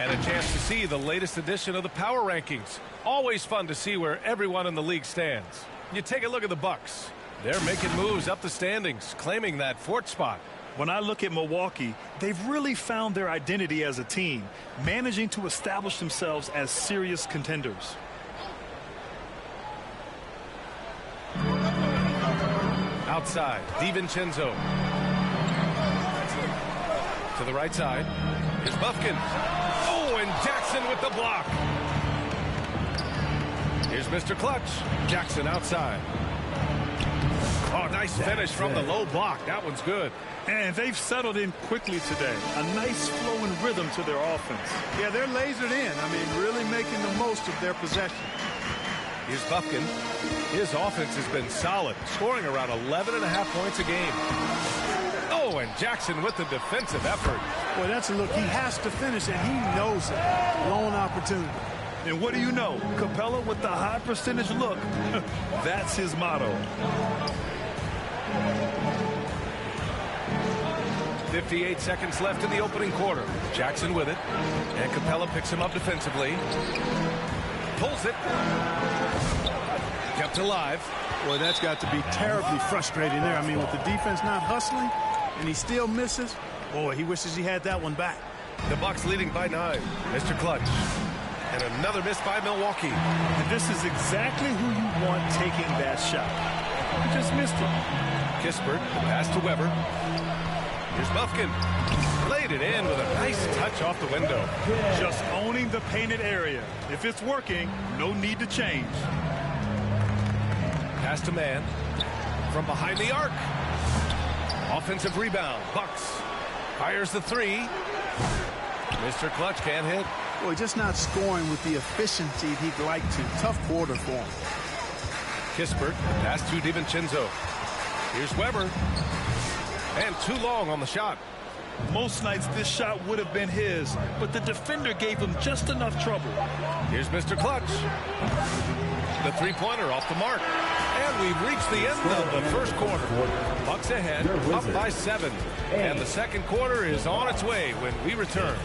And a chance to see the latest edition of the power rankings. Always fun to see where everyone in the league stands. You take a look at the Bucks. They're making moves up the standings, claiming that fourth spot. When I look at Milwaukee, they've really found their identity as a team, managing to establish themselves as serious contenders. Outside, DiVincenzo. To the right side. Here's Buffkin. Oh, and Jackson with the block. Here's Mr. Clutch. Jackson outside. Oh, nice finish from the low block. That one's good. And they've settled in quickly today. A nice flowing rhythm to their offense. Yeah, they're lasered in. I mean, really making the most of their possession. Here's Buffkin. His offense has been solid, scoring around 11.5 points a game. Oh, and Jackson with the defensive effort. Boy, that's a look. He has to finish, and he knows it. Lone opportunity. And what do you know? Capella with the high percentage look. That's his motto. 58 seconds left in the opening quarter. Jackson with it. And Capella picks him up defensively. Pulls it. Kept alive. Boy, that's got to be terribly frustrating there. I mean, with the defense not hustling, and he still misses. Boy, he wishes he had that one back. The Bucks leading by 9. Mr. Clutch. And another miss by Milwaukee. And this is exactly who you want taking that shot. He just missed it. Kispert, the pass to Weber. Here's Buffkin. Laid it in with a nice touch off the window. Just owning the painted area. If it's working, no need to change. Pass to man. From behind the arc. Offensive rebound. Bucks. Fires the three. Mr. Clutch can't hit. Boy, just not scoring with the efficiency he'd like to. Tough quarter for him. Kispert. Pass to DiVincenzo. Here's Weber. And too long on the shot. Most nights this shot would have been his, but the defender gave him just enough trouble. Here's Mr. Clutch. The three-pointer off the mark. And we've reached the end of the first quarter. Bucks ahead, up by 7. And the second quarter is on its way when we return.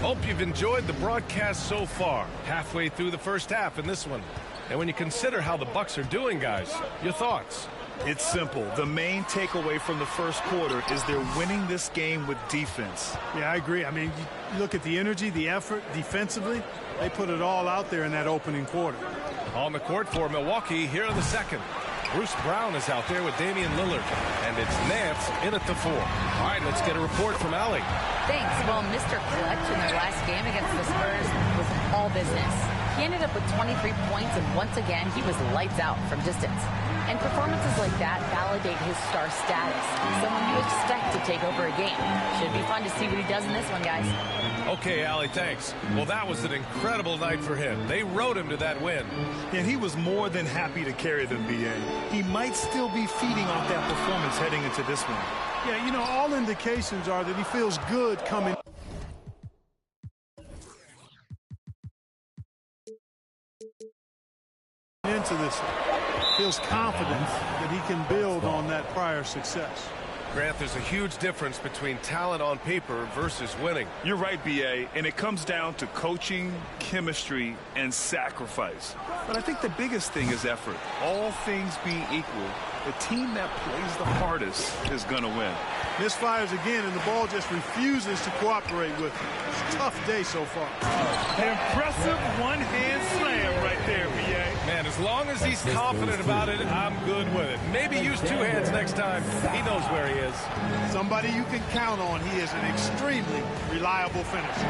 Hope you've enjoyed the broadcast so far. Halfway through the first half in this one. And when you consider how the Bucks are doing, guys, your thoughts? It's simple. The main takeaway from the first quarter is they're winning this game with defense. Yeah, I agree. I mean, you look at the energy, the effort defensively. They put it all out there in that opening quarter. On the court for Milwaukee here in the second. Bruce Brown is out there with Damian Lillard. And it's Nance in at the 4. All right, let's get a report from Allie. Thanks. Well, Mr. Clutch in their last game against the Spurs was all business. He ended up with 23 points, and once again, he was lights out from distance. And performances like that validate his star status. Someone you expect to take over a game. Should be fun to see what he does in this one, guys. Okay, Allie, thanks. Well, that was an incredible night for him. They rode him to that win. And he was more than happy to carry them, B.A. He might still be feeding off that performance heading into this one. Yeah, you know, all indications are that he feels good coming into this one. Feels confident that he can build on that prior success. Grant, there's a huge difference between talent on paper versus winning. You're right, B.A., and it comes down to coaching, chemistry, and sacrifice. But I think the biggest thing is effort. All things being equal, the team that plays the hardest is going to win. Misfires again, and the ball just refuses to cooperate with him. It's a tough day so far. Impressive one-hand slam right there, B.A. Man, as long as he's confident about it, I'm good with it. Maybe use 2 hands next time. He knows where he is. Somebody you can count on. He is an extremely reliable finisher.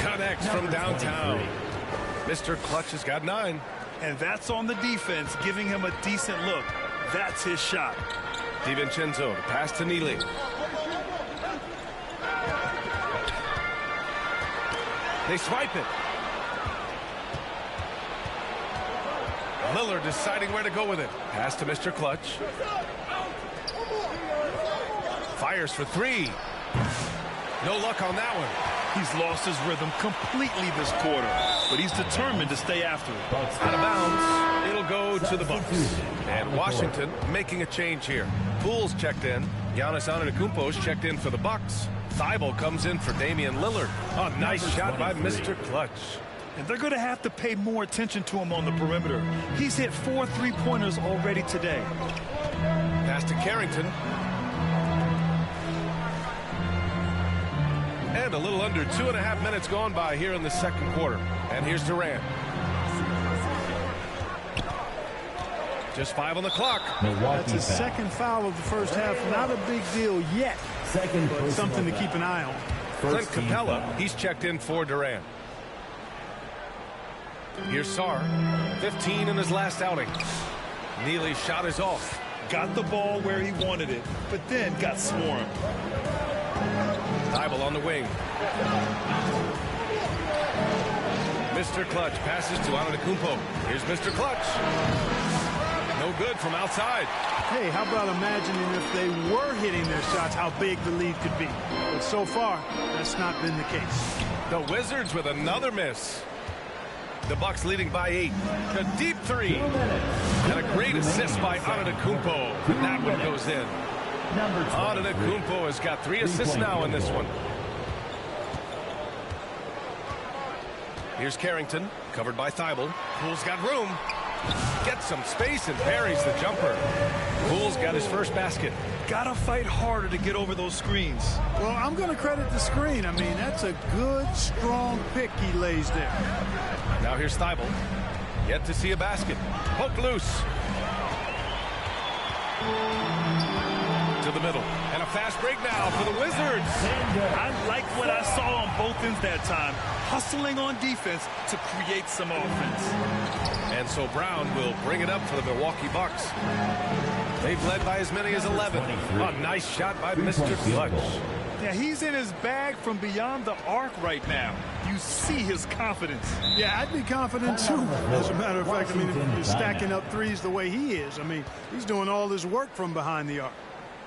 Connects from downtown. Mr. Clutch has got 9. And that's on the defense, giving him a decent look. That's his shot. DiVincenzo, the pass to Neely. They swipe it. Lillard deciding where to go with it. Pass to Mr. Clutch. Fires for 3. No luck on that one. He's lost his rhythm completely this quarter, but he's determined to stay after it. Out of bounds. It'll go to the Bucks. And Washington making a change here. Poole's checked in. Giannis Antetokounmpo's checked in for the Bucks. Thibault comes in for Damian Lillard. Oh, nice shot by Mr. Clutch. And they're going to have to pay more attention to him on the perimeter. He's hit 4 3-pointers already today. Pass to Carrington. And a little under 2.5 minutes gone by here in the second quarter. And here's Durant. Just 5 on the clock. That's his second foul of the first half. Not a big deal yet, but something to keep an eye on. Clint Capella, he's checked in for Durant. Here's Sarr, 15 in his last outing. Neely's shot is off. Got the ball where he wanted it, but then got swarmed. Thibault on the wing. Mr. Clutch passes to Antetokounmpo. Here's Mr. Clutch. No good from outside. Hey, how about imagining if they were hitting their shots, how big the lead could be. But so far, that's not been the case. The Wizards with another miss. The Bucks leading by 8. A deep three. And a great assist by Antetokounmpo. And that one goes in. Antetokounmpo has got 3 assists now in this one. Here's Carrington, covered by Thibault. Poole's got room. Gets some space and parries the jumper. Poole's got his first basket. Gotta fight harder to get over those screens. Well, I'm going to credit the screen. I mean, that's a good, strong pick he lays there. Now here's Thibault. Yet to see a basket. Poke loose. To the middle. And a fast break now for the Wizards. I like what I saw on both ends that time. Hustling on defense to create some offense. And so Brown will bring it up for the Milwaukee Bucks. They've led by as many as 11. A nice shot by Mr. Clutch. Yeah, he's in his bag from beyond the arc right now. You see his confidence. Yeah, I'd be confident too. As a matter of fact, I mean, if you're stacking up threes the way he is, I mean, he's doing all his work from behind the arc.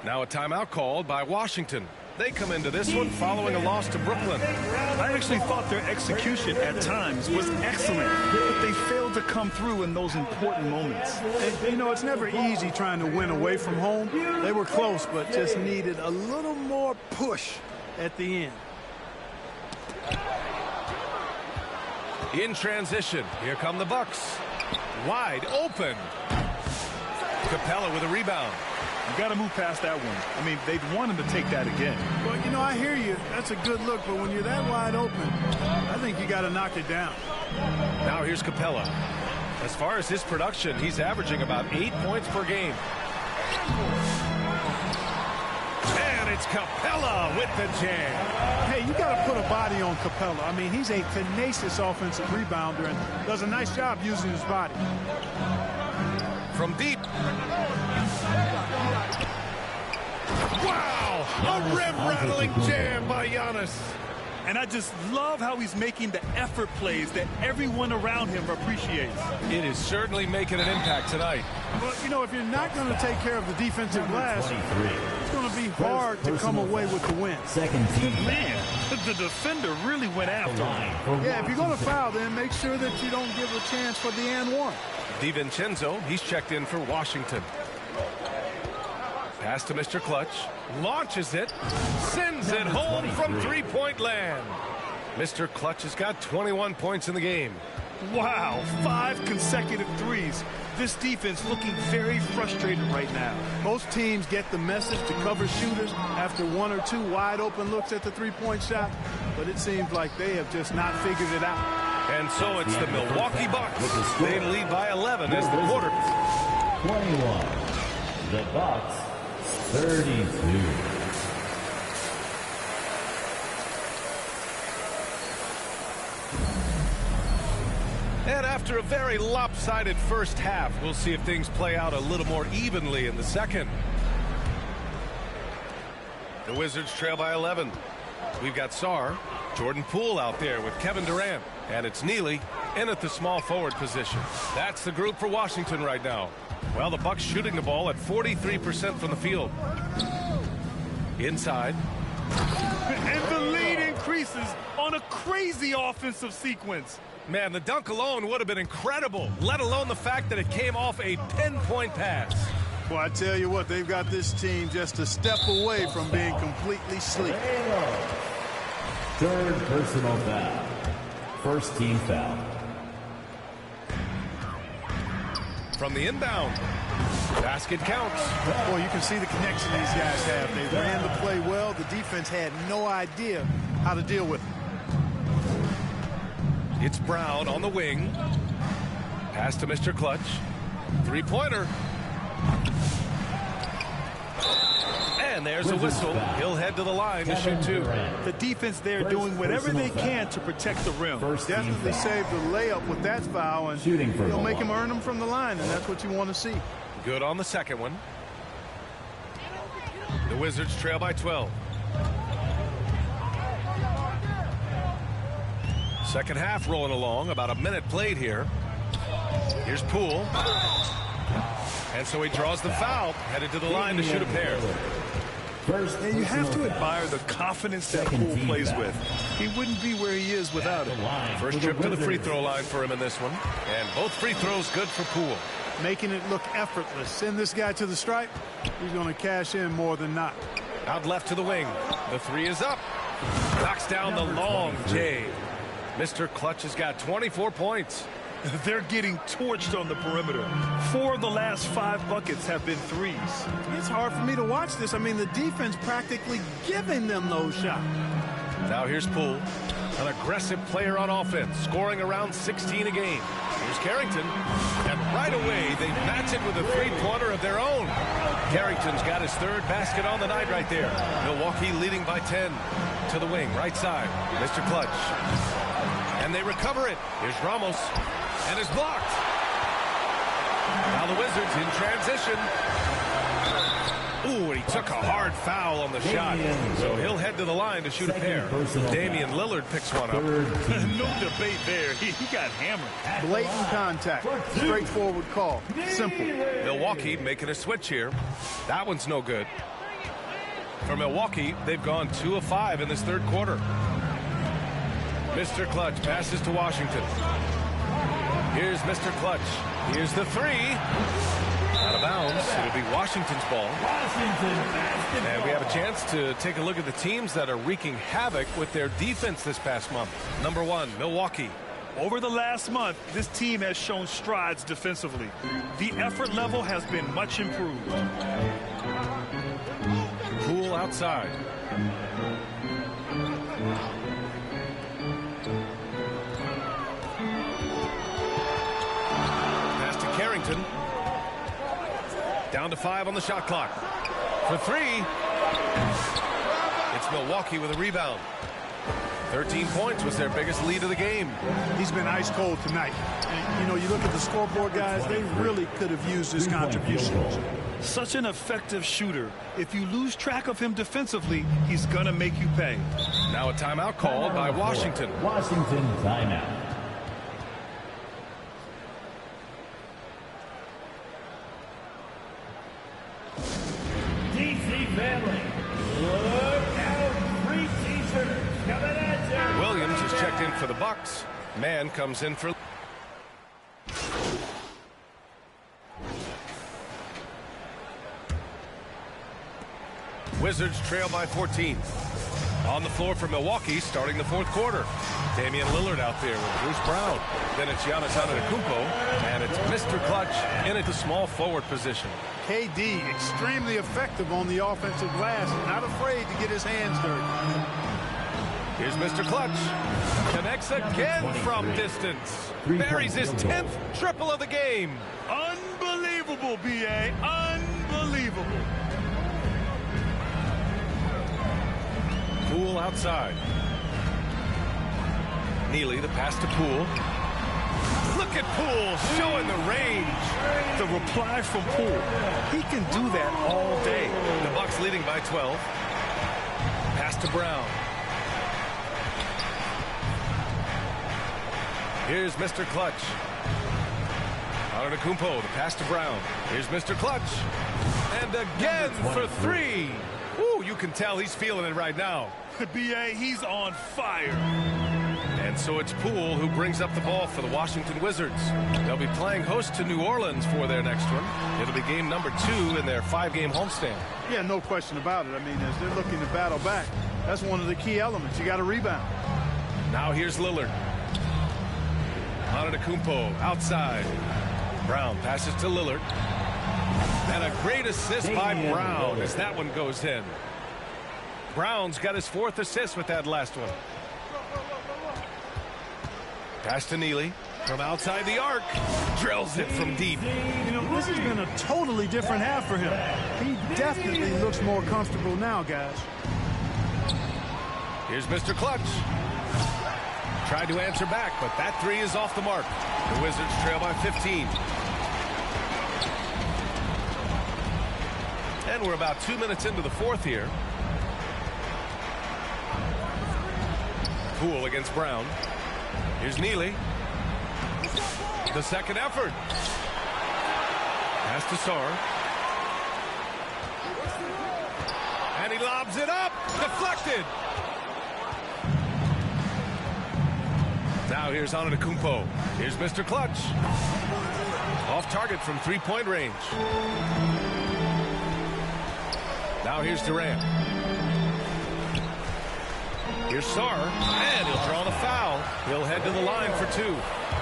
Now a timeout called by Washington. They come into this one following a loss to Brooklyn. I actually thought their execution at times was excellent, but they failed to come through in those important moments. And, you know, it's never easy trying to win away from home. They were close, but just needed a little more push at the end. In transition, here come the Bucks. Wide open. Capella with a rebound. You got to move past that one. I mean, they'd want him to take that again. Well, you know, I hear you. That's a good look, but when you're that wide open, I think you got to knock it down. Now here's Capella. As far as his production, he's averaging about 8 points per game. And it's Capella with the jam. Hey, you got to put a body on Capella. I mean, he's a tenacious offensive rebounder and does a nice job using his body. From deep. Wow! A rim-rattling jam by Giannis. And I just love how he's making the effort plays that everyone around him appreciates. It is certainly making an impact tonight. Well, you know, if you're not going to take care of the defensive glass, it's going to be hard to come away with the win. Man, the defender really went after him. Yeah, if you're going to foul, then make sure that you don't give a chance for the and one. DiVincenzo, he's checked in for Washington. Pass to Mr. Clutch. Launches it. Sends it home from three-point land. Mr. Clutch has got 21 points in the game. Wow, 5 consecutive threes. This defense looking very frustrated right now. Most teams get the message to cover shooters after 1 or 2 wide open looks at the three-point shot, but it seems like they have just not figured it out. And so it's the Milwaukee Bucks. They lead by 11 as the quarter. 21. The Bucks, 32. And after a very lopsided first half, we'll see if things play out a little more evenly in the second. The Wizards trail by 11. We've got Sarr, Jordan Poole out there with Kevin Durant, and it's Neely in at the small forward position. That's the group for Washington right now. Well, the Bucks shooting the ball at 43% from the field. Inside, And the lead increases on a crazy offensive sequence. Man, the dunk alone would have been incredible, let alone the fact that it came off a pinpoint pass. Well, I tell you what, they've got this team just a step away from being completely sleep. Third personal foul. First team foul. From the inbound, basket counts. Boy, you can see the connection these guys have. They ran the play well. The defense had no idea how to deal with it. It's Brown on the wing. Pass to Mr. Clutch. Three-pointer. And there's a whistle. He'll head to the line to shoot two. The defense there doing whatever they can to protect the rim. Definitely saved the layup with that foul, and he'll make him earn them from the line, and that's what you want to see. Good on the second one. The Wizards trail by 12. Second half rolling along, about a minute played here. Here's Poole. And so he draws the foul, headed to the line to shoot a pair. And you have to admire the confidence that Poole plays with. He wouldn't be where he is without it. First trip to the free throw line for him in this one. And both free throws good for Poole. Making it look effortless. Send this guy to the stripe. He's going to cash in more than not. Out left to the wing. The three is up. Knocks down the long J. Mr. Clutch has got 24 points. They're getting torched on the perimeter. 4 of the last 5 buckets have been threes. It's hard for me to watch this. I mean, the defense practically giving them those shots. Now here's Poole, an aggressive player on offense, scoring around 16 a game. Here's Carrington, and right away they match it with a three-pointer of their own. Carrington's got his third basket on the night right there. Milwaukee leading by 10. To the wing, right side, Mr. Clutch. And they recover it. Here's Ramos. And is blocked. Now the Wizards in transition. Ooh, and he took a hard foul on the shot. So he'll head to the line to shoot a pair. Damian Lillard picks one up. No debate there. He got hammered. Blatant contact. Straightforward call. Simple. Milwaukee making a switch here. That one's no good. For Milwaukee, they've gone 2 of 5 in this third quarter. Mr. Clutch passes to Washington. Here's Mr. Clutch. Here's the three. Out of bounds. It'll be Washington's ball. And we have a chance to take a look at the teams that are wreaking havoc with their defense this past month. Number 1, Milwaukee. Over the last month, this team has shown strides defensively. The effort level has been much improved. Poole outside. Pass to Carrington. Down to 5 on the shot clock. For 3. It's Milwaukee with a rebound. 13 points was their biggest lead of the game. He's been ice cold tonight. And, you know, you look at the scoreboard, guys, they really could have used his contribution. Such an effective shooter. If you lose track of him defensively, he's going to make you pay. Now a timeout called by Washington. Washington timeout. DC family, look out, free t-shirts coming at you. Williams is checked in for the Bucks. Mann comes in for... Wizards trail by 14. On the floor for Milwaukee, starting the fourth quarter. Damian Lillard out there with Bruce Brown. Then it's Giannis Antetokounmpo, and it's Mr. Clutch in at the small forward position. KD, extremely effective on the offensive glass, not afraid to get his hands dirty. Here's Mr. Clutch. Connects again from distance. Buries his 10th triple of the game. Unbelievable, B.A. Unbelievable. Poole outside. Neely, the pass to Poole. Look at Poole showing the range. The reply from Poole. He can do that all day. The Bucks leading by 12. Pass to Brown. Here's Mr. Clutch. Antetokounmpo, the pass to Brown. Here's Mr. Clutch. And again for 3. Ooh, you can tell he's feeling it right now. B.A., he's on fire. And so it's Poole who brings up the ball for the Washington Wizards. They'll be playing host to New Orleans for their next one. It'll be game number 2 in their 5-game homestand. Yeah, no question about it. I mean, as they're looking to battle back, that's one of the key elements. You got to rebound. Now here's Lillard. Antetokounmpo outside. Brown passes to Lillard. And a great assist by Brown as that one goes in. Brown's got his 4th assist with that last one. Pass to Neely from outside the arc. Drills it from deep. You know, this has been a totally different half for him. He definitely looks more comfortable now, guys. Here's Mr. Clutch. Tried to answer back, but that 3 is off the mark. The Wizards trail by 15. And we're about 2 minutes into the 4th here. Poole against Brown. Here's Neely. The second effort. Pass to Sarr. And he lobs it up. Deflected. Now here's Antetokounmpo. Here's Mr. Clutch. Off target from 3-point range. Now here's Durant. Here's Sarr, and he'll draw the foul. He'll head to the line for 2.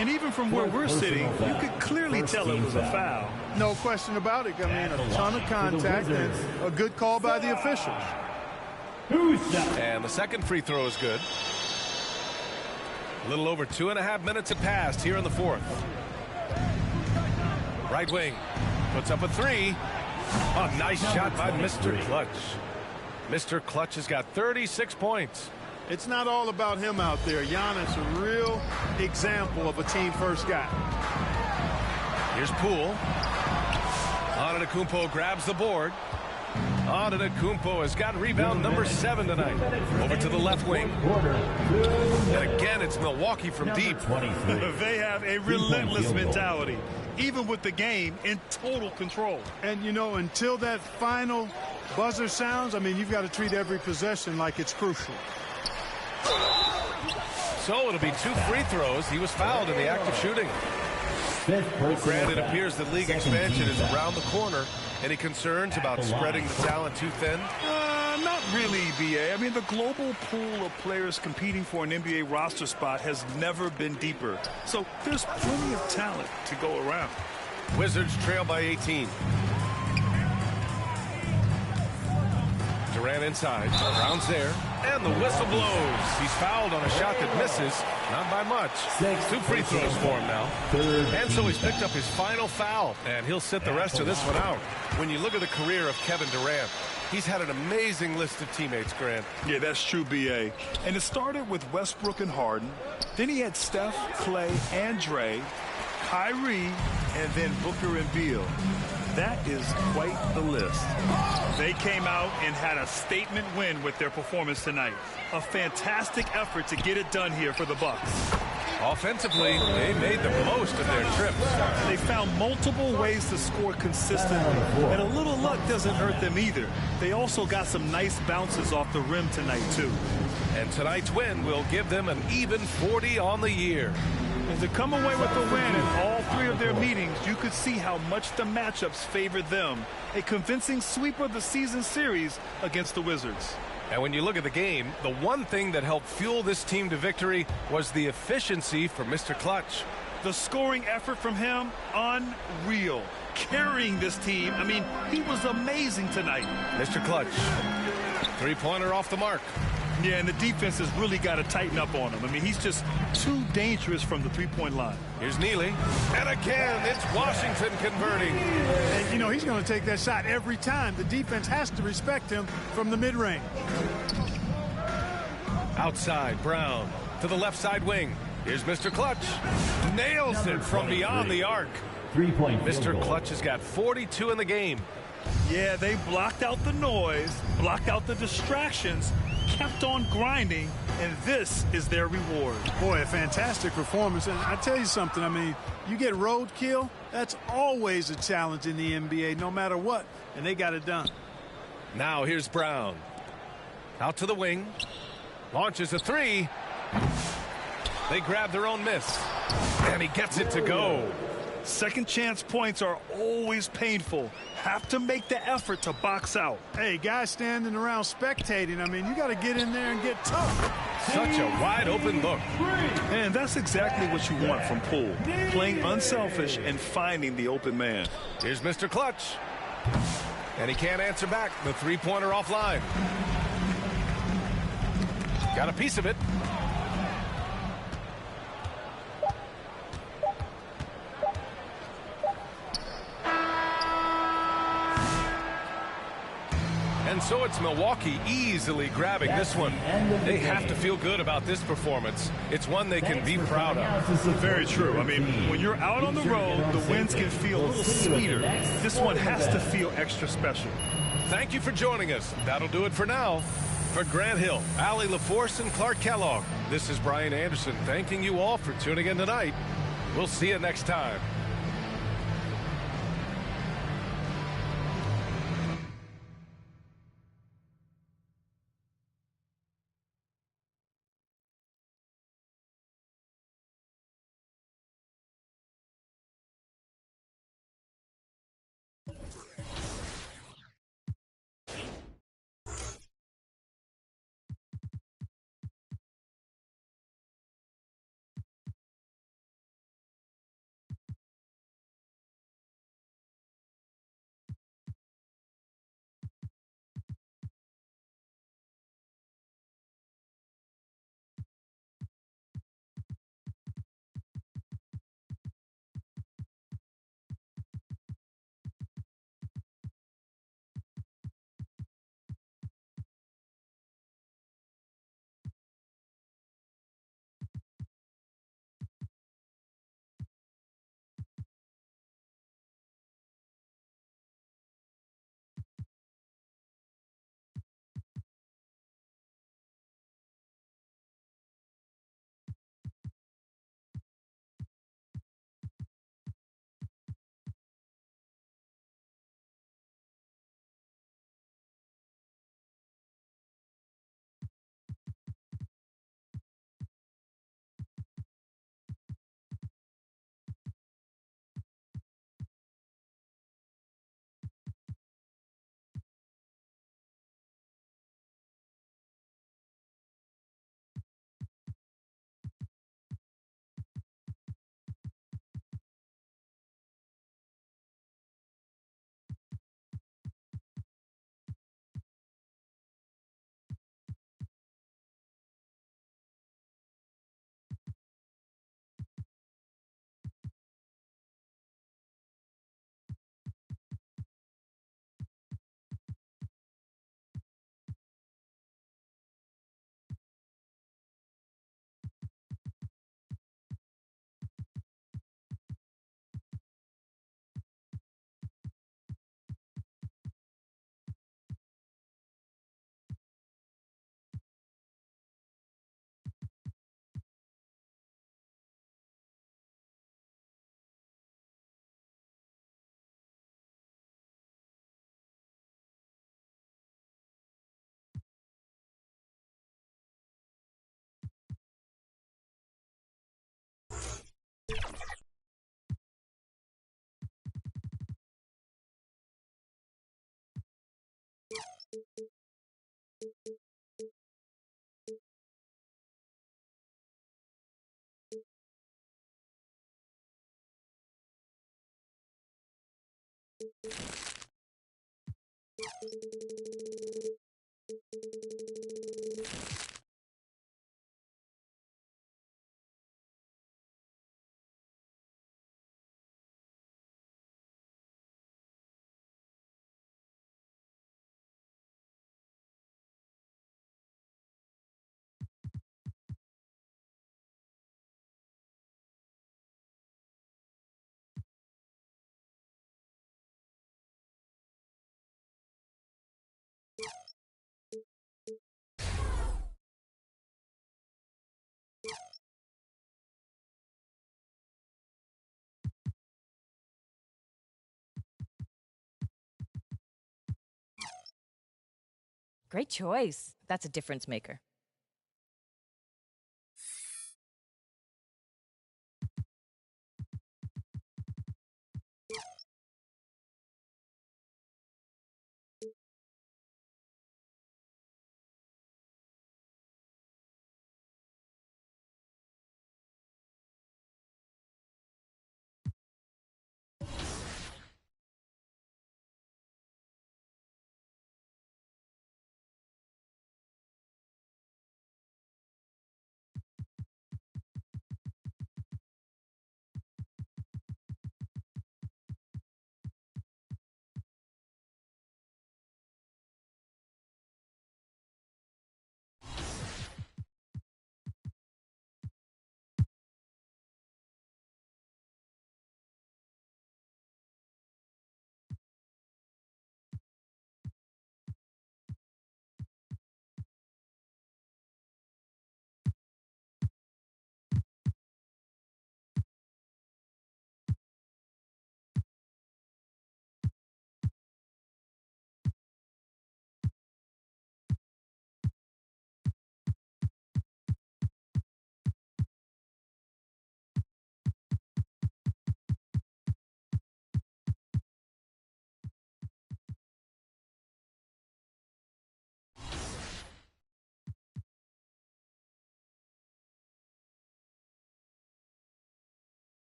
And even from where we're sitting, you could clearly tell it was a foul. No question about it. I mean, a ton of contact and a good call by the officials. And the second free throw is good. A little over 2.5 minutes have passed here in the 4th. Right wing puts up a 3. A nice shot by Mr. Clutch. Mr. Clutch has got 36 points. It's not all about him out there. Giannis, a real example of a team-first guy. Here's Poole. Antetokounmpo grabs the board. Antetokounmpo has got rebound number 7 tonight. Over to the left wing. And again, it's Milwaukee from deep. They have a relentless mentality, even with the game in total control. And, you know, until that final buzzer sounds, I mean, you've got to treat every possession like it's crucial. So it'll be 2 free throws. He was fouled in the act of shooting. Granted, it appears that league expansion is around the corner. Any concerns about spreading the talent too thin? Not really, B.A. I mean, the global pool of players competing for an NBA roster spot has never been deeper. So there's plenty of talent to go around. Wizards trail by 18. Durant inside. Brown's there. And the whistle blows. He's fouled on a shot that misses. Not by much. 2 free throws for him now. And so he's picked up his final foul. And he'll sit the rest of this one out. When you look at the career of Kevin Durant, he's had an amazing list of teammates, Grant. Yeah, that's true, B.A. And it started with Westbrook and Harden. Then he had Steph, Clay, and Dre, Kyrie, and then Booker and Beal. That is quite the list. They came out and had a statement win with their performance tonight. A fantastic effort to get it done here for the Bucks. Offensively, they made the most of their trips. They found multiple ways to score consistently, and a little luck doesn't hurt them either. They also got some nice bounces off the rim tonight, too. And tonight's win will give them an even 40 on the year. And to come away with the win in all 3 of their meetings, you could see how much the matchups favored them. A convincing sweep of the season series against the Wizards. And when you look at the game, the one thing that helped fuel this team to victory was the efficiency from Mr. Clutch. The scoring effort from him, unreal. Carrying this team, I mean, he was amazing tonight. Mr. Clutch, 3-pointer off the mark. Yeah, and the defense has really got to tighten up on him. I mean, he's just too dangerous from the 3-point line. Here's Neely. And again, it's Washington converting. And, you know, he's going to take that shot every time. The defense has to respect him from the mid-range. Outside, Brown to the left side wing. Here's Mr. Clutch. Nails it from beyond the arc. 3-point Mr. Clutch has got 42 in the game. Yeah, they blocked out the noise, blocked out the distractions, kept on grinding, and this is their reward. Boy, a fantastic performance. And I tell you something, I mean, you get roadkill, that's always a challenge in the NBA, no matter what, and they got it done. Now here's Brown. Out to the wing. Launches a three. They grab their own miss. And he gets it to go. Second chance points are always painful. Have to make the effort to box out. Hey, guys standing around spectating. I mean, you got to get in there and get tough. Such a wide open look. And that's exactly what you want from Poole. Playing unselfish and finding the open man. Here's Mr. Clutch. And he can't answer back. The three-pointer offline. Got a piece of it. And so it's Milwaukee easily grabbing this one. They have to feel good about this performance. It's one they can be proud of. Very true. I mean, when you're out on the road, the wins can feel a little sweeter. This one has to feel extra special. Thank you for joining us. That'll do it for now. For Grant Hill, Allie LaForce, and Clark Kellogg, this is Brian Anderson thanking you all for tuning in tonight. We'll see you next time. Great choice. That's a difference maker.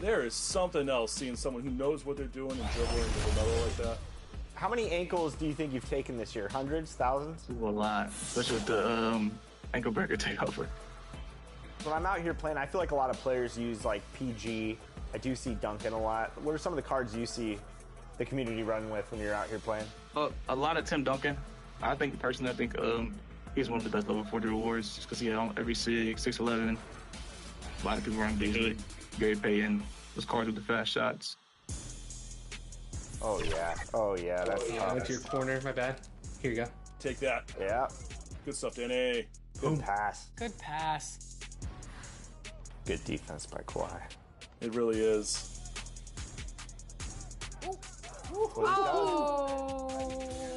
There is something else seeing someone who knows what they're doing and dribbling with another like that. How many ankles do you think you've taken this year? Hundreds? Thousands? A lot, especially with the ankle breaker takeover. When I'm out here playing, I feel like a lot of players use like PG. I do see Duncan a lot. What are some of the cards you see the community run with when you're out here playing? A lot of Tim Duncan. I think he's one of the best level 40 rewards just because he had every 6'11". A lot of people run Beasley, Gary Payton, those cards with the fast shots. Oh yeah, that's I went to your corner, my bad. Here you go. Take that. Yeah. Good stuff, Danny. Good pass. Good pass. Good defense by Kawhi. It really is.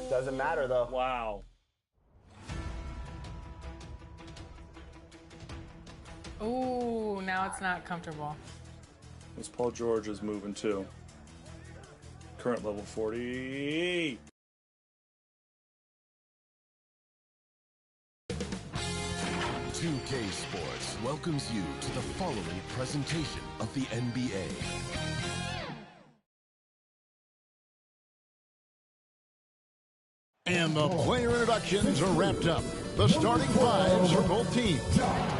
Doesn't matter though. Wow. Ooh, now it's not comfortable. As Paul George is moving too. Current level 40. $2K Sports welcomes you to the following presentation of the NBA. And the player introductions are wrapped up. The starting fives for both teams.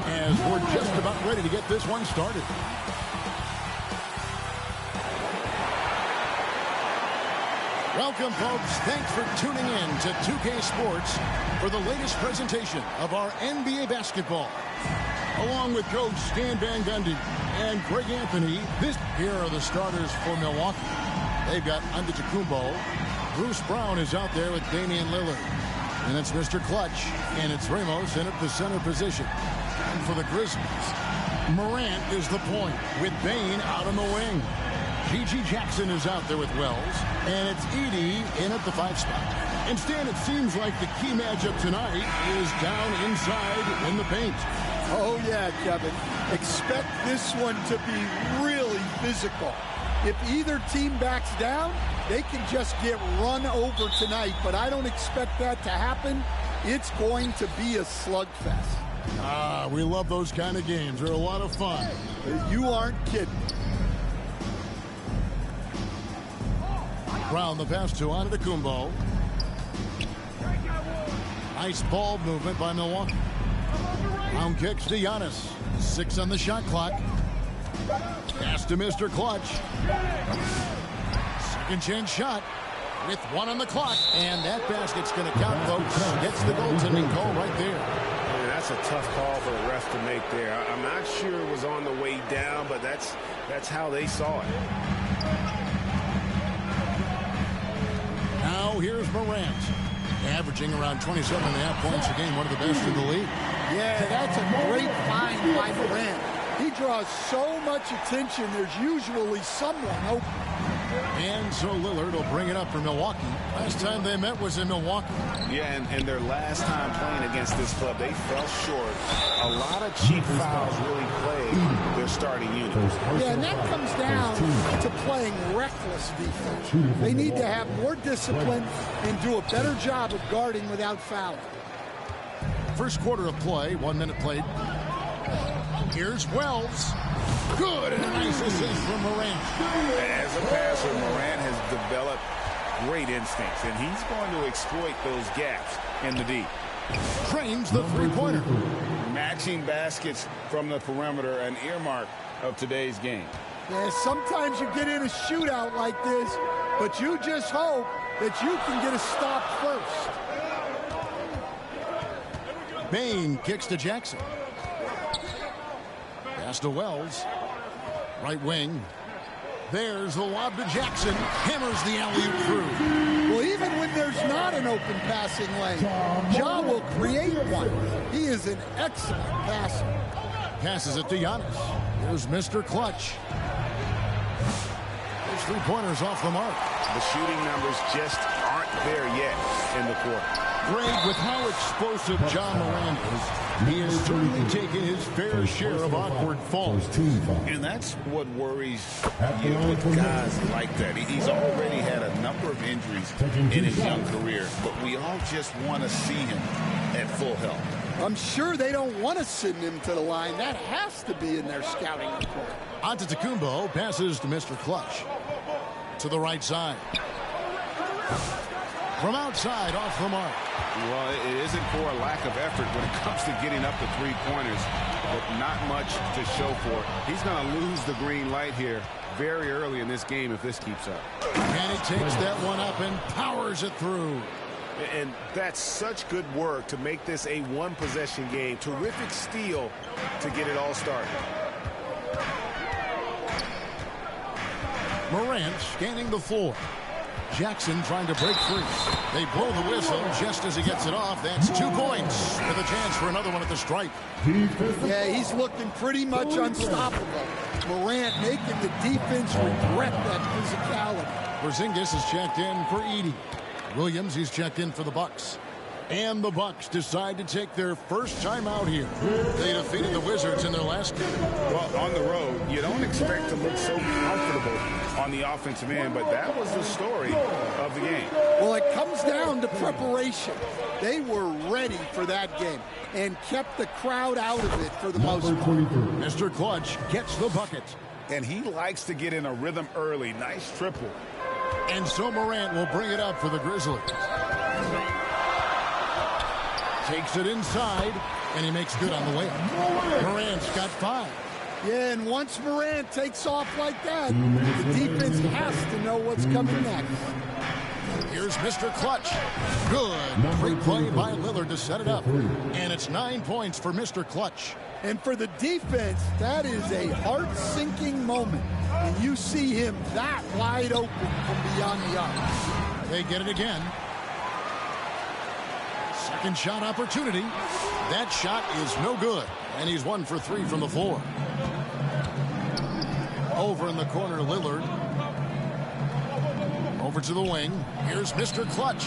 As we're just about ready to get this one started. Welcome, folks. Thanks for tuning in to 2K Sports for the latest presentation of our NBA basketball. Along with Coach Stan Van Gundy and Greg Anthony, here are the starters for Milwaukee. They've got Antetokounmpo. Bruce Brown is out there with Damian Lillard. And it's Mr. Clutch, and it's Ramos in at the center position. And for the Grizzlies, Morant is the point with Bane out on the wing. G.G. Jackson is out there with Wells, and it's Edey in at the 5 spot. And Stan, it seems like the key matchup tonight is down inside in the paint. Oh, yeah, Kevin. Expect this one to be really physical. If either team backs down, they can just get run over tonight, but I don't expect that to happen. It's going to be a slugfest. We love those kind of games. They're a lot of fun. You aren't kidding. Brown the pass to Antetokounmpo. Nice ball movement by Milwaukee. Brown kicks to Giannis. 6 on the shot clock. Pass to Mr. Clutch. Second chance shot with 1 on the clock. And that basket's going to count, folks. Gets the goaltending call right there. Man, that's a tough call for the ref to make there. I'm not sure it was on the way down, but that's how they saw it. Now here's Morant. Averaging around 27.5 points a game, one of the best in the league. Yeah, that's a great find by Morant. He draws so much attention, there's usually someone open. And so Lillard will bring it up for Milwaukee. Last time they met was in Milwaukee. Yeah, and their last time playing against this club, they fell short. A lot of cheap fouls really plagued their starting unit. Yeah, and that comes down to playing reckless defense. They need to have more discipline and do a better job of guarding without fouling. First quarter of play, 1 minute played. Here's Wells. Good, and a nice assist from Morant. As a passer, Morant has developed great instincts, and he's going to exploit those gaps in the D. Trains the three-pointer. Matching baskets from the perimeter, an earmark of today's game. Yeah, sometimes you get in a shootout like this, but you just hope that you can get a stop first. Bain kicks to Jackson. Pass to Wells. Right wing. There's the lob to Jackson. Hammers the alley-oop through. Well, even when there's not an open passing lane, Ja will create one. He is an excellent passer. Passes it to Giannis. Here's Mr. Clutch. His three-pointers off the mark. The shooting numbers just aren't there yet in the quarter. Greg, with how explosive John Morant is, he has certainly taken his fair share of awkward falls. And that's what worries you with guys like that. He's already had a number of injuries in his young career, but we all just want to see him at full health. I'm sure they don't want to send him to the line. That has to be in their scouting report. Antetokounmpo passes to Mr. Clutch. To the right side. From outside, off the mark. Well, it isn't for a lack of effort when it comes to getting up the three-pointers, but not much to show for it. He's going to lose the green light here very early in this game if this keeps up. And he takes that one up and powers it through. And that's such good work to make this a one-possession game. Terrific steal to get it all started. Morant scanning the floor. Jackson trying to break free. They blow the whistle just as he gets it off. That's 2 points with a chance for another one at the stripe. Yeah, he's looking pretty much unstoppable. Morant making the defense regret that physicality. Porzingis is checked in for Edey. Williams, he's checked in for the Bucks. And the Bucks decide to take their first time out here. They defeated the Wizards in their last game. Well, on the road, you don't expect to look so comfortable on the offensive end, but that was the story of the game. Well, it comes down to preparation. They were ready for that game and kept the crowd out of it for the most part. Mr. Clutch gets the bucket. And he likes to get in a rhythm early. Nice triple. And so Morant will bring it up for the Grizzlies. Takes it inside, and he makes good on the layup. Morant's got 5. Yeah, and once Morant takes off like that, the defense has to know what's coming next. Here's Mr. Clutch. Good. Great play by Lillard to set it up. And it's 9 points for Mr. Clutch. And for the defense, that is a heart-sinking moment. And you see him that wide open from beyond the arc. They get it again. Second shot opportunity. That shot is no good. And he's 1 for 3 from the floor. Over in the corner, Lillard. Over to the wing. Here's Mr. Clutch.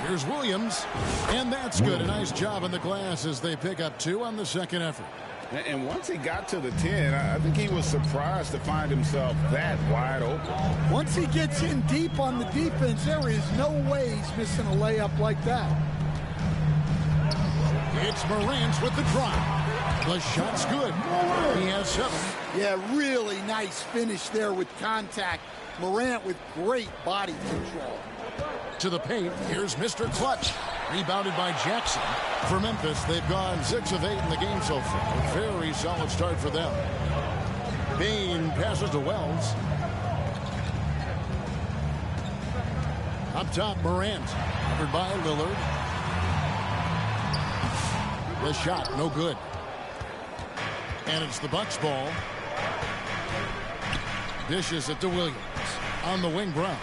Here's Williams. And that's good. A nice job on the glass as they pick up 2 on the second effort. And once he got to the 10, I think he was surprised to find himself that wide open. Once he gets in deep on the defense, there is no way he's missing a layup like that. It's Morant with the drop. The shot's good. He has 7. Yeah, really nice finish there with contact. Morant with great body control. To the paint, here's Mr. Clutch. Rebounded by Jackson. For Memphis, they've gone 6 of 8 in the game so far. A very solid start for them. Bain passes to Wells. Up top, Morant. Covered by Lillard. The shot, no good. And it's the Bucks ball. Dishes it to Williams. On the wing, Brown.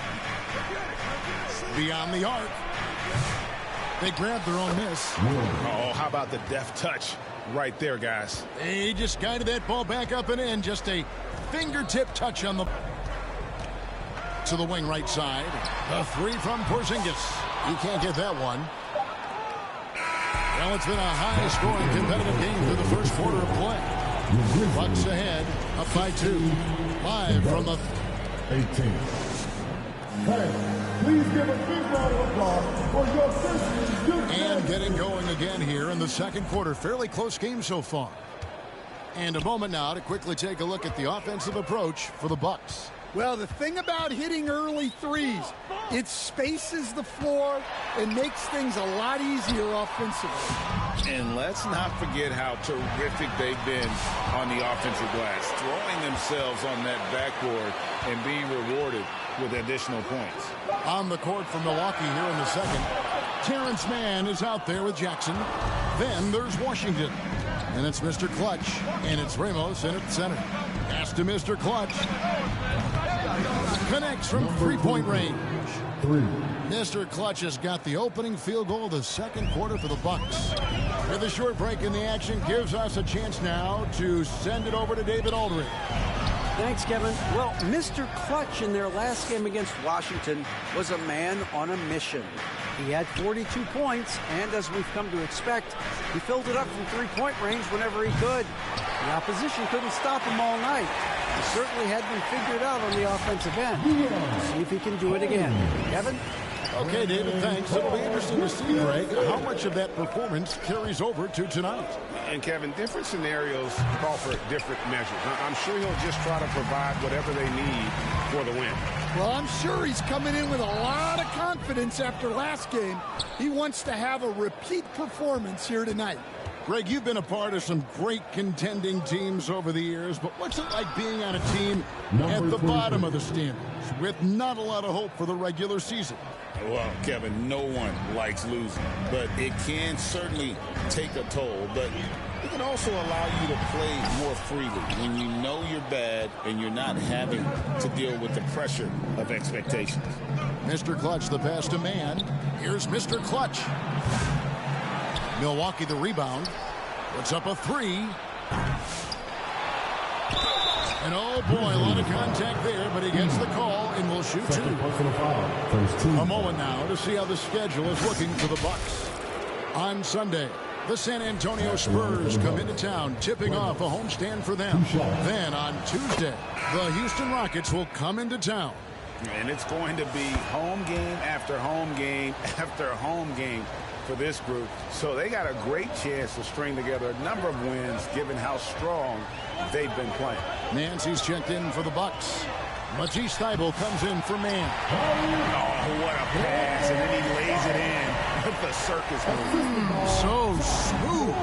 beyond the arc. They grabbed their own miss. Oh, how about the deft touch right there, guys? They just guided that ball back up and in. Just a fingertip touch on the to the wing right side. The three from Porzingis. You can't get that one. Well, it's been a high-scoring competitive game through the first quarter of play. Bucks ahead, up by 2. Live from the 18. Hey, please give a big round of applause for your first. And getting going again here in the second quarter. Fairly close game so far. And a moment now to quickly take a look at the offensive approach for the Bucks. Well, the thing about hitting early threes, it spaces the floor and makes things a lot easier offensively. And let's not forget how terrific they've been on the offensive glass, throwing themselves on that backboard and being rewarded with additional points. On the court for Milwaukee here in the second, Terrence Mann is out there with Jackson. Then there's Washington. And it's Mr. Clutch. And it's Ramos in at center. Pass to Mr. Clutch. Connects from three-point range. Mr. Clutch has got the opening field goal of the second quarter for the Bucks. With a short break in the action, gives us a chance now to send it over to David Aldridge. Thanks, Kevin. Well, Mr. Clutch in their last game against Washington was a man on a mission. He had 42 points, and as we've come to expect, he filled it up from three-point range whenever he could. The opposition couldn't stop him all night. He certainly had been figured out on the offensive end. See if he can do it again. Kevin? Okay, David, thanks. It'll be interesting to see, Greg, how much of that performance carries over to tonight. And, Kevin, different scenarios call for different measures. I'm sure he'll just try to provide whatever they need for the win. Well, I'm sure he's coming in with a lot of confidence after last game. He wants to have a repeat performance here tonight. Greg, you've been a part of some great contending teams over the years, but what's it like being on a team at the bottom of the standings with not a lot of hope for the regular season? Well, Kevin, no one likes losing, but it can certainly take a toll. But it can also allow you to play more freely when you know you're bad and you're not having to deal with the pressure of expectations. Mr. Clutch, the pass to Mann. Here's Mr. Clutch. Milwaukee the rebound. Puts up a three. And oh boy, a lot of contact there, but he gets the call and will shoot two. A moment now to see how the schedule is looking for the Bucks. On Sunday, the San Antonio Spurs come into town, tipping off a homestand for them. Then on Tuesday, the Houston Rockets will come into town. And it's going to be home game after home game after home game for this group. So they got a great chance to string together a number of wins given how strong they've been playing. Nancy's checked in for the Bucks. Matisse Thybulle comes in for Mann. Oh, what a pass. And then he lays it in with the circus move. So smooth.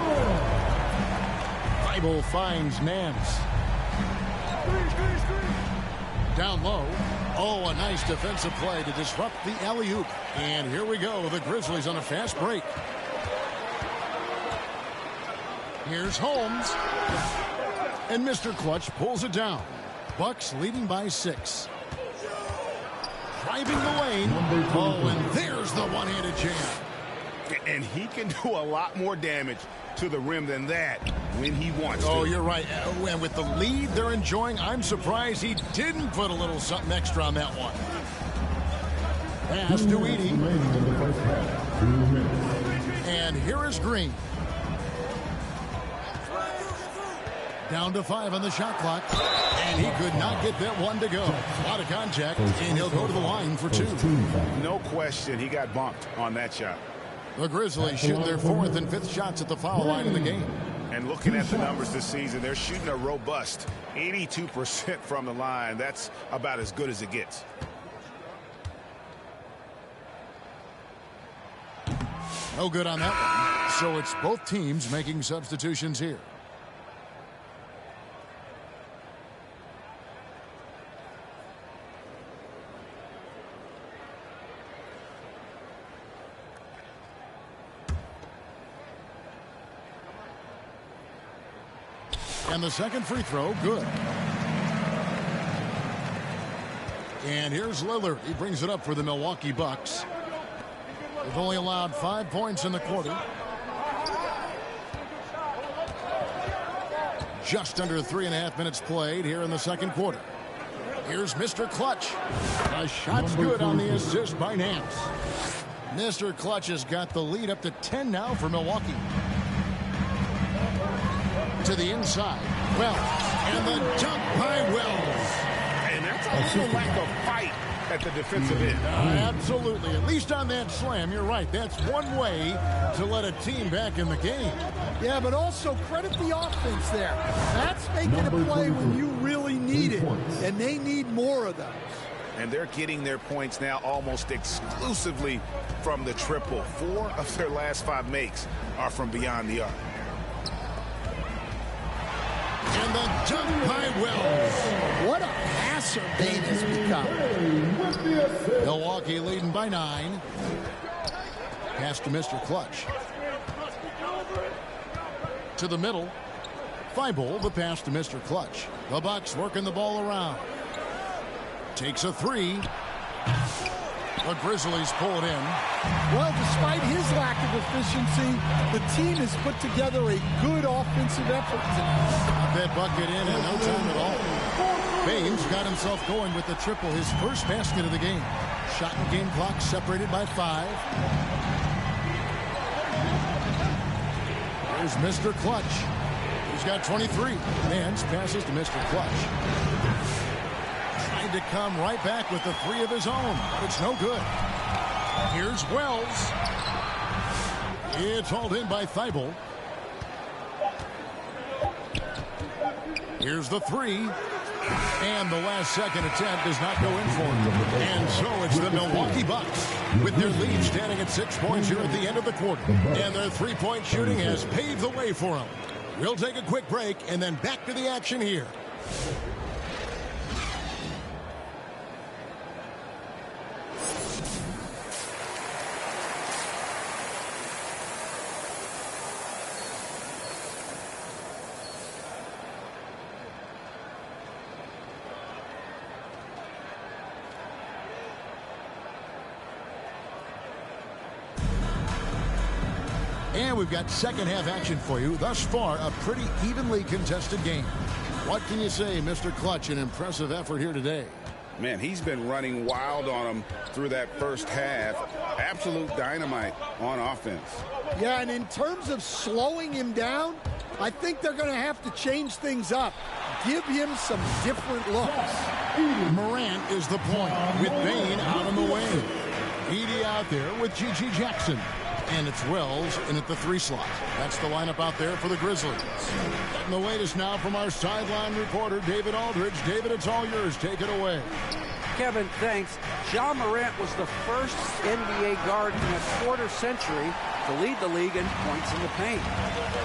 Thybulle finds Nance. Down low. Oh, a nice defensive play to disrupt the alley-oop. And here we go. The Grizzlies on a fast break. Here's Holmes. And Mr. Clutch pulls it down. Bucks leading by 6. Driving the lane. Oh, and there's the one-handed jam. And he can do a lot more damage to the rim than that when he wants to. Oh, you're right. And with the lead they're enjoying, I'm surprised he didn't put a little something extra on that one. Pass to Edie. And here is Green. Down to 5 on the shot clock. And he could not get that one to go. A lot of contact, and he'll go to the line for 2. No question, he got bumped on that shot. The Grizzlies shoot their 4th and 5th shots at the foul line in the game. And looking at the numbers this season, they're shooting a robust 82% from the line. That's about as good as it gets. No good on that one. So it's both teams making substitutions here. And the second free throw, good. And here's Lillard. He brings it up for the Milwaukee Bucks. They've only allowed 5 points in the quarter. Just under 3.5 minutes played here in the second quarter. Here's Mr. Clutch. A shot's good on the assist by Nance. Mr. Clutch has got the lead up to 10 now for Milwaukee. To the inside. Wells. And the dunk by Wells. And that's a little lack of fight at the defensive end. Absolutely. At least on that slam, you're right. That's one way to let a team back in the game. Yeah, but also credit the offense there. That's making a play when you really need it, and they need more of those. And they're getting their points now almost exclusively from the triple. 4 of their last 5 makes are from beyond the arc. And the dunk by Wells. What a passer Bane has become. Milwaukee leading by 9. Pass to Mr. Clutch. To the middle. Thibault, the pass to Mr. Clutch. The Bucks working the ball around. Takes a 3. The Grizzlies pull it in. Well, despite his lack of efficiency, the team has put together a good offensive effort tonight. That bucket in no time at all. Baines got himself going with the triple, his first basket of the game. Shot and game clock separated by 5. Here's Mr. Clutch. He's got 23. Nance passes to Mr. Clutch. To come right back with the 3 of his own, but it's no good. Here's Wells. It's hauled in by Thibault. Here's the 3. And the last second attempt does not go in for him. And so it's the Milwaukee Bucks with their lead standing at 6 points here at the end of the quarter. And their 3-point shooting has paved the way for them. We'll take a quick break and then back to the action here. And we've got second half action for you. Thus far, a pretty evenly contested game. What can you say, Mr. Clutch? An impressive effort here today. Man, he's been running wild on him through that first half. Absolute dynamite on offense. Yeah, and in terms of slowing him down, I think they're going to have to change things up. Give him some different looks. Morant is the point with Bane out on the wing. Edey out there with G.G. Jackson. And it's Wells in at the 3 slot. That's the lineup out there for the Grizzlies. And the latest now from our sideline reporter, David Aldridge. David, it's all yours. Take it away. Kevin, thanks. Ja Morant was the first NBA guard in a quarter century to lead the league in points in the paint.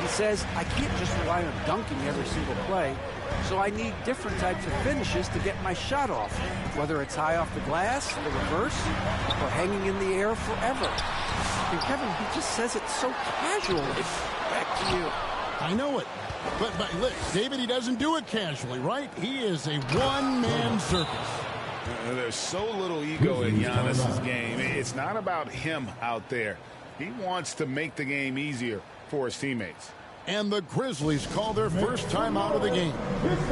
He says, I can't just rely on dunking every single play, so I need different types of finishes to get my shot off, whether it's high off the glass, the reverse, or hanging in the air forever. And Kevin, he just says it so casually. Back to you. I know it. But look, David, he doesn't do it casually, right? He is a one-man circus. There's so little ego in Giannis's game. It's not about him out there. He wants to make the game easier for his teammates. And the Grizzlies call their first time out of the game.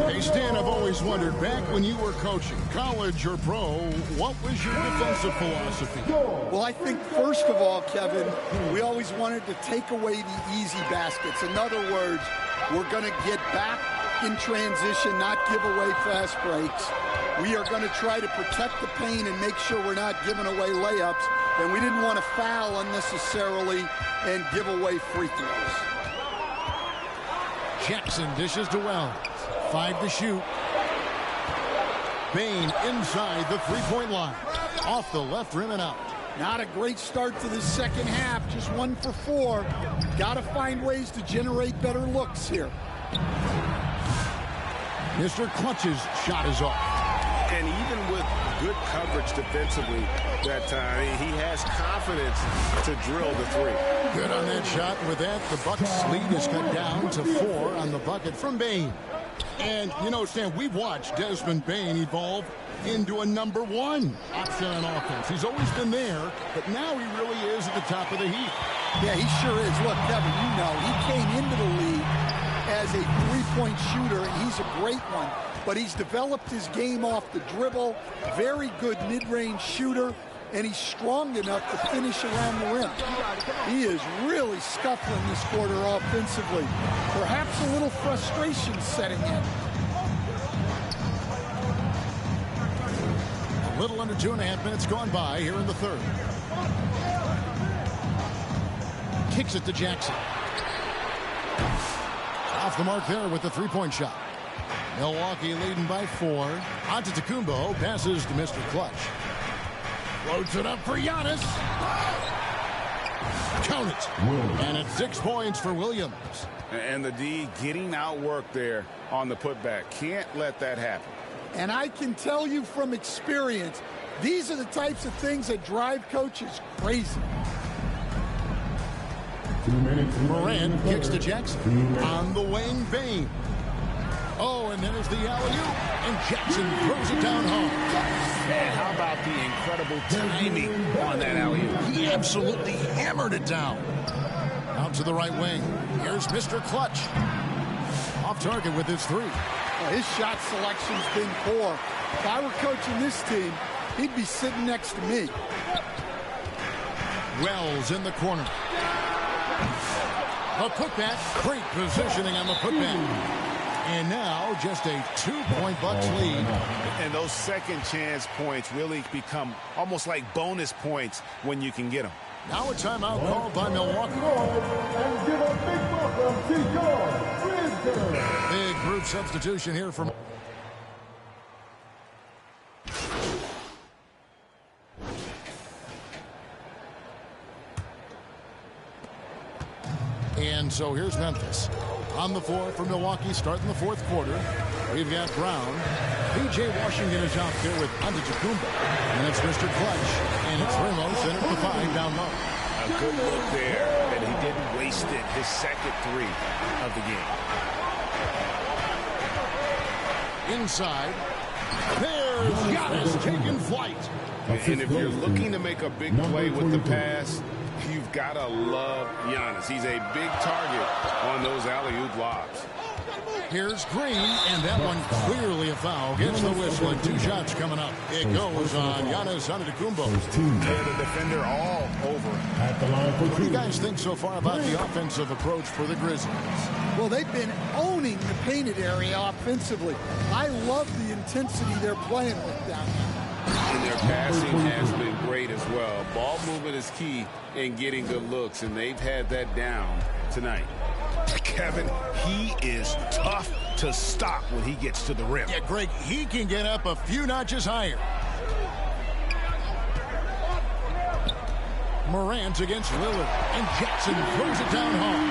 Hey, Stan, I've always wondered, back when you were coaching, college or pro, what was your defensive philosophy? Well, I think, first of all, Kevin, we always wanted to take away the easy baskets. In other words, we're going to get back in transition, not give away fast breaks. We are going to try to protect the paint and make sure we're not giving away layups. And we didn't want to foul unnecessarily and give away free throws. Jackson dishes to Wells. 5 to shoot. Bane inside the three-point line. Off the left rim and out. Not a great start to the second half. Just 1 for 4. Got to find ways to generate better looks here. Mr. Clutch's shot is off. And even with good coverage defensively that time, he has confidence to drill the 3. Good on that shot. With that, the Bucks lead is cut down to 4 on the bucket from Bane. And, you know, Stan, we've watched Desmond Bane evolve into a #1 option on offense. He's always been there, but now he really is at the top of the heap. Yeah, he sure is. Look, Kevin, you know, he came into the league as a three-point shooter, and he's a great one. But he's developed his game off the dribble, very good mid-range shooter, and he's strong enough to finish around the rim. He is really scuffling this quarter offensively. Perhaps a little frustration setting in. A little under 2.5 minutes gone by here in the third. Kicks it to Jackson. Off the mark there with the three-point shot. Milwaukee leading by 4. Antetokounmpo passes to Mr. Clutch. Floats it up for Giannis. Count it. And it's 6 points for Williams. And the D getting outworked there on the putback. Can't let that happen. And I can tell you from experience, these are the types of things that drive coaches crazy. Morant kicks to Jackson. On the wing, Bain. Oh, and there's the alley-oop. And Jackson throws it down home. And how about the incredible timing on that alley-oop? He absolutely hammered it down. Out to the right wing. Here's Mr. Clutch. Off target with his 3. Well, his shot selection's been poor. If I were coaching this team, he'd be sitting next to me. Wells in the corner. A putback. Great positioning on the putback. And now just a 2-point Bucks lead. And those second chance points really become almost like bonus points when you can get them. Now a timeout called by Milwaukee. And give a big welcome to your Bridger. Big group substitution here from... And so here's Memphis. On the floor for Milwaukee, starting the fourth quarter. We've got Brown. P.J. Washington is out there with Antetokounmpo. And it's Mr. Clutch. And it's Ramos in at the 5 down low. A good look there, and he didn't waste it. His second 3 of the game. Inside. There's Giannis taking flight. And if you're looking to make a big play with the pass, you've got to love Giannis. He's a big target on those alley-oop lobs. Here's Green, and that one clearly a foul. Gets the whistle, and 2 shots coming up. It goes on Giannis Antetokounmpo. And the defender all over him. What do you guys think so far about the offensive approach for the Grizzlies? Well, they've been owning the painted area offensively. I love the intensity they're playing with down there. And their passing has been great as well. Ball movement is key in getting good looks, and they've had that down tonight. Kevin, he is tough to stop when he gets to the rim. Yeah, Greg, he can get up a few notches higher. Morant against Lillard, and Jackson throws it down home.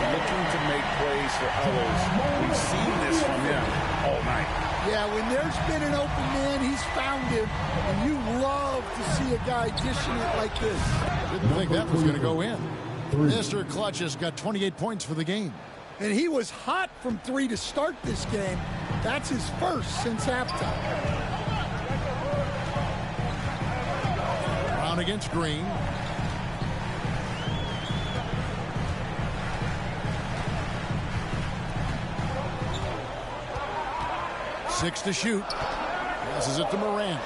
Looking to make plays for others. We've seen this from him all night. Yeah, when there's been an open man, he's found him, and you love to see a guy dishing it like this. Didn't think that was going to go in. Mr. Clutch has got 28 points for the game. And he was hot from 3 to start this game. That's his first since halftime. Brown against Green. Six to shoot. Passes it to Morant.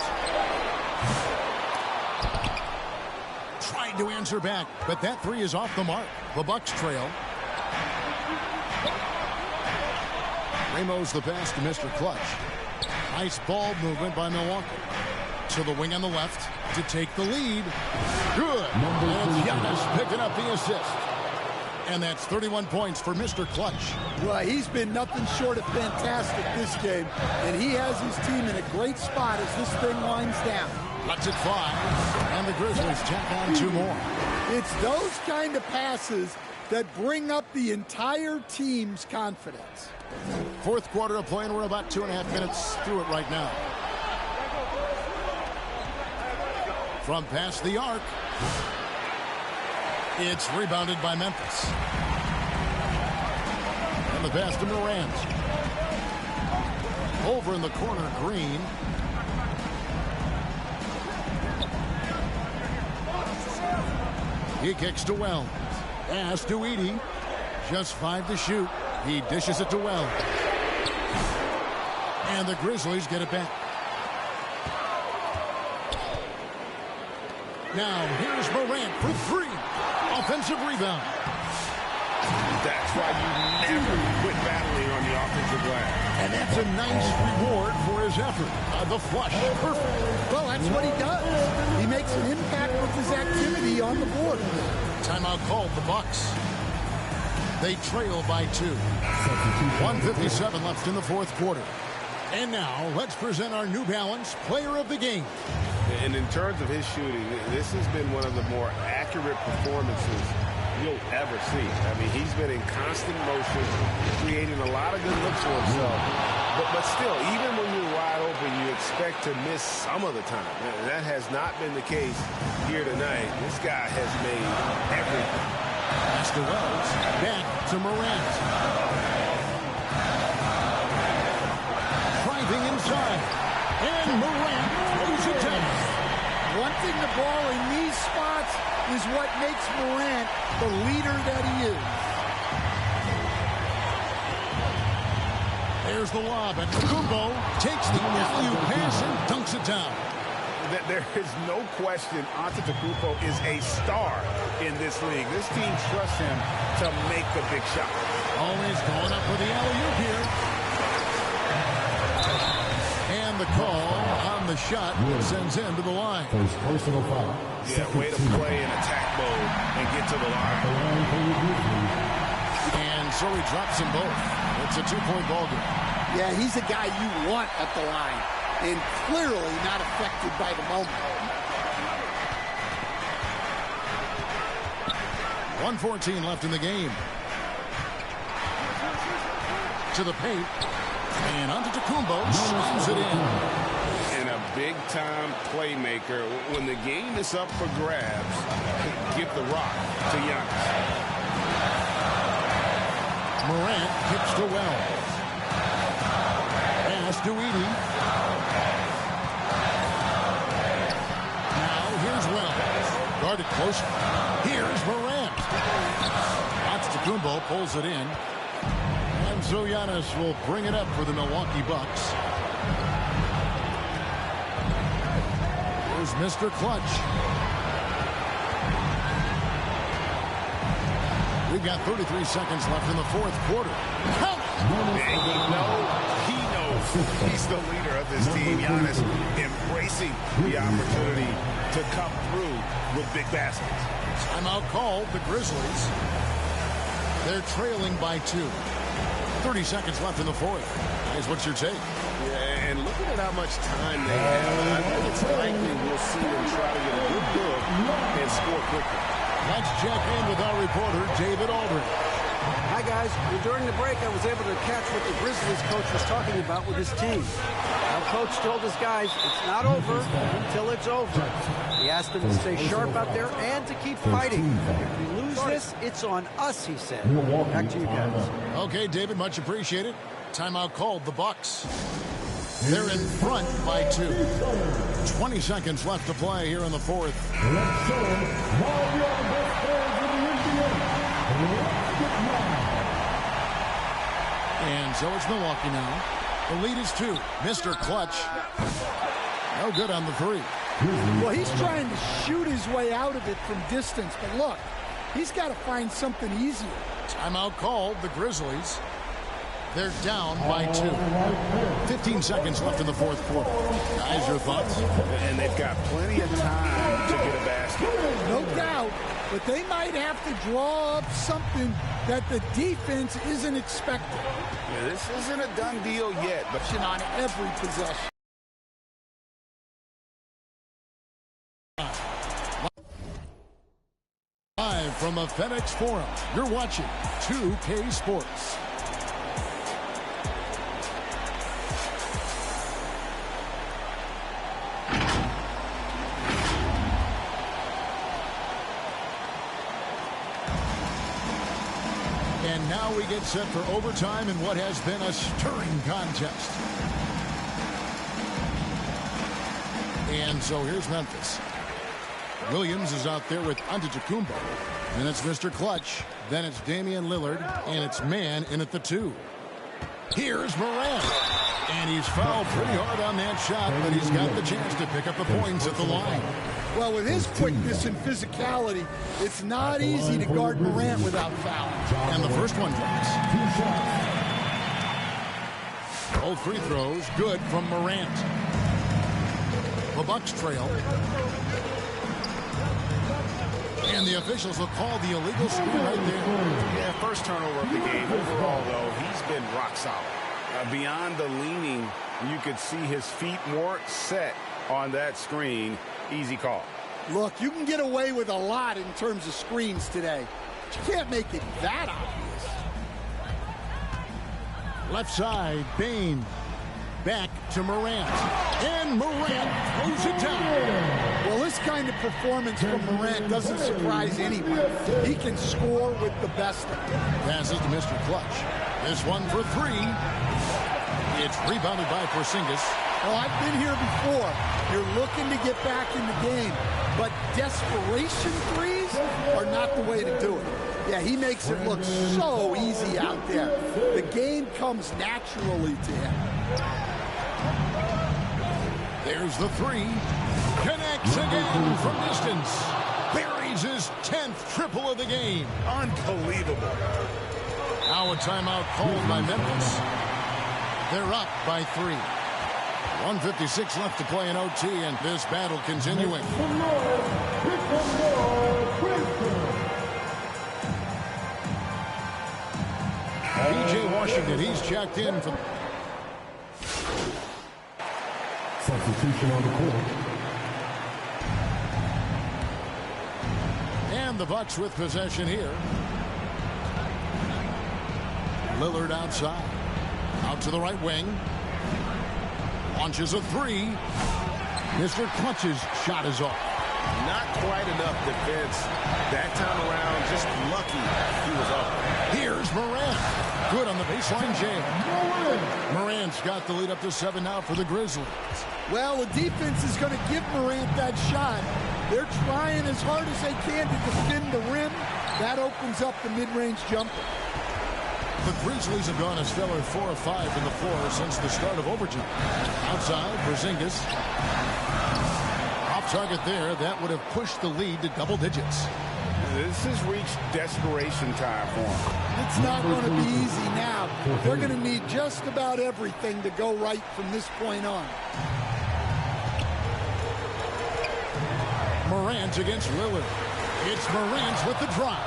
Tried to answer back, but that 3 is off the mark. The Bucks trail. Ramos the pass to Mr. Clutch. Nice ball movement by Milwaukee. To the wing on the left to take the lead. Good. And it's Giannis picking up the assist. And that's 31 points for Mr. Clutch. Well, he's been nothing short of fantastic this game, and he has his team in a great spot as this thing winds down. Lets it fly, and the Grizzlies tack on 2 more. It's those kind of passes that bring up the entire team's confidence. Fourth quarter of play, and we're about 2.5 minutes through it right now. From past the arc. It's rebounded by Memphis. And the pass to Morant. Over in the corner, Green. He kicks to Wells. Pass to Edey. Just 5 to shoot. He dishes it to Wells. And the Grizzlies get it back. Now here's Morant for 3. Offensive rebound. That's why you never quit battling on the offensive glass. And that's a nice reward for his effort. The flush. Perfect. Well, that's what he does. He makes an impact with his activity on the board. Timeout called the Bucks. They trail by 2. 1:57 left in the fourth quarter. And now let's present our New Balance Player of the Game. And in terms of his shooting, this has been one of the more accurate performances you'll ever see. I mean, he's been in constant motion, creating a lot of good looks for himself. But still, even when you're wide open, you expect to miss some of the time. And that has not been the case here tonight. This guy has made everything. Pass to Wells. Back to Morant. Driving inside. And Morant throws it down. Wanting the ball in these spots is what makes Morant the leader that he is. There's the lob, and Kumbo takes the alley-oop pass and dunks it down. There is no question Antetokounmpo is a star in this league. This team trusts him to make the big shot. Always going up for the alley-oop here. And the call on the shot sends him to the line. Personal foul. Yeah, way to play in attack mode and get to the line. And so he drops them both. It's a 2-point ball game. Yeah, he's a guy you want at the line, and clearly not affected by the moment. 1:14 left in the game. To the paint. And Antetokounmpo slams it in. And a big-time playmaker. When the game is up for grabs, give the rock to Giannis. Morant kicks to Wells. Pass to Edey. Now here's Wells. Guarded close. Here's Morant. Antetokounmpo pulls it in. And so Giannis will bring it up for the Milwaukee Bucks. Here's Mr. Clutch. We've got 33 seconds left in the fourth quarter. Count! And he knows he's the leader of this team. Giannis embracing the opportunity to come through with big baskets. Timeout called the Grizzlies. They're trailing by 2. 30 seconds left in the fourth. Guys, what's your take? Yeah, and looking at how much time they have, I think it's likely we'll see them try to get a good look and score quickly. Let's check in with our reporter, David Aldridge. Hi, guys. Well, during the break, I was able to catch what the Grizzlies coach was talking about with his team. Our coach told his guys it's not over until it's over. He asked them to stay sharp out there and to keep fighting. If we lose this, it's on us, he said. Back to you guys. Okay, David, much appreciated. Timeout called the Bucks. They're in front by 2. 20 seconds left to play here in the fourth. And so it's Milwaukee now. The lead is 2. Mr. Clutch. No good on the 3. Well, he's trying to shoot his way out of it from distance, but look, he's got to find something easier. Timeout called the Grizzlies. They're down by 2. 15 seconds left in the fourth quarter. Guys, your thoughts? And they've got plenty of time to get a basket. No doubt, but they might have to draw up something that the defense isn't expecting. Yeah, this isn't a done deal yet, but on every possession. Live from the FedEx Forum, you're watching 2K Sports. And now we get set for overtime in what has been a stirring contest. And so here's Memphis. Williams is out there with Antetokounmpo. Then it's Mr. Clutch. Then it's Damian Lillard. And it's Mann in at the 2. Here's Morant. And he's fouled pretty hard on that shot, but he's got the chance to pick up the points at the line. Well, with his quickness and physicality, it's not easy to guard Morant without fouling. And the first one drops. Both free throws good from Morant. The Bucks trail. And the officials will call the illegal screen right there. Yeah, first turnover of the game. Overall, though, he's been rock solid. Beyond the leaning, you could see his feet more set on that screen. Easy call. Look, you can get away with a lot in terms of screens today. But you can't make it that obvious. Left side, Bane. Back to Morant. And Morant throws it down. Well, this kind of performance from Morant doesn't surprise anyone. He can score with the best of them. Passes to Mr. Clutch. This one for 3. It's rebounded by Porzingis. Well, I've been here before. You're looking to get back in the game, but desperation threes are not the way to do it. Yeah, he makes it look so easy out there. The game comes naturally to him. There's the 3. Connects again from distance. Buries his 10th triple of the game. Unbelievable. Now a timeout called by Memphis. They're up by 3. 1:56 left to play in OT, and this battle continuing. P.J. Washington, he's checked in for... Substitution on the court. And the Bucks with possession here. Lillard outside. Out to the right wing. Launches a 3. Mr. Clutch's shot is off. Not quite enough defense. That time around, just lucky he was off. Here's Morant. Good on the baseline jam. Morant's got the lead up to 7 now for the Grizzlies. Well, the defense is going to give Morant that shot. They're trying as hard as they can to defend the rim. That opens up the mid-range jumper. The Grizzlies have gone a stellar 4 of 5 in the floor since the start of overtime. Outside, Porzingis. Off target there. That would have pushed the lead to double digits. This has reached desperation time for them. It's not going to be easy now. They're going to need just about everything to go right from this point on. Morant against Lillard. It's Morant with the drop.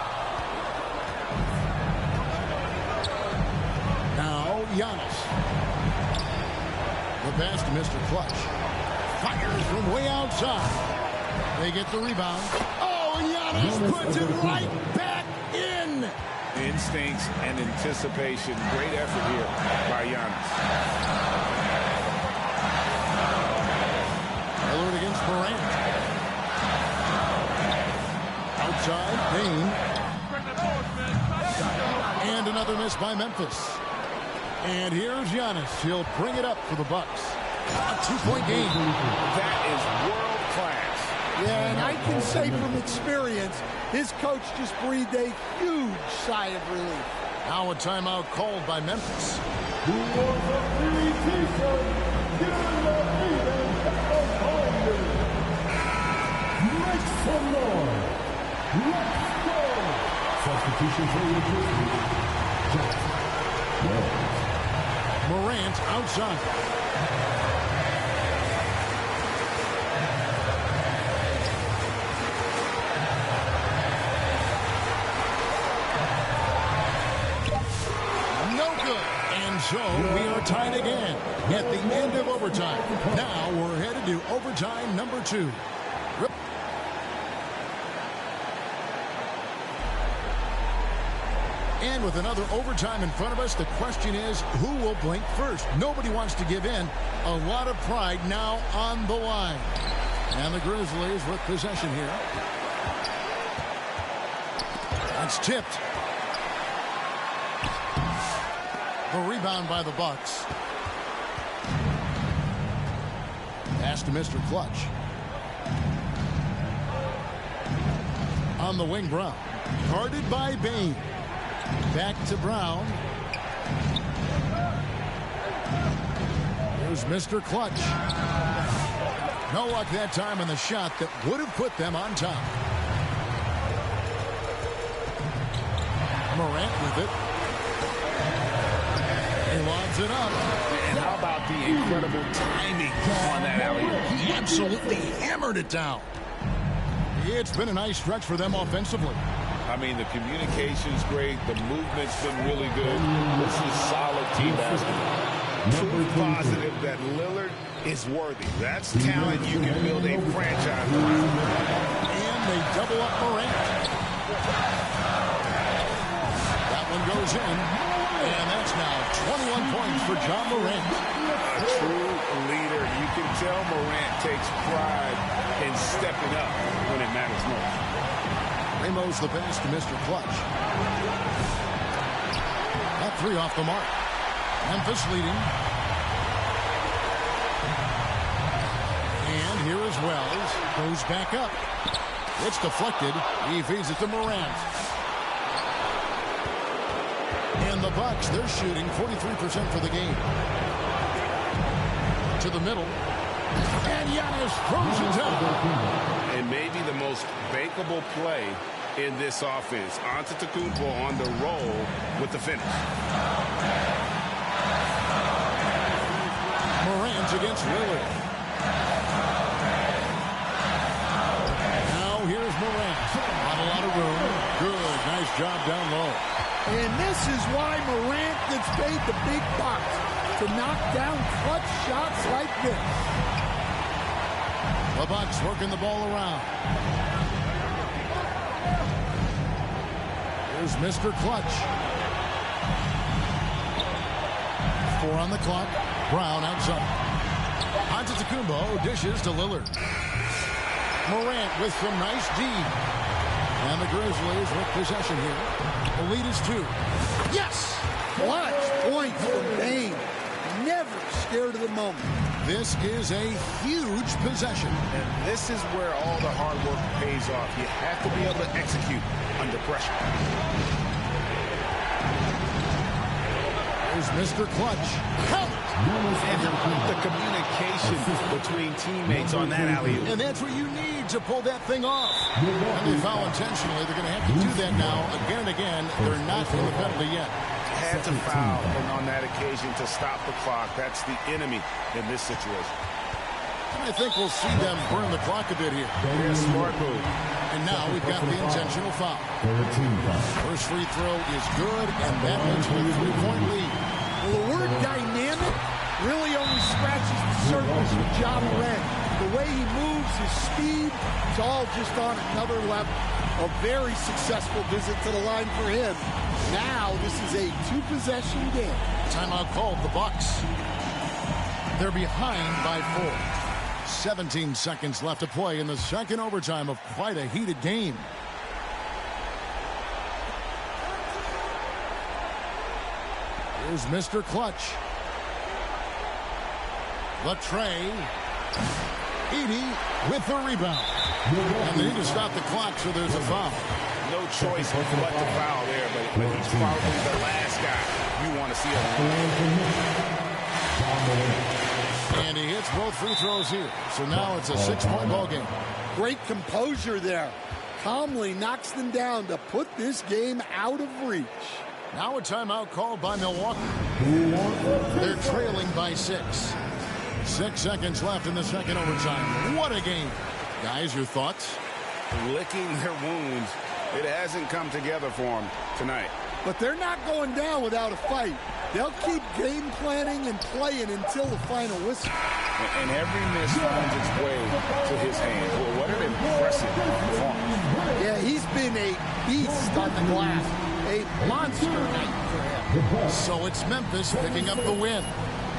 Now Giannis. The pass to Mr. Clutch. Fires from way outside. They get the rebound. Oh, Giannis puts it right back in. Instincts and anticipation. Great effort here by Giannis. Lillard against Morant. Outside, Payne. And another miss by Memphis. And here's Giannis. He'll bring it up for the Bucks. A 2-point game. That is world class. Yeah, and I can say from experience, his coach just breathed a huge sigh of relief. Now a timeout called by Memphis. Who wants a free t-shirt? Give him the freedom behind it. Make some noise. Let's go. Substitution for the Grizzlies. Morant outside. No good. And so we are tied again at the end of overtime. Now we're headed to overtime number 2. And with another overtime in front of us, the question is, who will blink first? Nobody wants to give in. A lot of pride now on the line. And the Grizzlies with possession here. That's tipped. The rebound by the Bucks. Pass to Mr. Clutch. On the wing, Brown. Guarded by Bain. Back to Brown. Here's Mr. Clutch. No luck that time on the shot that would have put them on top. Morant with it. He lobs it up. And how about the incredible timing on that alley-oop? He absolutely hammered it down. It's been a nice stretch for them offensively. I mean, the communication's great. The movement's been really good. This is solid team basketball. Proof positive that Lillard is worthy. That's talent you can build a franchise around. And they double up Morant. That one goes in. And that's now 21 points for John Morant. A true leader. You can tell Morant takes pride in stepping up when it matters most. Ramos the pass to Mr. Clutch. That three off the mark. Memphis leading. And here is Wells. Goes back up. It's deflected. He feeds it to Morant. And the Bucks, they're shooting 43% for the game. To the middle. And Giannis throws it down. And maybe the most bankable play in this offense. Antetokounmpo on the roll with the finish. Morant against Lillard. Now here's Morant. Not a lot of room. Good. Nice job down low. And this is why Morant gets paid the big bucks, to knock down clutch shots like this. The Bucks working the ball around. Here's Mr. Clutch. 4 on the clock. Brown outside. Antetokounmpo dishes to Lillard. Morant with some nice D. And the Grizzlies with possession here. The lead is 2. Yes! Clutch points from Bain. Never scared of the moment. This is a huge possession. And this is where all the hard work pays off. You have to be able to execute under pressure. There's Mr. Clutch. And the communication between teammates on that alley-oop. And that's what you need to pull that thing off. And they foul intentionally. They're going to have to do that now again and again. They're not in the penalty yet. Had to foul on that occasion to stop the clock. That's the enemy in this situation. And I think we'll see them burn the clock a bit here. Yeah, smart move. And now we've got the intentional foul. First free throw is good, and that makes it a 3-point lead. Well, the word dynamic really only scratches the surface with Ja Morant. The way he moves, his speed, it's all just on another level. A very successful visit to the line for him. Now this is a 2-possession game. Timeout called the Bucks. They're behind by 4. 17 seconds left to play in the second overtime of quite a heated game. Here's Mr. Clutch. Latrey. Edey with the rebound. And they need to stop the clock, so there's a foul. No choice but to foul there, but he's probably the last guy you want to see on. And he hits both free throws here. So now it's a 6-point ball game. Great composure there. Calmly knocks them down to put this game out of reach. Now a timeout called by Milwaukee. They're trailing by 6. 6 seconds left in the second overtime. What a game. Guys, your thoughts? Licking their wounds. It hasn't come together for them tonight. But they're not going down without a fight. They'll keep game planning and playing until the final whistle. And every miss finds its way to his hand. Well, what an impressive performance. Yeah, he's been a beast on the glass. A monster night for him. So it's Memphis picking up the win.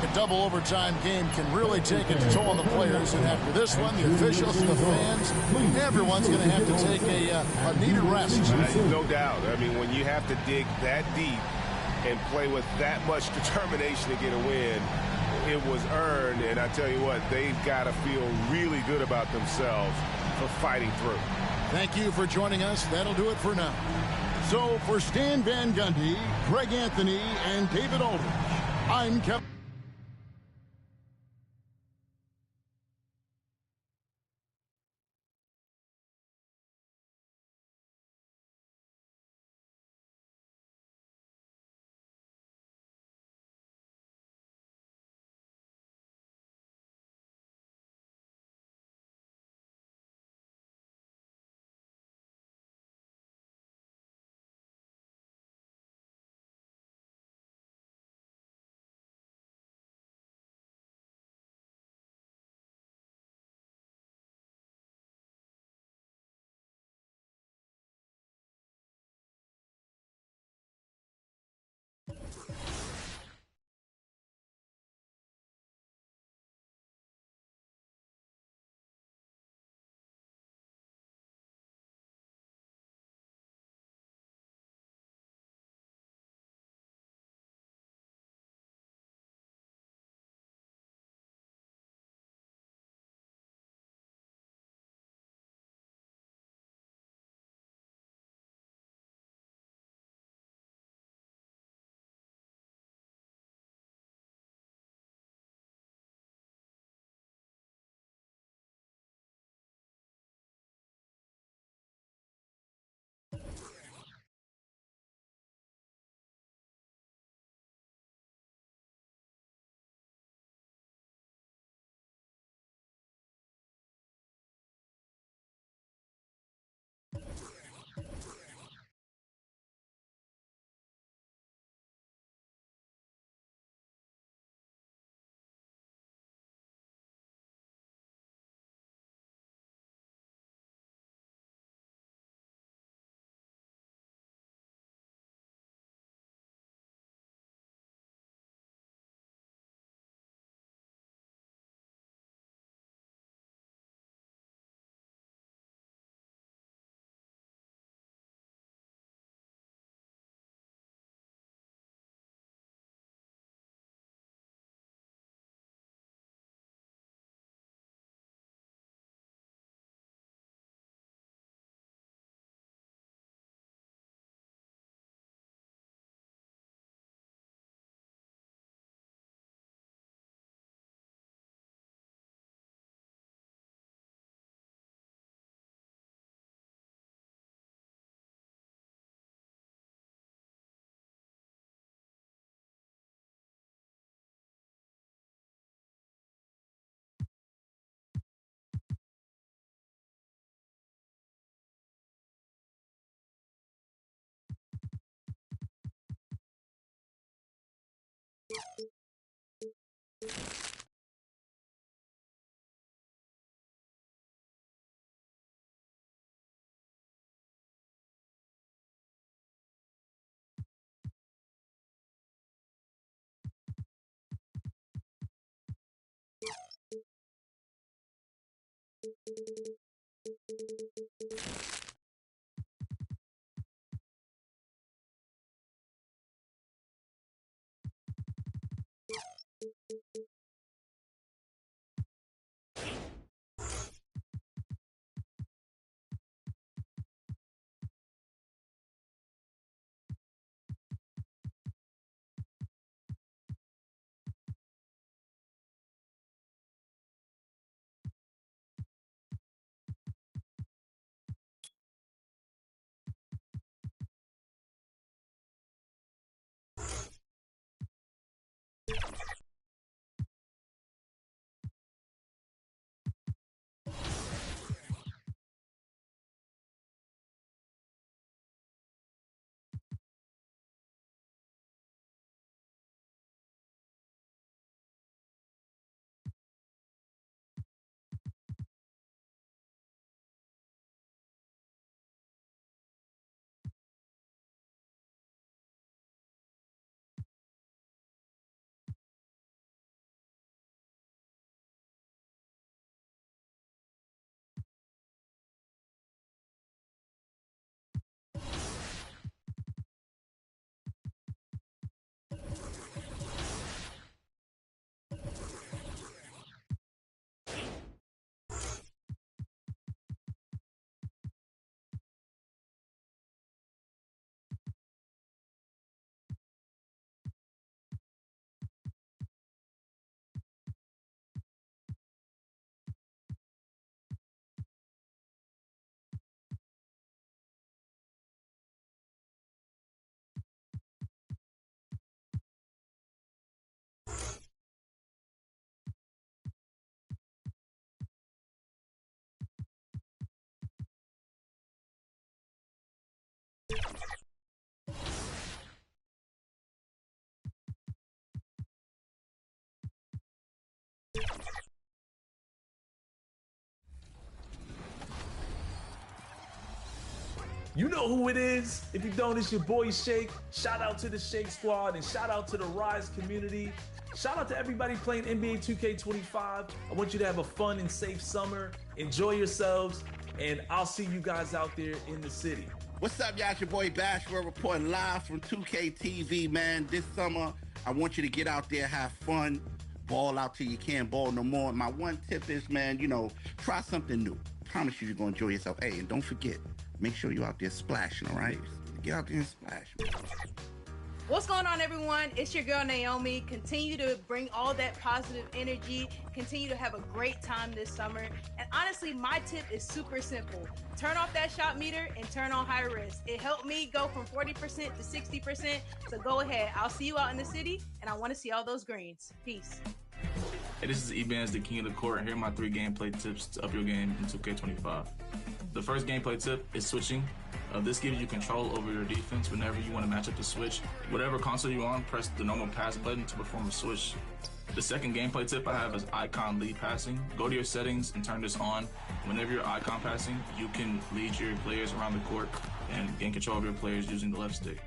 A double overtime game can really take its toll on the players, and after this one, the officials and the fans, everyone's going to have to take a needed rest. No doubt. I mean, when you have to dig that deep and play with that much determination to get a win, it was earned, and I tell you what, they've got to feel really good about themselves for fighting through. Thank you for joining us. That'll do it for now. So for Stan Van Gundy, Greg Anthony, and David Aldridge, I'm Kevin. You know who it is. If you don't, it's your boy Shake. Shout out to the Shake Squad and shout out to the Rise community. Shout out to everybody playing NBA 2K25. I want you to have a fun and safe summer. Enjoy yourselves, and I'll see you guys out there in the city. What's up, y'all? It's your boy Bashford reporting live from 2K TV, man. This summer, I want you to get out there, have fun, ball out till you can't ball no more. My one tip is, man, try something new. Promise you, you're going to enjoy yourself. Hey, and don't forget, make sure you're out there splashing, all right? Get out there and splash, man. What's going on, everyone? It's your girl, Naomi. Continue to bring all that positive energy. Continue to have a great time this summer. And honestly, my tip is super simple. Turn off that shot meter and turn on high risk. It helped me go from 40% to 60%. So go ahead. I'll see you out in the city, and I want to see all those greens. Peace. Hey, this is Ebans, the king of the court, and here are my 3 gameplay tips to up your game in 2K25. The first gameplay tip is switching. This gives you control over your defense whenever you want to match up the switch. Whatever console you're on, press the normal pass button to perform a switch. The second gameplay tip I have is icon lead passing. Go to your settings and turn this on. Whenever you're icon passing, you can lead your players around the court and gain control of your players using the left stick.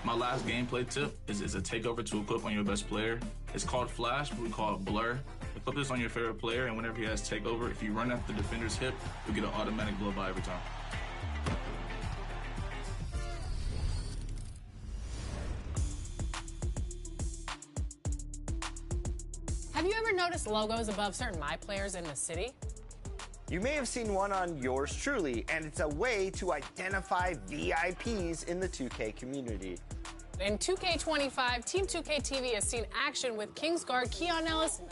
My last gameplay tip is a takeover to equip on your best player. It's called Flash, but we call it Blur. Equip this on your favorite player, and whenever he has takeover, if you run at the defender's hip, you'll get an automatic blow by every time. Have you ever noticed logos above certain My Players in the city? You may have seen one on yours truly, and it's a way to identify VIPs in the 2K community. In 2K25, Team 2K TV has seen action with Kings guard Keon Ellis,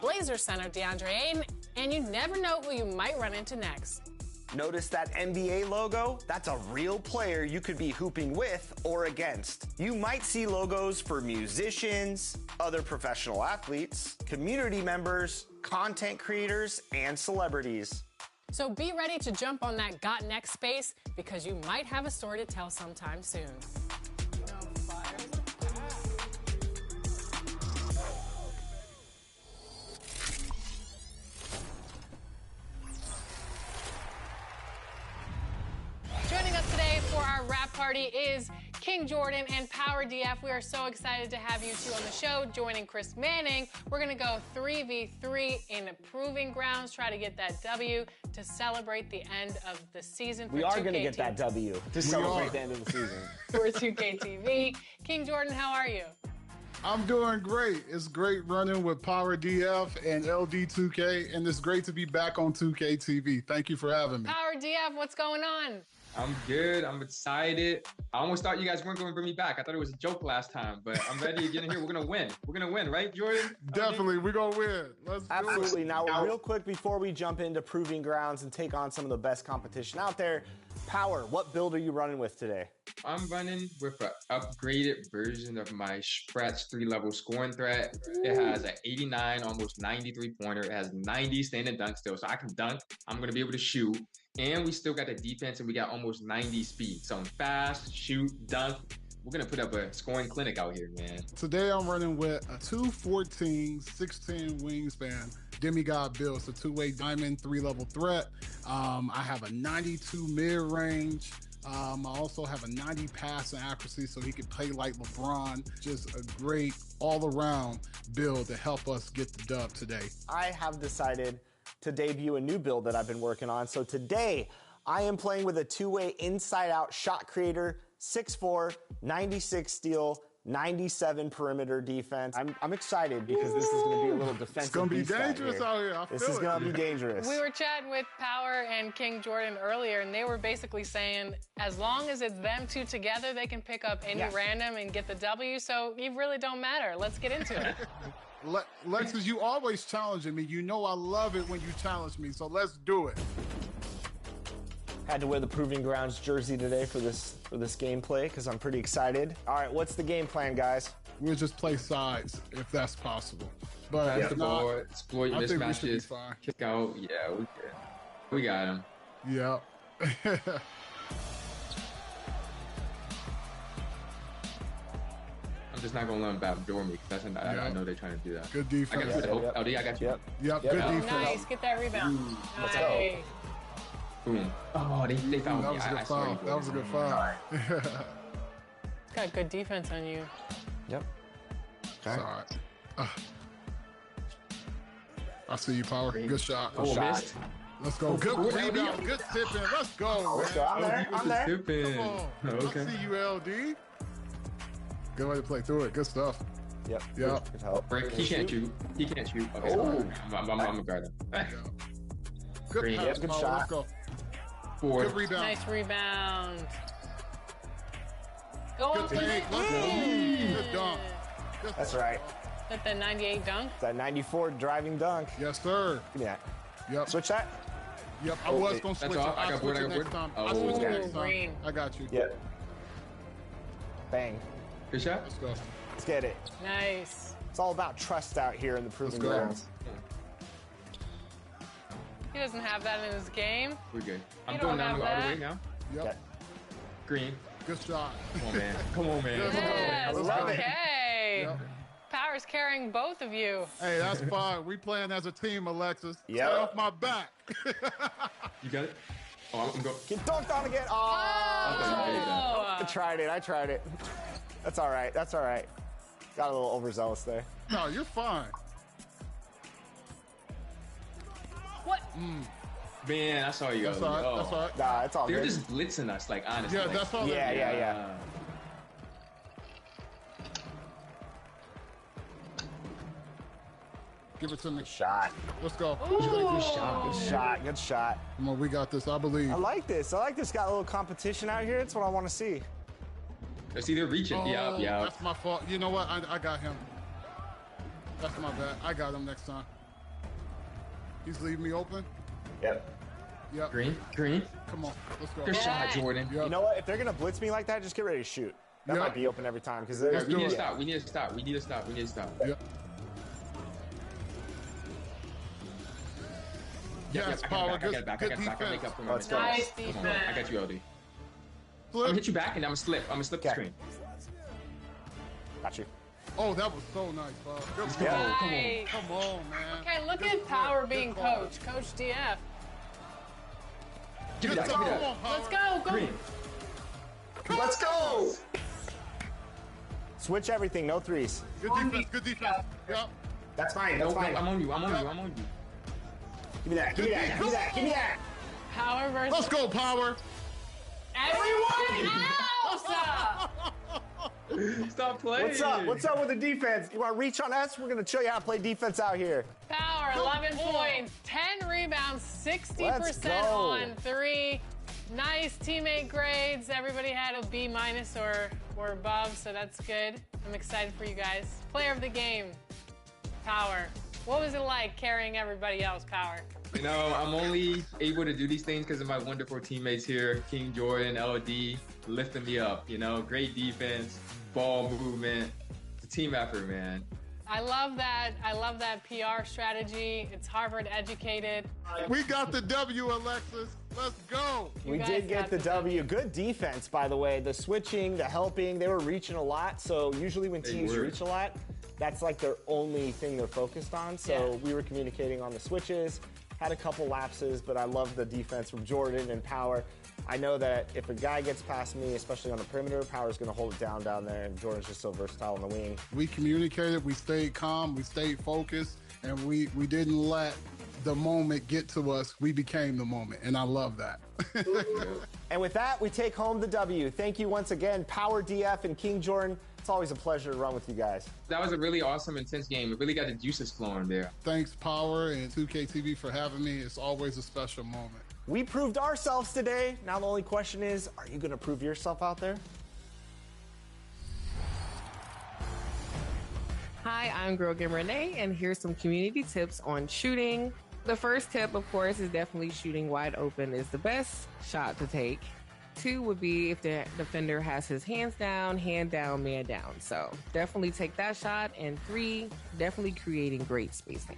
Blazer center DeAndre Ayton, and you never know who you might run into next. Notice that NBA logo? That's a real player you could be hooping with or against. You might see logos for musicians, other professional athletes, community members, content creators, and celebrities. So be ready to jump on that Got Next space because you might have a story to tell sometime soon. Joining us today for our wrap party is King Jordan and Power DF. We are so excited to have you two on the show. Joining Chris Manning, we're going to go 3v3 in Proving Grounds, try to get that W to celebrate the end of the season. We are going to get that W to celebrate the end of the season. For 2K TV. King Jordan, how are you? I'm doing great. It's great running with Power DF and LD2K, and it's great to be back on 2K TV. Thank you for having me. Power DF, what's going on? I'm good. I'm excited. I almost thought you guys weren't going to bring me back. I thought it was a joke last time, but I'm ready to get in here. We're going to win. We're going to win, right, Jordan? Definitely. We're going to win. Let's do it. Absolutely. Now, real quick, before we jump into Proving Grounds and take on some of the best competition out there, Power, what build are you running with today? I'm running with an upgraded version of my Spratz 3-level scoring threat. It has an 89, almost 93 pointer. It has 90 standing dunk still, so I can dunk. I'm going to be able to shoot. And we still got the defense, and we got almost 90 speed. So I'm fast, shoot, dunk. We're going to put up a scoring clinic out here, man. Today I'm running with a 214, 6'10 wingspan demigod build. It's a two-way diamond 3-level threat. I have a 92 mid-range. I also have a 90 passing accuracy, so he can play like LeBron. Just a great all-around build to help us get the dub today. I have decided to debut a new build that I've been working on. So today, I am playing with a two-way inside-out shot creator, 6'4", 96 steal, 97 perimeter defense. I'm excited because this is going to be a little defensive. It's going to be dangerous out here. This is going to be dangerous. We were chatting with Power and King Jordan earlier, and they were basically saying as long as it's them two together, they can pick up any random and get the W. So you really don't matter. Let's get into it. Lexus, you always challenging me. You know I love it when you challenge me, so let's do it. Had to wear the Proving Grounds jersey today for this gameplay because I'm pretty excited. All right, what's the game plan, guys? We'll just play sides if that's possible. But pass the ball, exploit mismatches, fine. Kick out. Yeah, we good. We got him. Yeah. I'm just not gonna let them backdoor me because I know they're trying to do that. Good defense. I got you. LD, I got you. Yep. Good defense. Nice. Get that rebound. Nice. Boom. Oh, they found That me. was a good I foul. That was a good foul. Got good defense on you. Yep. It's all right. I see you, Power. Good shot. Oh, missed. Let's go. Good rebound. Good tipping. Let's go. Let's go. I'm there. I'm there. Tipping. Come on. Okay. I see you, LD. Good way to play through it. Good stuff. Yep. Yep. Good help. Break. He can't shoot. He can't shoot. Okay. Oh. I'm gonna guard him. Good Green. pass, Yep, good Power. shot. Let's go. 4. Good rebound. Nice rebound. Go Good up to the take. Let's go. Good dunk. Good That's right. That the 98 dunk. That 94 driving dunk. Yes, sir. Give me that. Yep. Switch that. Yep. I was going to That's switch all. it. I I'll got switch board, it I got next board. time. Oh, I'll switch it okay. next time. Green. I got you. Yep. Bang. Good shot. Let's go. Let's get it. Nice. It's all about trust out here in the proving Let's go. grounds. He doesn't have that in his game. We're good. I'm You going don't down have all the that. way now. Yep. Green. Good shot. Come on, man. Come on, man. Let's go. Yes, Let's go. okay. Yep. Power's carrying both of you. Hey, that's fine. We playing as a team, Alexis. Yep. Stay off my back. You got it? Oh, I'm going. Get dunked on again. Oh. I tried it. I tried it. That's all right. That's all right. Got a little overzealous there. No, you're fine. What? Man, I saw you. That's all right. Oh. That's all right. Nah, it's all They're good. just blitzing us, like, honestly. Yeah, like, that's all. Yeah. Give it to me. Shot. Let's go. Good shot. Good shot. Good shot. Come on, we got this. I believe. I like this. I like this. Got a little competition out here. That's what I want to see. Let's see, they're reaching. Oh, Yeah. That's my fault. You know what? I got him. That's my bad. I got him next time. He's leaving me open. Yep. Yep. Green. Come on. Let's go. Good shot, Jordan. Yep. You know what? If they're gonna blitz me like that, just get ready to shoot. That Yep. might be open every time because Yeah, there's. we need to it. stop. We need to stop. We need to stop. We need to stop. Yep. Yes, Power. I got it back. I Good got it back. I make defense. up for my Let's go. mistakes. Nice Come on. defense. I got you, LD. I'm Flip. gonna hit you back and I'm gonna slip. I'm gonna slip the Okay. screen. Got you. Oh, that was so nice, Bob. Good Yeah. ball. Nice. Come on, man. Okay, look Good at Power flip. being Good ball. Coach DF. Give me Good that. Give me ball. that. Come on, Power. Let's go. Go. Green. Let's go. Switch everything. No threes. Good defense. Good defense. Yep. That's fine. No, That's fine. I'm on you. I'm on you. I'm on you. Give me that. Give me that. Give me that. Give me that. Power versus Let's go, Power. everyone else. Stop playing. What's up? What's up with the defense? You want to reach on us? We're gonna show you how to play defense out here. Power, 11 points, 10 rebounds, 60% Let's go. on 3. Nice teammate grades. Everybody had a B- or above, so that's good. I'm excited for you guys. Player of the game, Power. What was it like carrying everybody else, Power? You know, I'm only able to do these things because of my wonderful teammates here, King Jordan, LD, lifting me up. You know, great defense, ball movement. It's a team effort, man. I love that. I love that PR strategy. It's Harvard educated. We got the W, Alexis. Let's go. You We guys did get got the the W. Good defense, by the way. The switching, the helping, they were reaching a lot. So usually when They teams were. reach a lot, that's like their only thing they're focused on. So we were communicating on the switches, had a couple lapses, but I love the defense from Jordan and Power. I know that if a guy gets past me, especially on the perimeter, Power's going to hold it down there, and Jordan's just so versatile on the wing. We communicated, we stayed calm, we stayed focused, and we didn't let the moment get to us. We became the moment, and I love that. And with that, we take home the W. Thank you once again, Power DF and King Jordan. It's always a pleasure to run with you guys. That was a really awesome, intense game. It really got the juices flowing there. Thanks, Power and 2K TV for having me. It's always a special moment. We proved ourselves today. Now the only question is, are you going to prove yourself out there? Hi, I'm Girl Game Renee, and here's some community tips on shooting. The first tip, of course, is definitely shooting wide open is the best shot to take. 2 would be if the defender has his hands down, hand down, man down. So definitely take that shot. And 3, definitely creating great spacing.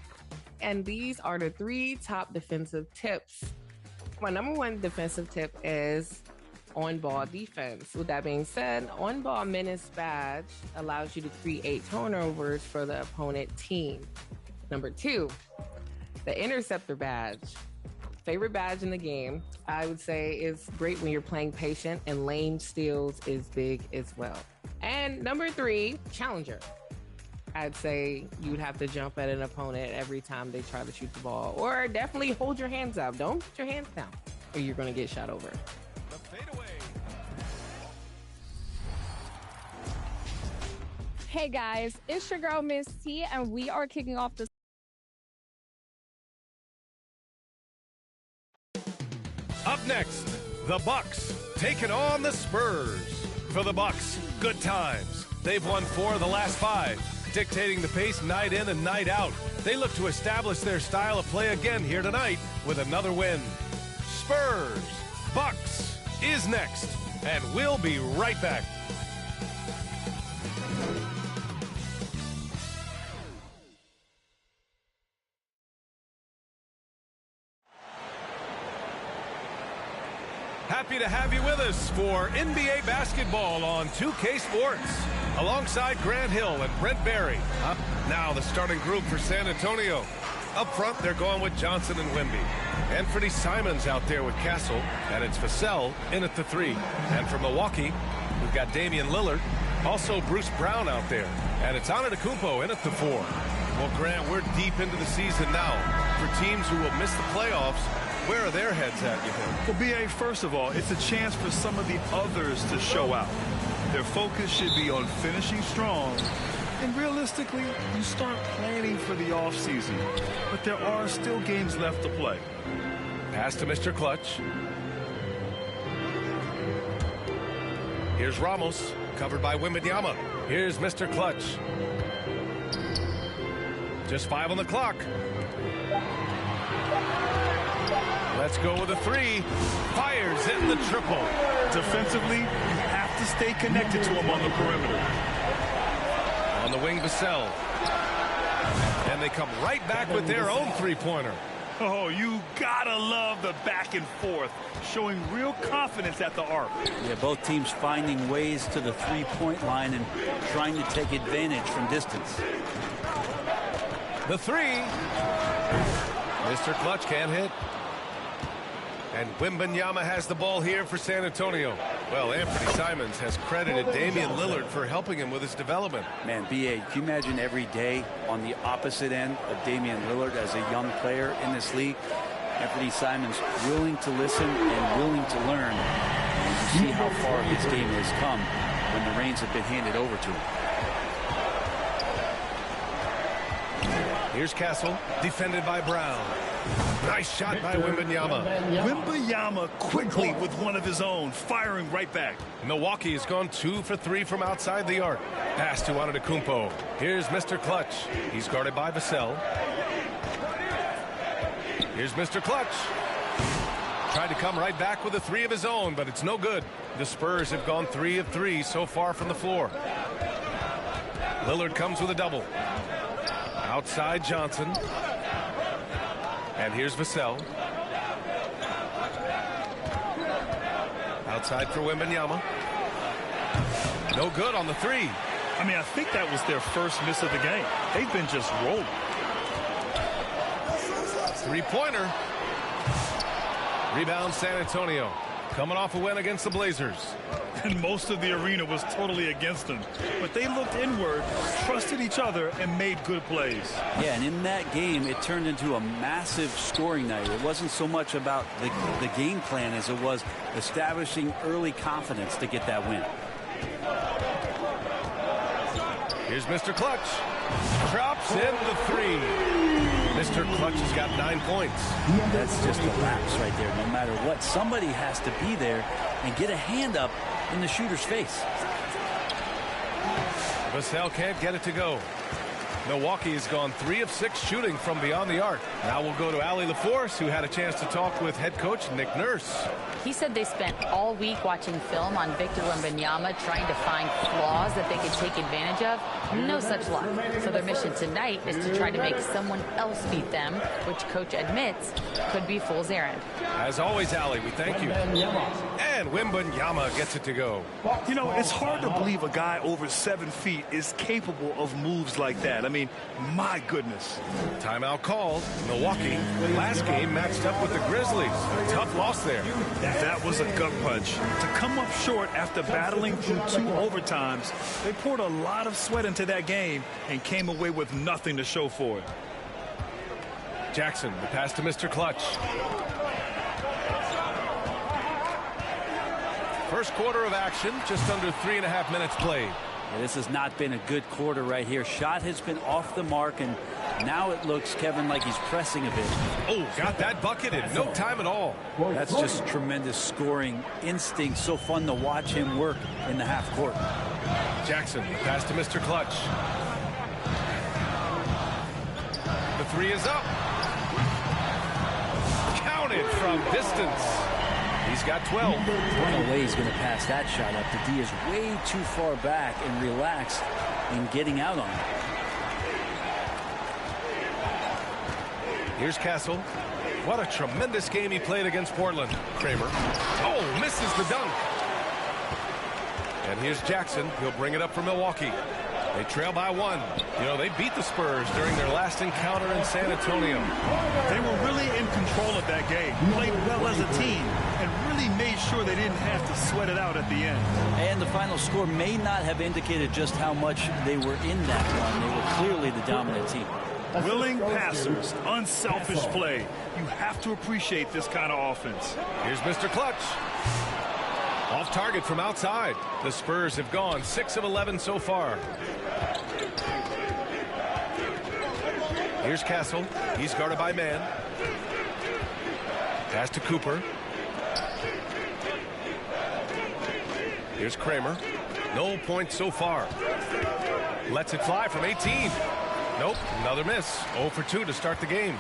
And these are the 3 top defensive tips. My number 1 defensive tip is on-ball defense. With that being said, on-ball menace badge allows you to create turnovers for the opponent team. Number 2, the interceptor badge. favorite badge in the game, I would say is great when you're playing patient, and lane steals is big as well. And number 3, challenger. I'd say you'd have to jump at an opponent every time they try to shoot the ball, or definitely hold your hands up. Don't put your hands down or you're going to get shot over. The fadeaway. Hey guys, it's your girl Miss T, and we are kicking off the Up next, the Bucks taking on the Spurs. For the Bucks, good times. They've won 4 of the last 5, dictating the pace night in and night out. They look to establish their style of play again here tonight with another win. Spurs, Bucks is next, and we'll be right back. Happy to have you with us for NBA basketball on 2K Sports. Alongside Grant Hill and Brent Barry. Up now the starting group for San Antonio. Up front, they're going with Johnson and Wemby. Anthony Simons out there with Castle, and it's Vassell in at the 3. And from Milwaukee, we've got Damian Lillard. Also Bruce Brown out there. And it's Antetokounmpo in at the 4. Well, Grant, we're deep into the season now. For teams who will miss the playoffs, where are their heads at, you think? Well, B.A., first of all, it's a chance for some of the others to show out. Their focus should be on finishing strong. And realistically, you start planning for the offseason. But there are still games left to play. Pass to Mr. Clutch. Here's Ramos, covered by Wembanyama. Here's Mr. Clutch. Just 5 on the clock. Let's go with a 3. Fires in the triple. Defensively, you have to stay connected to him on the perimeter. On the wing, Vassell. And they come right back with their own 3-pointer. Oh, you gotta love the back and forth, showing real confidence at the arc. Yeah, both teams finding ways to the 3-point line and trying to take advantage from distance. The 3. Mr. Clutch can't hit. And Wembanyama has the ball here for San Antonio. Well, Anthony Simons has credited Damian Lillard for helping him with his development. Man, B.A., can you imagine every day on the opposite end of Damian Lillard as a young player in this league? Anthony Simons willing to listen and willing to learn. And you see how far his game has come when the reins have been handed over to him. Here's Castle, defended by Brown. Nice shot by Wembanyama. Wembanyama quickly with one of his own, firing right back. Milwaukee has gone 2 for 3 from outside the arc. Pass to Antetokounmpo. Here's Mr. Clutch. He's guarded by Vassell. Here's Mr. Clutch. Tried to come right back with a 3 of his own, but it's no good. The Spurs have gone 3 of 3 so far from the floor. Lillard comes with a double. Outside Johnson. And here's Vassell. Outside for Wembanyama. No good on the 3. I mean, I think that was their first miss of the game. They've been just rolling. 3-pointer. Rebound San Antonio. Coming off a win against the Blazers. And most of the arena was totally against them. But they looked inward, trusted each other, and made good plays. Yeah, and in that game, it turned into a massive scoring night. It wasn't so much about the game plan as it was establishing early confidence to get that win. Here's Mr. Clutch. Drops in the 3. Mr. Clutch has got 9 points. That's just a lapse right there. No matter what, somebody has to be there and get a hand up in the shooter's face. Vassell can't get it to go. Milwaukee has gone 3 of 6 shooting from beyond the arc. Now we'll go to Allie LaForce, who had a chance to talk with head coach Nick Nurse. He said they spent all week watching film on Victor Wembanyama, trying to find flaws that they could take advantage of. No such luck. So their mission tonight is to try to make someone else beat them, which coach admits could be fool's errand. As always, Allie, we thank you. And And Wembanyama gets it to go. You know, it's hard to believe a guy over 7 feet is capable of moves like that. I mean, my goodness. Timeout called. Milwaukee, last game matched up with the Grizzlies. A tough loss there. That was a gut punch. To come up short after battling through 2 overtimes, they poured a lot of sweat into that game and came away with nothing to show for it. Jackson, the pass to Mr. Clutch. First quarter of action, just under 3.5 minutes played. Yeah, this has not been a good quarter right here. Shot has been off the mark, and now it looks, Kevin, like he's pressing a bit. Oh, got that bucket in no time at all. That's just tremendous scoring instinct. So fun to watch him work in the half court. Jackson, the pass to Mr. Clutch. The three is up. Counted from distance. He's got 12. No way he's going to pass that shot up. The D is way too far back and relaxed in getting out on it. Here's Castle. What a tremendous game he played against Portland. Kramer. Oh, misses the dunk. And here's Jackson. He'll bring it up for Milwaukee. They trail by 1. You know, they beat the Spurs during their last encounter in San Antonio. They were really in control of that game. Played well as a team and really made sure they didn't have to sweat it out at the end. And the final score may not have indicated just how much they were in that run. They were clearly the dominant team. Willing passers, unselfish play. You have to appreciate this kind of offense. Here's Mr. Clutch. Off target from outside. The Spurs have gone 6 of 11 so far. Here's Castle. He's guarded by man. Pass to Cooper. Here's Kramer. No points so far. Lets it fly from 18. Nope, another miss. 0 for 2 to start the game.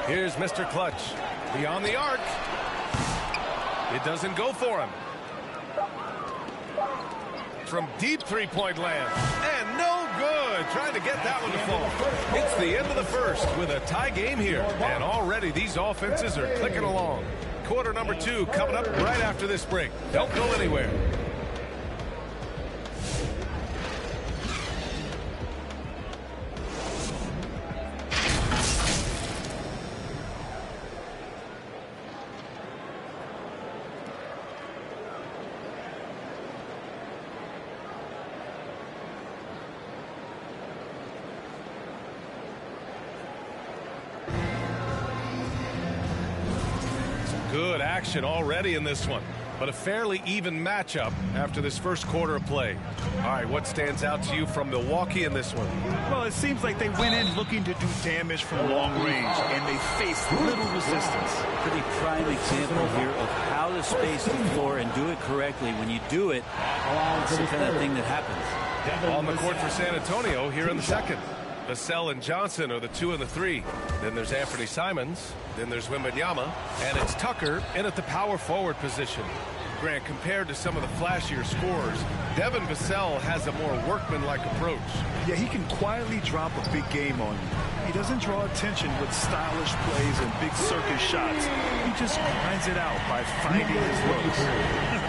Here's Mr. Clutch. Beyond the arc. It doesn't go for him. From deep three-point land. And no good. Trying to get that one to fall. It's the end of the first with a tie game here. And already these offenses are clicking along. Quarter number 2 coming up right after this break. Don't go anywhere. Good action already in this one, but a fairly even matchup after this first quarter of play. All right, what stands out to you from Milwaukee in this one? Well, it seems like they went in looking to do damage from long range, and they faced little resistance. Pretty prime example here of how to space the floor and do it correctly. When you do it, it's the kind of thing that happens. On the court for San Antonio here in the second. Vassell and Johnson are the 2 and the 3. Then there's Anthony Simons. Then there's Wembanyama. And it's Tucker in at the power forward position. Grant, compared to some of the flashier scorers, Devin Vassell has a more workmanlike approach. Yeah, he can quietly drop a big game on you. He doesn't draw attention with stylish plays and big circus shots. He just grinds it out by finding his looks.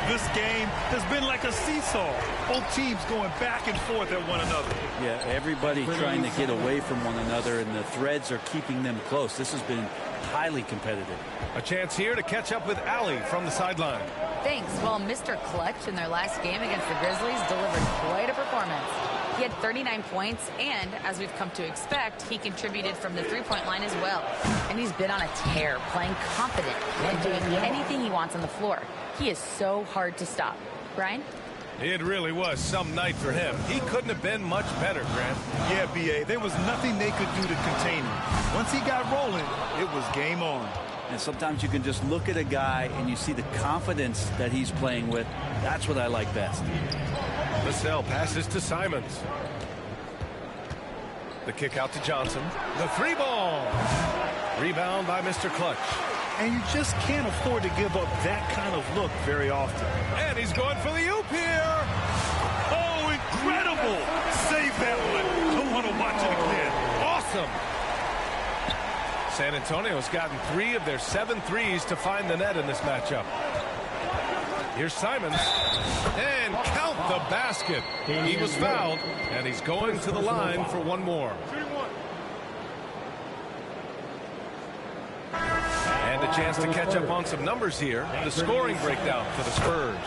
This game has been like a seesaw. Both teams going back and forth at one another. Yeah, everybody trying to get away from one another, and the threads are keeping them close. This has been highly competitive. A chance here to catch up with Allie from the sideline. Thanks. Well, Mr. Clutch in their last game against the Grizzlies delivered quite a performance. He had 39 points, and as we've come to expect, he contributed from the three-point line as well. And he's been on a tear, playing confident and doing anything he wants on the floor. He is so hard to stop. Brian? It really was some night for him. He couldn't have been much better, Grant. Yeah, B.A., there was nothing they could do to contain him. Once he got rolling, it was game on. And sometimes you can just look at a guy and you see the confidence that he's playing with. That's what I like best. Vassell passes to Simons. The kick out to Johnson. The 3-ball. Rebound by Mr. Clutch. And you just can't afford to give up that kind of look very often. And he's going for the oop here. Oh, incredible. Save that one. I want to watch it again. Awesome. San Antonio's gotten 3 of their 7 threes to find the net in this matchup. Here's Simons, and count the basket. He was fouled, and he's going to the line for one more. And a chance to catch up on some numbers here. The scoring breakdown for the Spurs.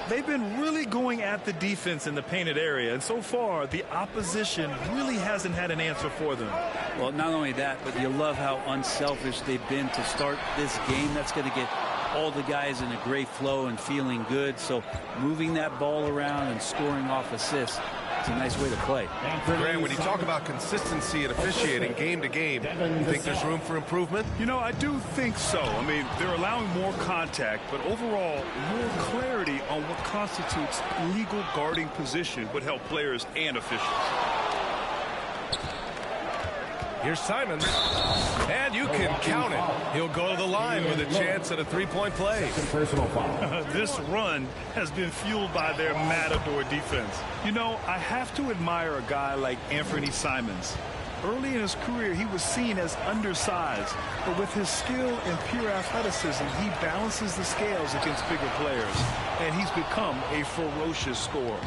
They've been really going at the defense in the painted area, and so far the opposition really hasn't had an answer for them. Well, not only that, but you love how unselfish they've been to start this game. That's going to get all the guys in a great flow and feeling good. So moving that ball around and scoring off assists, it's a nice way to play. Graham, when you talk about consistency and officiating game to game, you think there's room for improvement? You know, I do think so. I mean, they're allowing more contact, but overall, more clarity on what constitutes legal guarding position would help players and officials. Here's Simons, and you can count it. He'll go to the line with a chance at a three-point play. This run has been fueled by their matador defense. You know, I have to admire a guy like Anthony Simons. Early in his career, he was seen as undersized, but with his skill and pure athleticism, he balances the scales against bigger players, and he's become a ferocious scorer.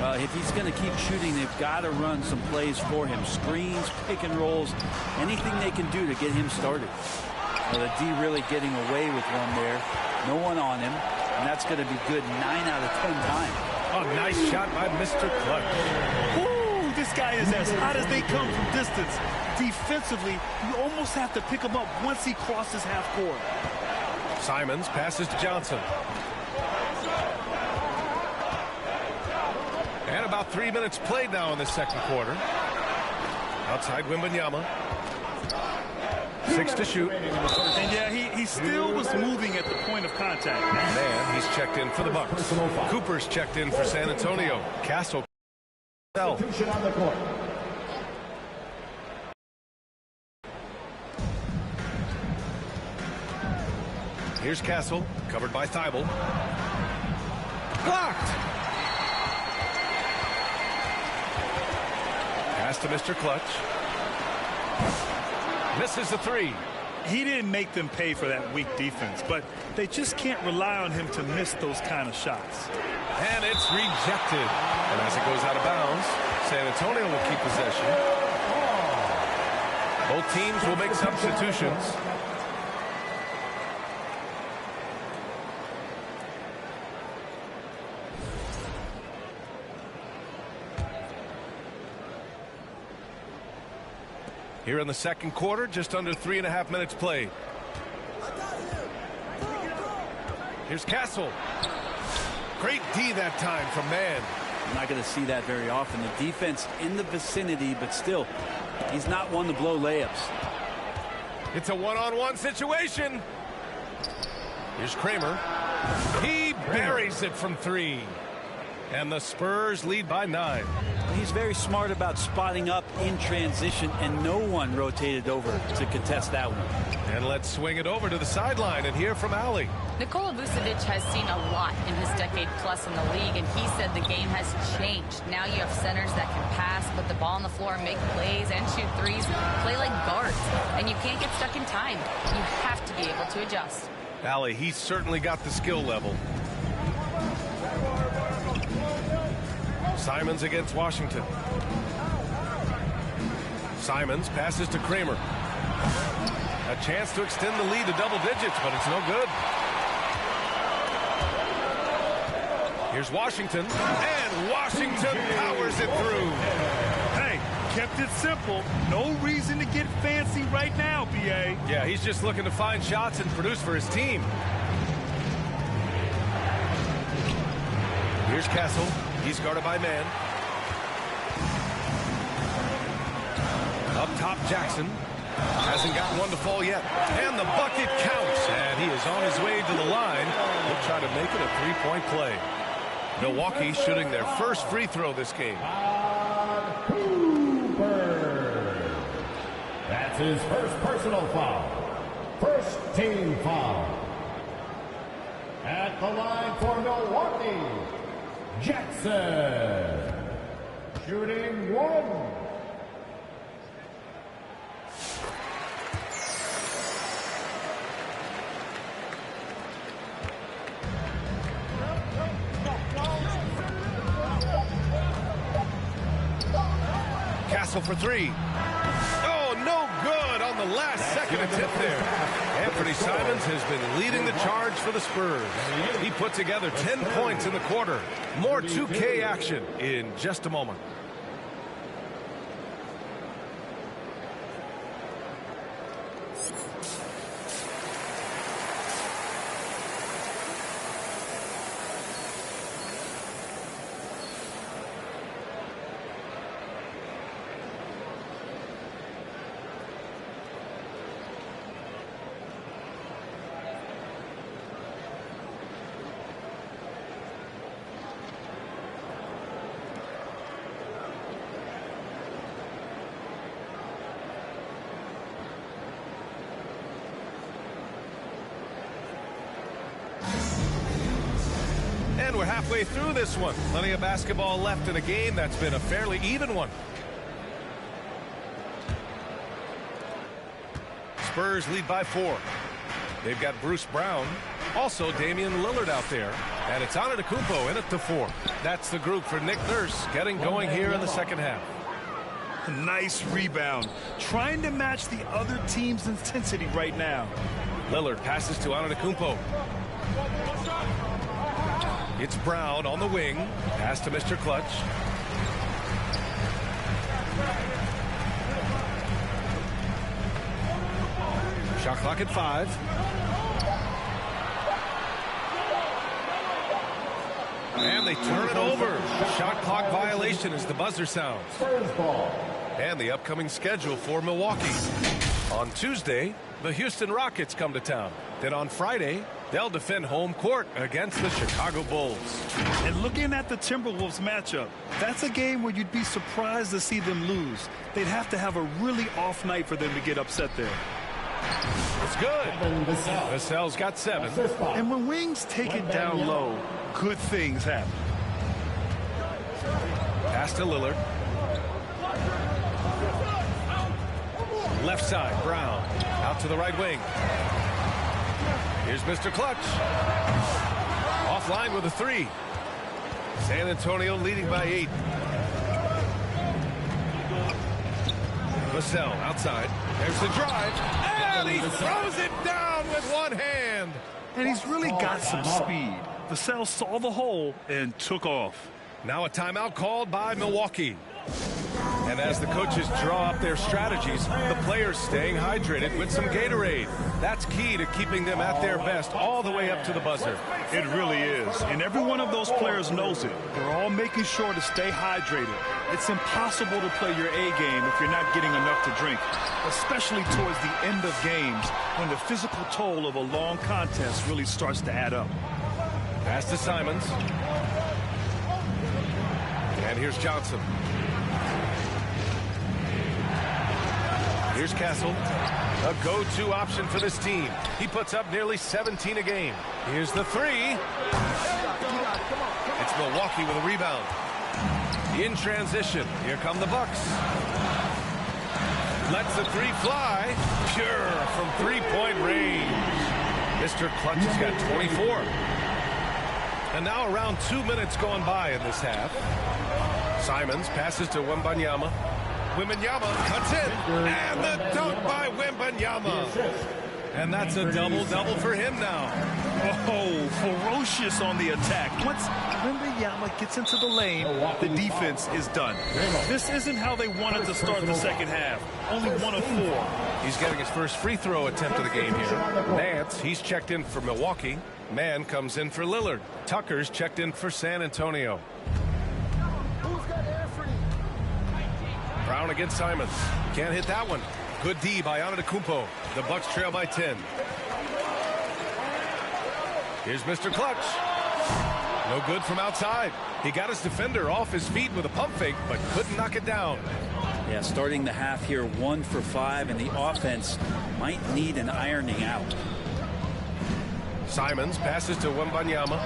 If he's going to keep shooting, they've got to run some plays for him. Screens, pick and rolls, anything they can do to get him started. The D really getting away with one there. No one on him, and that's going to be good 9 out of 10 times. Oh, nice shot by Mr. Clutch. Ooh, this guy is as hot as they come from distance. Defensively, you almost have to pick him up once he crosses half court. Simons passes to Johnson. And about 3 minutes played now in the second quarter. Outside Wembanyama. 6 to shoot. And yeah, he still was moving at the point of contact. And he's checked in for the Bucks. Cooper's checked in for San Antonio. Castle. Here's Castle, covered by Thibault. Blocked. Pass to Mr. Clutch. Misses the three. He didn't make them pay for that weak defense, but they just can't rely on him to miss those kind of shots. And it's rejected. And as it goes out of bounds, San Antonio will keep possession. Both teams will make substitutions. Here in the second quarter, just under 3.5 minutes played. Here's Castle. Great D that time from Mann. I'm not going to see that very often. The defense in the vicinity, but still, he's not one to blow layups. It's a one-on-one situation. Here's Kramer. He buries it from 3. And the Spurs lead by 9. He's very smart about spotting up in transition, and no one rotated over to contest that one. And let's swing it over to the sideline and hear from Ali. Nikola Vucevic has seen a lot in his decade plus in the league, and he said the game has changed. Now you have centers that can pass, put the ball on the floor, make plays, and shoot threes, play like guards. And you can't get stuck in time. You have to be able to adjust. Ali, he's certainly got the skill level. Simons against Washington. Simons passes to Kramer. A chance to extend the lead to double digits, but it's no good. Here's Washington, and Washington powers it through. Hey, kept it simple. No reason to get fancy right now, BA. Yeah, he's just looking to find shots and produce for his team. Here's Castle. He's guarded by Mann. Up top, Jackson. Hasn't gotten one to fall yet. And the bucket counts. And he is on his way to the line. He'll try to make it a three-point play. Milwaukee shooting their first free throw this game. Cooper. That's his first personal foul. First team foul. At the line for Milwaukee, Jackson. Shooting 1. Castle for three. Oh, no good on the last second attempt there. Anthony Simons has been leading the charge for the Spurs. He put together 10 points in the quarter. More 2K action in just a moment. And we're halfway through this one. Plenty of basketball left in a game that's been a fairly even one. Spurs lead by 4. They've got Bruce Brown, also Damian Lillard out there, and it's Antetokounmpo in it to 4. That's the group for Nick Nurse getting going here in the second half. Nice rebound. Trying to match the other team's intensity right now. Lillard passes to Antetokounmpo. It's Brown on the wing. Pass to Mr. Clutch. Shot clock at 5. And they turn it over. Shot clock violation as the buzzer sounds. And the upcoming schedule for Milwaukee. On Tuesday, the Houston Rockets come to town. Then on Friday, they'll defend home court against the Chicago Bulls. And looking at the Timberwolves matchup, that's a game where you'd be surprised to see them lose. They'd have to have a really off night for them to get upset there. It's good. Vassell's got 7. And when wings take it down low, good things happen. Pass to Lillard. Left side, Brown. Out to the right wing. Here's Mr. Clutch. Offline with a 3. San Antonio leading by 8. Vassell outside. There's the drive. And he throws it down with one hand. And he's really got some speed. Vassell saw the hole and took off. Now a timeout called by Milwaukee. And as the coaches draw up their strategies, the players staying hydrated with some Gatorade. That's key to keeping them at their best all the way up to the buzzer. It really is. And every one of those players knows it. They're all making sure to stay hydrated. It's impossible to play your A game if you're not getting enough to drink, especially towards the end of games when the physical toll of a long contest really starts to add up. Pass to Simons. And here's Johnson. Here's Castle, a go-to option for this team. He puts up nearly 17 a game. Here's the 3. It's Milwaukee with a rebound. In transition, here come the Bucks. Lets the 3 fly. Pure from three-point range. Mr. Clutch has got 24. And now around 2 minutes gone by in this half. Simons passes to Wembanyama. Wembanyama cuts in, and the dunk by Wembanyama. And that's a double-double for him now. Oh, ferocious on the attack. Once Wembanyama gets into the lane, the defense is done. This isn't how they wanted to start the second half. Only 1 of 4. He's getting his first free throw attempt of the game here. Nance, he's checked in for Milwaukee. Mann comes in for Lillard. Tucker's checked in for San Antonio. Brown against Simons. Can't hit that one. Good D by Antetokounmpo. The Bucks trail by 10. Here's Mr. Clutch. No good from outside. He got his defender off his feet with a pump fake, but couldn't knock it down. Yeah, starting the half here 1 for 5, and the offense might need an ironing out. Simons passes to Wembanyama.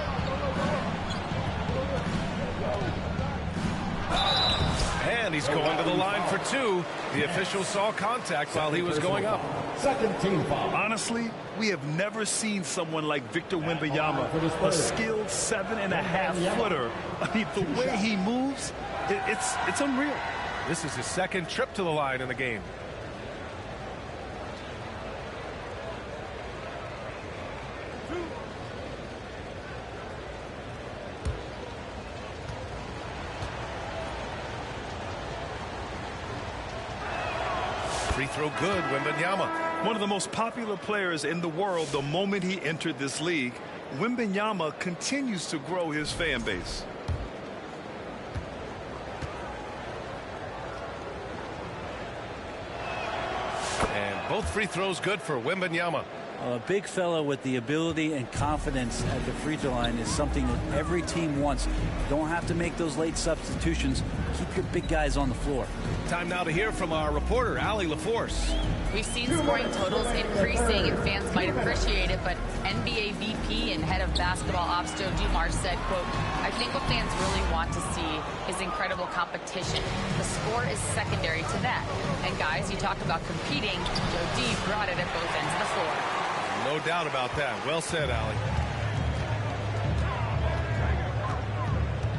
And he's going to the line for 2. The official saw contact while he was going up. Second team foul. Honestly, we have never seen someone like Victor Wembanyama, a skilled 7.5-footer. I mean, the way he moves, it's unreal. This is his second trip to the line in the game. Free throw good, Wembanyama. One of the most popular players in the world the moment he entered this league. Wembanyama continues to grow his fan base. And both free throws good for Wembanyama. A big fella with the ability and confidence at the free throw line is something that every team wants. You don't have to make those late substitutions. Keep your big guys on the floor. Time now to hear from our reporter, Allie LaForce. We've seen scoring totals increasing, and fans might appreciate it, but NBA VP and head of basketball ops Joe Dumars said, quote, "I think what fans really want to see is incredible competition. The score is secondary to that. And guys, you talk about competing, Joe D brought it at both ends of the floor." No doubt about that. Well said, Allie.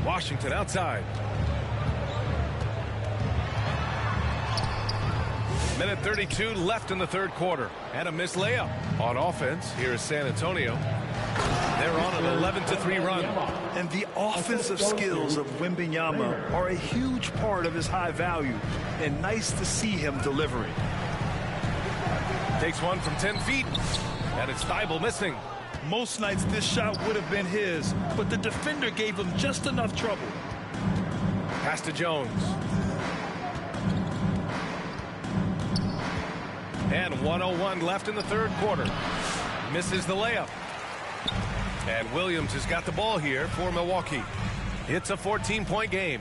Washington outside. Minute 32 left in the third quarter. And a missed layup. On offense, here is San Antonio. They're on an 11-3 run. And the offensive skills of Wembanyama are a huge part of his high value. And nice to see him delivering. Takes one from 10 feet. And it's Thibault missing. Most nights this shot would have been his, but the defender gave him just enough trouble. Pass to Jones. And 1:01 left in the third quarter. Misses the layup. And Williams has got the ball here for Milwaukee. It's a 14-point game.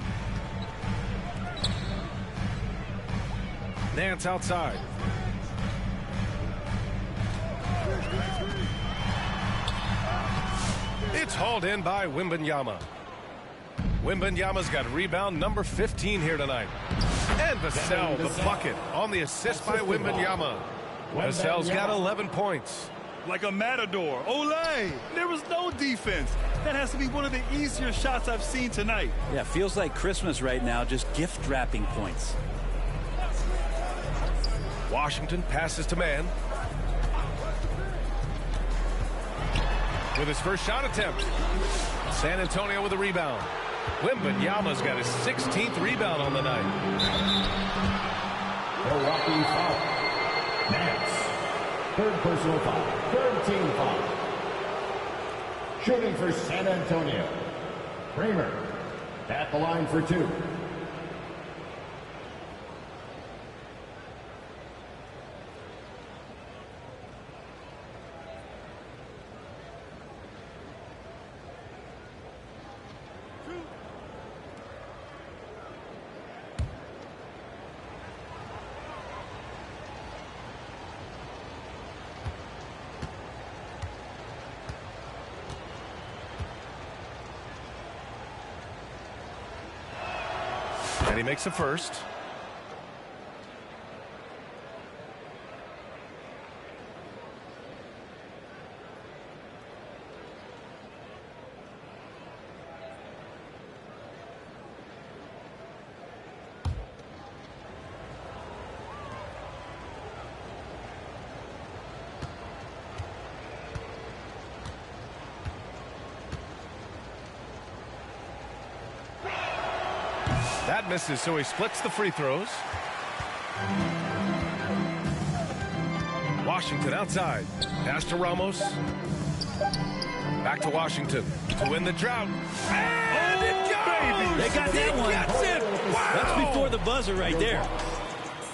Nance outside. It's hauled in by Wembanyama. Wembanyama's got rebound number 15 here tonight. And Vassell, the bucket, on the assist by Wembanyama. Vassell's got 11 points. Like a matador. Olay! There was no defense. That has to be one of the easier shots I've seen tonight. Yeah, feels like Christmas right now, just gift wrapping points. Washington passes to man. With his first shot attempt. San Antonio with a rebound. Wembanyama's got his 16th rebound on the night. Milwaukee foul. Nance. Third personal foul. Third team foul. Shooting for San Antonio. Kramer at the line for two. And he makes a first. That misses, so he splits the free throws. Washington outside. Pass to Ramos. Back to Washington to win the drought. And it goes! They got that one. Gets it! Wow! That's before the buzzer right there.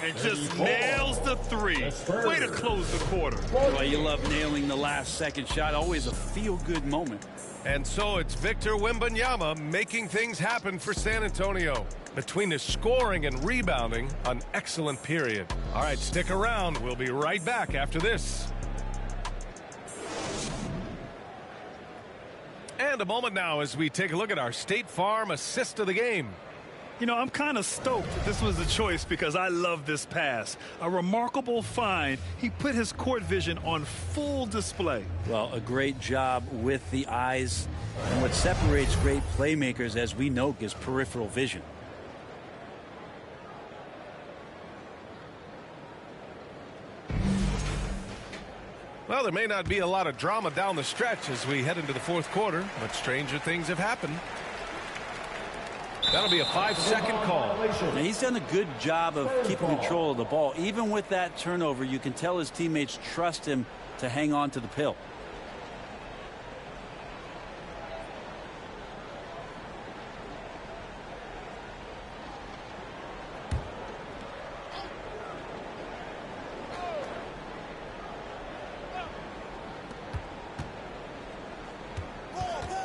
And just nails the three. Way to close the quarter. Well, you love nailing the last second shot. Always a feel-good moment. And so it's Victor Wembanyama making things happen for San Antonio. Between his scoring and rebounding, an excellent period. All right, stick around. We'll be right back after this. And a moment now as we take a look at our State Farm assist of the game. You know, I'm kind of stoked this was a choice because I love this pass. A remarkable find. He put his court vision on full display. Well, a great job with the eyes. And what separates great playmakers, as we know, is peripheral vision. Well, there may not be a lot of drama down the stretch as we head into the fourth quarter, but stranger things have happened. That'll be a 5-second call. Now, he's done a good job of keeping control of the ball. Even with that turnover, you can tell his teammates trust him to hang on to the pill.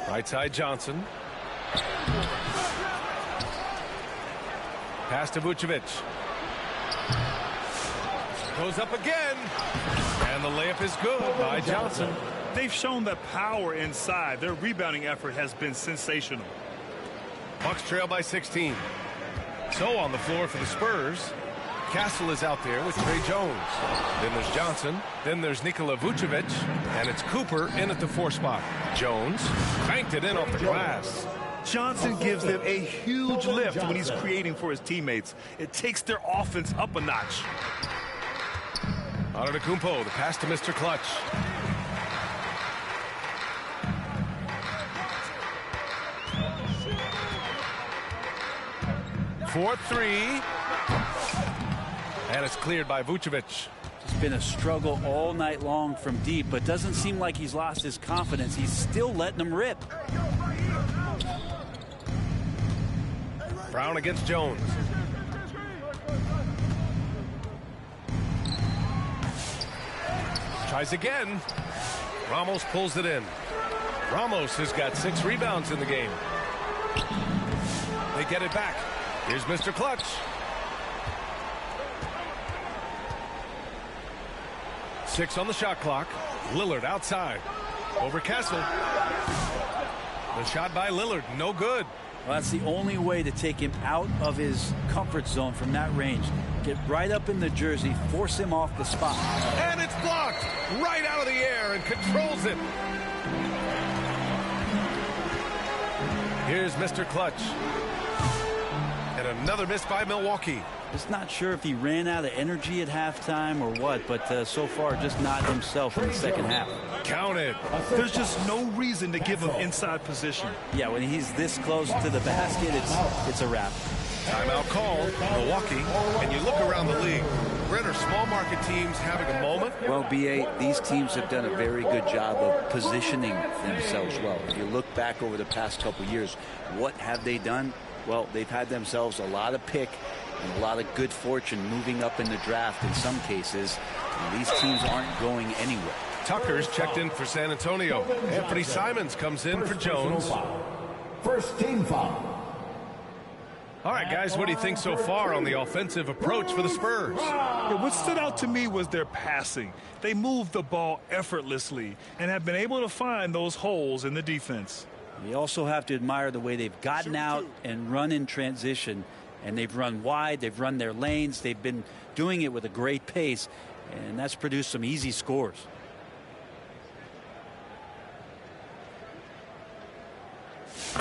Right side Johnson. Pass to Vucevic. Goes up again. And the layup is good by Johnson. They've shown the power inside. Their rebounding effort has been sensational. Bucks trail by 16. So on the floor for the Spurs, Castle is out there with Trey Jones. Then there's Johnson. Then there's Nikola Vucevic. And it's Cooper in at the 4 spot. Jones banked it in off the glass. Johnson gives them a huge lift when he's creating for his teammates. It takes their offense up a notch. Antetokounmpo, the pass to Mr. Clutch. For 3. And it's cleared by Vucevic. It's been a struggle all night long from deep, but doesn't seem like he's lost his confidence. He's still letting them rip. Brown against Jones. Tries again. Ramos pulls it in. Ramos has got 6 rebounds in the game. They get it back. Here's Mr. Clutch. Six on the shot clock. Lillard outside. Over Castle. The shot by Lillard, no good. Well, that's the only way to take him out of his comfort zone from that range. Get right up in the jersey, force him off the spot. And it's blocked right out of the air and controls it. Here's Mr. Clutch. And another miss by Milwaukee. Just not sure if he ran out of energy at halftime or what, but so far just not himself in the second half. Counted. There's just no reason to give him inside position. Yeah, when he's this close to the basket, it's a wrap. Timeout called, Milwaukee. And you look around the league, Brent, are small market teams having a moment? Well, BA, these teams have done a very good job of positioning themselves well. If you look back over the past couple years, what have they done? Well, they've had themselves a lot of pick and a lot of good fortune moving up in the draft in some cases. And these teams aren't going anywhere. Tucker's checked in for San Antonio. Anthony Simons comes in for Jones. First team foul. All right, guys, what do you think so far on the offensive approach for the Spurs? Yeah, what stood out to me was their passing. They moved the ball effortlessly and have been able to find those holes in the defense. You also have to admire the way they've gotten out and run in transition. And they've run wide, they've run their lanes, they've been doing it with a great pace, and that's produced some easy scores.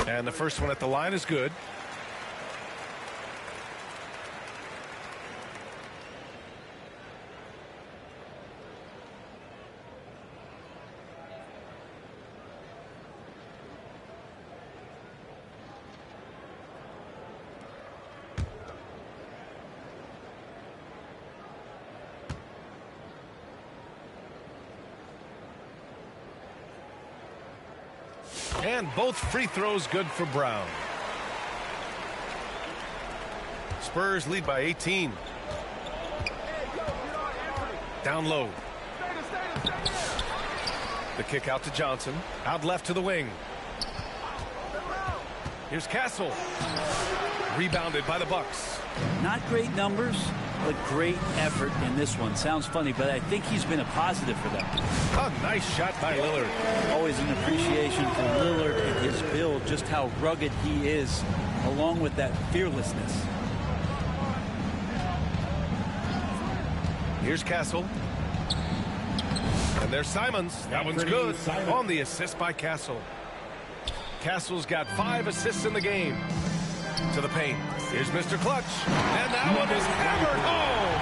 And the first one at the line is good. And both free throws good for Brown. Spurs lead by 18. Down low. The kick out to Johnson. Out left to the wing. Here's Castle. Rebounded by the Bucks. Not great numbers, but great effort in this one. Sounds funny, but I think he's been a positive for them. A nice shot by Lillard. Always an appreciation for Lillard and his build, just how rugged he is, along with that fearlessness. Here's Castle. And there's Simons. That one's good on the assist by Castle. Castle's got 5 assists in the game. To the paint. Here's Mr. Clutch. And that one is hammered home.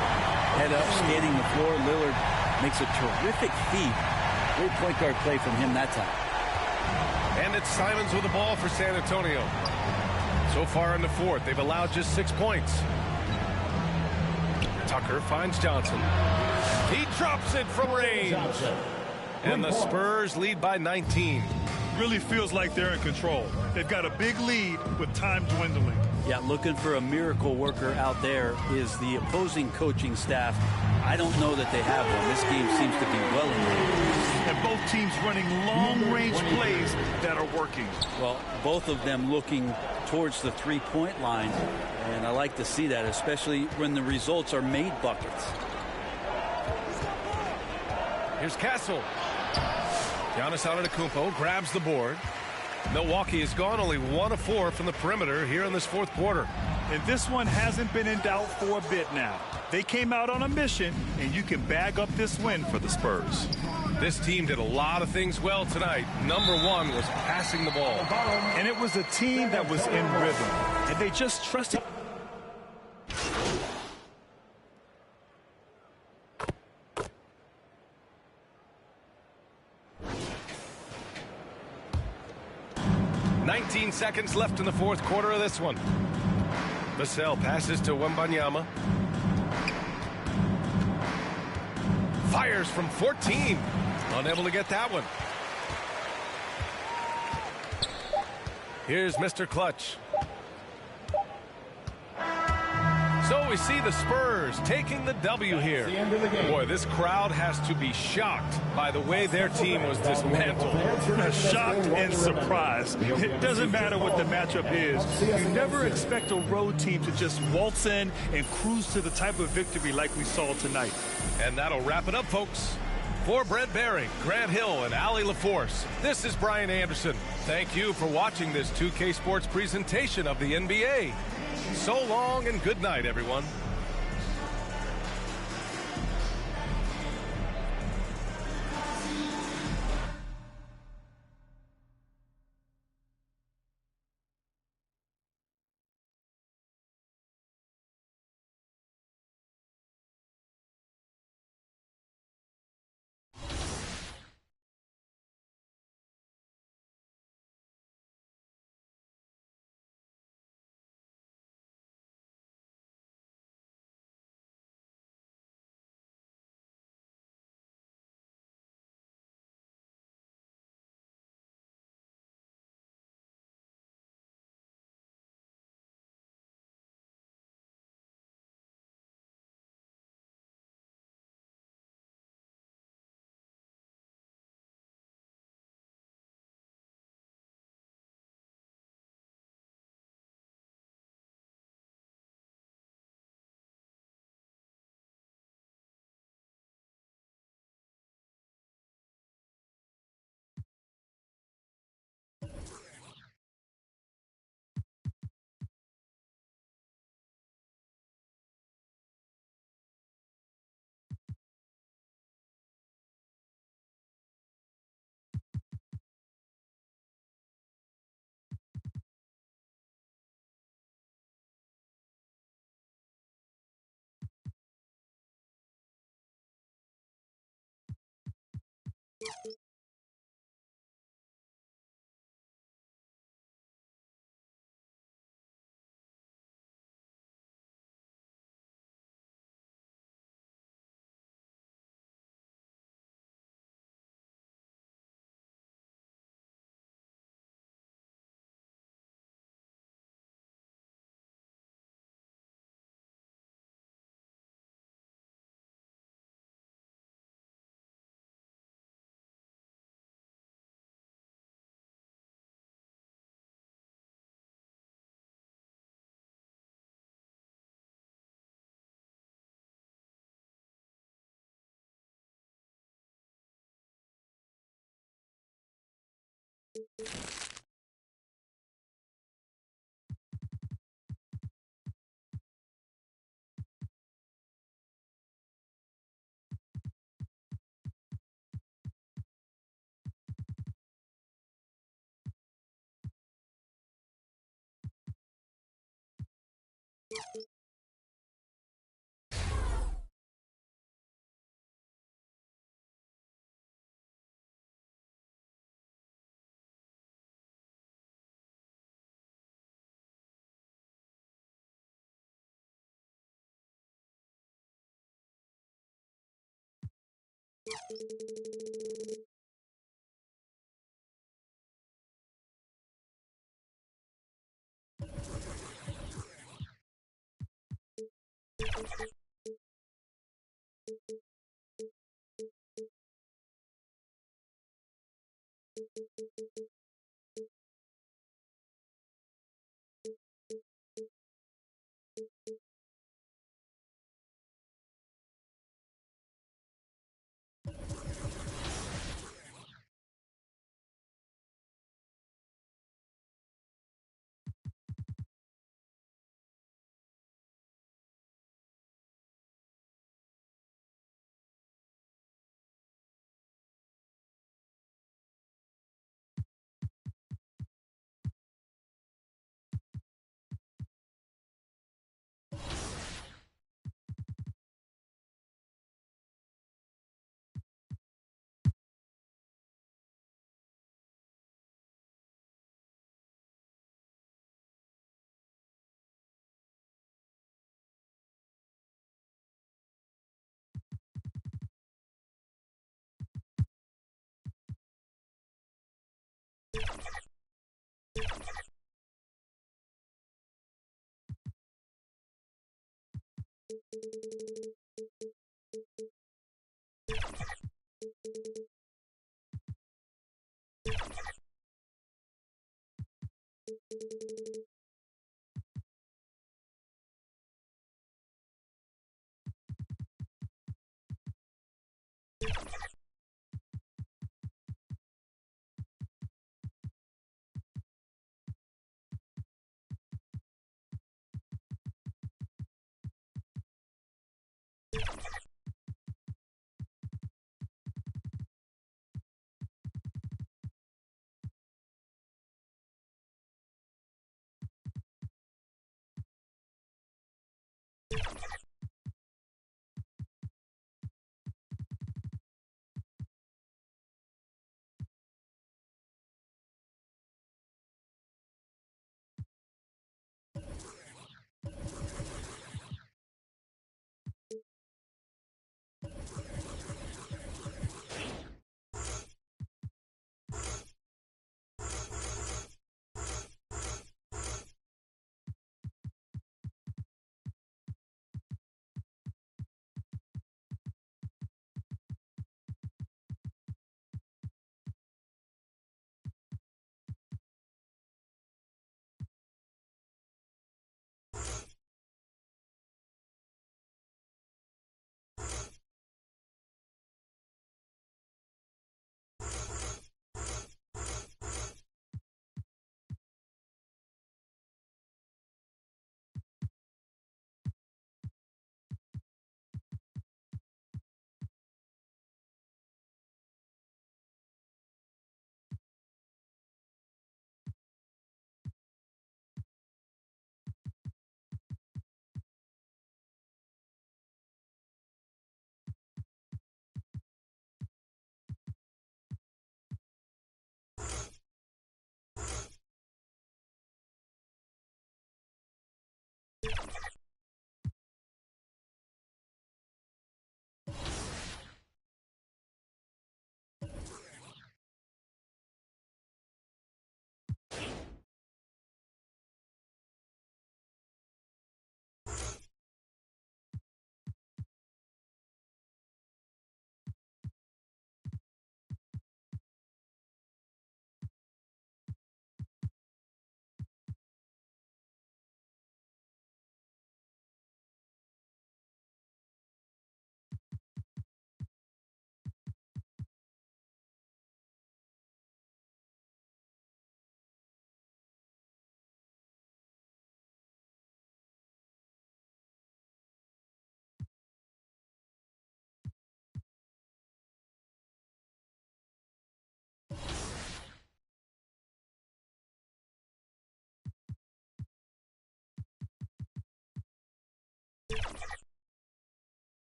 Head up, scanning the floor. Lillard makes a terrific feed. Great point guard play from him that time. And it's Simons with the ball for San Antonio. So far in the fourth, they've allowed just 6 points. Tucker finds Johnson. He drops it from range. And the Spurs lead by 19. Really feels like they're in control. They've got a big lead with time dwindling. Yeah, looking for a miracle worker out there is the opposing coaching staff. I don't know that they have one. This game seems to be well in hand. And both teams running long-range plays that are working. Well, both of them looking towards the three-point line, and I like to see that, especially when the results are made buckets. Here's Castle. Giannis Antetokounmpo grabs the board. Milwaukee has gone only 1 of 4 from the perimeter here in this fourth quarter. And this one hasn't been in doubt for a bit now. They came out on a mission, and you can bag up this win for the Spurs. This team did a lot of things well tonight. Number one was passing the ball. And it was a team that was in rhythm, and they just trusted. Seconds left in the fourth quarter of this one. Vassell passes to Wembanyama. Fires from 14. Unable to get that one. Here's Mr. Clutch. So we see the Spurs taking the W here. Boy, this crowd has to be shocked by the way their team was dismantled. Shocked and surprised. It doesn't matter what the matchup is. You never expect a road team to just waltz in and cruise to the type of victory like we saw tonight. And that'll wrap it up, folks. For Brent Baring, Grant Hill, and Allie LaForce, this is Brian Anderson. Thank you for watching this 2K Sports presentation of the NBA. So long and good night, everyone.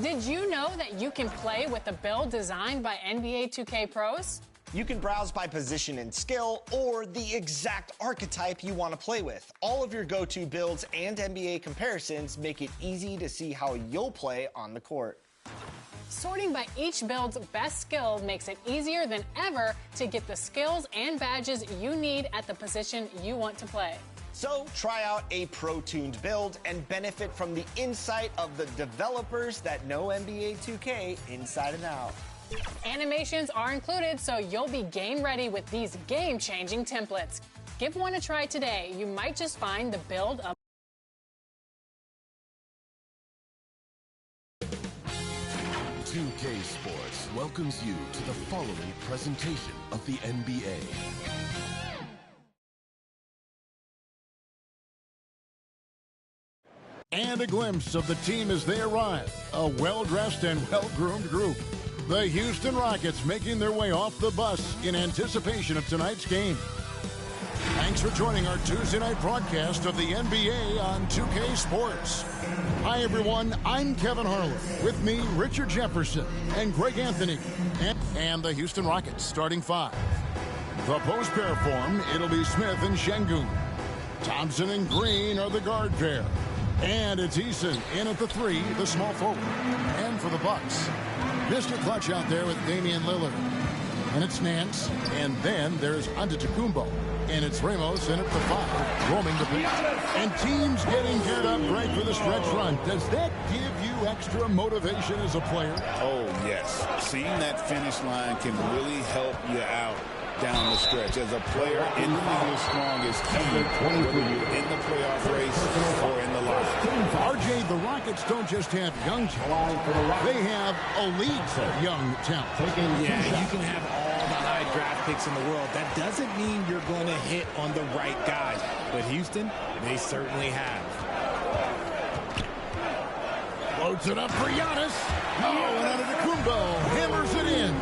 Did you know that you can play with a build designed by NBA 2K pros? You can browse by position and skill or the exact archetype you want to play with. All of your go-to builds and NBA comparisons make it easy to see how you'll play on the court. Sorting by each build's best skill makes it easier than ever to get the skills and badges you need at the position you want to play. So try out a pro-tuned build and benefit from the insight of the developers that know NBA 2K inside and out. Animations are included, so you'll be game ready with these game-changing templates. Give one a try today. You might just find the build of 2K Sports welcomes you to the following presentation of the NBA. And a glimpse of the team as they arrive. A well-dressed and well-groomed group. The Houston Rockets making their way off the bus in anticipation of tonight's game. Thanks for joining our Tuesday night broadcast of the NBA on 2K Sports. Hi, everyone. I'm Kevin Harlan. With me, Richard Jefferson and Greg Anthony. And the Houston Rockets starting five. The post pair form, it'll be Smith and Şengün. Thompson and Green are the guard pair. And it's Eason in at the three, the small forward. And for the Bucks, Mr. Clutch out there with Damian Lillard. And it's Nance. And then there's Antetokounmpo. And it's Ramos in at the five, roaming the pitch. And teams getting geared up right for the stretch run. Does that give you extra motivation as a player? Oh, yes. Seeing that finish line can really help you out down the stretch. As a player, individual strong is key, whether you're in the playoff race or in the line. RJ, the Rockets don't just have young talent. They have elite young talent. Yeah, you can have all the high draft picks in the world. That doesn't mean you're going to hit on the right guys. But Houston, they certainly have. Loads it up for Giannis. Oh, and Antetokounmpo hammers it in.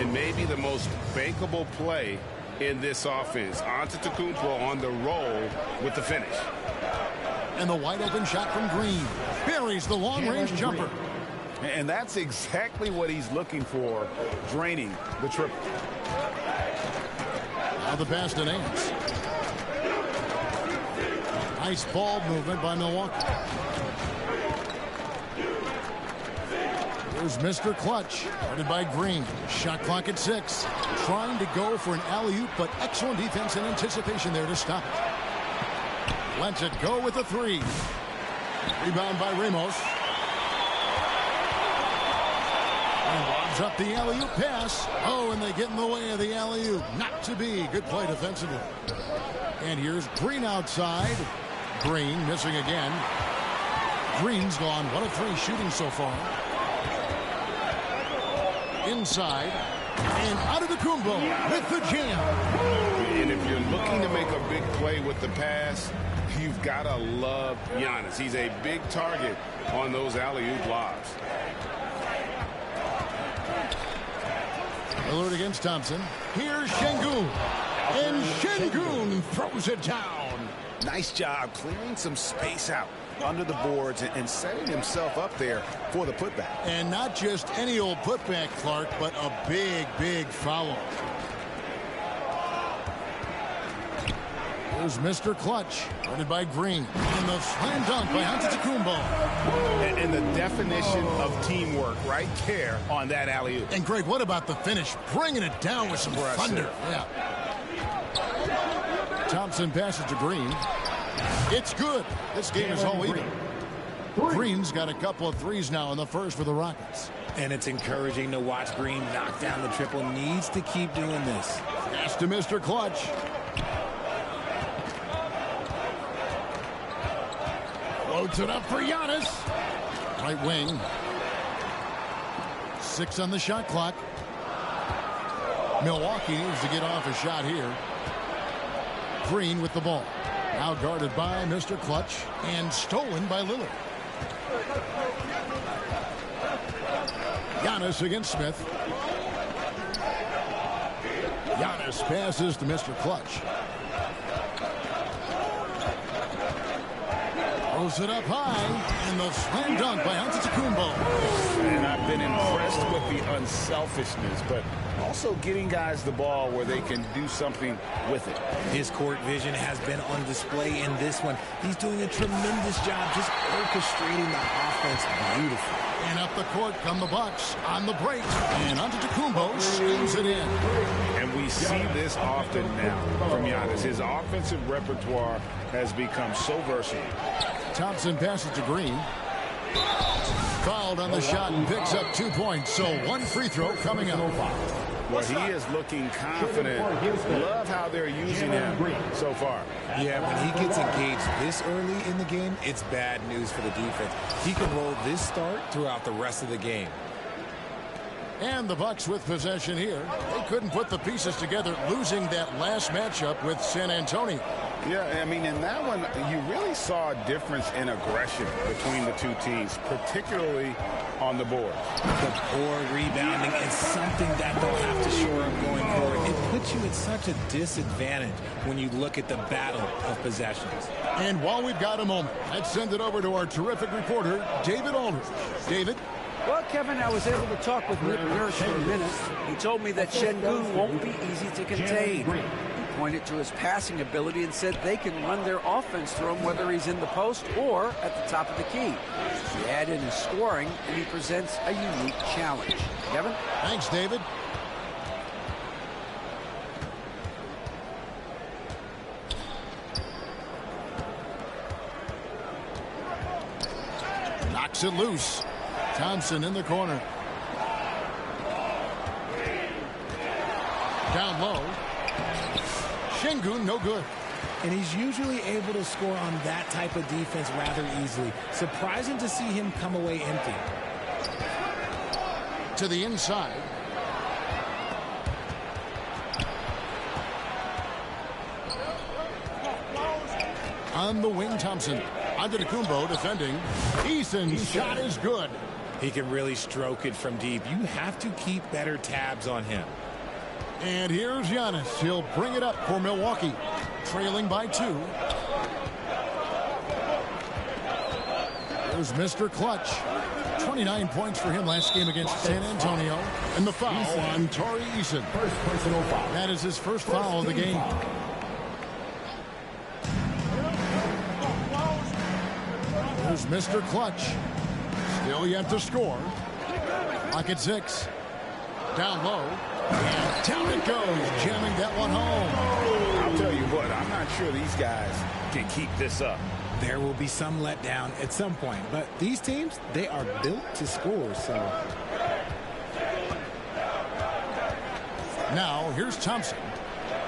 And maybe the most bankable play in this offense. Antetokounmpo on the roll with the finish. And the wide open shot from Green. Buries the long-range jumper. And that's exactly what he's looking for, draining the triple. Now the pass to Nance. Nice ball movement by Milwaukee. Here's Mr. Clutch, guarded by Green. Shot clock at 6. Trying to go for an alley-oop, but excellent defense and anticipation there to stop it. Lets it go with a three. Rebound by Ramos. And lobs up the alley-oop pass. Oh, and they get in the way of the alley-oop. Not to be. Good play defensively. And here's Green outside. Green missing again. Green's gone 1 of 3 shooting so far. Inside. And Antetokounmpo with the jam. And if you're looking to make a big play with the pass, you've got to love Giannis. He's a big target on those alley-oop lobs. Lillard against Thompson. Here's Şengün. And Şengün throws it down. Nice job clearing some space out under the boards and setting himself up there for the putback. And not just any old putback, Clark, but a big, big foul. Here's Mr. Clutch, guarded by Green. And the slam dunk by Antetokounmpo. And the definition of teamwork right there on that alley-oop. And Greg, what about the finish? Bringing it down with some thunder. Yeah. Thompson passes to Green. It's good. This game is all even. Green's got a couple of threes now in the first for the Rockets. And it's encouraging to watch Green knock down the triple. Needs to keep doing this. Pass to Mr. Clutch. Floats it up for Giannis. Right wing. 6 on the shot clock. Milwaukee needs to get off a shot here. Green with the ball. Now guarded by Mr. Clutch and stolen by Lillard. Giannis against Smith. Giannis passes to Mr. Clutch. Throws it up high, and the slam dunk by Antetokounmpo. And I've been impressed with the unselfishness, but also getting guys the ball where they can do something with it. His court vision has been on display in this one. He's doing a tremendous job just orchestrating the offense beautifully. And up the court come the Bucks on the break. And Antetokounmpo slams it in. And we see this often now from Giannis. His offensive repertoire has become so versatile. Thompson passes to Green. Fouled on the shot and picks up 2 points. So one free throw coming up. Well, he is looking confident. Love how they're using him so far. Yeah, when he gets engaged this early in the game, it's bad news for the defense. He can roll this start throughout the rest of the game. And the Bucks with possession here. They couldn't put the pieces together, losing that last matchup with San Antonio. Yeah, I mean, in that one, you really saw a difference in aggression between the two teams, particularly on the board. The poor rebounding is something that they'll have to shore up going forward. It puts you at such a disadvantage when you look at the battle of possessions. And while we've got a moment, let's send it over to our terrific reporter, David Aldridge. David? Well, Kevin, I was able to talk with Nick Nurse for a minute. He told me that Şengün won't be easy to contain. He pointed to his passing ability and said they can run their offense through him whether he's in the post or at the top of the key. You add in his scoring, and he presents a unique challenge. Kevin? Thanks, David. Knocks it loose. Thompson in the corner. Down low. Şengün no good. And he's usually able to score on that type of defense rather easily. Surprising to see him come away empty. To the inside. On the wing, Thompson. Antetokounmpo defending. Eason's shot is good. He can really stroke it from deep. You have to keep better tabs on him. And here's Giannis. He'll bring it up for Milwaukee. Trailing by 2. Here's Mr. Clutch. 29 points for him last game against San Antonio. And the foul on Tari Eason. First personal foul. That is his first foul of the game. Here's Mr. Clutch. Still yet to score. Lock at 6. Down low. And down it goes. Jamming that one home. I'll tell you what, I'm not sure these guys can keep this up. There will be some letdown at some point, but these teams, they are built to score, so. Now, here's Thompson.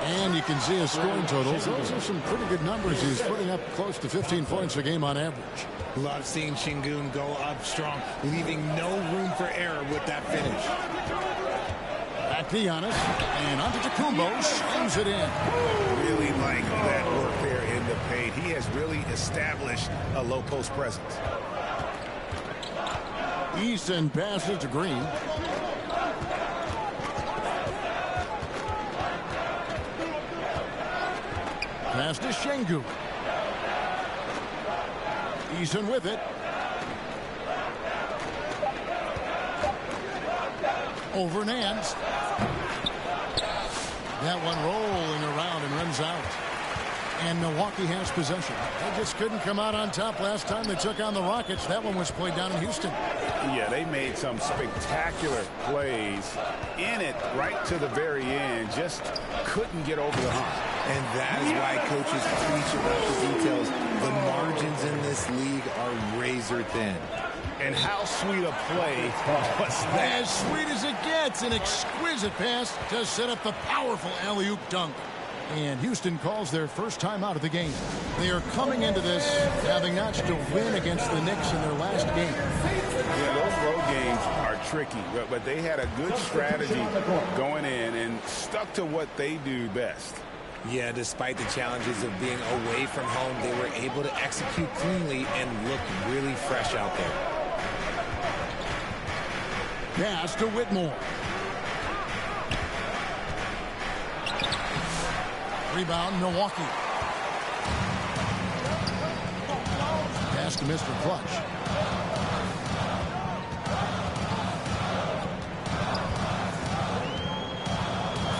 And you can see his scoring totals. Those are some pretty good numbers. He's putting up close to 15 points a game on average. Love seeing Şengün go up strong, leaving no room for error with that finish. Back to Giannis. And Antetokounmpo slams it in. Really like that work there in the paint. He has really established a low post presence. Eason passes to Green. Pass to Şengün. Eason with it. Over Nance. That one rolling around and runs out. And Milwaukee has possession. They just couldn't come out on top last time they took on the Rockets. That one was played down in Houston. Yeah, they made some spectacular plays in it right to the very end. Just couldn't get over the hump. And that is why coaches preach about the details. The margins in this league are razor thin. And how sweet a play was that? As sweet as it gets. An exquisite pass to set up the powerful alley-oop dunk. And Houston calls their first time out of the game. They are coming into this having notched a win against the Knicks in their last game. Yeah, those road games are tricky, but they had a good strategy going in and stuck to what they do best. Yeah, despite the challenges of being away from home, they were able to execute cleanly and look really fresh out there. Pass to Whitmore. Rebound, Milwaukee. Pass to Mr. Clutch.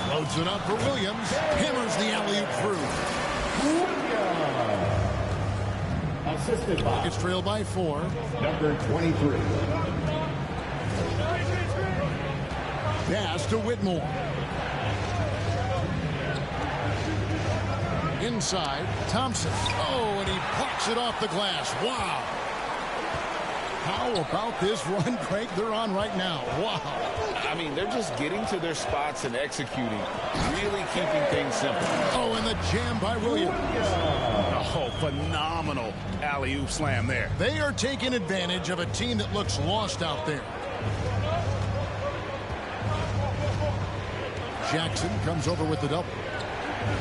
Loads it up for Williams. Hammers the alley-oop through. Assisted by Rockets trail by 4. number 23. Pass to Whitmore. Inside, Thompson. Oh, and he plucks it off the glass. Wow. How about this run break they're on right now? Wow. I mean, they're just getting to their spots and executing, really keeping things simple. Oh, and the jam by Williams. Oh, phenomenal alley-oop slam there. They are taking advantage of a team that looks lost out there. Jackson comes over with the double.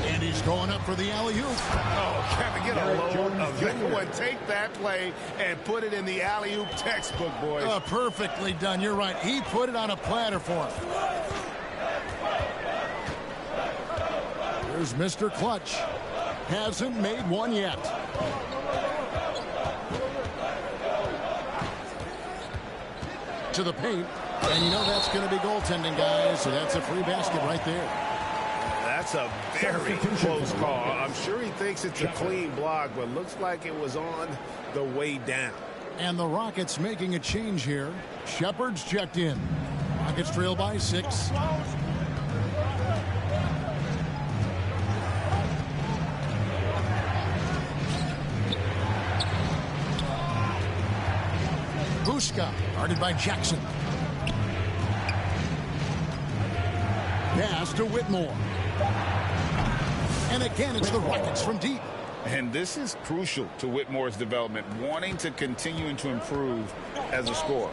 And he's going up for the alley-oop. Oh, can we get a load of that one? Take that play and put it in the alley-oop textbook, boys. Perfectly done. You're right. He put it on a platter for him. Here's Mr. Clutch. Hasn't made one yet. To the paint. And you know that's going to be goaltending, guys. So that's a free basket right there. That's a very close call. I'm sure he thinks it's a clean block, but looks like it was on the way down. And the Rockets making a change here. Shepard's checked in. Rockets trail by 6. Buska, guarded by Jackson. Pass to Whitmore. And again, it's the Rockets from deep. And this is crucial to Whitmore's development, wanting to continue to improve as a scorer.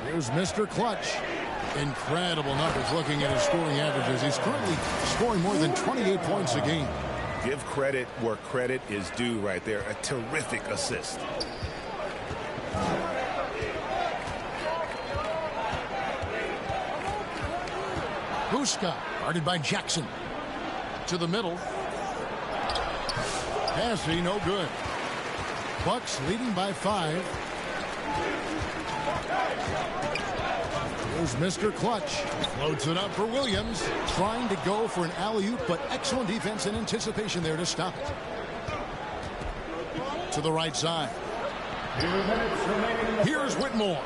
Here's Mr. Clutch. Incredible numbers looking at his scoring averages. He's currently scoring more than 28 points a game. Give credit where credit is due right there. A terrific assist. Buska, guarded by Jackson. To the middle. Passing, no good. Bucks leading by 5. Here's Mr. Clutch. Loads it up for Williams. Trying to go for an alley-oop, but excellent defense and anticipation there to stop it. To the right side. Here's Whitmore.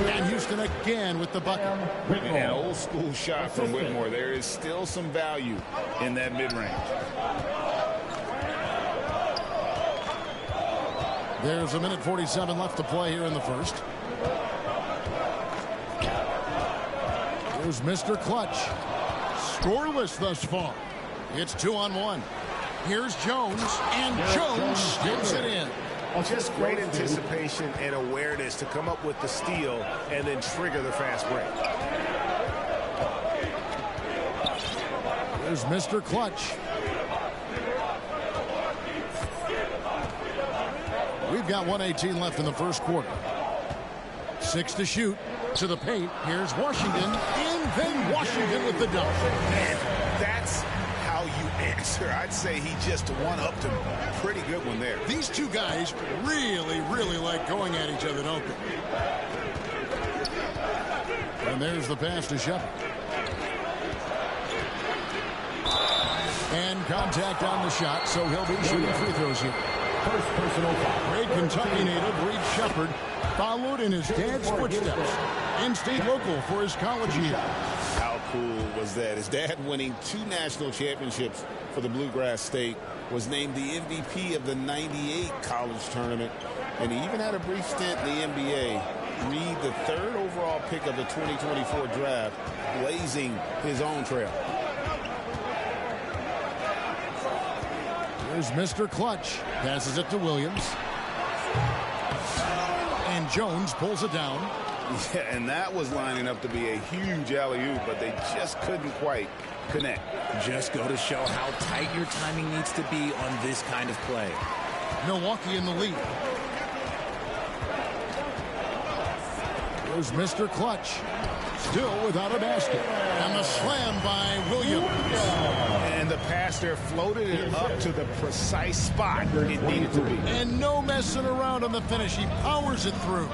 And Houston again with the bucket. An old school shot from Whitmore. There is still some value in that mid-range. There's 1:47 left to play here in the first. Here's Mr. Clutch. Scoreless thus far. It's 2-on-1. Here's Jones. And Jones steals it in. Just great anticipation and awareness to come up with the steal and then trigger the fast break. There's Mr. Clutch. We've got 1:18 left in the first quarter. 6 to shoot. To the paint. Here's Washington. And then Washington with the dunk. And that's how you answer. I'd say he just one-upped him. Pretty good one there. These two guys really, really like going at each other, don't they? And there's the pass to Shepard. And contact on the shot, so he'll be shooting free throws here. First personal foul. Great Kentucky native Reed Shepard followed in his dad's footsteps and stayed local for his college years. How cool was that? His dad winning 2 national championships for the Bluegrass State, was named the MVP of the '98 college tournament, and he even had a brief stint in the NBA. Reed, the 3rd overall pick of the 2024 draft, blazing his own trail. Here's Mr. Clutch. Passes it to Williams. And Jones pulls it down. Yeah, and that was lining up to be a huge alley-oop, but they just couldn't quite connect. Just go to show how tight your timing needs to be on this kind of play. Milwaukee in the lead. There's Mr. Clutch. Still without a basket. And the slam by Williams. And the pass there floated it up to the precise spot it needed to be. And no messing around on the finish. He powers it through.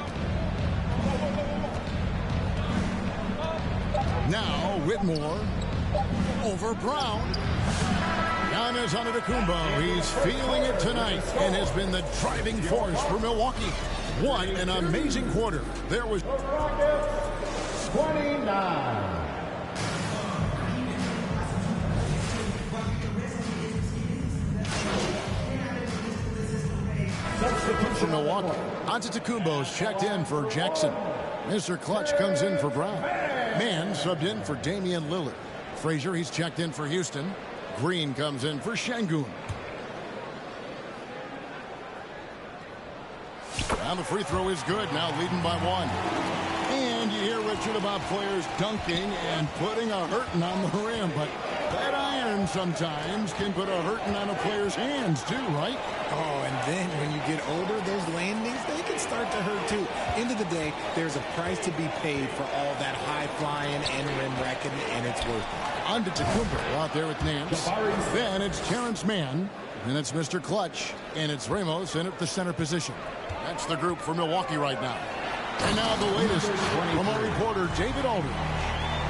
Now Whitmore over Brown. Giannis Antetokounmpo. He's feeling it tonight and has been the driving force for Milwaukee. What an amazing quarter. There was 29. For Milwaukee, Antetokounmpo's checked in for Jackson. Mr. Clutch comes in for Brown. Mann subbed in for Damian Lillard. Frazier, he's checked in for Houston. Green comes in for Şengün. Now the free throw is good, now leading by 1. And you hear, Richard, about players dunking and putting a hurting on the rim, but that iron sometimes can put a hurting on a player's hands too, right? Oh, and then when you get older, those landings, they can start to hurt too. End of the day, there's a price to be paid for all that high flying and rim wrecking, and it's worth it. Antetokounmpo out there with Nance. Then it's Terrence Mann, and it's Mr. Clutch, and it's Ramos in at the center position. That's the group for Milwaukee right now. And now the latest from our reporter, David Aldridge.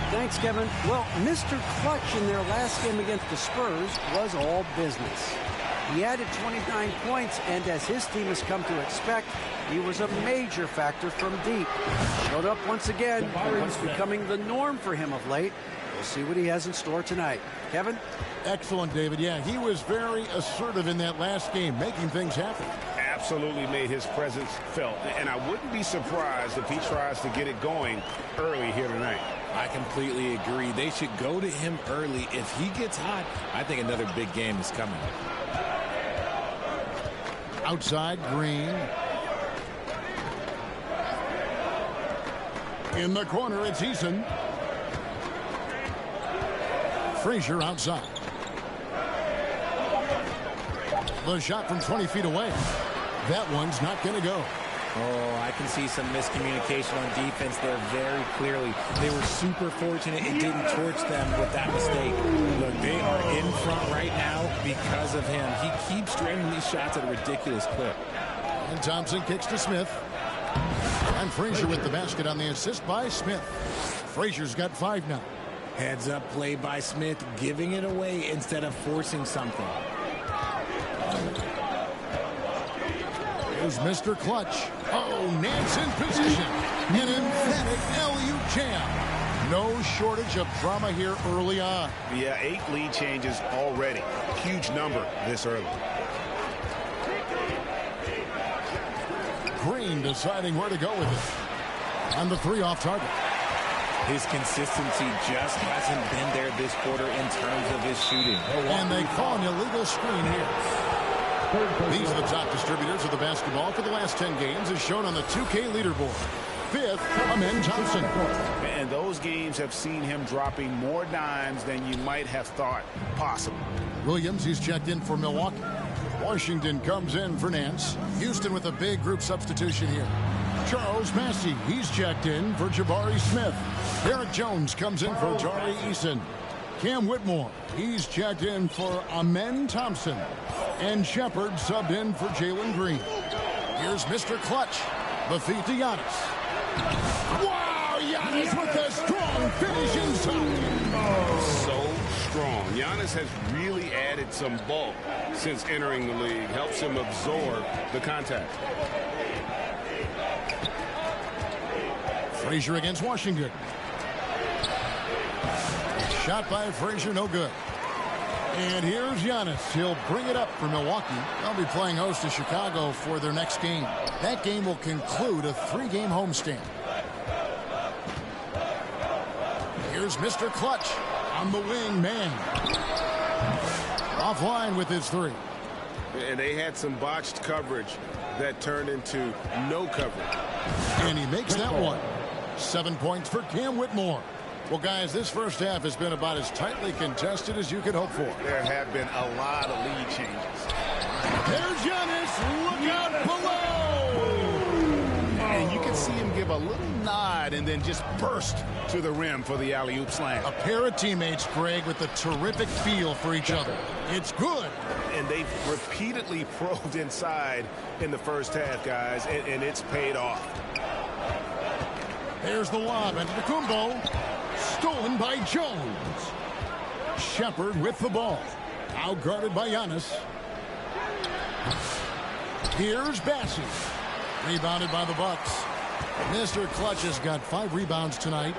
Thanks, Kevin. Well, Mr. Clutch in their last game against the Spurs was all business. He added 29 points, and as his team has come to expect, he was a major factor from deep. Showed up once again, and what's becoming the norm for him of late. We'll see what he has in store tonight. Kevin? Excellent, David. Yeah, he was very assertive in that last game, making things happen. Absolutely made his presence felt, and I wouldn't be surprised if he tries to get it going early here tonight. I completely agree. They should go to him early. If he gets hot, I think another big game is coming. Outside, Green. In the corner, it's Eason. Frazier outside. The shot from 20 feet away. That one's not going to go. Oh, I can see some miscommunication on defense there very clearly. They were super fortunate it didn't torch them with that mistake. Look, they are in front right now because of him. He keeps draining these shots at a ridiculous clip. And Thompson kicks to Smith. And Frazier with the basket on the assist by Smith. Frazier's got 5 now. Heads up play by Smith, giving it away instead of forcing something. Here's Mr. Clutch. Oh, Nance in position. An emphatic alley-oop jam. No shortage of drama here early on. Yeah, 8 lead changes already. Huge number this early. Green deciding where to go with it. And the 3 off target. His consistency just hasn't been there this quarter in terms of his shooting. And they call an illegal screen here. These are the top distributors of the basketball for the last 10 games as shown on the 2K leaderboard. 5th, Amen Thompson. And those games have seen him dropping more dimes than you might have thought possible. Williams, he's checked in for Milwaukee. Washington comes in for Nance. Houston with a big group substitution here. Charles Massey, he's checked in for Jabari Smith. Derek Jones comes in for Tari Eason. Cam Whitmore, he's checked in for Amen Thompson. And Shepard subbed in for Jalen Green. Here's Mr. Clutch. The feet to Giannis. Wow, Giannis with a strong finish inside. Oh, so strong. Giannis has really added some bulk since entering the league. Helps him absorb the contact. Frazier against Washington. Shot by Frazier, no good. And here's Giannis. He'll bring it up for Milwaukee. They'll be playing host to Chicago for their next game. That game will conclude a 3-game homestand. Here's Mr. Clutch on the wing, man. Offline with his 3. And they had some botched coverage that turned into no coverage. And he makes that one. 7 points for Cam Whitmore. Well, guys, this first half has been about as tightly contested as you could hope for. There have been a lot of lead changes. There's Giannis. Look out below. And you can see him give a little nod and then just burst to the rim for the alley-oop slam. A pair of teammates, Greg, with a terrific feel for each other. It's good. And they've repeatedly probed inside in the first half, guys, and it's paid off. There's the lob, and Antetokounmpo Stolen by Jones. Shepard with the ball. Outguarded by Giannis. Here's Bassey. Rebounded by the Bucks. Mr. Clutch has got 5 rebounds tonight.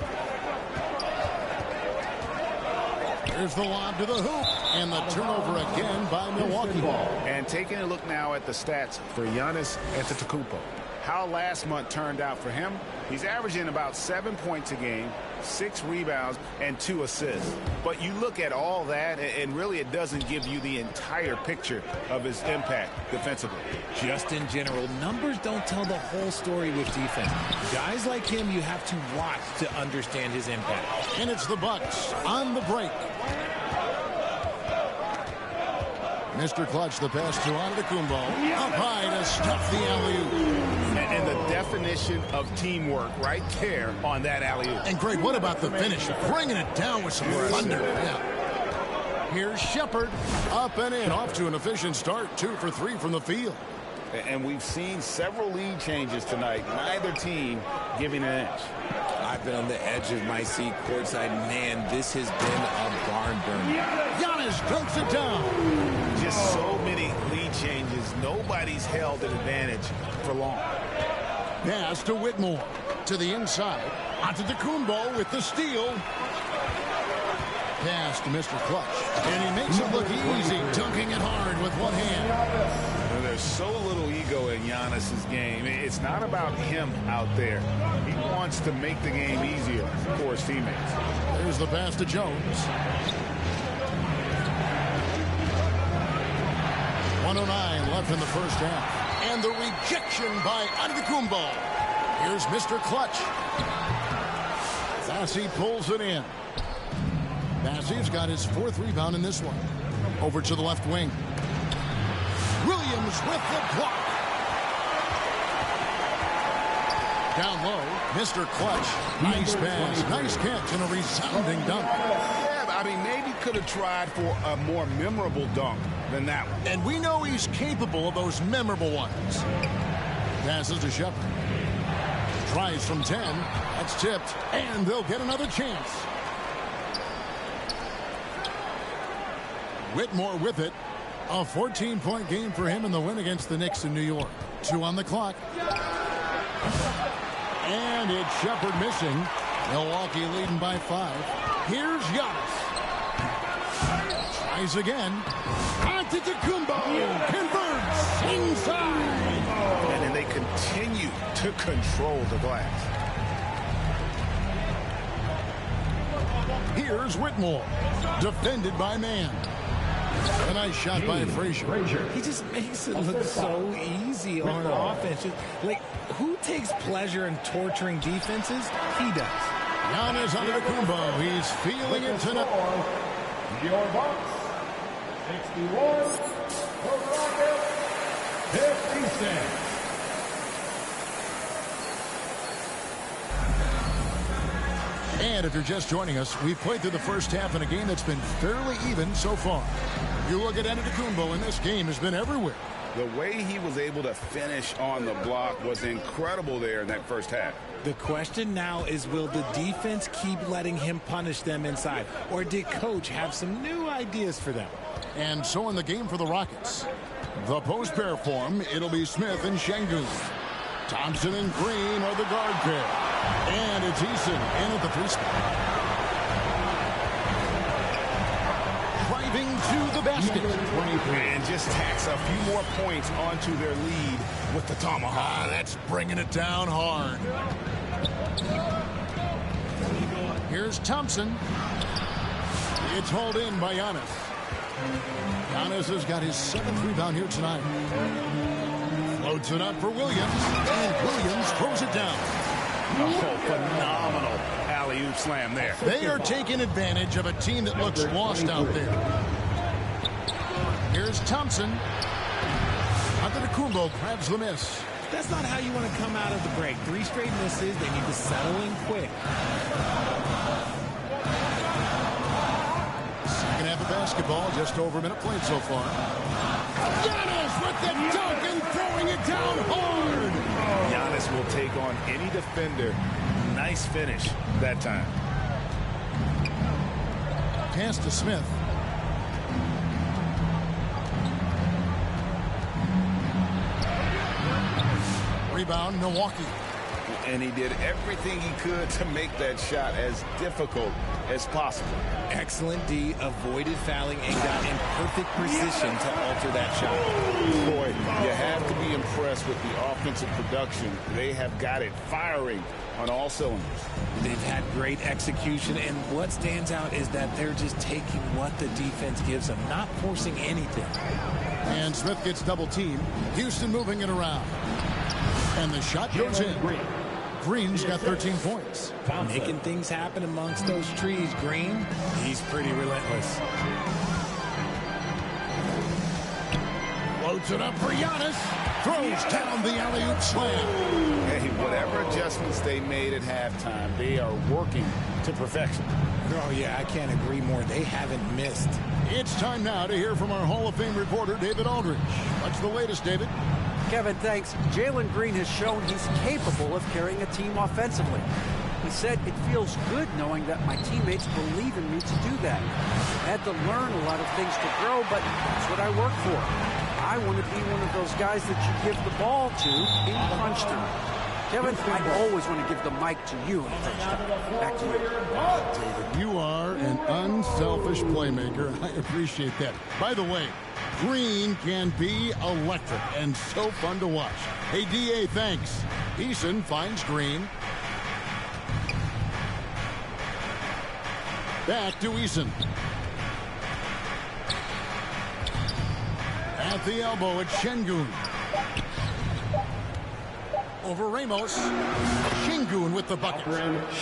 Here's the lob to the hoop. And the turnover again by Milwaukee. And taking a look now at the stats for Giannis Antetokounmpo. How last month turned out for him, he's averaging about 7 points a game, 6 rebounds, and 2 assists. But you look at all that, and really it doesn't give you the entire picture of his impact defensively. Just in general, numbers don't tell the whole story with defense. Guys like him, you have to watch to understand his impact. And it's the Bucks on the break. Mr. Clutch, the pass to Antetokounmpo. Up high to stuff the alley-oop. And the definition of teamwork right there on that alley-oop. And Greg, what about the finish? Bringing it down with some thunder. Yeah. Here's Shepard. Up and in. Off to an efficient start. 2 for 3 from the field. And we've seen several lead changes tonight. Neither team giving an inch. I've been on the edge of my seat courtside. Man, this has been a barn burner. Giannis dunks it down. Just so many lead changes. Nobody's held an advantage for long. Pass to Whitmore. To the inside. Antetokounmpo with the steal. Pass to Mr. Clutch. And he makes it look easy, dunking it hard with one hand. There's so little ego in Giannis's game. It's not about him out there. He wants to make the game easier for his teammates. There's the pass to Jones. 1:09 left in the first half. And the rejection by Antetokounmpo. Here's Mr. Clutch. Bassey pulls it in. Bassey's got his 4th rebound in this one. Over to the left wing. Williams with the block. Down low, Mr. Clutch. Nice pass, nice catch, and a resounding dunk. Yeah, I mean, maybe could have tried for a more memorable dunk than that one. And we know he's capable of those memorable ones. Passes to Shepard. Tries from 10. That's tipped, and they'll get another chance. Whitmore with it. A 14-point game for him in the win against the Knicks in New York. 2 on the clock. And it's Shepard missing. Milwaukee leading by 5. Here's Giannis. Tries again. Antetokounmpo converts inside. And they continue to control the glass. Here's Whitmore. Defended by man. A nice shot by Frazier. He just makes it look so easy on offense. Like, who takes pleasure in torturing defenses? He does. Giannis Antetokounmpo. He's feeling it tonight. Your Bucks, 61. The Rockets, 56. And if you're just joining us, we've played through the first half in a game that's been fairly even so far. You look at Antetokounmpo, and this game has been everywhere. The way he was able to finish on the block was incredible there in that first half. The question now is, will the defense keep letting him punish them inside? Or did Coach have some new ideas for them? And so in the game for the Rockets, the post pair form, it'll be Smith and Şengün. Thompson and Green are the guard pair. And it's Eason in at the 3 spot. Driving to the basket. And just tacks a few more points onto their lead with the tomahawk. That's bringing it down hard. Here's Thompson. It's hauled in by Giannis. Giannis has got his 7th rebound here tonight. Floats it up for Williams. And Williams throws it down. Oh, phenomenal alley-oop slam there. They are taking advantage of a team that looks lost out there. Here's Thompson. Antetokounmpo grabs the miss. That's not how you want to come out of the break. 3 straight misses. They need to settle in quick. Second half of basketball, just over a minute played so far. Giannis with the dunk and throwing it down hard. Giannis will take on any defender. Nice finish that time. Pass to Smith. Rebound, Milwaukee. And he did everything he could to make that shot as difficult as possible. Excellent D, avoided fouling and got in perfect position to alter that shot. Boy, you have to be impressed with the offensive production. They have got it firing on all cylinders. They've had great execution, and what stands out is that they're just taking what the defense gives them, not forcing anything. And Smith gets double teamed. Houston moving it around. And the shot goes in. Green's got 13 points. Making things happen amongst those trees. Green, he's pretty relentless. Floats it up for Giannis. Throws down the alley-oop slam. Hey, whatever adjustments they made at halftime, they are working to perfection. Oh, yeah, I can't agree more. They haven't missed. It's time now to hear from our Hall of Fame reporter, David Aldridge. What's the latest, David? Kevin, thanks. Jalen Green has shown he's capable of carrying a team offensively. He said, it feels good knowing that my teammates believe in me to do that. I had to learn a lot of things to grow, but that's what I work for. I want to be one of those guys that you give the ball to in crunch time. Kevin, I always want to give the mic to you in crunch time. Back to you. David, you are an unselfish playmaker. I appreciate that. By the way, Green can be electric and so fun to watch. Hey, D.A., thanks. Eason finds Green. Back to Eason. At the elbow, it's Şengün. Over Ramos. Şengün with the bucket.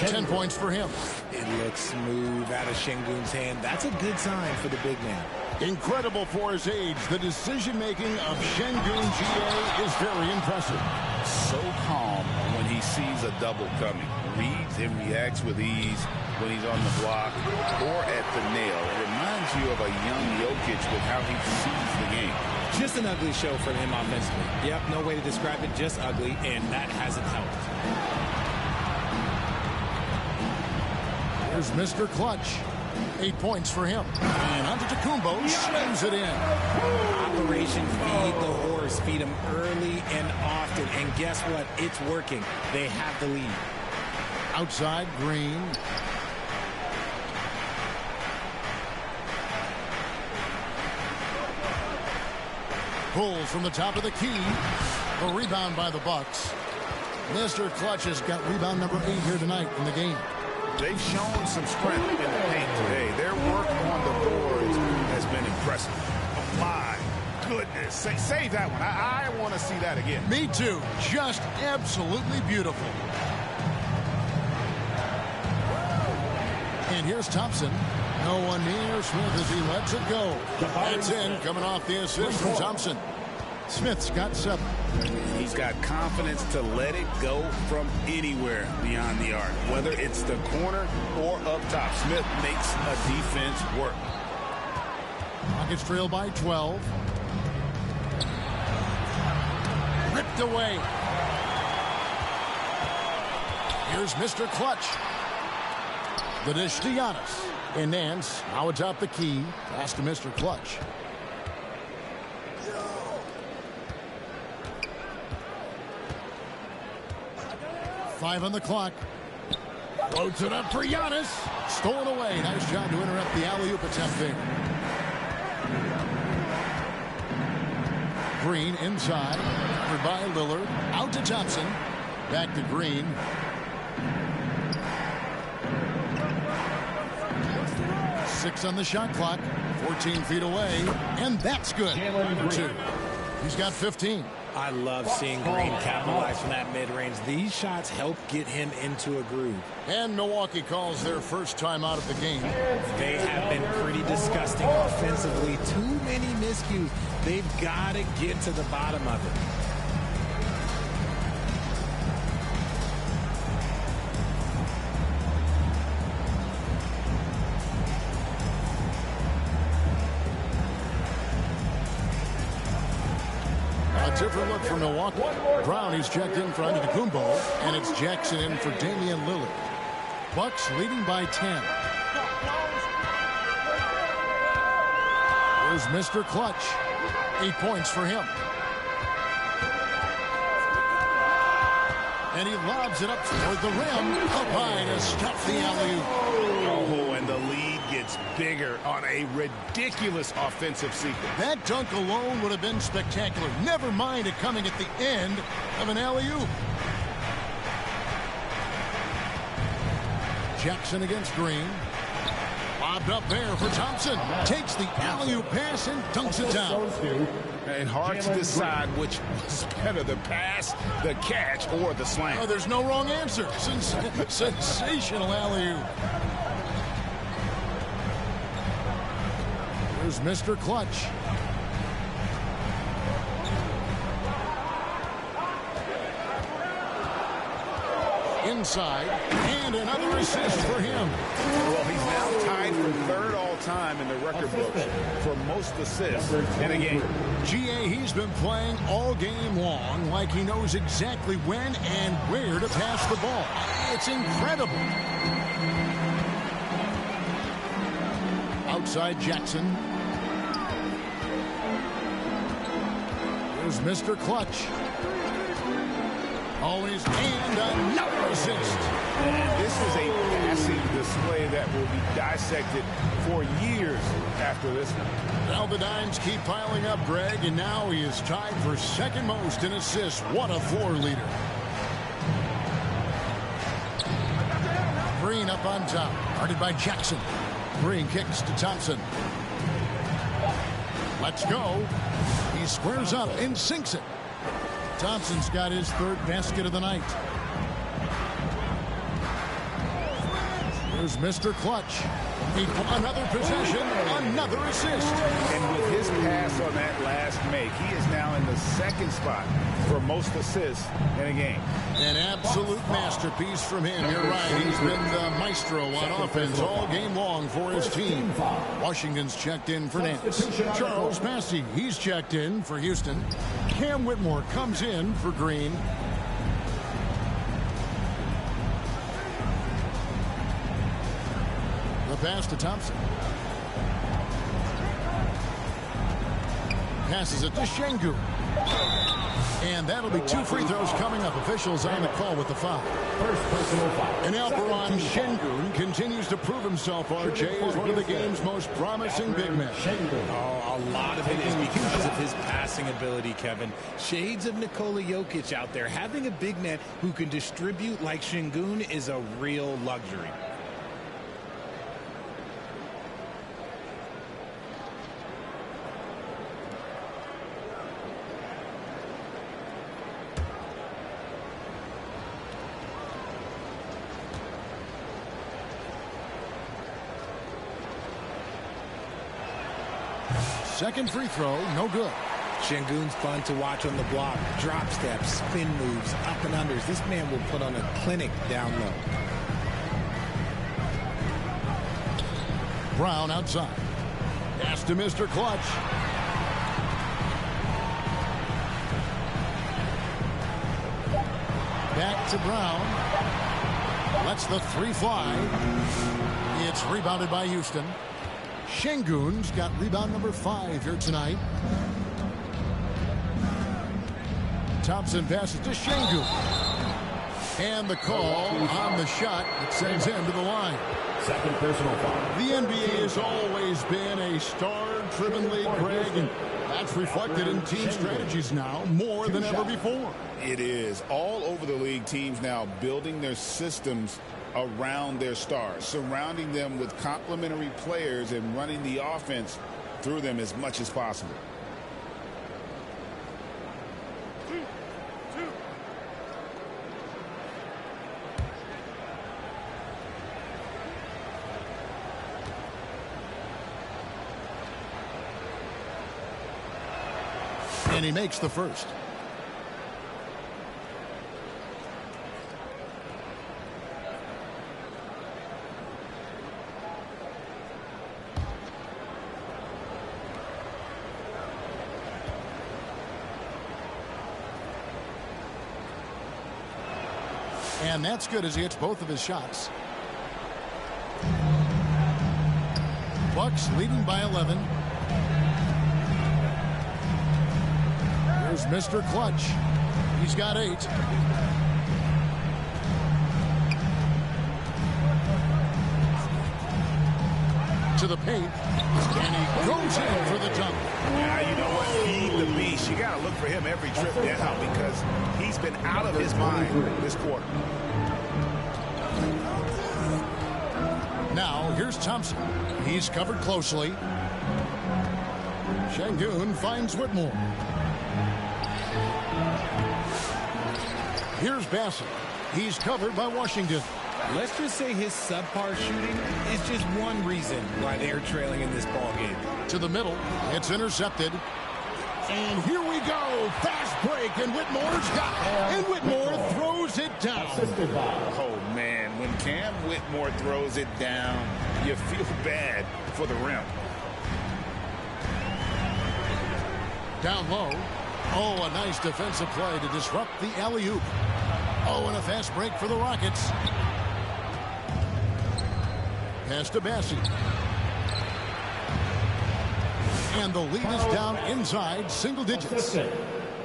10 points for him. It looks smooth out of Şengün's hand. That's a good sign for the big man. Incredible for his age. The decision-making of Şengün GA is very impressive. So calm when he sees a double coming. Reads and reacts with ease when he's on the block or at the nail. It reminds you of a young Jokic with how he sees the game. Just an ugly show for him offensively. Yep, no way to describe it, just ugly, and that hasn't helped. Here's Mr. Clutch. 8 points for him. And Antetokounmpo slams it in. Operation Feed the Horse. Feed him early and often. And guess what? It's working. They have the lead. Outside, Green. Pulls from the top of the key. The rebound by the Bucks. Mr. Clutch has got rebound number 8 here tonight in the game. They've shown some strength in the paint today. Their work on the boards has been impressive. Oh, my goodness. Save that one. I want to see that again. Me too. Just absolutely beautiful. And here's Thompson. No one near Smith as he lets it go. That's in, coming off the assist from Thompson. Smith's got 7. He's got confidence to let it go from anywhere beyond the arc, whether it's the corner or up top. Smith makes a defense work. Rockets trail by 12. Ripped away. Here's Mr. Clutch. The dish to Giannis. And Nance now atop the key. Pass to Mr. Clutch. Five on the clock. Floats it up for Giannis. Stolen away. Nice job to interrupt the alley-oop attempt there. Green inside. Covered by Lillard. Out to Thompson. Back to Green. Six on the shot clock. 14 feet away. And that's good. Number 2. He's got 15. I love seeing Green capitalize from that mid-range. These shots help get him into a groove. And Milwaukee calls their first time out of the game. They have been pretty disgusting offensively. Too many miscues. They've got to get to the bottom of it. Different look for Milwaukee. Brown, he's checked in for Antetokounmpo, and it's Jackson in for Damian Lillard. Bucks leading by 10. Here's Mr. Clutch. 8 points for him. And he lobs it up toward the rim. Up high to stop the alley-oop. Oh, and the lead gets bigger on a ridiculous offensive sequence. That dunk alone would have been spectacular. Never mind it coming at the end of an alley-oop. Jackson against Green. Lobbed up there for Thompson. Takes the alley-oop pass and dunks it down. And hard to decide which was better, the pass, the catch, or the slam. Oh, there's no wrong answer. Sensational alley-oop. Here's Mr. Clutch. Inside, and another assist for him. Well, he's now tied for third all-time in the record books for most assists in a game. GA, he's been playing all game long like he knows exactly when and where to pass the ball. It's incredible. Outside Jackson. Here's Mr. Clutch. Always, and another assist. And this is a passing display that will be dissected for years after this one. Well, the dimes keep piling up, Greg, and now he is tied for second most in assists. What a floor leader. Green up on top, guarded by Jackson. Green kicks to Thompson. Let's go. He squares up and sinks it. Thompson's got his third basket of the night. Here's Mr. Clutch. Another possession, another assist. And with his pass on that last make, he is now in the second spot for most assists in a game. An absolute masterpiece from him. You're right. He's been the maestro on offense all game long for his team. Washington's checked in for Nance. Charles Massey, he's checked in for Houston. Cam Whitmore comes in for Green. The pass to Thompson. Passes it to Şengün. And that'll be 2 free throws coming up. Officials on the call with the foul. First personal foul. And Alperon Şengün continues to prove himself, RJ, as one of the game's most promising big men. Oh, a lot of it is because of his passing ability, Kevin. Shades of Nikola Jokic out there. Having a big man who can distribute like Şengün is a real luxury. Second free throw, no good. Şengün's fun to watch on the block. Drop steps, spin moves, up and unders. This man will put on a clinic down low. Brown outside. Pass to Mr. Clutch. Back to Brown. Lets the three fly. It's rebounded by Houston. Şengün's got rebound number 5 here tonight. Thompson passes to Şengün. And the call on the shot that sends him to the line. Second personal foul. The NBA has always been a star-driven league, Greg, and that's reflected in team strategies now more than ever before. It is. All over the league, teams now building their systems around their stars, surrounding them with complementary players and running the offense through them as much as possible. And he makes the first. And that's good as he hits both of his shots. Bucks leading by 11. Here's Mr. Clutch. He's got 8. To the paint, and he goes in for the dunk. Now, you know what? Feed the beast. You got to look for him every trip down because he's been out of his mind this quarter. Now, here's Thompson. He's covered closely. Şengün finds Whitmore. Here's Bassett. He's covered by Washington. Let's just say his subpar shooting is just one reason why they're trailing in this ball game. To the middle, it's intercepted. And here we go. Fast break, and Whitmore's got it. And Whitmore throws it down. Oh, man. When Cam Whitmore throws it down, you feel bad for the rim. Down low. Oh, a nice defensive play to disrupt the alley-oop. Oh, and a fast break for the Rockets. Pass to Bassett. And the lead is down inside single digits.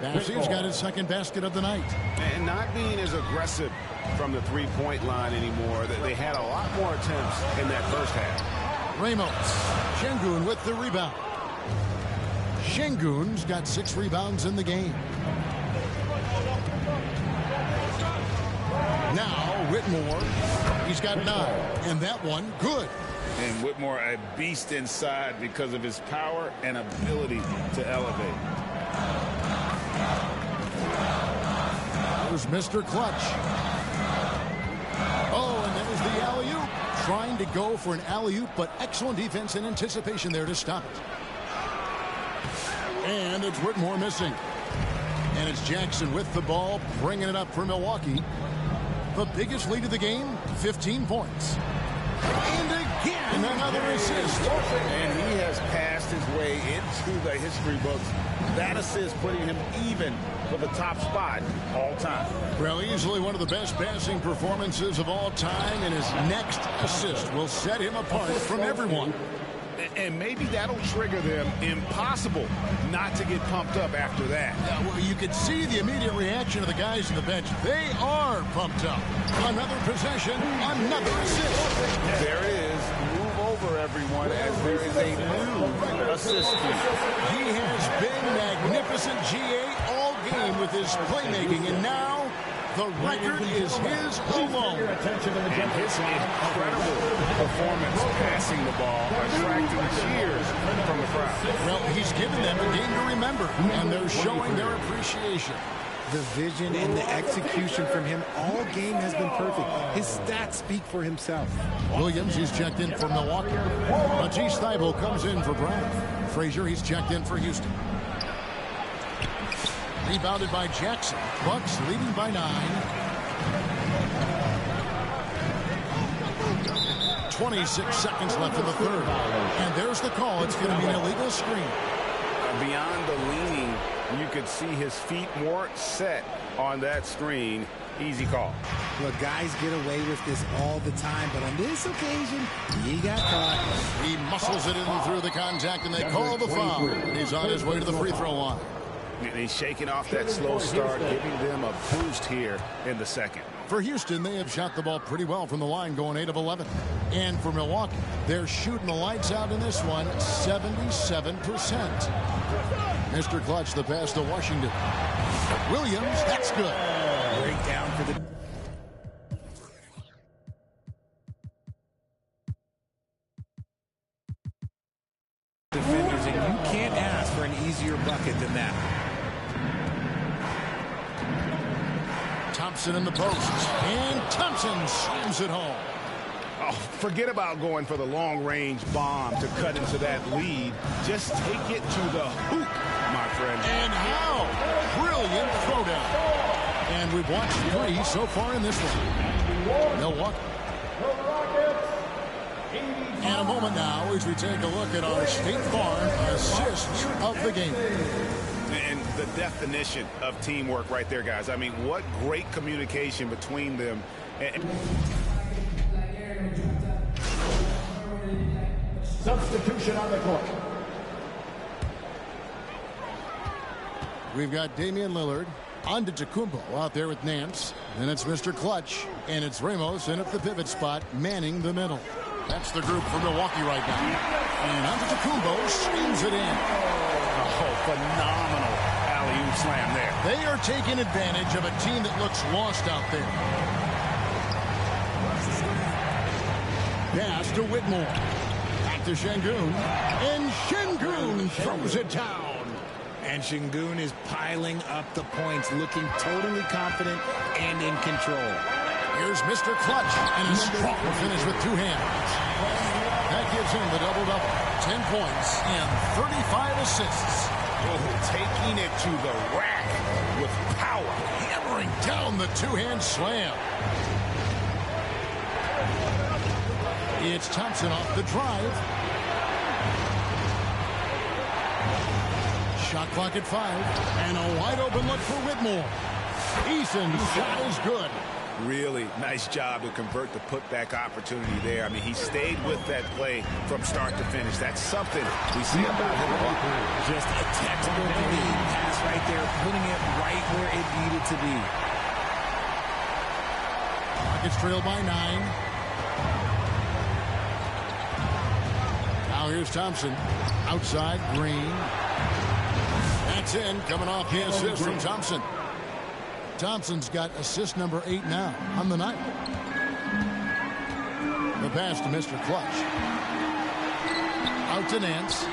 Bassett's got his second basket of the night. And not being as aggressive from the three-point line anymore. They had a lot more attempts in that first half. Ramos. Şengün with the rebound. Şengün's got 6 rebounds in the game. Now Whitmore. He's got 9. And that one good. And Whitmore a beast inside because of his power and ability to elevate. There's Mr. Clutch. Oh, and there's the alley-oop. Trying to go for an alley-oop, but excellent defense and anticipation there to stop it. And it's Whitmore missing. And it's Jackson with the ball, bringing it up for Milwaukee. The biggest lead of the game, 15 points. And again, another assist. And he has passed his way into the history books. That assist putting him even for the top spot all time. Well, easily one of the best passing performances of all time, and his next assist will set him apart from everyone. And maybe that'll trigger them. Impossible not to get pumped up after that. Yeah, well, you could see the immediate reaction of the guys on the bench. They are pumped up. Another possession, another assist. There is. Move over, everyone, as there is a new assist. He has been magnificent, GA, all game with his playmaking, and now the record is his alone. And his incredible performance passing the ball, attracting cheers from the crowd. Well, he's given them a game to remember, and they're showing their appreciation. The vision and the execution from him all game has been perfect. His stats speak for himself. Williams, he's checked in for Milwaukee. Matisse Thybulle comes in for Brown. Frazier, he's checked in for Houston. Rebounded by Jackson. Bucks leading by 9. 26 seconds left in the third. And there's the call. It's going to be an illegal screen. Beyond the leaning, you could see his feet more set on that screen. Easy call. Look, guys get away with this all the time, but on this occasion, he got caught. He muscles it in through the contact, and they call the foul. He's on his way to the free throw line. And he's shaking off that slow start, giving them a boost here in the second. For Houston, they have shot the ball pretty well from the line, going 8 of 11. And for Milwaukee, they're shooting the lights out in this one, 77%. Mr. Clutch, the pass to Washington. Williams, that's good. Breakdown for the... defenders, and you can't ask for an easier bucket than that. Thompson in the post, and Thompson slams it home. Oh, forget about going for the long-range bomb to cut into that lead. Just take it to the hoop, my friend. And how? Brilliant throwdown. And we've watched 3 so far in this one. Milwaukee. And a moment now as we take a look at our State Farm assists of the game. And the definition of teamwork right there, guys. I mean, what great communication between them. Substitution on the court. we've got Damian Lillard. Antetokounmpo out there with Nance. Then it's Mr. Clutch. And it's Ramos in at the pivot spot, manning the middle. That's the group for Milwaukee right now. And Antetokounmpo slams it in. Oh, phenomenal alley-oop slam there. They are taking advantage of a team that looks lost out there. Pass to Whitmore. Back to Şengün. And Şengün throws it down. And Şengün is piling up the points, looking totally confident and in control. Here's Mr. Clutch, and a strong finish with two hands. That gives him the double-double. 10 points and 35 assists. Oh, taking it to the rack with power. Hammering down the two-hand slam. It's Thompson off the drive. Shot clock at 5, and a wide-open look for Whitmore. Eason's shot is good. Really nice job to convert the putback opportunity there. I mean, he stayed with that play from start to finish. That's something we see about him a lot. Just a textbook lead pass right there, putting it right where it needed to be. Rockets trail by 9. Now here's Thompson. Outside, Green. That's in, coming off the assist from Thompson. Thompson's got assist number 8 now on the night. The pass to Mr. Clutch. Out to Nance.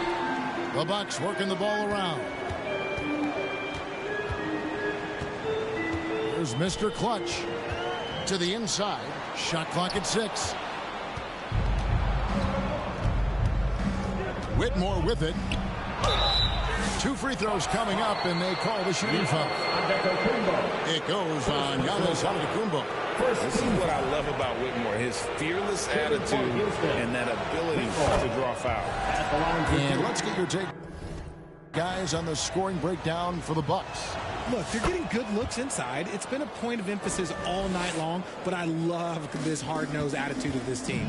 The Bucks working the ball around. There's Mr. Clutch to the inside. Shot clock at 6. Whitmore with it. 2 free throws coming up, and they call the shooting foul. It goes on Giannis Antetokounmpo. This is what I love about Whitmore, his fearless attitude and that ability to draw foul. And let's get your take, guys, on the scoring breakdown for the Bucks. Look, they're getting good looks inside. It's been a point of emphasis all night long, but I love this hard-nosed attitude of this team.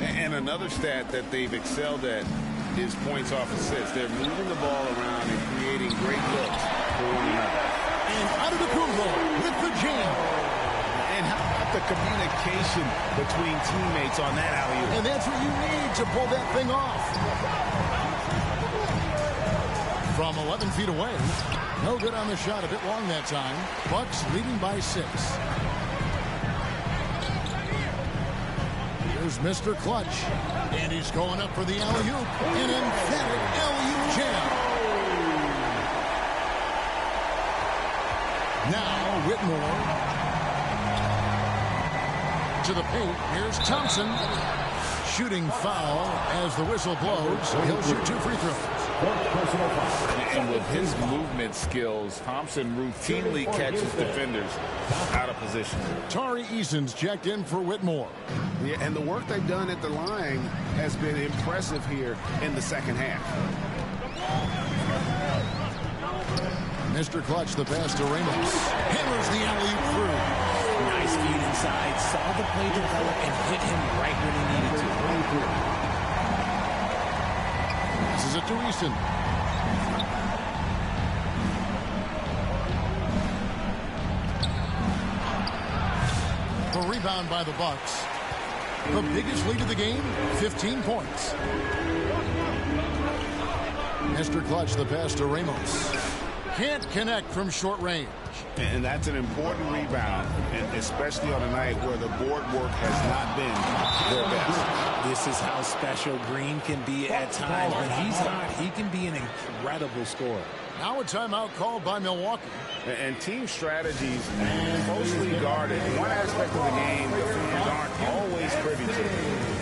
And another stat that they've excelled at is points off assists. They're moving the ball around and creating great looks for one another. And Antetokounmpo with the jam. And how about the communication between teammates on that alley-oop? And that's what you need to pull that thing off. From 11 feet away. No good on the shot. A bit long that time. Bucks leading by 6. Here's Mr. Clutch. And he's going up for the alley-oop. An emphatic alley-oop jam. Now Whitmore. To the paint. Here's Thompson. Shooting foul as the whistle blows. He'll shoot 2 free throws. And with his movement skills, Thompson routinely catches defenders out of position. Tari Eason's checked in for Whitmore. Yeah, and the work they've done at the line has been impressive here in the second half. Mr. Clutch, the pass to Ramos. Hammers the alley-oop through. Nice feed inside. Saw the play develop and hit him right when he needed to. This is it to Easton. A rebound by the Bucks. The biggest lead of the game, 15 points. Mr. Clutch, the pass to Ramos. Can't connect from short range. And that's an important rebound, and especially on a night where the board work has not been their best. This is how special Green can be at times. When he's hot, he can be an incredible scorer. Now a timeout called by Milwaukee. And team strategies closely guarded. One aspect of the game the fans aren't always privy to.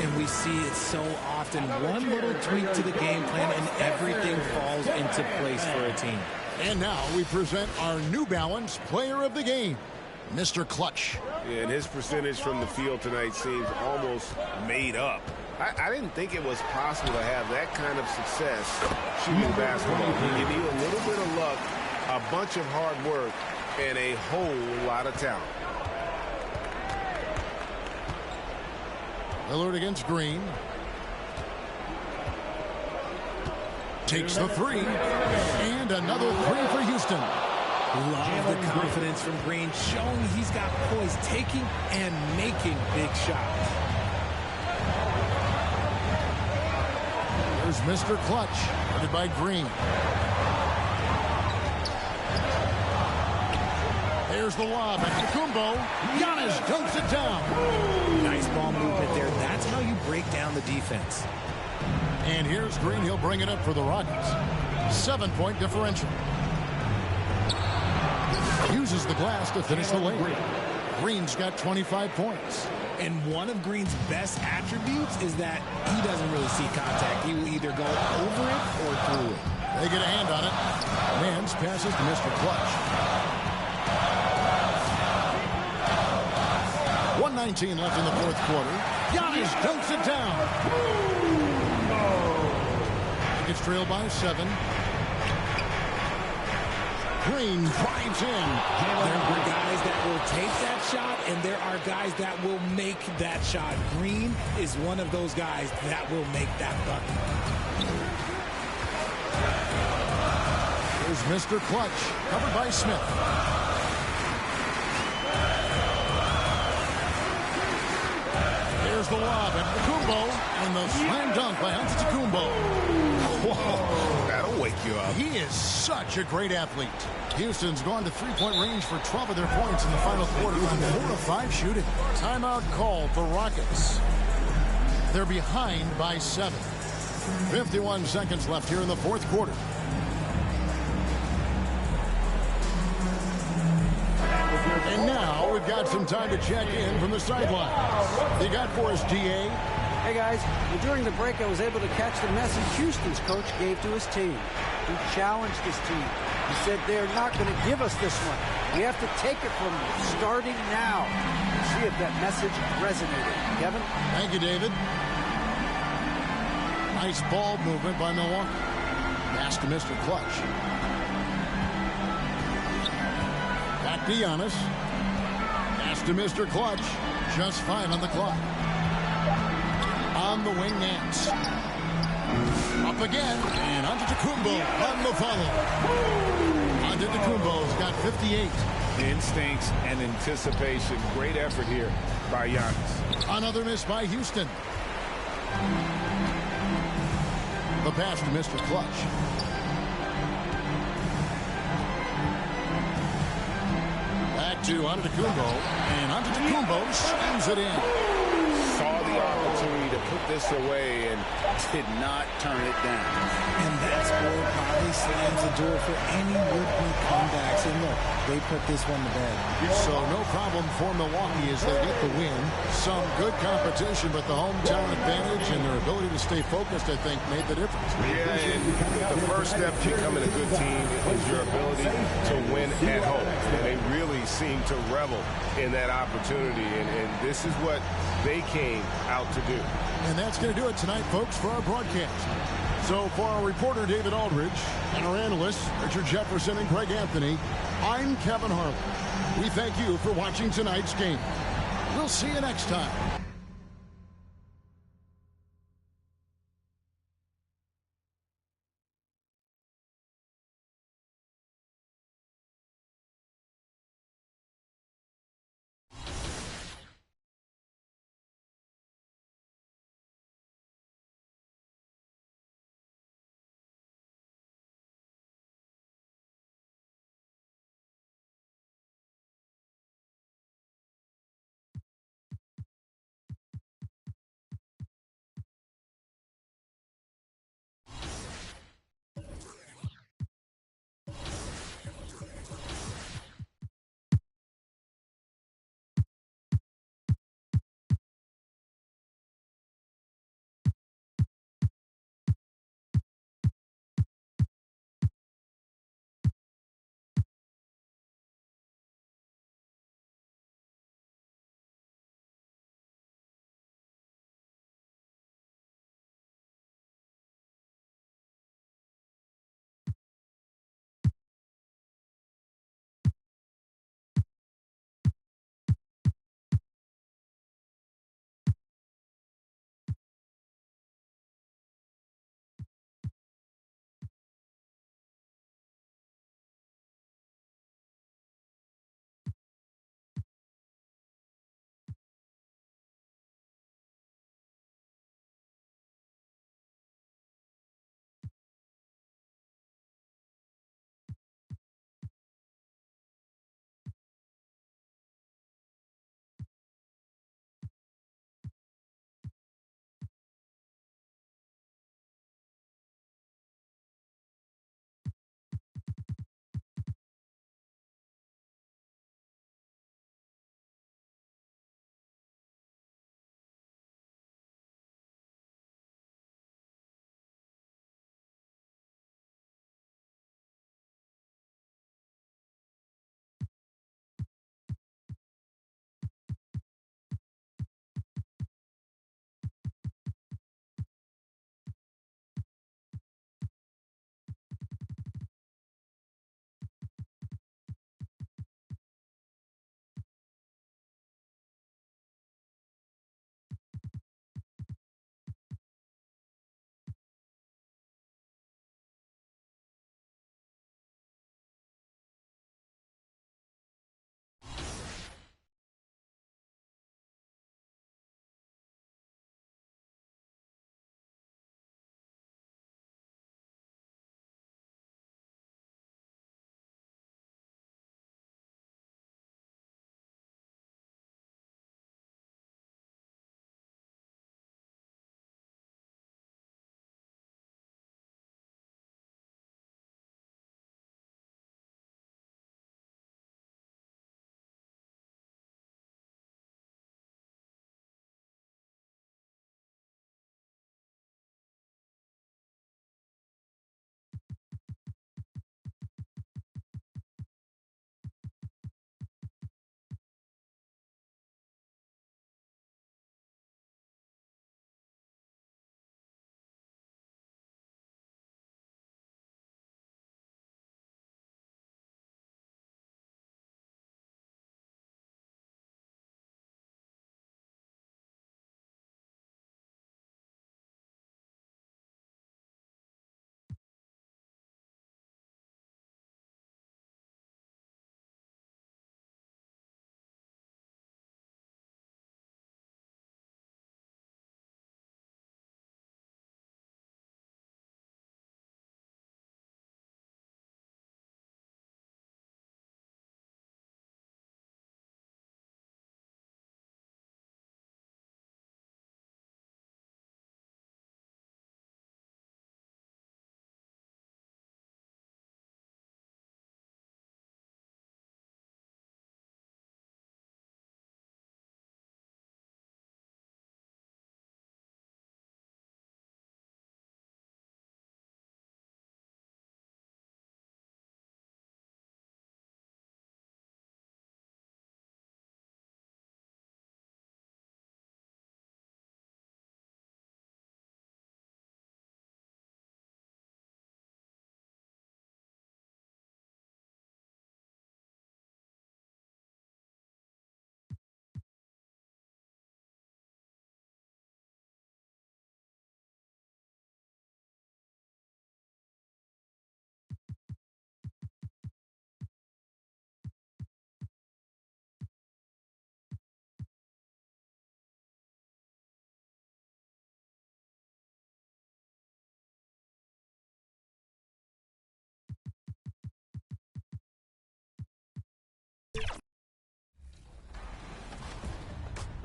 And we see it so often. One little tweak to the game plan and everything falls into place for a team. And now we present our New Balance player of the game, Mr. Clutch. Yeah, and his percentage from the field tonight seems almost made up. I didn't think it was possible to have that kind of success shooting basketball. You need a little bit of luck, a bunch of hard work, and a whole lot of talent. Lillard against Green. Takes the three. And another three for Houston. Love the confidence from Green, showing he's got poise, taking and making big shots. There's Mr. Clutch, headed by Green. There's the lob at Kumbo. Giannis dunks it down. Nice ball movement there. That's how you break down the defense. And here's Green. He'll bring it up for the Rockets. 7-point differential. Uses the glass to finish the lane. Green's got 25 points. And one of Green's best attributes is that he doesn't really see contact. He will either go over it or through it. They get a hand on it. Mans passes to Mr. Clutch. 1:19 left in the fourth quarter. Giannis dunks it down. He gets trailed by 7. Green drives in. There are guys that will take that shot, and there are guys that will make that shot. Green is one of those guys that will make that bucket. Here's Mr. Clutch, covered by Smith. There's the lob at Kumbo, and the slam dunk by Antetokounmpo. Whoa, that'll wake you up. He is such a great athlete. Houston's gone to three-point range for 12 of their points in the final quarter on 4 of 5 shooting. Timeout call for Rockets. They're behind by 7. 51 seconds left here in the fourth quarter. And now we've got some time to check in from the sideline. You got for us, DA? Hey guys, during the break I was able to catch the message Houston's coach gave to his team. He challenged his team. He said they're not going to give us this one. We have to take it from them, starting now. See if that message resonated. Kevin? Thank you, David. Nice ball movement by Milwaukee. Pass to Mr. Clutch. Back to Giannis. Pass to Mr. Clutch. Just fine on the clock. On the wing, Nance. Up again, and Antetokounmpo on the follow. Antetokounmpo's got 58. Instincts and anticipation. Great effort here by Giannis. Another miss by Houston. The pass to Mr. Clutch. Back to Antetokounmpo, and Antetokounmpo slams it in. Saw the opportunity to put this away and did not turn it down. And that score probably slams the door for any would-be comebacks. And look, they put this one to bed. So no problem for Milwaukee as they get the win. Some good competition, but the hometown advantage and their ability to stay focused, I think, made the difference. Yeah, and the first step to becoming a good team is your ability to win at home. And they really seem to revel in that opportunity. And this is what they came out to do. And that's going to do it tonight, folks, for our broadcast. So for our reporter, David Aldridge, and our analysts, Richard Jefferson and Greg Anthony, I'm Kevin Harlan. We thank you for watching tonight's game. We'll see you next time.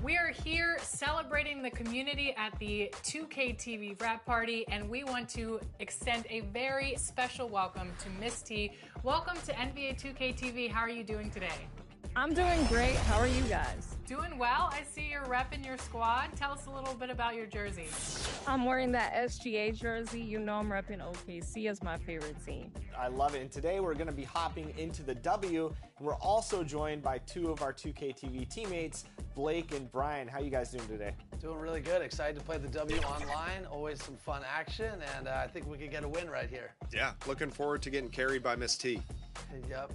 We are here celebrating the community at the 2K TV wrap party, and we want to extend a very special welcome to Miss T. Welcome to NBA 2K TV. How are you doing today? I'm doing great. How are you guys? Doing well. I see you're repping your squad. Tell us a little bit about your jersey. I'm wearing that SGA jersey. You know I'm repping OKC as my favorite team. I love it. And today we're going to be hopping into the W. And we're also joined by two of our 2K TV teammates, Blake and Brian. How you guys doing today? Doing really good. Excited to play the W online. Always some fun action, and I think we could get a win right here. Yeah, looking forward to getting carried by Miss T. Yep.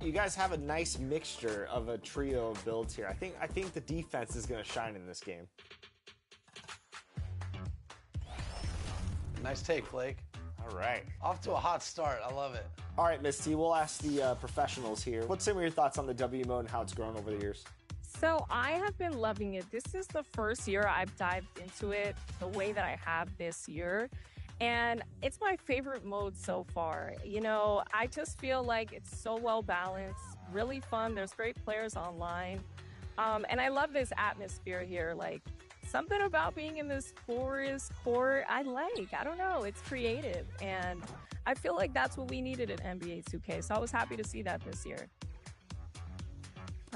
You guys have a nice mixture of a trio of builds here. I think the defense is going to shine in this game. Nice take, Blake. All right. Off to a hot start. I love it. All right, Miss T, we'll ask the professionals here. What's some of your thoughts on the W mode and how it's grown over the years? So I have been loving it. This is the first year I've dived into it the way that I have this year. And it's my favorite mode so far. You know, I just feel like it's so well balanced, really fun. There's great players online. And I love this atmosphere here. Like, something about being in this forest court, I don't know, it's creative. And I feel like that's what we needed at NBA 2K. So I was happy to see that this year.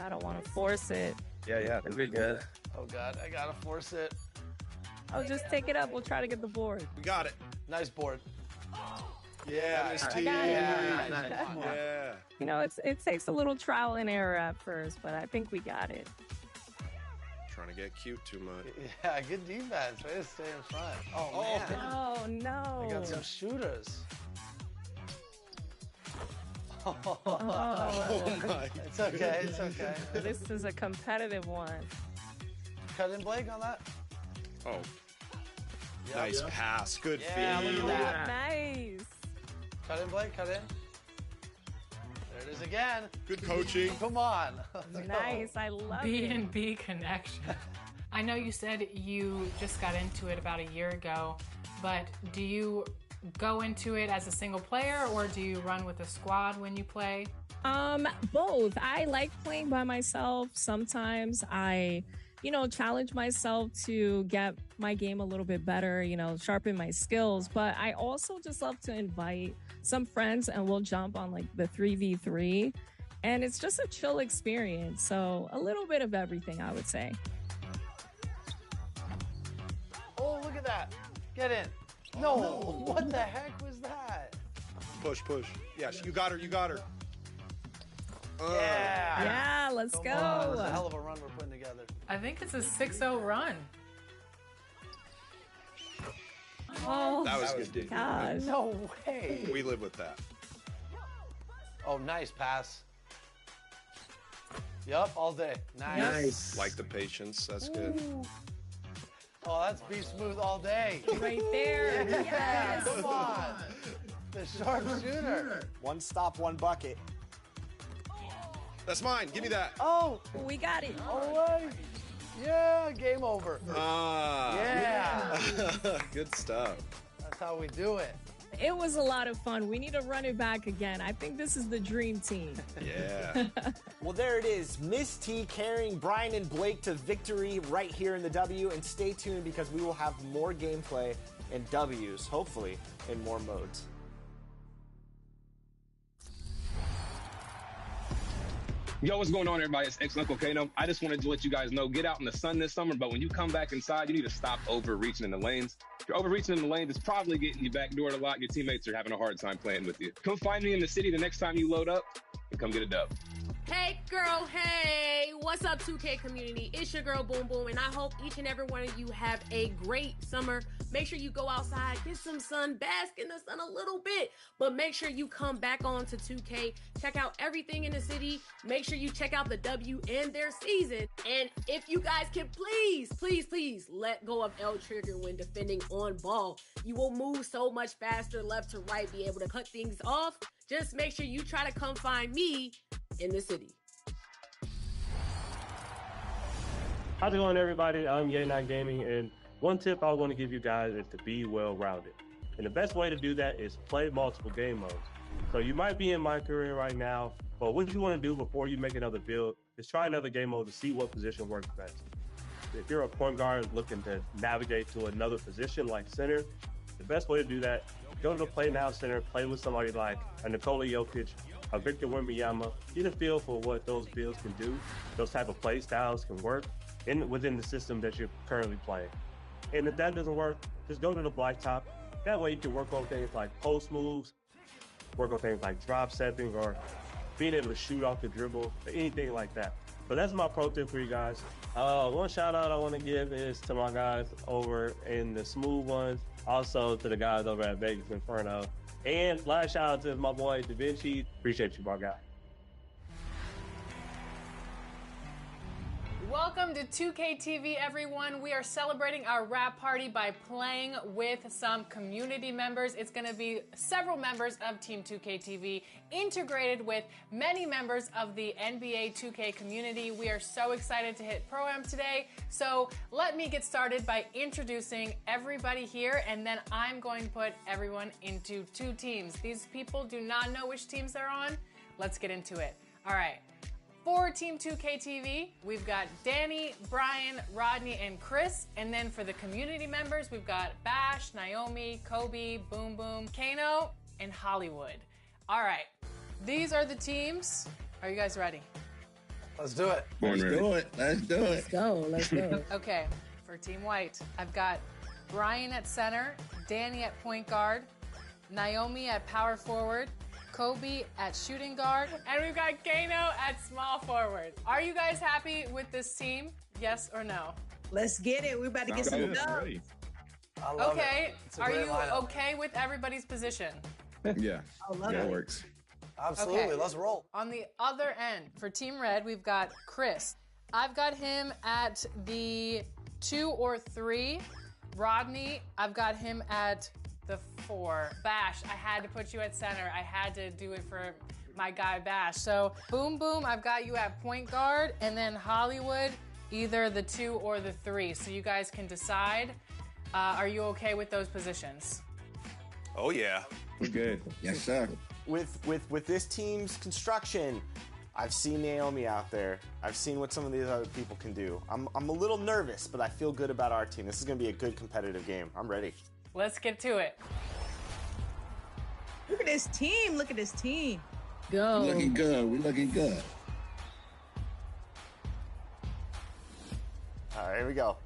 I don't want to force it. Yeah, that'd be good. Oh, God, I got to force it. Oh, just take it up. We'll try to get the board. We got it. Nice board. Yeah, Miss T. Yeah. You know, it takes a little trial and error at first, but I think we got it. Trying to get cute too much. Yeah, good defense. Way to stay in front. Oh, man. Oh, no. I got some shooters. Oh, my. It's okay. It's okay. This is a competitive one. Cut in, Blake, on that. Oh. Yep. Nice pass. Good Yeah, feed. look at that. Nice. Cut in, Blake. Cut in. There it is again. Good coaching. Come on. Let's go. Nice. I love it. B&B connection. I know you said you just got into it about a year ago, but do you go into it as a single player or do you run with a squad when you play? Both. I like playing by myself. Sometimes I, challenge myself to get my game a little bit better, sharpen my skills. But I also just love to invite some friends and we'll jump on like the 3v3. And it's just a chill experience. So a little bit of everything, I would say. Oh, look at that. Get in. No, what the heck was that? Push. Yes, you got her. Yeah. Yeah, let's go. That's a hell of a run we're putting together. I think it's a 6-0 run. Oh, That was good, gosh. No way. We live with that. Oh, nice pass. Yup, all day. Nice. Like the patience. That's good. Oh, that's Be Smooth all day. Right there. Yes. Come on. The sharpshooter. One stop, one bucket. That's mine. Give me that. Oh, We got it. all right. Yeah, game over. Yeah. Good stuff. That's how we do it. It was a lot of fun. We need to run it back again. I think this is the dream team. Yeah. Well, there it is. Miss T carrying Brian and Blake to victory right here in the W. And stay tuned because we will have more gameplay and W's, hopefully, in more modes. Yo, what's going on, everybody? It's ex-Uncle Kano. I just wanted to let you guys know, get out in the sun this summer, but when you come back inside, you need to stop overreaching in the lanes. If you're overreaching in the lanes, it's probably getting you backdoored a lot. Your teammates are having a hard time playing with you. Come find me in the city the next time you load up and come get a dub. Hey girl, hey, what's up 2K community? It's your girl Boom Boom, and I hope each and every one of you have a great summer. Make sure you go outside, get some sun, bask in the sun a little bit, but make sure you come back on to 2K, check out everything in the city, make sure you check out the W and their season, and if you guys can please let go of L trigger when defending on ball. You will move so much faster left to right, be able to cut things off. Just make sure you try to come find me in the city. How's it going, everybody? I'm Yay9 Gaming, and one tip I want to give you guys is to be well-rounded. And the best way to do that is play multiple game modes. So you might be in Mycareer right now, but what you want to do before you make another build is try another game mode to see what position works best. If you're a point guard looking to navigate to another position like center, the best way to do that, go to the play now center, play with somebody like a Nikola Jokic, a Victor Wembanyama, get a feel for what those builds can do, those type of play styles can work within the system that you're currently playing. And if that doesn't work, just go to the blacktop. That way you can work on things like post moves, work on things like drop stepping, or being able to shoot off the dribble, or anything like that. So that's my pro tip for you guys. One shout out I want to give is to my guys over in the smooth ones, also to the guys over at Vegas Inferno. And last shout out to my boy Da Vinci. Appreciate you, my guy. Welcome to 2K TV, everyone. We are celebrating our wrap party by playing with some community members. It's going to be several members of Team 2K TV integrated with many members of the NBA 2K community. We are so excited to hit Pro-Am today. So let me get started by introducing everybody here, and then I'm going to put everyone into two teams. These people do not know which teams they're on. Let's get into it. All right. For Team 2K TV, we've got Danny, Brian, Rodney, and Chris. And then for the community members, we've got Bash, Naomi, Kobe, Boom Boom, Kano, and Hollywood. All right, these are the teams. Are you guys ready? Let's do it. Let's do it. Let's do it. Let's go. Let's go. Okay, for Team White, I've got Brian at center, Danny at point guard, Naomi at power forward, Kobe at shooting guard, and we've got Kano at small forward. Are you guys happy with this team? Yes or no? Let's get it. We're about to get some dubs. I love Okay, it. are you okay with everybody's position? Yeah, I love that it. works. Absolutely. Okay. Let's roll. On the other end, for Team Red, we've got Chris. I've got him at the 2 or 3. Rodney, I've got him at the 4. Bash, I had to put you at center. I had to do it for my guy Bash. So Boom Boom, I've got you at point guard, and then Hollywood, either the 2 or the 3. So you guys can decide. Are you okay with those positions? Oh, yeah. We're good. Yes, sir. With this team's construction, I've seen Naomi out there. I've seen what some of these other people can do. I'm a little nervous, but I feel good about our team. This is going to be a good competitive game. I'm ready. Let's get to it. Look at this team. Look at this team. Go. We're looking good. We're looking good. All right, here we go.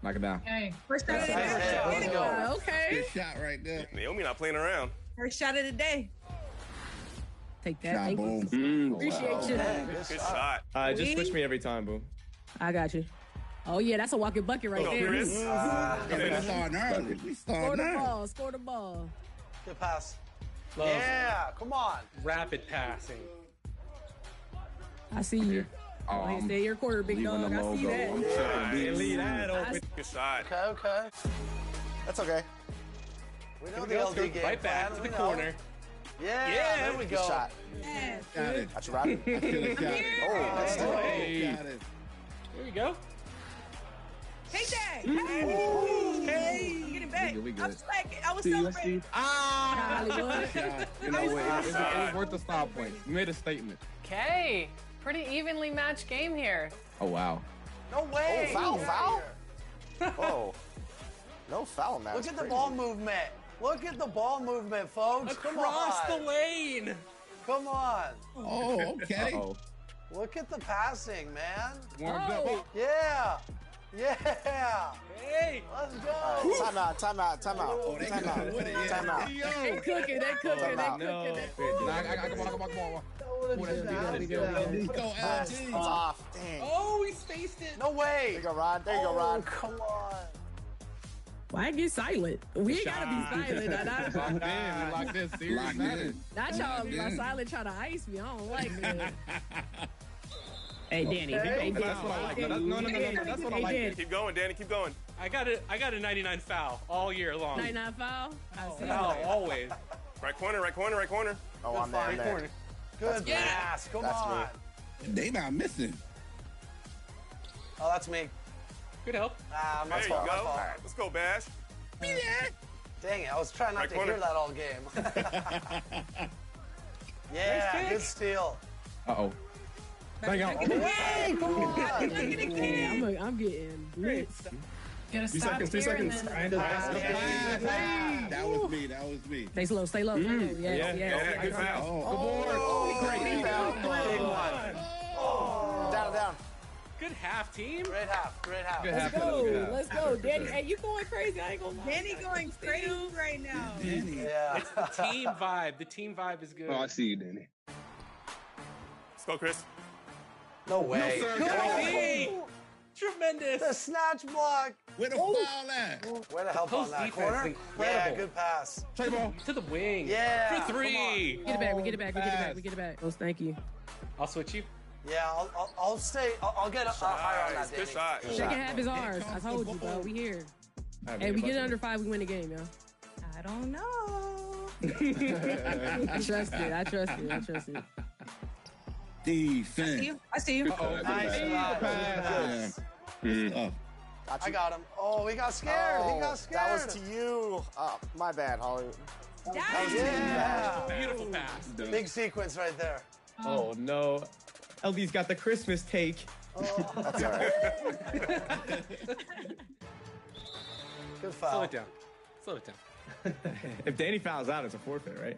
Knock it down. Okay. First shot of the Let's day. go. Okay. Good shot right there. Naomi not playing around. First shot of the day. Take that. Shot, Thank you. boom. Appreciate you. Good shot. Just switch me every time, boom. I got you. Oh, yeah, that's a walking bucket right Go, there. Chris. We starting early. We Score starting the early. ball. Score the ball. Good pass. Love Yeah, come on. rapid passing. I see you. Like I said, your quarter, big dog. I see that. Nice. Lead that open. Good shot. Okay. That's okay. We know Here we the go. LD game Right back plan. to We the know. corner. Yeah, there we Good go. shot. Yeah. Got it. That's right. I should have shot it. Oh, that's Hey. Got it. Here we go. Take that. Hey. Get it back. We good. I'm slacking. I was See, celebrating. Hollywood. You know what? It was worth the stop point. You made a statement. Okay, pretty evenly matched game here. Oh, wow. No way. Oh, foul. Oh. No foul, man. Look It's at the crazy. ball movement. Look at the ball movement, folks. Come Across on. the lane. Come on. Oh, okay. Look at the passing, man. Warmed up. Yeah. Yeah. Hey. Let's go. Time out. Oh, they good with it. Yeah. Time out. They cooking. Come on. Let's Go, It's LG. off. Dang. Oh, he spaced it. No way. There you go, Rod. There you go, Rod. Come on. Why get silent? We ain't gotta be silent. Like this. Serious matter. Not y'all be silent trying to ice me. I don't like that. Hey, Danny. Okay. That's what I like. No. That's what I like. Keep going, Danny. Keep going. I got a 99 foul all year long. 99 foul. I see. Foul, always. Right corner. Oh, I'm there. I'm there. Good pass. Come That's on. They not missing. Oh, that's me. Good help. Ah, my There you fault. go. My fault. Let's go, Bash. Dang it. I was trying not Right to corner. hear that all game. Yeah, Nice good kick. steal. Uh-oh. Bang out. Hey, come on. I'm getting blitzed. Get a 2 stop seconds, 2 here and seconds. then- That was me. That was me. Stay slow, stay low. Mm-hmm. Yeah. Good foul. Great foul. Big one. Down. Good half, team. Great half. Good Let's half. go. Good half. Let's go. Danny, hey, you going crazy. I ain't gonna lie. Danny going crazy right now. Yeah. It's the team vibe. The team vibe is good. Oh, I see you, Danny. Let's go, Chris. No way. Crazy. Tremendous. The snatch block. Where the foul at? Way to help on Post that defense, corner. incredible. Yeah, good pass. Trey ball. To the wing. Yeah, For 3. Get it back. We get it back. We get it back. Oh, thank you. I'll switch you. Yeah, I'll stay. I'll get higher on that, Danny. Good shot. Second half is ours. I told you, bro. We here. Hey, we get it under 5, we win the game, yo. I don't know. I trust it. Defense. I see you. Nice pass. Yeah. I got him. Oh, he got scared. He got scared. That was to you. My bad, Hollywood. Yeah. Beautiful pass. Big sequence right there. Oh, no. LD's got the Christmas take. That's all right. Good foul. Slow it down. If Danny fouls out, it's a forfeit, right?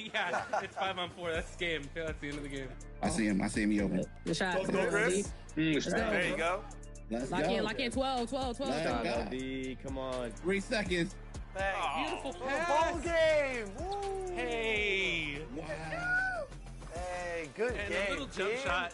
Yeah, it's 5-on-4. That's the game. That's the end of the game. I see him. He open. Good shot. Let's go, Chris. Let's go. There you go. Let's Lock go. in. 12. Let's go. LD, come on. 3 seconds. Bang. Beautiful Ball pass. game. Woo. Hey. Wow. Hey, good And game. a little jump team. shot.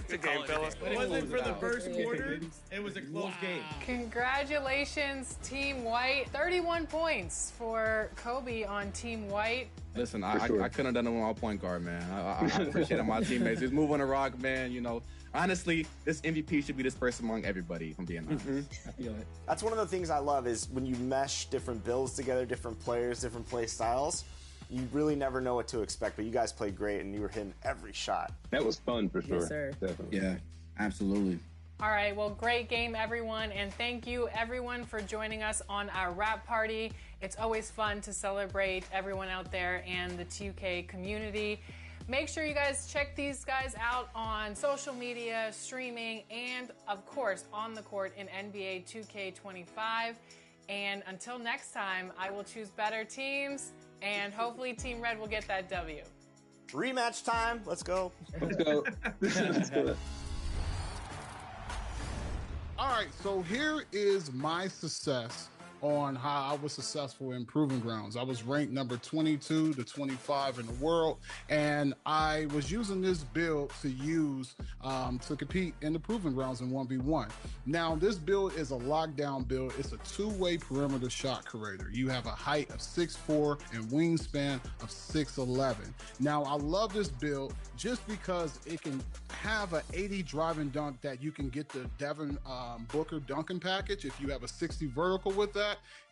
Good game, fellas. It wasn't for the first quarter. It was a close game. Congratulations, Team White. 31 points for Kobe on Team White. Listen, sure. I couldn't have done it with my point guard, man. I appreciate my teammates. Just moving the rock, man. You know, honestly, this MVP should be dispersed among everybody, if I'm being honest. I feel it. That's one of the things I love is when you mesh different builds together, different players, different play styles. You really never know what to expect, but you guys played great and you were hitting every shot. That was fun for sure. Yes, sir. Definitely. Yeah, absolutely. All right, well, great game, everyone, and thank you, everyone, for joining us on our wrap party. It's always fun to celebrate everyone out there and the 2K community. Make sure you guys check these guys out on social media, streaming, and, of course, on the court in NBA 2K25. And until next time, I will choose better teams, and hopefully Team Red will get that W. Rematch time. Let's go. Let's go. Let's go. All right, so here is my success on how I was successful in Proving Grounds. I was ranked number 22 to 25 in the world, and I was using this build to use to compete in the Proving Grounds in 1v1. Now, this build is a lockdown build. It's a two-way perimeter shot creator. You have a height of 6'4" and wingspan of 6'11". Now, I love this build just because it can have an 80 drive and dunk that you can get the Devin Booker dunking package. If you have a 60 vertical with that,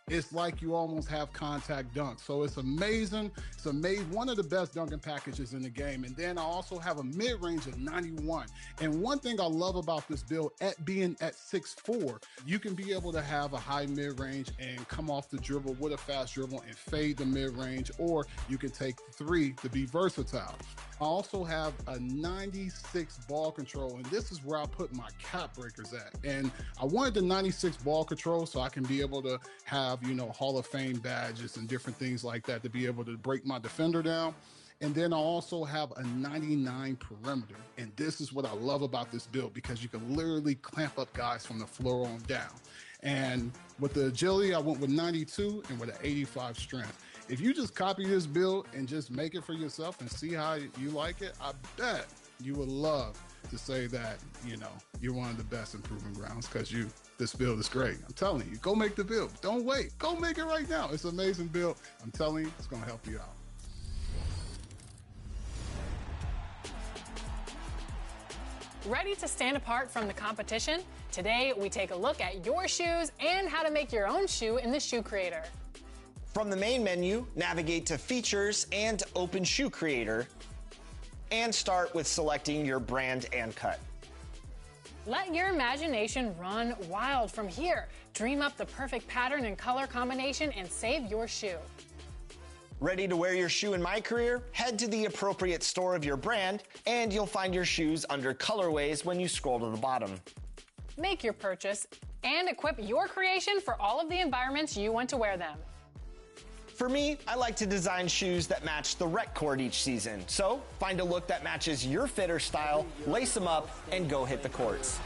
it's like you almost have contact dunk. So it's amazing. It's one of the best dunking packages in the game. And then I also have a mid-range of 91. And one thing I love about this build, at being at 6'4", you can be able to have a high mid-range and come off the dribble with a fast dribble and fade the mid-range, or you can take the 3 to be versatile. I also have a 96 ball control, and this is where I put my cap breakers at. And I wanted the 96 ball control so I can be able to have, Hall of Fame badges and different things like that to be able to break my defender down. And then I also have a 99 perimeter. And this is what I love about this build, because you can literally clamp up guys from the floor on down. And with the agility, I went with 92 and with an 85 strength. If you just copy this build and just make it for yourself and see how you like it, I bet you would love to say that, you're one of the best in Proving Grounds, because this build is great. I'm telling you, go make the build. Don't wait. Go make it right now. It's an amazing build. I'm telling you, it's going to help you out. Ready to stand apart from the competition? Today, we take a look at your shoes and how to make your own shoe in the Shoe Creator. From the main menu, navigate to Features and open Shoe Creator, and start with selecting your brand and cut. Let your imagination run wild from here. Dream up the perfect pattern and color combination and save your shoe. Ready to wear your shoe in Mycareer? Head to the appropriate store of your brand, and you'll find your shoes under colorways when you scroll to the bottom. Make your purchase and equip your creation for all of the environments you want to wear them. For me, I like to design shoes that match the rec court each season. So find a look that matches your fit or style, lace them up, and go hit the courts.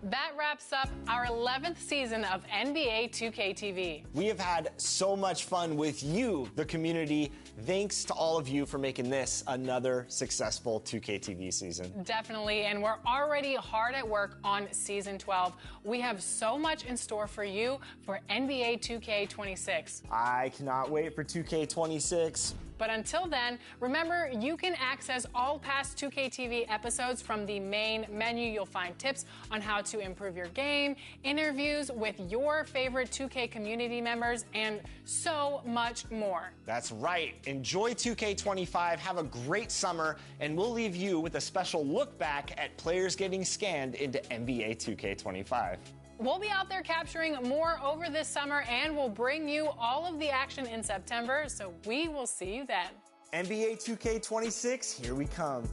That wraps up our 11th season of NBA 2K TV. We have had so much fun with you, the community. Thanks to all of you for making this another successful 2K TV season. Definitely, and we're already hard at work on season 12. We have so much in store for you for NBA 2K26. I cannot wait for 2K26. But until then, remember, you can access all past 2K TV episodes from the main menu. You'll find tips on how to improve your game, interviews with your favorite 2K community members, and so much more. That's right. Enjoy 2K25, have a great summer, and we'll leave you with a special look back at players getting scanned into NBA 2K25. We'll be out there capturing more over this summer, and we'll bring you all of the action in September, so we will see you then. NBA 2K26, here we come.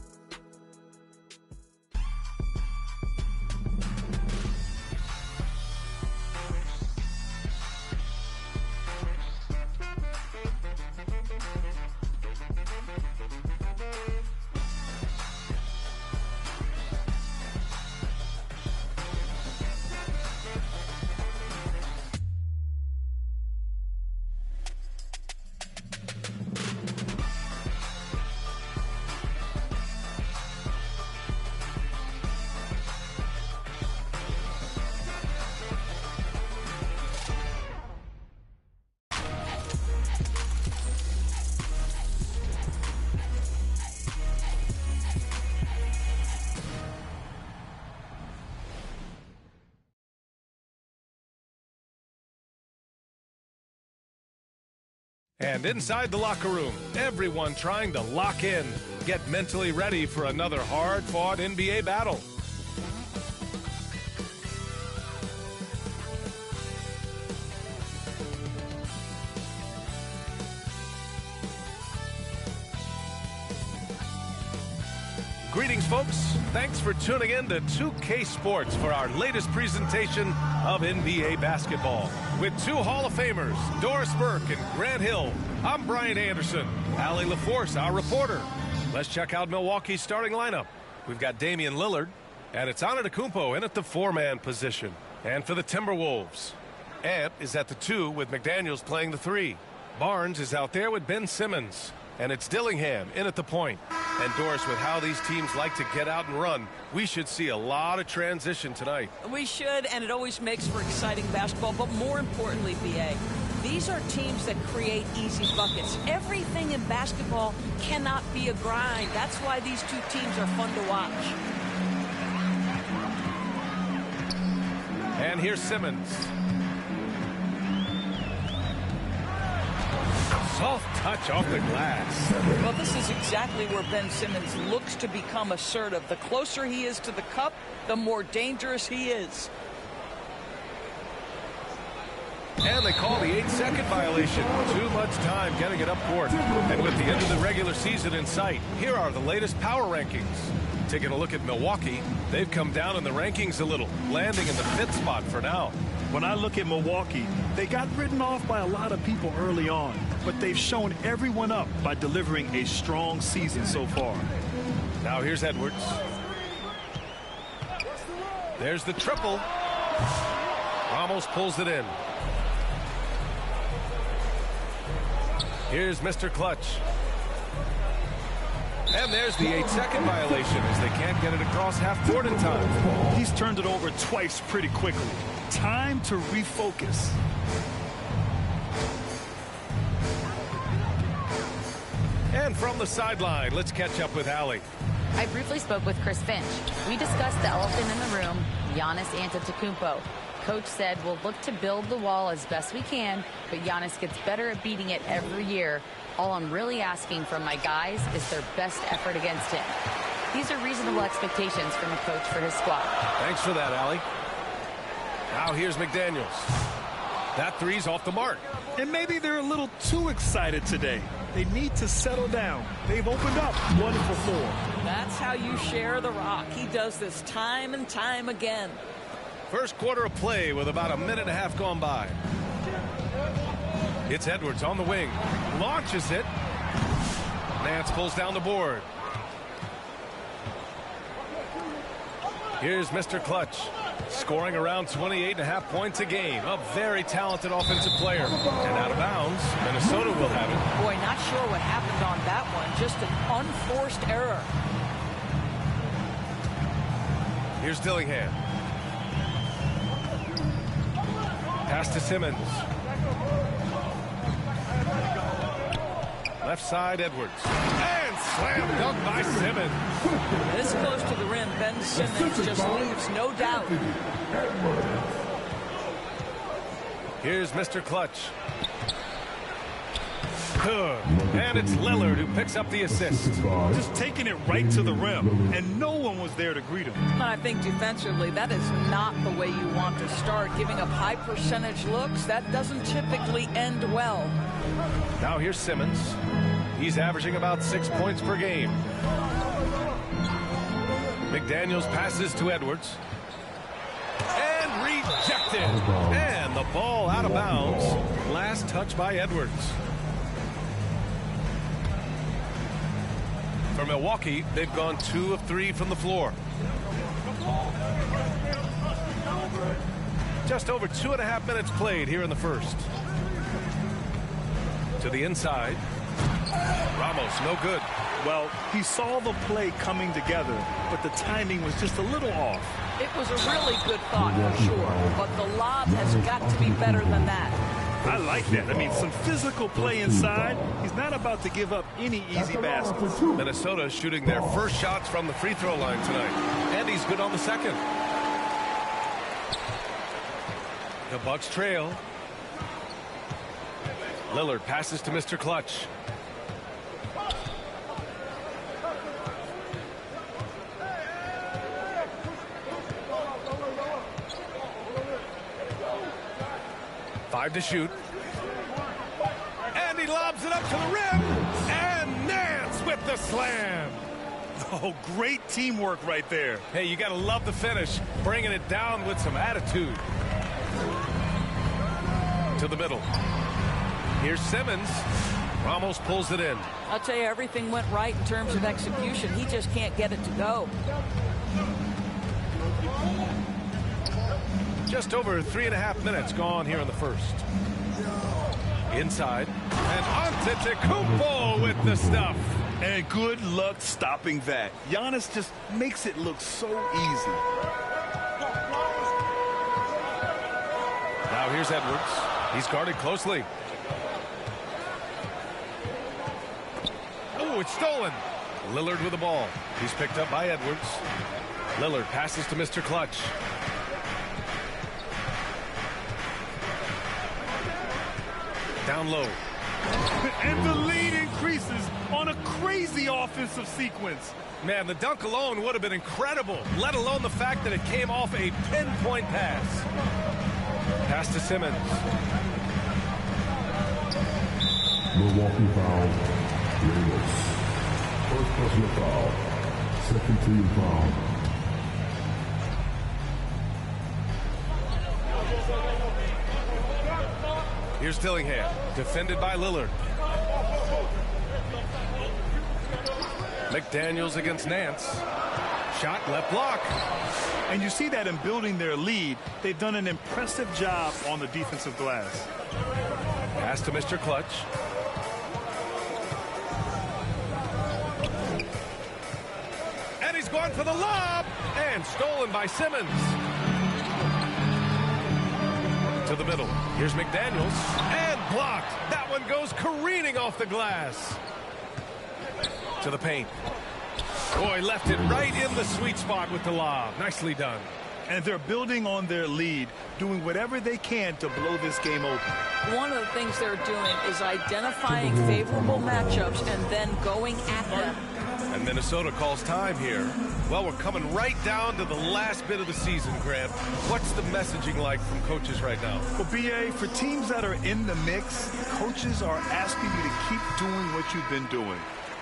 And inside the locker room, everyone trying to lock in, get mentally ready for another hard-fought NBA battle. Greetings, folks. Thanks for tuning in to 2K Sports for our latest presentation of NBA basketball. With two Hall of Famers, Doris Burke and Grant Hill, I'm Brian Anderson. Allie LaForce, our reporter. Let's check out Milwaukee's starting lineup. We've got Damian Lillard, and it's Antetokounmpo in at the four-man position. And for the Timberwolves, Ant is at the 2 with McDaniels playing the 3. Barnes is out there with Ben Simmons. And it's Dillingham in at the point. And Doris, with how these teams like to get out and run, we should see a lot of transition tonight. We should, and it always makes for exciting basketball. But more importantly, BA, these are teams that create easy buckets. Everything in basketball cannot be a grind. That's why these two teams are fun to watch. And here's Simmons. Soft touch off the glass. Well, this is exactly where Ben Simmons looks to become assertive. The closer he is to the cup, the more dangerous he is. And they call the 8-second violation. Too much time getting it up court. And with the end of the regular season in sight, here are the latest power rankings. Taking a look at Milwaukee, they've come down in the rankings a little, landing in the 5th spot for now. When I look at Milwaukee, they got written off by a lot of people early on, but they've shown everyone up by delivering a strong season so far. Now here's Edwards. There's the triple. Ramos pulls it in. Here's Mr. Clutch. And there's the 8-second violation as they can't get it across half court in time. He's turned it over twice pretty quickly. Time to refocus. And from the sideline, let's catch up with Allie. I briefly spoke with Chris Finch. We discussed the elephant in the room, Giannis Antetokounmpo. Coach said we'll look to build the wall as best we can, but Giannis gets better at beating it every year. All I'm really asking from my guys is their best effort against him. These are reasonable expectations from a coach for his squad. Thanks for that, Allie. Now here's McDaniels. That three's off the mark. And maybe they're a little too excited today. They need to settle down. They've opened up 1 for 4. That's how you share the rock. He does this time and time again. First quarter of play with about a minute and a half gone by. It's Edwards on the wing. Launches it. Nance pulls down the board. Here's Mr. Clutch. Scoring around 28.5 points a game. A very talented offensive player. And out of bounds, Minnesota will have it. Boy, not sure what happened on that one. Just an unforced error. Here's Dillingham. Pass to Simmons. Left side, Edwards. And slam dunk by Simmons. This close to the rim, Ben Simmons just leaves no doubt. Here's Mr. Clutch. And it's Lillard who picks up the assist. Just taking it right to the rim, and no one was there to greet him. I think defensively, that is not the way you want to start. Giving up high percentage looks, that doesn't typically end well. Now here's Simmons. He's averaging about 6 points per game. McDaniels passes to Edwards. And rejected. And the ball out of bounds. Last touch by Edwards. For Milwaukee, they've gone 2 of 3 from the floor. Just over 2.5 minutes played here in the first. To the inside. Ramos, no good. Well, he saw the play coming together, but the timing was just a little off. It was a really good thought for sure, but the lob has got to be better than that. I like that. I mean, some physical play inside. He's not about to give up any easy baskets. Minnesota shooting their first shots from the free throw line tonight. And he's good on the second. The Bucks trail. Lillard passes to Mr. Clutch. Five to shoot. And he lobs it up to the rim. And Nance with the slam. Oh, great teamwork right there. Hey, you got to love the finish. Bringing it down with some attitude. To the middle. Here's Simmons. Ramos pulls it in. I'll tell you, everything went right in terms of execution. He just can't get it to go. Just over 3.5 minutes gone here in the first. Inside. And Antetokounmpo with the stuff. And good luck stopping that. Giannis just makes it look so easy. Now here's Edwards. He's guarded closely. Oh, it's stolen. Lillard with the ball. He's picked up by Edwards. Lillard passes to Mr. Clutch. Down low. And the lead increases on a crazy offensive sequence. Man, the dunk alone would have been incredible, let alone the fact that it came off a pinpoint pass. Pass to Simmons. Milwaukee foul. Davis. First personal foul. Second team foul. Here's Dillingham, defended by Lillard. McDaniels against Nance. Shot left block. And you see that in building their lead, they've done an impressive job on the defensive glass. Pass to Mr. Clutch. And he's going for the lob. And stolen by Simmons. To the middle. Here's McDaniels. And blocked. That one goes careening off the glass. To the paint. Boy, left it right in the sweet spot with the lob. Nicely done. And they're building on their lead, doing whatever they can to blow this game open. One of the things they're doing is identifying favorable matchups and then going at them. And Minnesota calls time here. Well, we're coming right down to the last bit of the season, Grant. What's the messaging like from coaches right now? Well, BA, for teams that are in the mix, coaches are asking you to keep doing what you've been doing.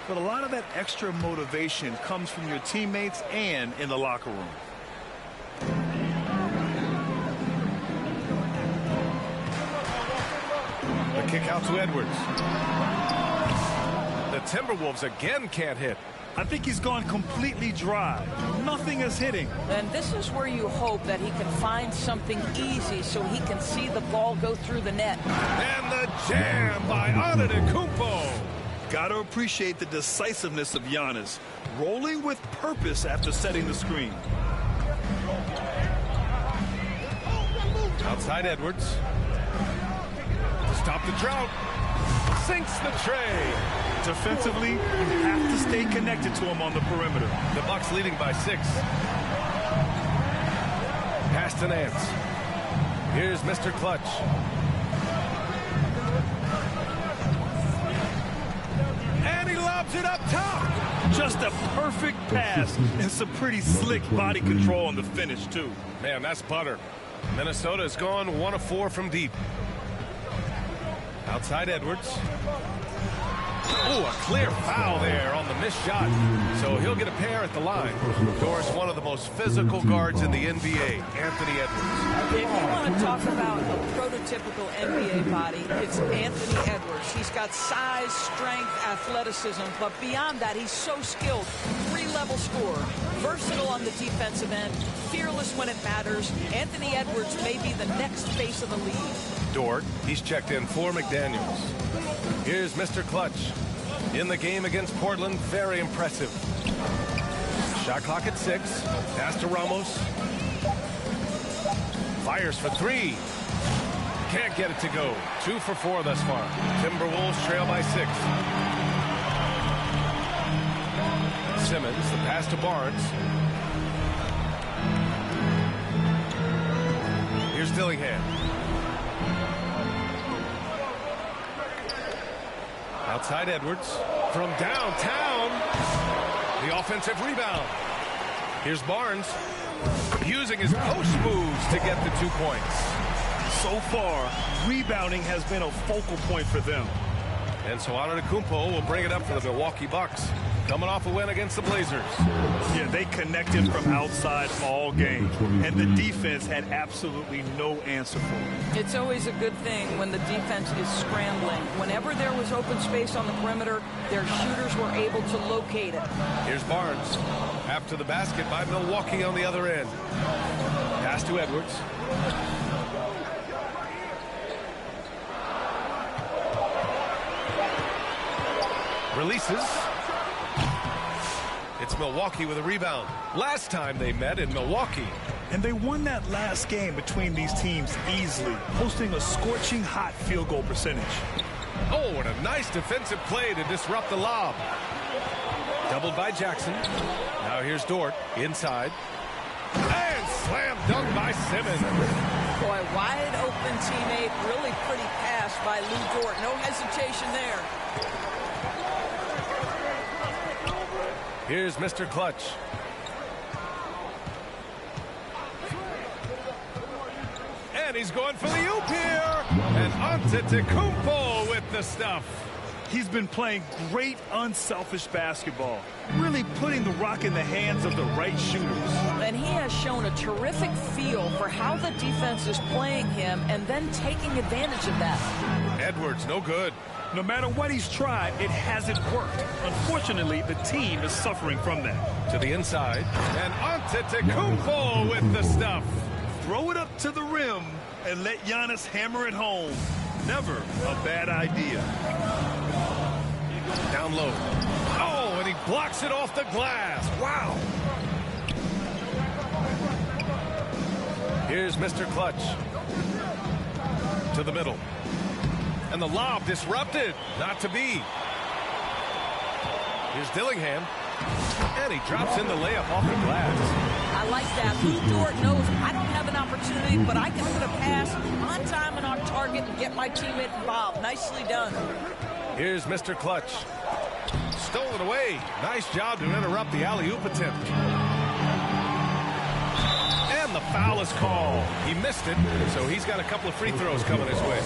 But a lot of that extra motivation comes from your teammates and in the locker room. The kick out to Edwards. The Timberwolves again can't hit. I think he's gone completely dry. Nothing is hitting. And this is where you hope that he can find something easy so he can see the ball go through the net. And the jam by Antetokounmpo. Got to appreciate the decisiveness of Giannis, rolling with purpose after setting the screen. Outside Edwards. To stop the drought. Sinks the tray. Defensively, you have to stay connected to him on the perimeter. The Bucks leading by 6. Pass to Nance. Here's Mr. Clutch. And he lobs it up top. Just a perfect pass and some pretty slick body control on the finish, too. Man, that's butter. Minnesota has gone 1 of 4 from deep. Outside Edwards. Oh, a clear foul there on the missed shot. So he'll get a pair at the line. Doris, one of the most physical guards in the NBA, Anthony Edwards. If you want to talk about a prototypical NBA body, it's Anthony Edwards. He's got size, strength, athleticism, but beyond that, he's so skilled. 3-level scorer, versatile on the defensive end, fearless when it matters. Anthony Edwards may be the next face of the league. Dort, he's checked in for McDaniels. Here's Mr. Clutch. In the game against Portland, very impressive. Shot clock at 6. Pass to Ramos. Fires for 3. Can't get it to go. 2 for 4 thus far. Timberwolves trail by 6. Simmons, the pass to Barnes. Here's Dillingham. Outside Edwards. From downtown. The offensive rebound. Here's Barnes. Using his post moves to get the 2 points. So far, rebounding has been a focal point for them. And so Antetokounmpo will bring it up for the Milwaukee Bucks. Coming off a win against the Blazers. Yeah, they connected from outside all game. And the defense had absolutely no answer for it. It's always a good thing when the defense is scrambling. Whenever there was open space on the perimeter, their shooters were able to locate it. Here's Barnes. After the basket by Milwaukee on the other end. Pass to Edwards. Releases. It's Milwaukee with a rebound. Last time they met in Milwaukee. And they won that last game between these teams easily, posting a scorching hot field goal percentage. Oh, and a nice defensive play to disrupt the lob. Doubled by Jackson. Now here's Dort inside. And slam dunk by Simmons. Boy, wide open teammate. Really pretty pass by Lou Dort. No hesitation there. Here's Mr. Clutch. And he's going for the oop here. And Antetokounmpo with the stuff. He's been playing great unselfish basketball, really putting the rock in the hands of the right shooters. And he has shown a terrific feel for how the defense is playing him and then taking advantage of that. Edwards, no good. No matter what he's tried, it hasn't worked. Unfortunately, the team is suffering from that. To the inside. And Antetokounmpo with the stuff. Throw it up to the rim and let Giannis hammer it home. Never a bad idea. Down low. Oh, and he blocks it off the glass. Wow. Here's Mr. Clutch. To the middle. And the lob disrupted. Not to be. Here's Dillingham. And he drops in the layup off the glass. I like that. Lou Dort knows I don't have an opportunity, but I can put a pass on time and on target and get my teammate involved. Nicely done. Here's Mr. Clutch. stolen away. Nice job to interrupt the alley-oop attempt. And the foul is called. He missed it, so he's got a couple of free throws coming his way.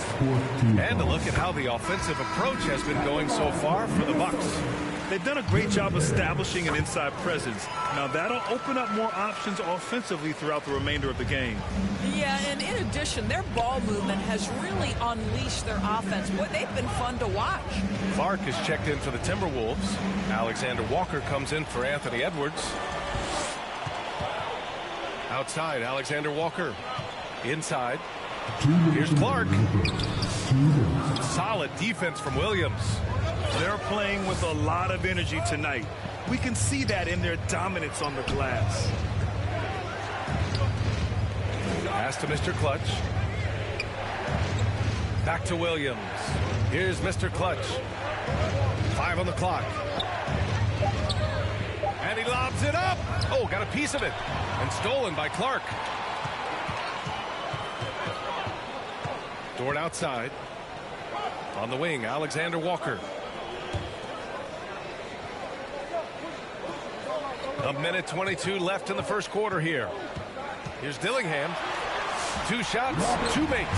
And a look at how the offensive approach has been going so far for the Bucks. They've done a great job establishing an inside presence. Now that'll open up more options offensively throughout the remainder of the game. Yeah, and in addition, their ball movement has really unleashed their offense. Boy, they've been fun to watch. Clark is checked in for the Timberwolves. Alexander Walker comes in for Anthony Edwards. Outside, Alexander Walker. Inside. Here's Clark. Solid defense from Williams. They're playing with a lot of energy tonight. We can see that in their dominance on the glass. Pass to Mr. Clutch. Back to Williams. Here's Mr. Clutch. 5 on the clock. And he lobs it up. Oh, got a piece of it. And stolen by Clark. Dort outside. On the wing, Alexander Walker. A minute 22 left in the first quarter here. Here's Dillingham. 2 shots, 2 makes.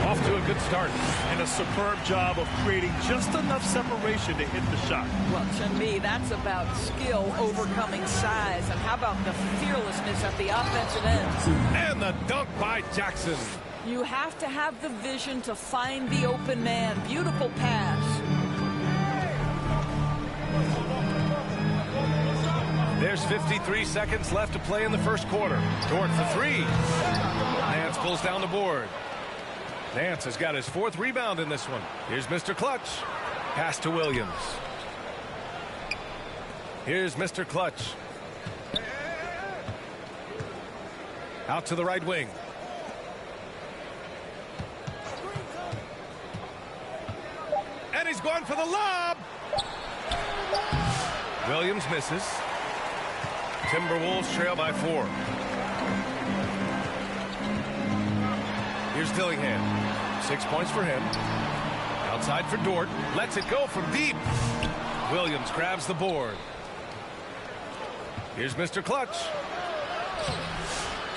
Off to a good start. And a superb job of creating just enough separation to hit the shot. Well, to me, that's about skill overcoming size. And how about the fearlessness at the offensive end? And the dunk by Jackson. You have to have the vision to find the open man. Beautiful pass. There's 53 seconds left to play in the first quarter. Dort for 3. Nance pulls down the board. Nance has got his 4th rebound in this one. Here's Mr. Clutch. Pass to Williams. Here's Mr. Clutch. Out to the right wing. And he's going for the lob. Williams misses. Timberwolves trail by 4. Here's Dillingham. 6 points for him. Outside for Dort. Lets it go from deep. Williams grabs the board. Here's Mr. Clutch.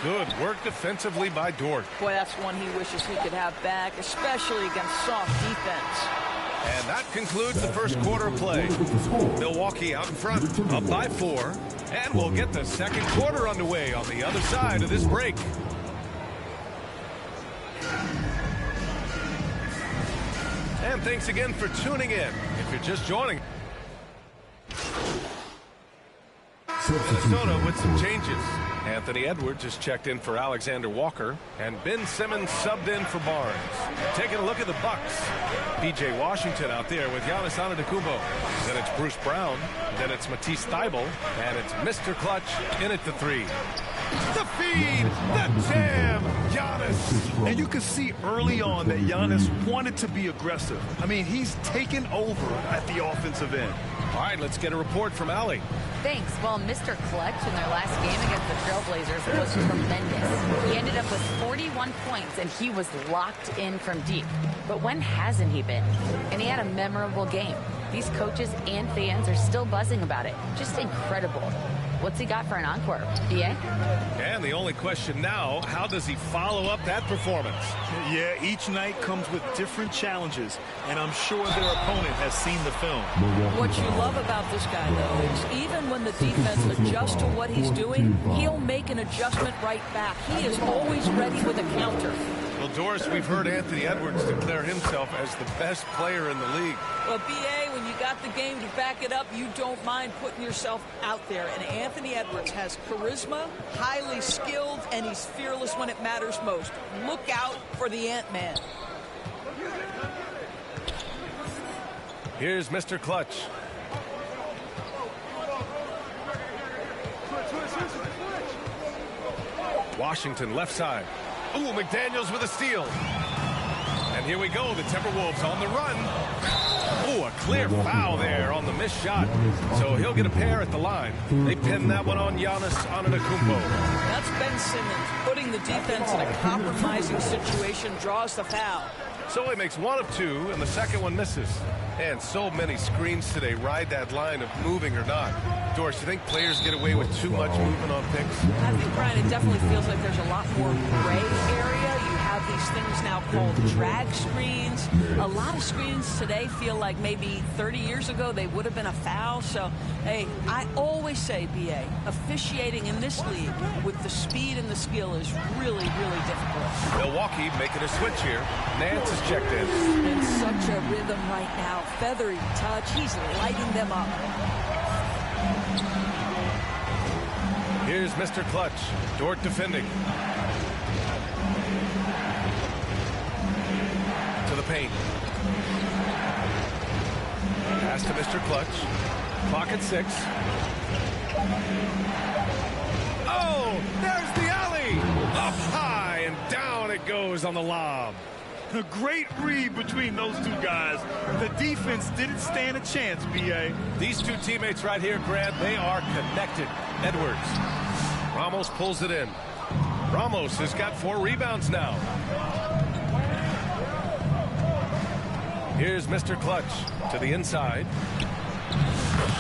Good work defensively by Dort. Boy, that's one he wishes he could have back, especially against soft defense. And that concludes the first quarter of play. Milwaukee out in front, up by 4. And we'll get the second quarter underway on the other side of this break. And thanks again for tuning in. If you're just joining, Minnesota with some changes. Anthony Edwards is checked in for Alexander Walker, and Ben Simmons subbed in for Barnes. Taking a look at the Bucks. P.J. Washington out there with Giannis Antetokounmpo. Then it's Bruce Brown. Then it's Matisse Thybulle. And it's Mr. Clutch in at the 3. The feed, the jam, Giannis. And you can see early on that Giannis wanted to be aggressive. I mean, he's taken over at the offensive end. All right, let's get a report from Allie. Thanks. Well, Mr. Clutch in their last game against the Trailblazers was tremendous. He ended up with 41 points, and he was locked in from deep. But when hasn't he been? And he had a memorable game. These coaches and fans are still buzzing about it. Just incredible. What's he got for an encore? BA? And the only question now, how does he follow up that performance? Yeah, each night comes with different challenges, and I'm sure their opponent has seen the film. What you love about this guy, though, is even when the defense adjusts to what he's doing, he'll make an adjustment right back. He is always ready with a counter. Well, Doris, we've heard Anthony Edwards declare himself as the best player in the league. Well, B.A., when you got the game to back it up, you don't mind putting yourself out there. And Anthony Edwards has charisma, highly skilled, and he's fearless when it matters most. Look out for the Ant-Man. Here's Mr. Clutch. Washington left side. Ooh, McDaniels with a steal. And here we go, the Timberwolves on the run. Ooh, a clear foul there on the missed shot. So he'll get a pair at the line. They pin that one on Giannis Antetokounmpo. That's Ben Simmons putting the defense in a compromising situation, draws the foul. So he makes 1 of 2, and the second one misses. And so many screens today ride that line of moving or not. Doris, you think players get away with too much movement on picks? I think, Brian, it definitely feels like there's a lot more gray area. You have these things now called drag screens. A lot of screens today feel like maybe 30 years ago they would have been a foul. So, hey, I always say, BA, officiating in this league with the speed and the skill is really, really difficult. Milwaukee making a switch here. Nance is checked in. In such a rhythm right now. Feathery touch. He's lighting them up. Here's Mr. Clutch. Dort defending. To the paint. Pass to Mr. Clutch. Clock at 6. Oh, there's the alley. Up high and down it goes on the lob. A great read between those two guys. The defense didn't stand a chance, B.A. These two teammates right here, Grant, they are connected. Edwards. Ramos pulls it in. Ramos has got 4 rebounds now. Here's Mr. Clutch to the inside.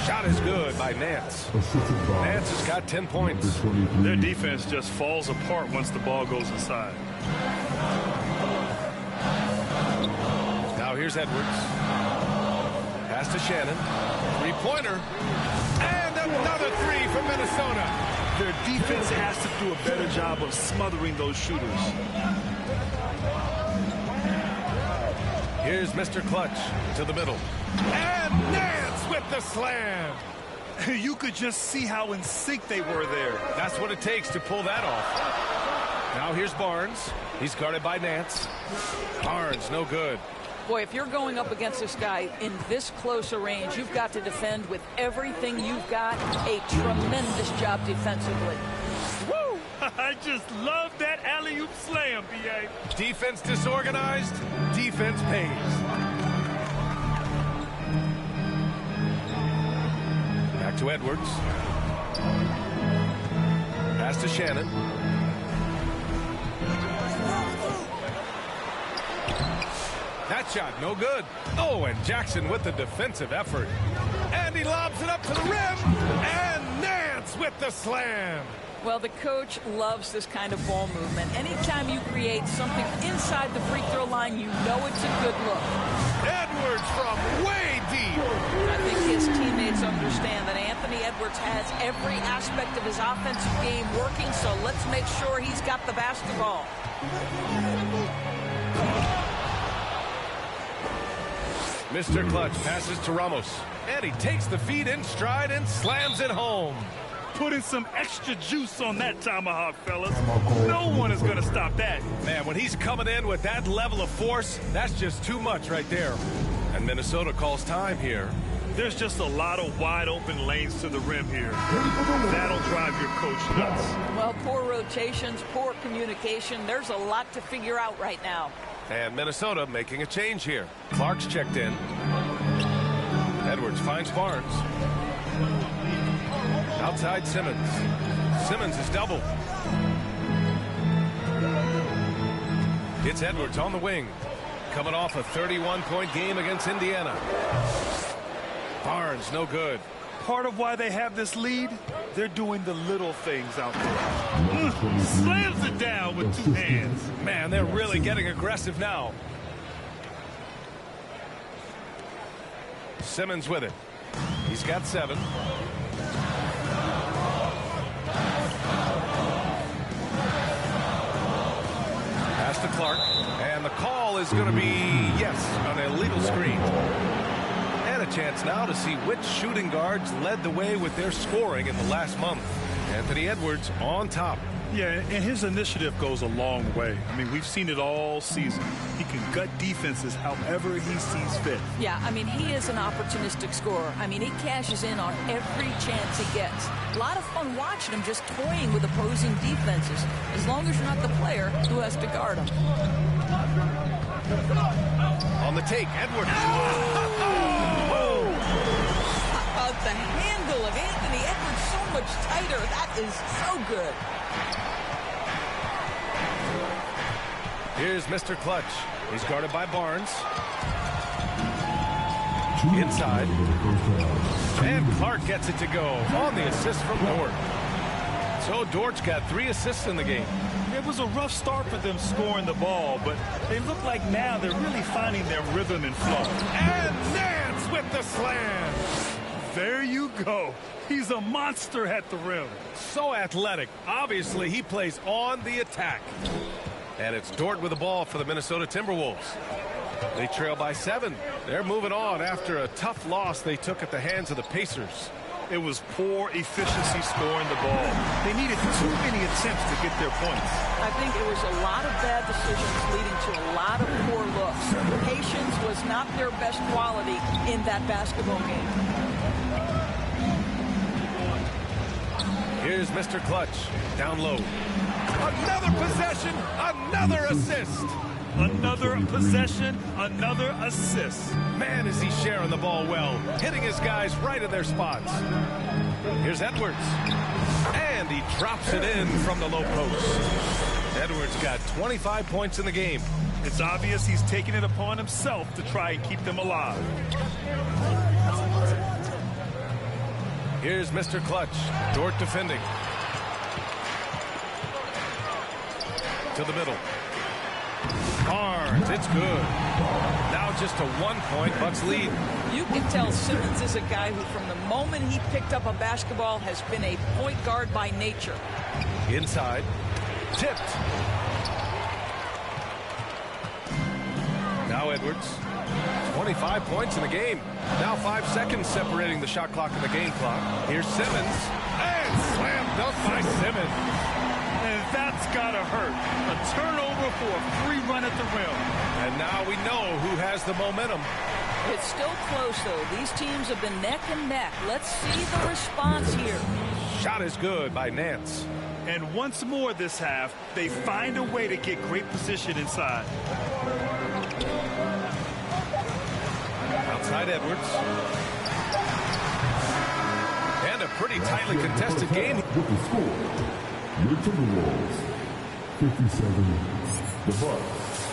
Shot is good by Nance. Nance has got 10 points. Their defense just falls apart once the ball goes inside. Now here's Edwards. Pass to Shannon. Three-pointer. And another 3 from Minnesota. Their defense has to do a better job of smothering those shooters. Here's Mr. Clutch to the middle. And Nance with the slam. You could just see how in sync they were there. That's what it takes to pull that off. Now here's Barnes. He's guarded by Nance. Barnes, no good. Boy, if you're going up against this guy in this close a range, you've got to defend with everything you've got. A tremendous job defensively. Woo! I just love that alley-oop slam, B.A. Defense disorganized, defense pays. Back to Edwards. Pass to Shannon. That shot, no good. Oh, and Jackson with the defensive effort. And he lobs it up to the rim. And Nance with the slam. Well, the coach loves this kind of ball movement. Anytime you create something inside the free throw line, you know it's a good look. Edwards from way deep. I think his teammates understand that Anthony Edwards has every aspect of his offensive game working, so let's make sure he's got the basketball. Mr. Clutch passes to Ramos. And he takes the feed in stride and slams it home. Putting some extra juice on that tomahawk, fellas. No one is going to stop that. Man, when he's coming in with that level of force, that's just too much right there. And Minnesota calls time here. There's just a lot of wide open lanes to the rim here. That'll drive your coach nuts. Well, poor rotations, poor communication. There's a lot to figure out right now. And Minnesota making a change here. Clark's checked in. Edwards finds Barnes. Outside Simmons. Simmons is doubled. It's Edwards on the wing. Coming off a 31-point game against Indiana. Barnes, no good. Part of why they have this lead, they're doing the little things out there. Slams it down with 2 hands. Man, they're really getting aggressive now. Simmons with it. He's got 7. Pass to Clark. And the call is going to be, yes, an illegal screen. And a chance now to see which shooting guards led the way with their scoring in the last month. Anthony Edwards on top. Yeah, and his initiative goes a long way. I mean, we've seen it all season. He can gut defenses however he sees fit. Yeah, I mean, he is an opportunistic scorer. I mean, he cashes in on every chance he gets. A lot of fun watching him just toying with opposing defenses, as long as you're not the player who has to guard him. On the take, Edwards. The handle of Anthony Edwards so much tighter. That is so good. Here's Mr. Clutch. He's guarded by Barnes. Inside. And Clark gets it to go on the assist from Dort. So Dort's got 3 assists in the game. It was a rough start for them scoring the ball, but they look like now they're really finding their rhythm and flow. And Nance with the slam. There you go. He's a monster at the rim. So athletic. Obviously, he plays on the attack. And it's Dort with the ball for the Minnesota Timberwolves. They trail by 7. They're moving on after a tough loss they took at the hands of the Pacers. It was poor efficiency scoring the ball. They needed too many attempts to get their points. I think it was a lot of bad decisions leading to a lot of poor looks. Patience was not their best quality in that basketball game. Here's Mr. Clutch, down low. Another possession, another assist. Another possession, another assist. Man, is he sharing the ball well, hitting his guys right in their spots. Here's Edwards. And he drops it in from the low post. Edwards got 25 points in the game. It's obvious he's taking it upon himself to try and keep them alive. Here's Mr. Clutch. Dort defending. To the middle. Barnes, it's good. Now just a 1-point Bucks lead. You can tell Simmons is a guy who from the moment he picked up a basketball has been a point guard by nature. Inside. Tipped. Now Edwards. 25 points in the game. Now 5 seconds separating the shot clock and the game clock. Here's Simmons. And slam dunk by Simmons. And that's gotta hurt. A turnover for a free run at the rim. And now we know who has the momentum. It's still close, though. These teams have been neck and neck. Let's see the response here. Shot is good by Nance. And once more this half, they find a way to get great position inside. Outside Edwards. And a pretty tightly contested game. With the score, your Timberwolves 57, the Bucks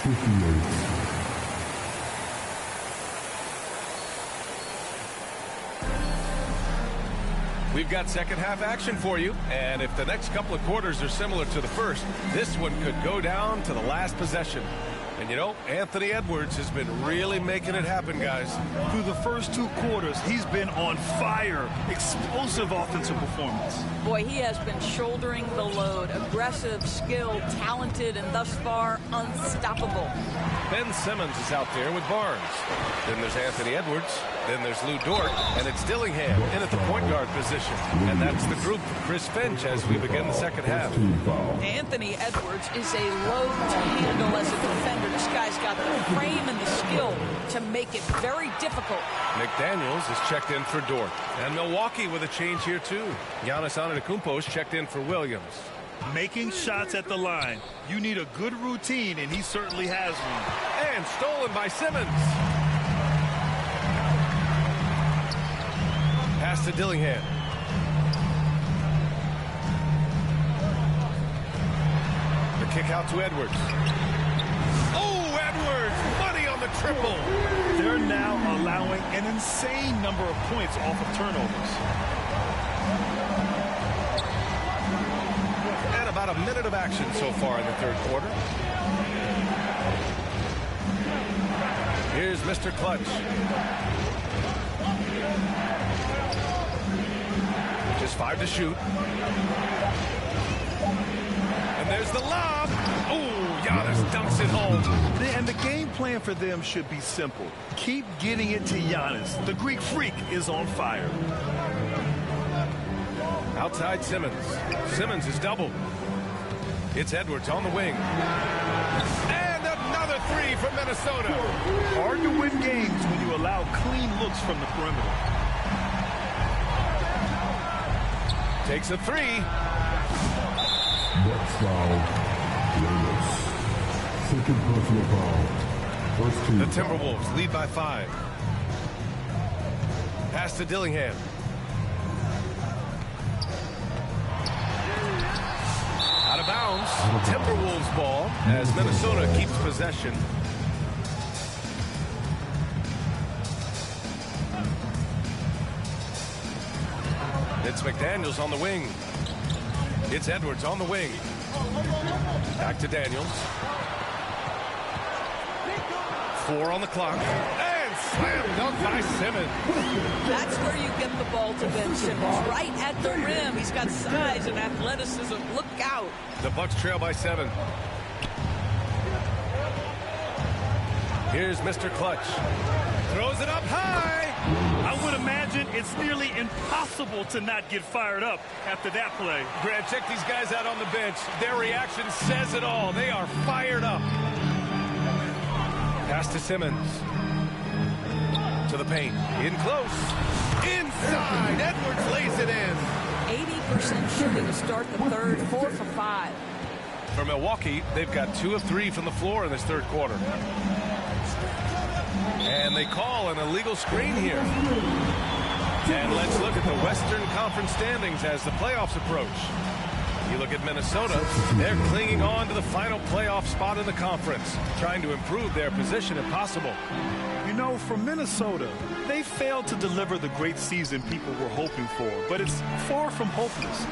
58. We've got second half action for you, and if the next couple of quarters are similar to the first, this one could go down to the last possession. And you know, Anthony Edwards has been really making it happen, guys. Through the first 2 quarters, he's been on fire. Explosive offensive performance. Boy, he has been shouldering the load. Aggressive, skilled, talented, and thus far unstoppable. Ben Simmons is out there with Barnes. Then there's Anthony Edwards. Then there's Lou Dort. And it's Dillingham in at the point guard position. And that's the group for Chris Finch as we begin the second half. Anthony Edwards is a load to handle as a defender. This guy's got the frame and the skill to make it very difficult. McDaniels is checked in for Dort. And Milwaukee with a change here, too. Giannis Antetokounmpo is checked in for Williams. Making shots at the line. You need a good routine, and he certainly has one. And stolen by Simmons. Pass to Dillingham. The kick out to Edwards. Oh, Edwards! Money on the triple. They're now allowing an insane number of points off of turnovers. And about a minute of action so far in the third quarter. Here's Mr. Clutch. Just 5 to shoot. And there's the lob. Oh, Giannis dunks it home. And the game plan for them should be simple. Keep getting it to Giannis. The Greek freak is on fire. Outside Simmons. Simmons is doubled. It's Edwards on the wing. And another 3 from Minnesota. Hard to win games when you allow clean looks from the perimeter. Takes a 3. Next foul, Ramos. Second personal foul. First team The Timberwolves lead by 5. Pass to Dillingham. Out of bounds. Timberwolves ball as Minnesota keeps possession. It's McDaniels on the wing. It's Edwards on the wing. Back to Daniels. 4 on the clock. And slam dunk by Simmons. That's where you get the ball to Ben Simmons, right at the rim. He's got size and athleticism. Look out. The Bucks trail by 7. Here's Mr. Clutch. Throws it up high. I would imagine it's nearly impossible to not get fired up after that play. Grant, check these guys out on the bench. Their reaction says it all. They are fired up. Pass to Simmons. To the paint. In close. Inside. Edwards lays it in. 80% shooting to start the third. 4 for 5. For Milwaukee, they've got 2 of 3 from the floor in this third quarter. And they call an illegal screen here. And let's look at the Western Conference standings as the playoffs approach. You look at Minnesota, they're clinging on to the final playoff spot in the conference, trying to improve their position if possible. You know, for Minnesota, they failed to deliver the great season people were hoping for, but it's far from hopeless.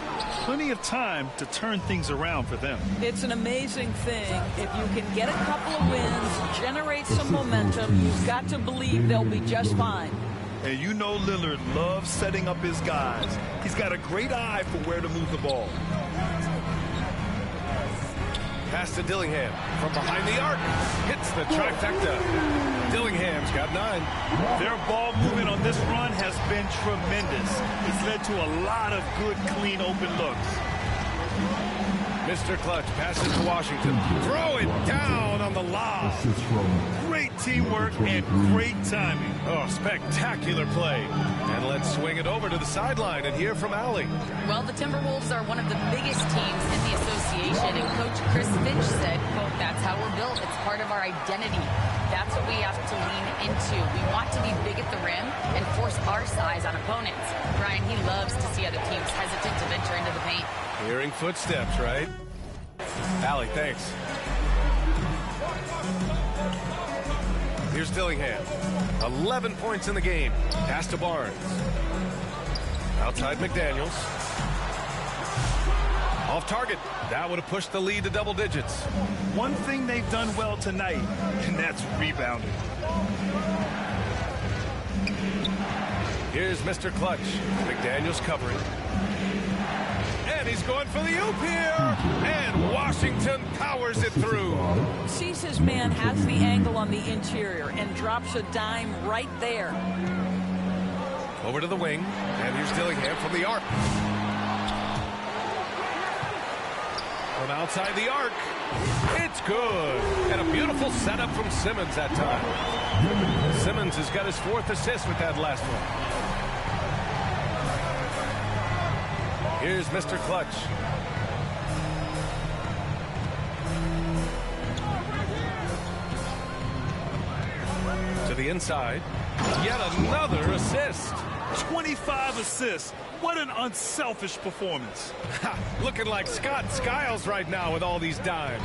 Plenty of time to turn things around for them. It's an amazing thing. If you can get a couple of wins, generate some momentum, you've got to believe they'll be just fine. And you know Lillard loves setting up his guys. He's got a great eye for where to move the ball. Pass to Dillingham from behind the arc. Hits the trifecta. Dillingham's got 9. Their ball movement on this run has been tremendous. It's led to a lot of good, clean, open looks. Mr. Clutch passes to Washington. Throw it down on the lob. Great teamwork and great timing. Oh, spectacular play. And let's swing it over to the sideline and hear from Allie. Well, the Timberwolves are one of the biggest teams in the association, and Coach Chris Finch said, quote, "That's how we're built. It's part of our identity. That's what we have to lean into. We want to be big at the rim and force our size on opponents." Brian, he loves to see other teams hesitant to venture into the paint. Hearing footsteps, right? Allie, thanks. Here's Dillingham. 11 points in the game. Pass to Barnes. Outside McDaniels. Off target. That would have pushed the lead to double digits. One thing they've done well tonight, and that's rebounding. Here's Mr. Clutch. McDaniels covering. And he's going for the oop here. And Washington powers it through. Sees his man, has the angle on the interior, and drops a dime right there. Over to the wing. And here's Dillingham from the arc. From outside the arc. It's good. And a beautiful setup from Simmons that time. Simmons has got his 4th assist with that last one. Here's Mr. Clutch. To the inside. Yet another assist. 25 assists. What an unselfish performance. Looking like Scott Skiles right now with all these dimes.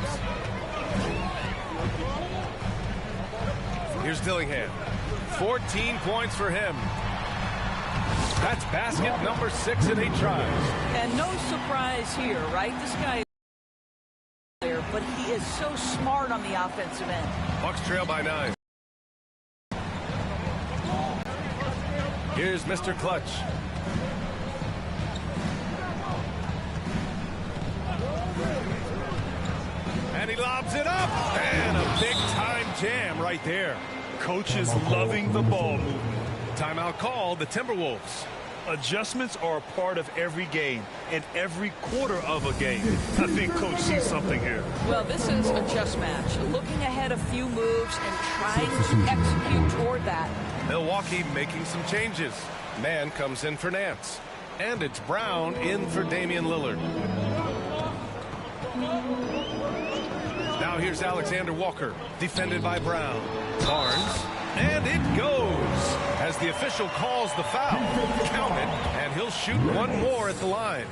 Here's Dillingham. 14 points for him. That's basket number 6 in 8 tries. And no surprise here, right? This guy is there, but he is so smart on the offensive end. Bucks trail by 9. Here's Mr. Clutch. And he lobs it up. And a big-time jam right there. Coach is loving the ball movement. Timeout called, the Timberwolves. Adjustments are a part of every game and every quarter of a game. I think Coach sees something here. Well, this is a chess match. Looking ahead a few moves and trying to execute toward that. Milwaukee making some changes. Man comes in for Nance. And it's Brown in for Damian Lillard. Now here's Alexander Walker, defended by Brown. Barnes. And it goes as the official calls the foul. Count it, and he'll shoot one more at the line.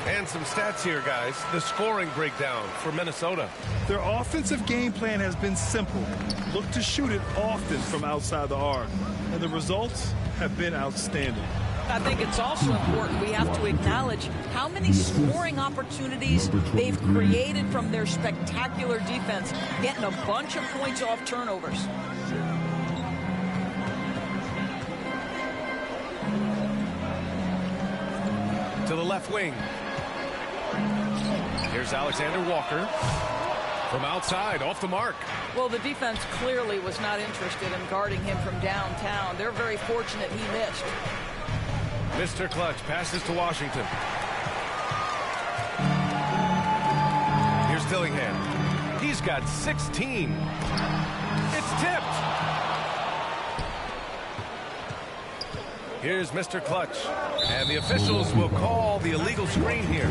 And some stats here, guys. The scoring breakdown for Minnesota. Their offensive game plan has been simple. Look to shoot it often from outside the arc. And the results have been outstanding. I think it's also important we have to acknowledge how many scoring opportunities they've created from their spectacular defense, getting a bunch of points off turnovers. To the left wing. Here's Alexander Walker. From outside, off the mark. Well, the defense clearly was not interested in guarding him from downtown. They're very fortunate he missed. Mr. Clutch passes to Washington. Here's Dillingham. He's got 16. It's tipped. Here's Mr. Clutch. And the officials will call the illegal screen here.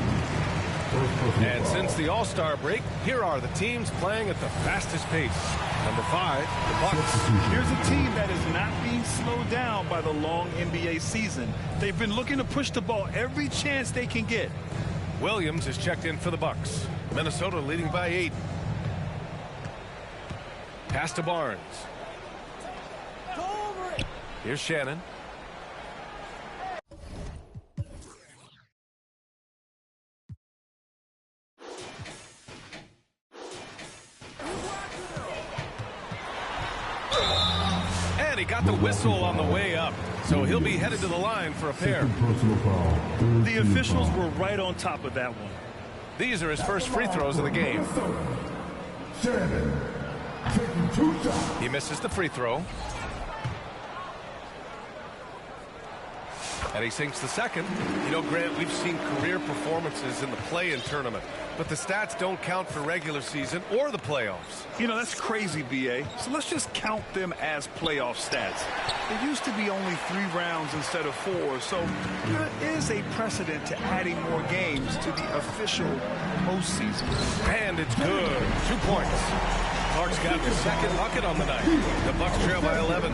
And since the All-Star break, here are the teams playing at the fastest pace. Number 5, the Bucks. Here's a team that is not being slowed down by the long NBA season. They've been looking to push the ball every chance they can get. Williams is checked in for the Bucks. Minnesota leading by 8. Pass to Barnes. Here's Shannon. And he got the whistle on the way up, so he'll be headed to the line for a pair. The officials were right on top of that one. These are his first free throws of the game. He misses the free throw. And he sinks the second. You know, Grant, we've seen career performances in the play-in tournament, but the stats don't count for regular season or the playoffs. You know, that's crazy, B.A. So let's just count them as playoff stats. It used to be only 3 rounds instead of 4, so there is a precedent to adding more games to the official postseason. And it's good. 2 points. Clark's got his second bucket on the night. The Bucks trail by 11.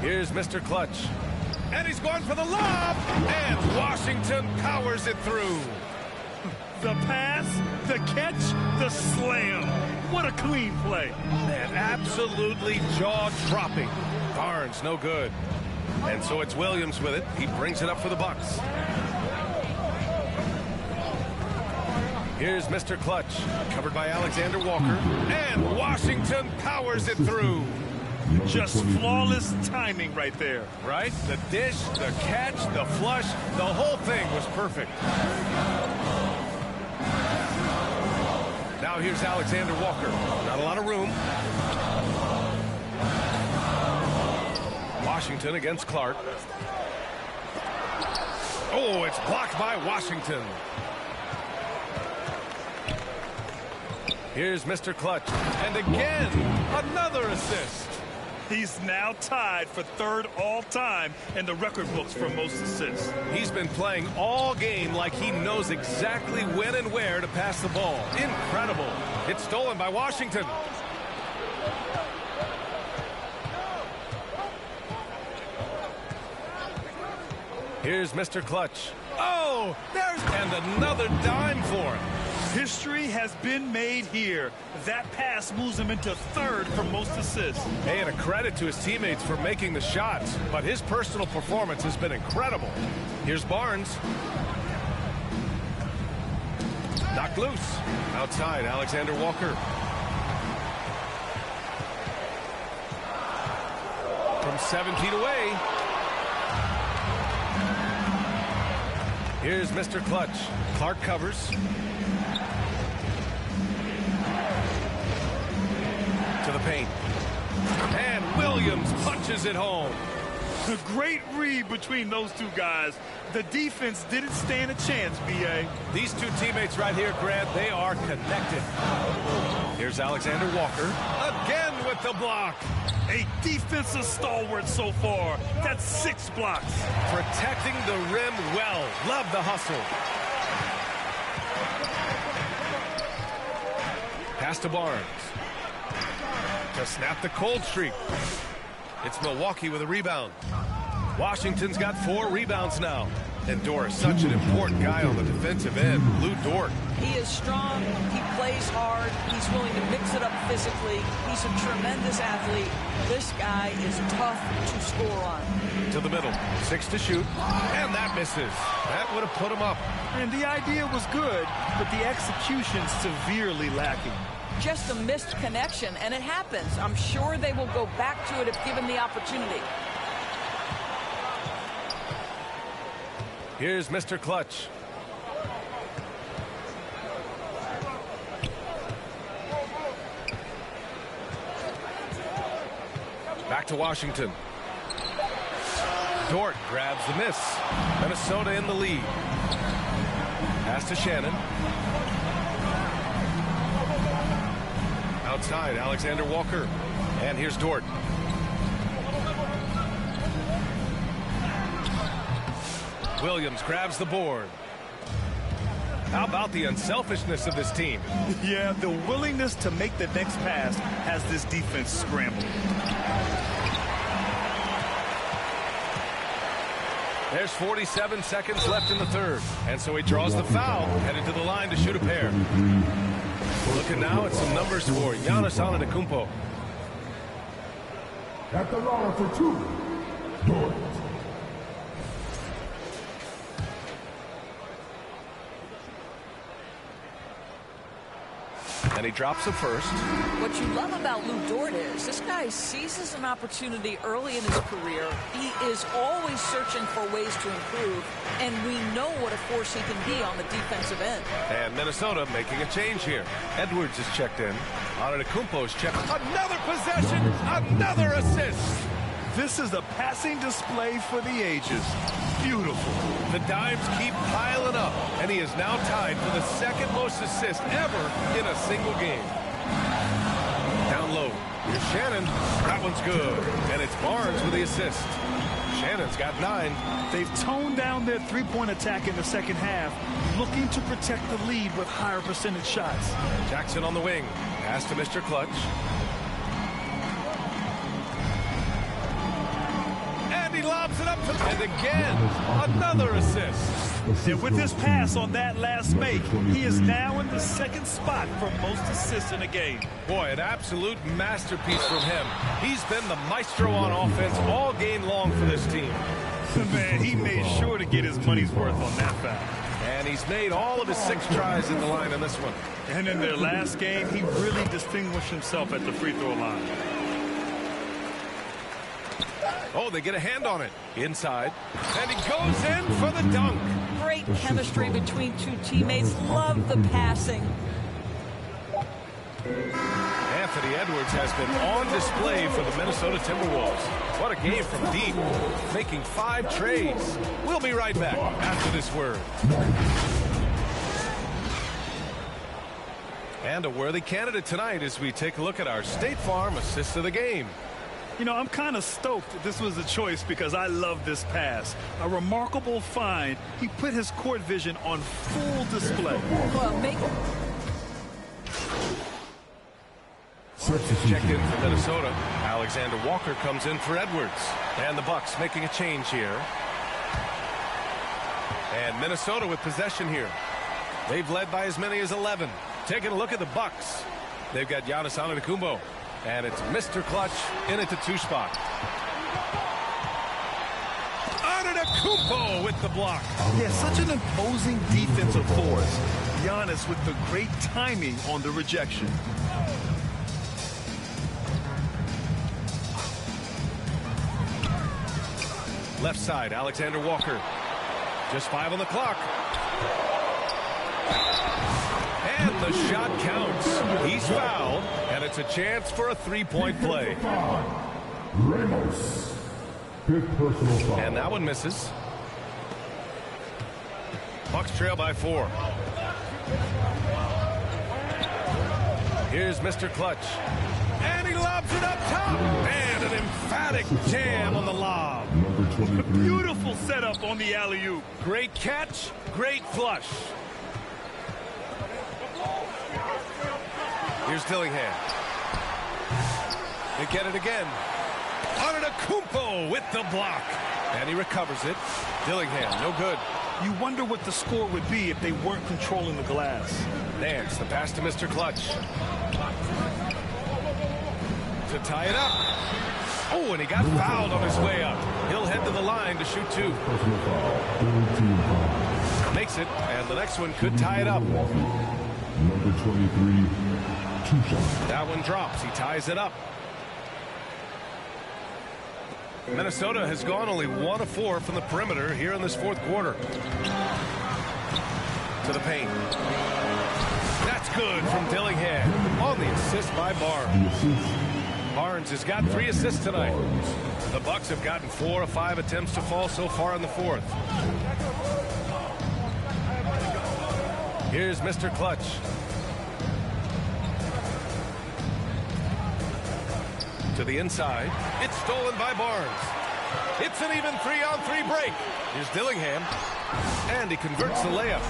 Here's Mr. Clutch. And he's going for the lob. And Washington powers it through. The pass, the catch, the slam. What a clean play. Man, absolutely jaw-dropping. Barnes, no good. And so it's Williams with it. He brings it up for the Bucks. Here's Mr. Clutch. Covered by Alexander Walker. And Washington powers it through. Just flawless timing right there. Right? The dish, the catch, the flush, the whole thing was perfect. Now here's Alexander Walker. Not a lot of room. Washington against Clark. Oh, it's blocked by Washington. Here's Mr. Clutch. And again, another assist. He's now tied for 3rd all-time in the record books for most assists. He's been playing all game like he knows exactly when and where to pass the ball. Incredible. It's stolen by Washington. Here's Mr. Clutch. Oh, there's and another dime for him. History has been made here. That pass moves him into 3rd for most assists. Hey, and a credit to his teammates for making the shots, but his personal performance has been incredible. Here's Barnes. Knocked loose. Outside, Alexander Walker. From 7 feet away. Here's Mr. Clutch. Clark covers. To the paint. And Williams punches it home. A great read between those two guys. The defense didn't stand a chance, B.A. These two teammates right here, Grant, they are connected. Here's Alexander Walker. Again with the block. A defensive stalwart so far. That's 6 blocks. Protecting the rim well. Love the hustle. Pass to Barnes. To snap the cold streak. It's Milwaukee with a rebound. Washington's got 4 rebounds now. And Dort, such an important guy on the defensive end. Lou Dort. He is strong. He plays hard. He's willing to mix it up physically. He's a tremendous athlete. This guy is tough to score on. To the middle. 6 to shoot. And that misses. That would have put him up. And the idea was good, but the execution severely lacking. Just a missed connection, and it happens. I'm sure they will go back to it if given the opportunity. Here's Mr. Clutch. Back to Washington. Dort grabs the miss. Minnesota in the lead. Pass to Shannon. Outside, Alexander Walker. And here's Dort. Williams grabs the board. How about the unselfishness of this team? Yeah, the willingness to make the next pass has this defense scrambled. There's 47 seconds left in the third. And so he draws the foul, headed to the line to shoot a pair. Looking now at some numbers for Giannis Antetokounmpo. At the line for 2, Dort. And he drops the first. What you love about Lou Dort is this guy seizes an opportunity early in his career. He is always searching for ways to improve, and we know what a force he can be on the defensive end. And Minnesota making a change here. Edwards is checked in. Antetokounmpo's checked. Another possession, another assist. This is a passing display for the ages. Beautiful. The dimes keep piling up, and he is now tied for the second most assists ever in a single game. Down low. Here's Shannon. That one's good. And it's Barnes with the assist. Shannon's got 9. They've toned down their three-point attack in the second half, looking to protect the lead with higher percentage shots. Jackson on the wing. Pass to Mr. Clutch. And he lobs it up to, and again, another assist. And with his pass on that last make, he is now in the second spot for most assists in a game. Boy, an absolute masterpiece from him. He's been the maestro on offense all game long for this team. Man, he made sure to get his money's worth on that foul. And he's made all of his 6 tries at the line in this one. And in their last game, he really distinguished himself at the free throw line. Oh, they get a hand on it. Inside. And he goes in for the dunk. Great chemistry between two teammates. Love the passing. Anthony Edwards has been on display for the Minnesota Timberwolves. What a game from deep. Making 5 trays. We'll be right back after this word. And a worthy candidate tonight as we take a look at our State Farm assist of the game. You know, I'm kind of stoked that this was a choice because I love this pass. A remarkable find. He put his court vision on full display. Well, checked in for Minnesota. Alexander Walker comes in for Edwards. And the Bucks making a change here. And Minnesota with possession here. They've led by as many as 11. Taking a look at the Bucks. They've got Giannis Antetokounmpo. And it's Mr. Clutch in at the 2 spot. Antetokounmpo with the block. Yeah, such an imposing defensive force. Giannis with the great timing on the rejection. Left side, Alexander Walker. Just 5 on the clock. And the shot counts. He's fouled, and it's a chance for a 3-point play. Ramos. 5th personal foul. And that one misses. Bucks trail by 4. Here's Mr. Clutch. And he lobs it up top. And an emphatic jam on the lob. Beautiful setup on the alley-oop. Great catch, great flush. Here's Dillingham. They get it again. Antetokounmpo with the block. And he recovers it. Dillingham, no good. You wonder what the score would be if they weren't controlling the glass. Nance, the pass to Mr. Clutch. To tie it up. Oh, and he got fouled on his way up. He'll head to the line to shoot 2. Makes it, and the next one could tie it up. Number 23, 2 shots. That one drops. He ties it up. Minnesota has gone only 1 of 4 from the perimeter here in this fourth quarter. To the paint. That's good from Dillingham on the assist by Barnes. Barnes has got 3 assists tonight. The Bucks have gotten 4 of 5 attempts to fall so far in the fourth. Here's Mr. Clutch. To the inside. It's stolen by Barnes. It's an even 3-on-3 break. Here's Dillingham. And he converts the layup.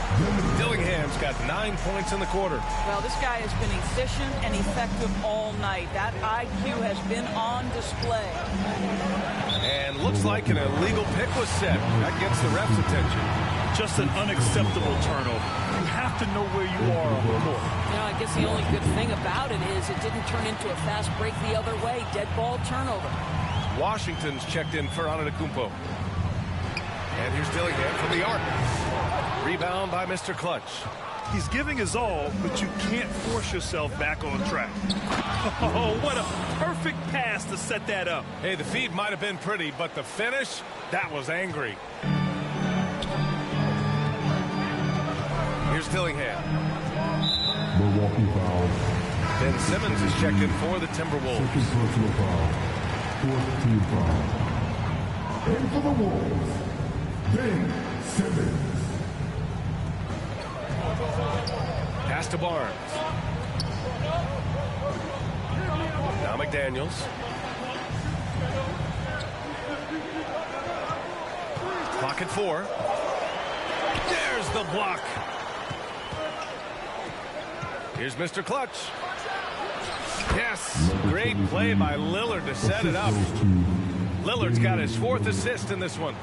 Dillingham's got 9 points in the quarter. Well, this guy has been efficient and effective all night. That IQ has been on display. And looks like an illegal pick was set. That gets the ref's attention. Just an unacceptable turnover. You have to know where you are on the court. You know, I guess the only good thing about it is it didn't turn into a fast break the other way. Dead ball turnover. Washington's checked in for Antetokounmpo. And here's Dillingham from the arc. Rebound by Mr. Clutch. He's giving his all, but you can't force yourself back on track. Oh, what a perfect pass to set that up. Hey, the feed might have been pretty, but the finish, that was angry. Here's Dillingham. Milwaukee foul. Ben Simmons is checked in for the Timberwolves. Second personal foul. 4th team foul. And for the Wolves, Ben Simmons. Pass to Barnes. Now McDaniels. Clock at 4. There's the block. Here's Mr. Clutch. Yes, great play by Lillard to set it up. Lillard's got his 4th assist in this one.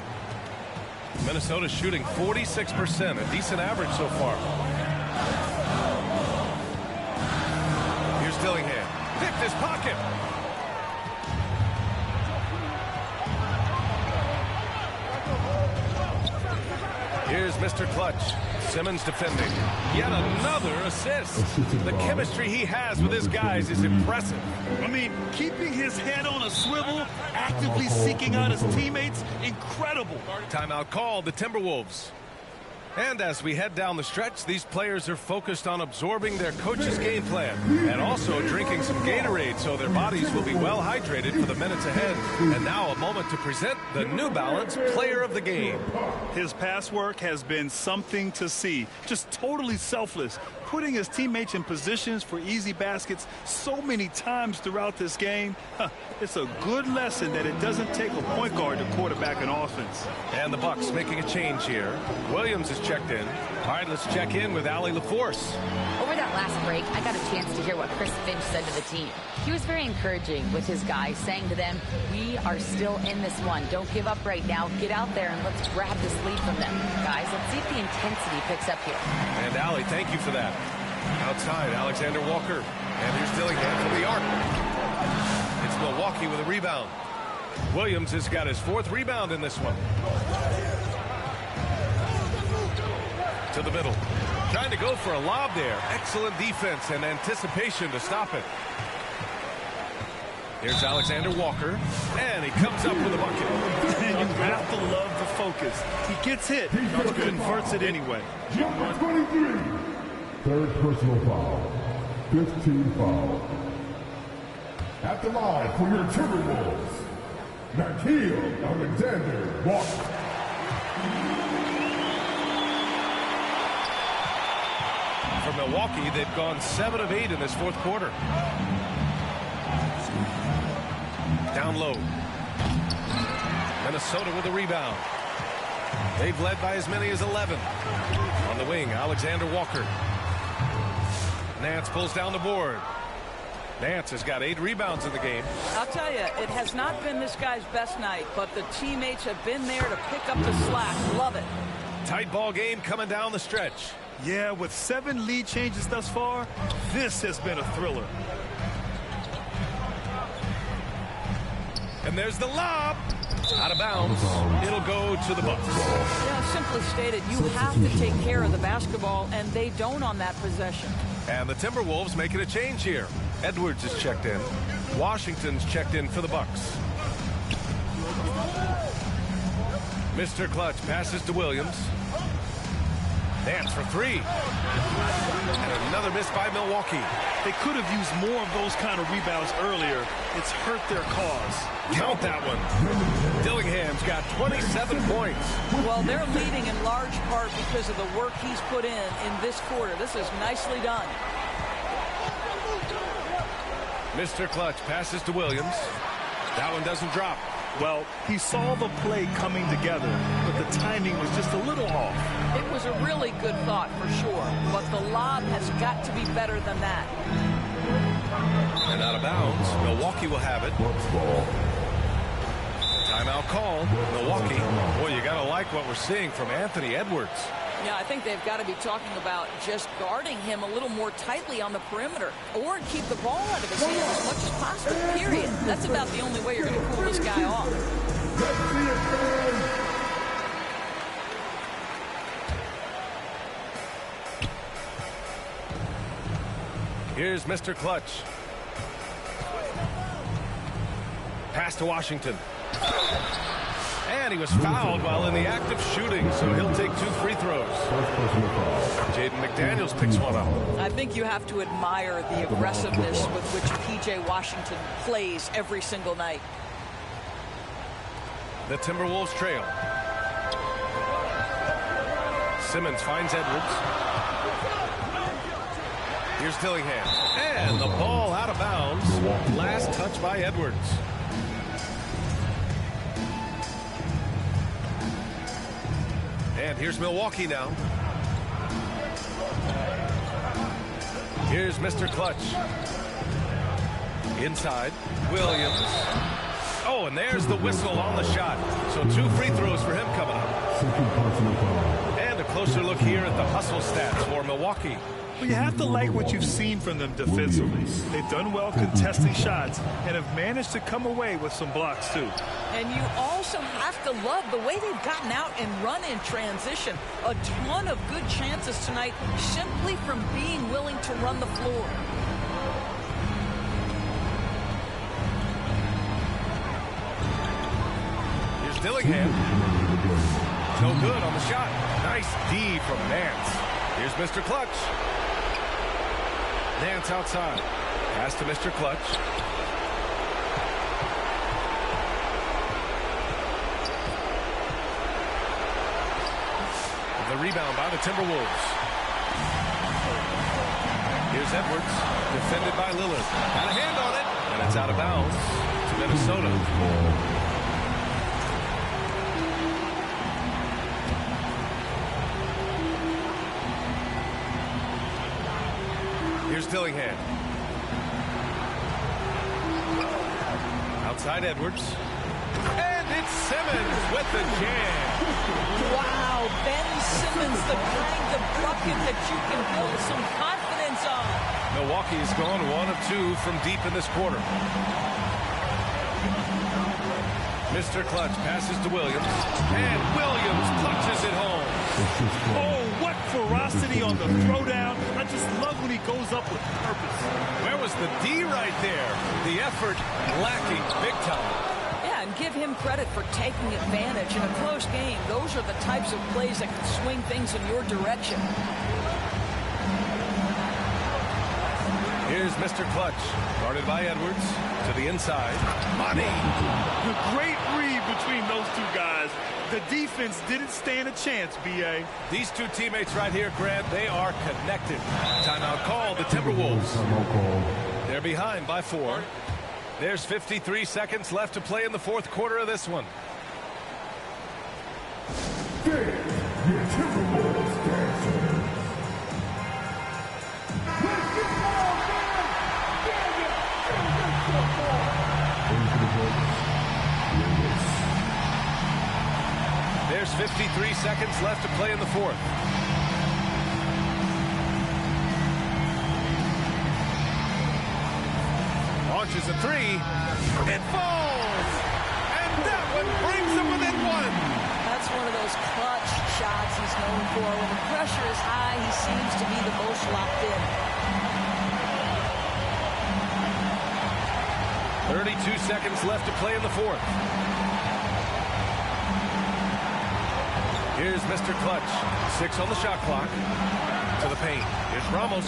Minnesota's shooting 46%, a decent average so far. Here's Dillingham. Picked his pocket. Here's Mr. Clutch. Simmons defending. Yet another assist. The chemistry he has with his guys is impressive. I mean, keeping his head on a swivel, actively seeking out his teammates, incredible. Timeout called, the Timberwolves. And as we head down the stretch, these players are focused on absorbing their coach's game plan and also drinking some Gatorade so their bodies will be well hydrated for the minutes ahead. And now a moment to present the New Balance Player of the Game. His pass work has been something to see. Just totally selfless, putting his teammates in positions for easy baskets so many times throughout this game. It's a good lesson that it doesn't take a point guard to quarterback an offense. And the Bucks making a change here. Williams is checked in. All right, let's check in with Allie LaForce. Over that last break, I got a chance to hear what Chris Finch said to the team. He was very encouraging with his guys, saying to them, we are still in this one. Don't give up right now. Get out there and let's grab this lead from them. Guys, let's see if the intensity picks up here. And Allie, thank you for that. Outside, Alexander Walker. And here's Dillingham from the arc. It's Milwaukee with a rebound. Williams has got his 4th rebound in this one. To the middle. Trying to go for a lob there. Excellent defense and anticipation to stop it. Here's Alexander Walker. And he comes up with a bucket. And you have to love the focus. He gets hit, but converts it anyway. Number 23. 3rd personal foul. 5th team foul. At the line for your Timberwolves, Mycareer Walker. For Milwaukee, they've gone 7 of 8 in this fourth quarter. Down low. Minnesota with a rebound. They've led by as many as 11. On the wing, Alexander Walker. Nance pulls down the board. Nance has got 8 rebounds in the game. I'll tell you, it has not been this guy's best night, but the teammates have been there to pick up the slack. Love it. Tight ball game coming down the stretch. Yeah, with 7 lead changes thus far, this has been a thriller. And there's the lob. Out of bounds. It'll go to the Bucks. Yeah, simply stated, you have to take care of the basketball, and they don't on that possession. And the Timberwolves making a change here. Edwards is checked in. Washington's checked in for the Bucks. Mr. Clutch passes to Williams. Nance for 3. And another miss by Milwaukee. They could have used more of those kind of rebounds earlier. It's hurt their cause. Count that one. Dillingham's got 27 points. Well, they're leading in large part because of the work he's put in this quarter. This is nicely done. Mr. Clutch passes to Williams. That one doesn't drop. Well, he saw the play coming together, but the timing was just a little off. It was a really good thought for sure, but the lob has got to be better than that. And out of bounds, Milwaukee will have it. Timeout call, Milwaukee. Boy, you got to like what we're seeing from Anthony Edwards. Yeah, I think they've got to be talking about just guarding him a little more tightly on the perimeter or keep the ball out of his hands as much as possible, period. That's about the only way you're going to cool this guy off. Here's Mr. Clutch. Pass to Washington. And he was fouled while in the act of shooting, so he'll take 2 free throws. Jaden McDaniels picks one up. I think you have to admire the aggressiveness with which P.J. Washington plays every single night. The Timberwolves trail. Simmons finds Edwards. Here's Dillingham. And the ball out of bounds. Last touch by Edwards. And here's Milwaukee now. Here's Mr. Clutch. Inside. Williams. Oh, and there's the whistle on the shot. So 2 free throws for him coming up. And a closer look here at the hustle stats for Milwaukee. Well, you have to like what you've seen from them defensively. They've done well contesting shots and have managed to come away with some blocks, too. And you also have to love the way they've gotten out and run in transition. A ton of good chances tonight simply from being willing to run the floor. Here's Dillingham. No good on the shot. Nice D from Nance. Here's Mr. Clutch. Nance outside. Pass to Mr. Clutch. The rebound by the Timberwolves. Here's Edwards. Defended by Lillard. Got a hand on it. And it's out of bounds to Minnesota. Here's Dillingham. Outside Edwards. And it's Simmons with the jam. Wow, Ben Simmons, the kind of bucket that you can build some confidence on. Milwaukee's gone 1 of 2 from deep in this quarter. Mr. Clutch passes to Williams. And Williams punches it home. Oh, what ferocity on the throwdown. I just love when he goes up with purpose. Where was the D right there? The effort lacking big time. Yeah, and give him credit for taking advantage in a close game. Those are the types of plays that can swing things in your direction. Here's Mr. Clutch, guarded by Edwards, to the inside. Money! The great read between those two guys. The defense didn't stand a chance, B.A. These two teammates right here, Grant, they are connected. Timeout called, the Timberwolves. They're behind by 4. There's 53 seconds left to play in the 4th quarter of this one. There's 53 seconds left to play in the fourth. Launches a three. It falls! And that one brings them within one. That's one of those clutch shots he's known for. When the pressure is high, he seems to be the most locked in. 32 seconds left to play in the fourth. Here's Mr. Clutch. 6 on the shot clock. To the paint. Here's Ramos.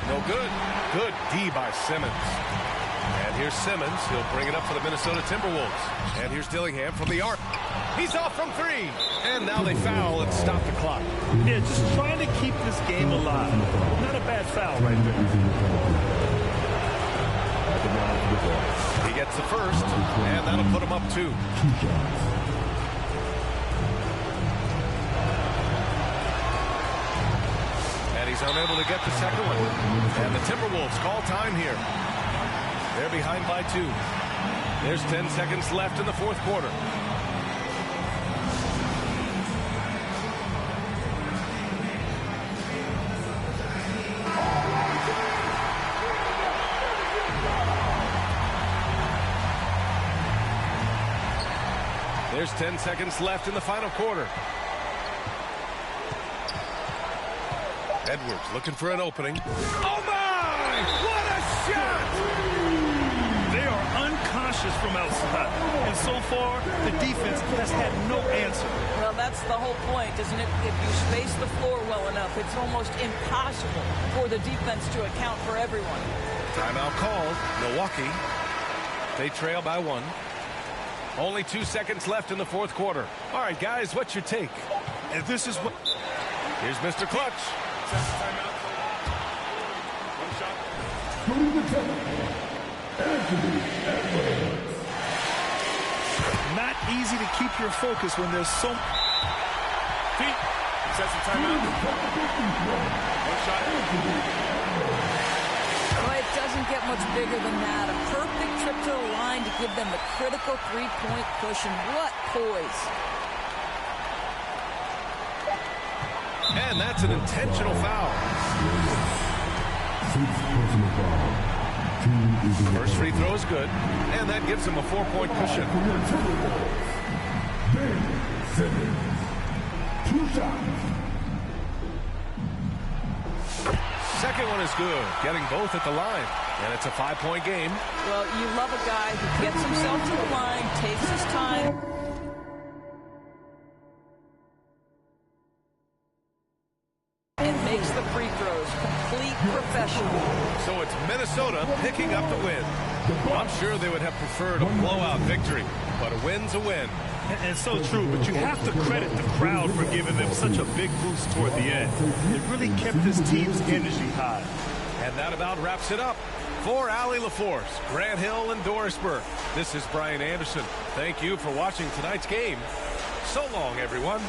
No good. Good D by Simmons. And here's Simmons. He'll bring it up for the Minnesota Timberwolves. And here's Dillingham from the arc. He's off from 3. And now they foul and stop the clock. Yeah, just trying to keep this game alive. Not a bad foul right there. He gets the first, and that'll put him up 2. And he's unable to get the second one. And the Timberwolves call time here. They're behind by 2. There's 10 seconds left in the fourth quarter. There's 10 seconds left in the final quarter. Edwards looking for an opening. Oh my! What a shot! They are unconscious from outside. And so far, the defense has had no answer. Well, that's the whole point, isn't it? If you space the floor well enough, it's almost impossible for the defense to account for everyone. Timeout called. Milwaukee. They trail by 1. Only 2 seconds left in the fourth quarter. All right, guys, what's your take? And this is what... Here's Mr. Clutch. Timeout. 1 shot. Not easy to keep your focus when there's so... Feet. Sets the timeout. 1 shot. Well, it doesn't get much bigger than that. A perfect trip to the line to give them the critical three-point cushion. What poise. And that's an intentional foul. First free throw is good, and that gives him a 4-point cushion. 2 shots. Second one is good, getting both at the line. And it's a 5-point game. Well, you love a guy who gets himself to the line, takes his time. And makes the free throws. Complete professional. So it's Minnesota picking up the win. I'm sure they would have preferred a blowout victory, but a win's a win. And so true, but you have to credit the crowd for giving them such a big boost toward the end. It really kept this team's energy high. And that about wraps it up. For Allie LaForce, Grant Hill, and Doris Burke, this is Brian Anderson. Thank you for watching tonight's game. So long, everyone.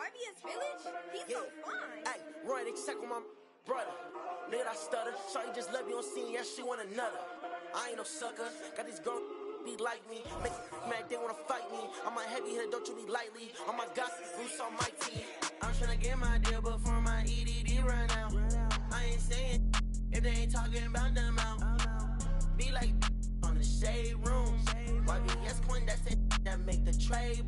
YBS Village? He's so fine. Hey, Roy, they check on my brother. Nigga, I stutter. Shorty just love you on scene, yeah, she want another. I ain't no sucker. Got these girls be like me. Make mad, they wanna fight me. I'm a heavy hitter, don't you be lightly. On my gossip, Bruce on my team. I'm tryna get my deal before my EDD run out. I ain't saying if they ain't talking about them out. Be like on the shade room. YBS Quinn, that's it that make the trade.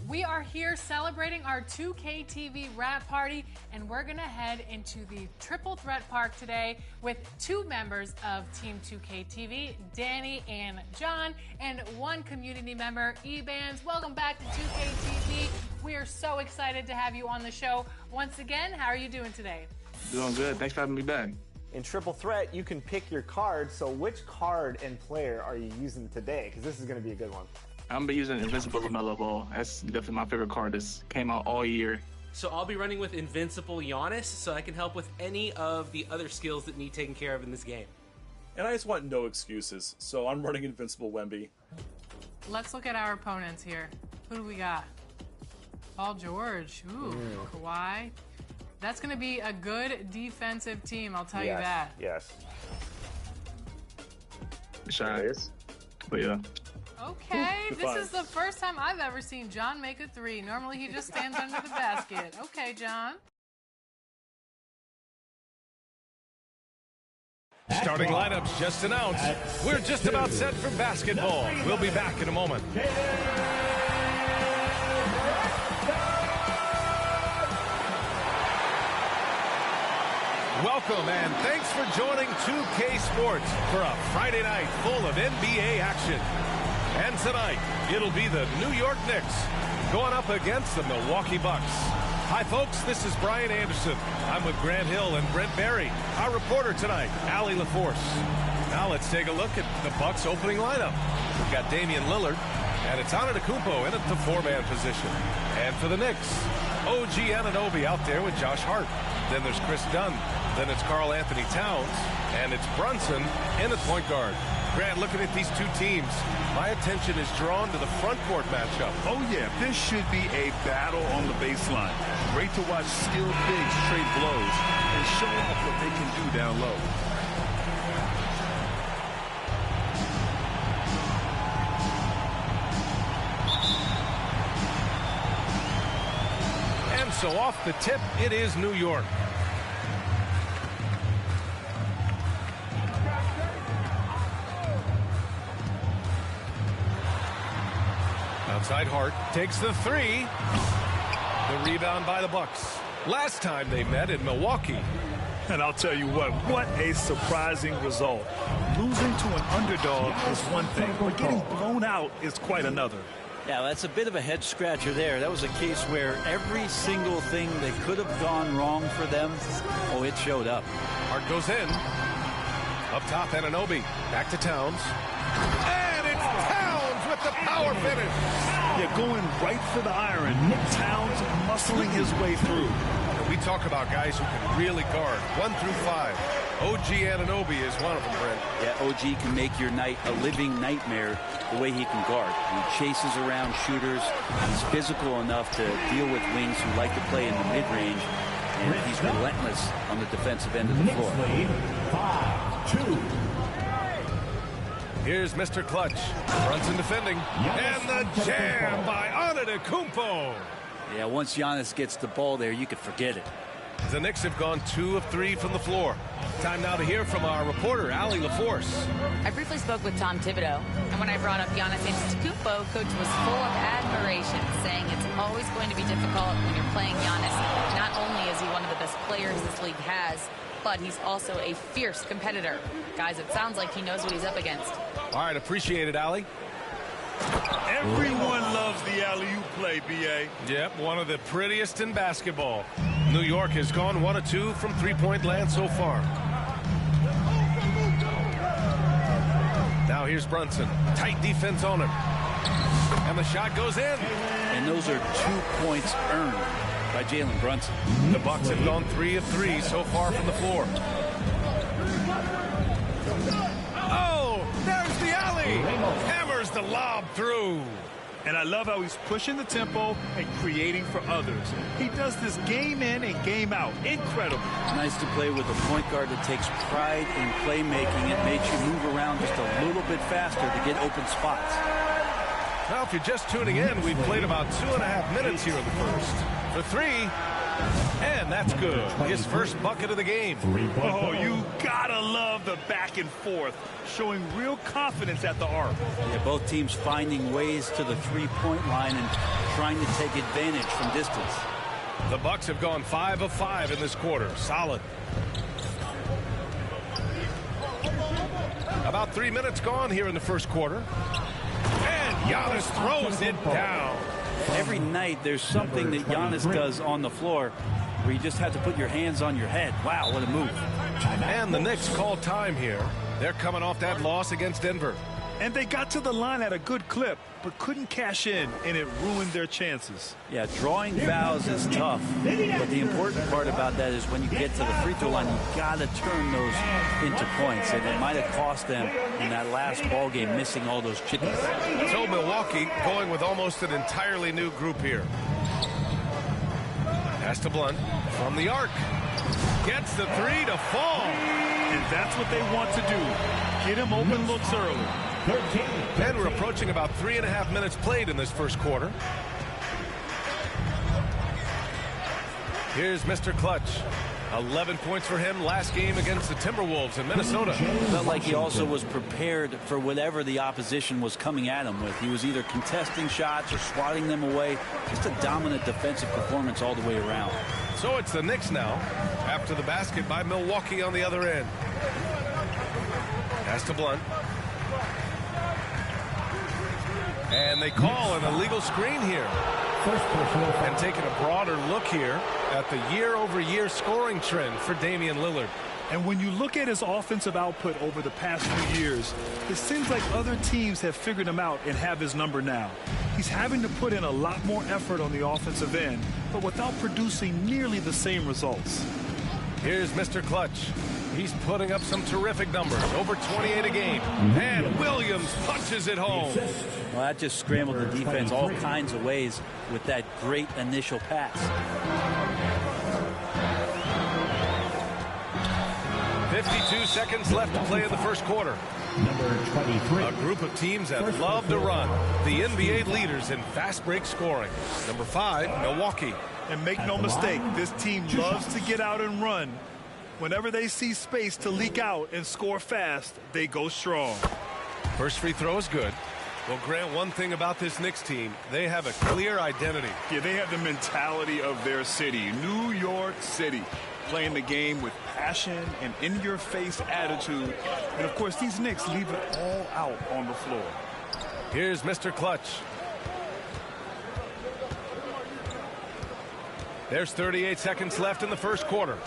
We are here celebrating our 2K TV wrap party, and we're going to head into the Triple Threat Park today with 2 members of Team 2K TV, Danny and John, and 1 community member, Ebans. Welcome back to 2K TV. We are so excited to have you on the show. Once again, how are you doing today? Doing good. Thanks for having me back. In Triple Threat, you can pick your card. So which card and player are you using today? Because this is going to be a good one. I'm be using Invincible LaMelo Ball. That's definitely my favorite card that's came out all year. So I'll be running with Invincible Giannis, so I can help with any of the other skills that need taken care of in this game. And I just want no excuses, so I'm running Invincible Wemby. Let's look at our opponents here. Who do we got? Paul George. Ooh, Kawhi. That's going to be a good defensive team, I'll tell you that. Yes. Shot. But yeah. Okay, this is the first time I've ever seen John make a 3. Normally he just stands under the basket. Okay, John. Starting lineups just announced. We're just about set for basketball. We'll be back in a moment. Welcome and thanks for joining 2K Sports for a Friday night full of NBA action. And tonight, it'll be the New York Knicks going up against the Milwaukee Bucks. Hi, folks. This is Brian Anderson. I'm with Grant Hill and Brent Barry. Our reporter tonight, Allie LaForce. Now let's take a look at the Bucks opening lineup. We've got Damian Lillard, and it's Antetokounmpo in at the 4-man position. And for the Knicks, OG Anunoby out there with Josh Hart. Then there's Chris Dunn. Then it's Karl Anthony Towns. And it's Brunson in at point guard. Grant, looking at these 2 teams, my attention is drawn to the front court matchup. Oh, yeah, this should be a battle on the baseline. Great to watch skilled bigs trade blows and show off what they can do down low. And so off the tip, it is New York. Outside Hart takes the 3. The rebound by the Bucks. Last time they met in Milwaukee. And I'll tell you what a surprising result. Losing to an underdog is one thing, but getting blown out is quite another. Yeah, that's a bit of a head scratcher there. That was a case where every single thing that could have gone wrong for them, it showed up. Hart goes in. Up top, Anunoby. Back to Towns. And it's Towns with the power finish. Yeah, going right for the iron. Towns muscling his way through. We talk about guys who can really guard 1 through 5. OG Anunoby is one of them, Brent. Yeah, OG can make your night a living nightmare the way he can guard. He chases around shooters. He's physical enough to deal with wings who like to play in the mid-range. And he's relentless on the defensive end of the floor. 5-2. Here's Mr. Clutch. Brunson defending. And the jam by Antetokounmpo. Yeah, once Giannis gets the ball there, you could forget it. The Knicks have gone 2 of 3 from the floor. Time now to hear from our reporter, Allie LaForce. I briefly spoke with Tom Thibodeau, and when I brought up Giannis Antetokounmpo, Coach was full of admiration, saying it's always going to be difficult when you're playing Giannis. Not only is he one of the best players this league has, but he's also a fierce competitor. Guys, it sounds like he knows what he's up against. All right, appreciate it, Allie. Everyone loves the alley-oop play, B.A. Yep, one of the prettiest in basketball. New York has gone 1 of 2 from three-point land so far. Now here's Brunson. Tight defense on him. And the shot goes in. And those are 2 points earned by Jalen Brunson. The Bucks have gone 3 of 3 so far from the floor. Oh, there's the alley. Hammers the lob through. And I love how he's pushing the tempo and creating for others. He does this game in and game out. Incredible. Nice to play with a point guard that takes pride in playmaking. It makes you move around just a little bit faster to get open spots. Now, if you're just tuning in, we've played about 2.5 minutes here in the first. For 3, And that's good. His first bucket of the game. Oh, you gotta love the back and forth, showing real confidence at the arc. Yeah, both teams finding ways to the three-point line and trying to take advantage from distance. The Bucks have gone 5 of 5 in this quarter. Solid. About 3 minutes gone here in the first quarter. And Giannis throws it down. Every night there's something that Giannis does on the floor where you just have to put your hands on your head. Wow, what a move. And the Knicks call time here. They're coming off that loss against Denver. And they got to the line at a good clip, but couldn't cash in, and it ruined their chances. Yeah, drawing fouls is tough, but the important part about that is when you get to the free throw line, you got to turn those into points, and it might have cost them in that last ball game missing all those chippies. So Milwaukee going with almost an entirely new group here. Pass to Blunt from the arc. Gets the three to fall. And that's what they want to do. Get him open looks early. And we're approaching about 3.5 minutes played in this first quarter. Here's Mr. Clutch. 11 points for him last game against the Timberwolves in Minnesota. Felt like he also was prepared for whatever the opposition was coming at him with. He was either contesting shots or swatting them away. Just a dominant defensive performance all the way around. So it's the Knicks now after the basket by Milwaukee on the other end. Pass to Blunt. And they call an illegal screen here. And taking a broader look here at the year-over-year scoring trend for Damian Lillard. And when you look at his offensive output over the past few years, it seems like other teams have figured him out and have his number now. He's having to put in a lot more effort on the offensive end, but without producing nearly the same results. Here's Mr. Clutch. He's putting up some terrific numbers, over 28 a game. And Williams punches it home. Well, that just scrambled the defense all kinds of ways with that great initial pass. 52 seconds left to play in the first quarter. Number 23. A group of teams that love to run. The NBA leaders in fast break scoring. Number 5, Milwaukee. And make no mistake, this team loves to get out and run. Whenever they see space to leak out and score fast, they go strong. First free throw is good. Well, Grant, one thing about this Knicks team, they have a clear identity. Yeah, they have the mentality of their city, New York City, playing the game with passion and in-your-face attitude. And, of course, these Knicks leave it all out on the floor. Here's Mr. Clutch. There's 38 seconds left in the first quarter.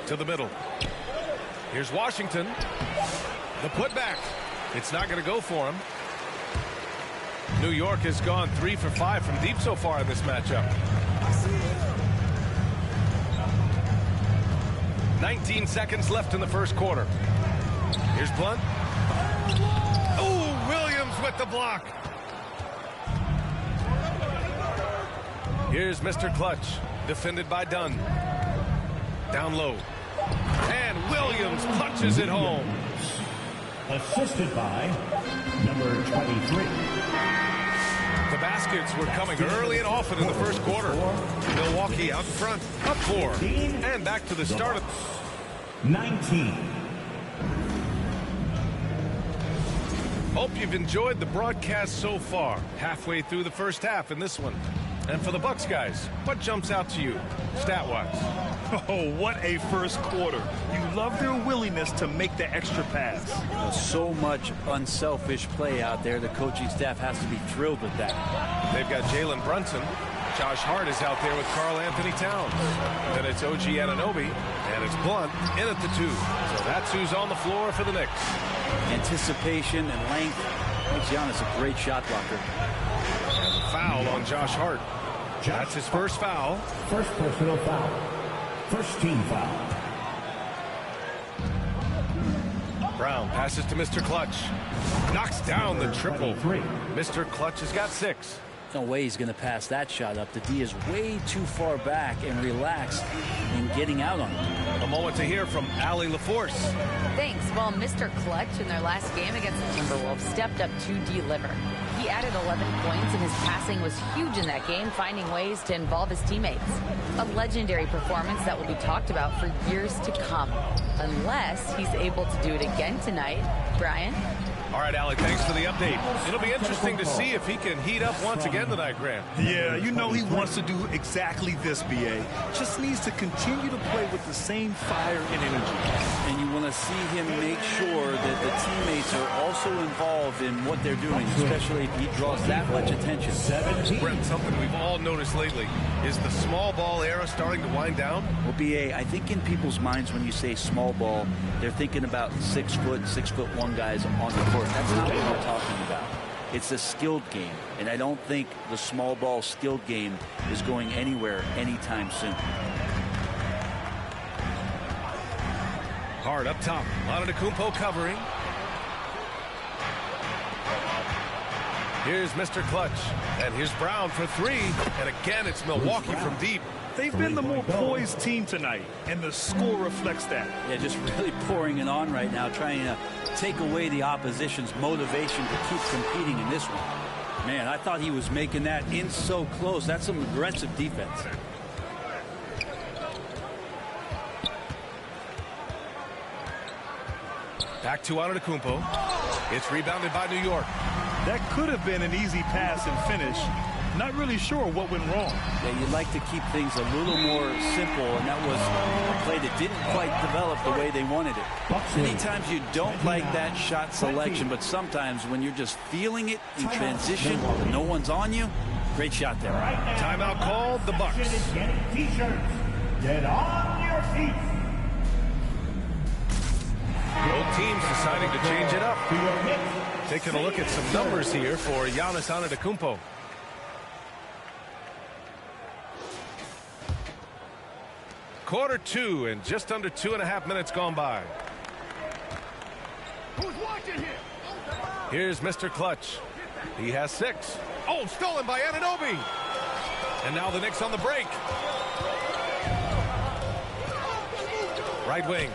To the middle. Here's Washington. The putback. It's not going to go for him. New York has gone 3 for 5 from deep so far in this matchup. 19 seconds left in the first quarter. Here's Blunt. Oh, Williams with the block. Here's Mr. Clutch, defended by Dunn. Down low. And Williams punches it home. Assisted by number 23. The baskets were coming early and often in the first quarter. Milwaukee out front, up 4. And back to the start of 19. Hope you've enjoyed the broadcast so far. Halfway through the first half in this one. And for the Bucks guys, what jumps out to you, stat-wise? Oh, what a first quarter. You love their willingness to make the extra pass. So much unselfish play out there. The coaching staff has to be thrilled with that. They've got Jalen Brunson. Josh Hart is out there with Karl Anthony Towns. Then it's OG Anunoby, and it's Blunt in at the 2. So that's who's on the floor for the Knicks. Anticipation and length makes Giannis a great shot blocker. And the foul on Josh Hart. That's his first foul. First personal foul. First team foul. Brown passes to Mr. Clutch. Knocks down the triple. Mr. Clutch has got 6. No way he's going to pass that shot up. The D is way too far back and relaxed in getting out on him. A moment to hear from Allie LaForce. Thanks. Well, Mr. Clutch in their last game against the Timberwolves stepped up to deliver. He added 11 points, and his passing was huge in that game, finding ways to involve his teammates. A legendary performance that will be talked about for years to come, unless he's able to do it again tonight. Brian? All right, Allie, thanks for the update. It'll be interesting to see if he can heat up once again tonight, Graham. Yeah, you know he wants to do exactly this, BA. Just needs to continue to play with the same fire and energy. And you want to see him make sure that the teammates are also involved in what they're doing, especially if he draws that much attention. Brent, something we've all noticed lately. Is the small ball era starting to wind down? Well, BA, I think in people's minds when you say small ball, they're thinking about 6 foot, 6'1" guys on the court. That's not what we're talking about. It's a skilled game, and I don't think the small ball skilled game is going anywhere anytime soon. Hard up top. Antetokounmpo covering. Here's Mr. Clutch. And here's Brown for 3. And again, it's Milwaukee from deep. They've been the more poised team tonight, and the score reflects that. Yeah, just really pouring it on right now, trying to take away the opposition's motivation to keep competing in this one. Man, I thought he was making that in so close. That's some aggressive defense. Back to Antetokounmpo. It's rebounded by New York. That could have been an easy pass and finish. Not really sure what went wrong. Yeah, you'd like to keep things a little more simple, and that was a play that didn't quite develop the way they wanted it. Many times you don't like that shot selection, but sometimes when you're just feeling it in transition, no one's on you, great shot there. Timeout called, the Bucks. Get on your feet. Both teams deciding to change it up. Taking a look at some numbers here for Giannis Antetokounmpo. Quarter 2 and just under 2.5 minutes gone by. Who's watching here? Here's Mr. Clutch. He has 6. Oh, stolen by Anunoby. And now the Knicks on the break. Right wing.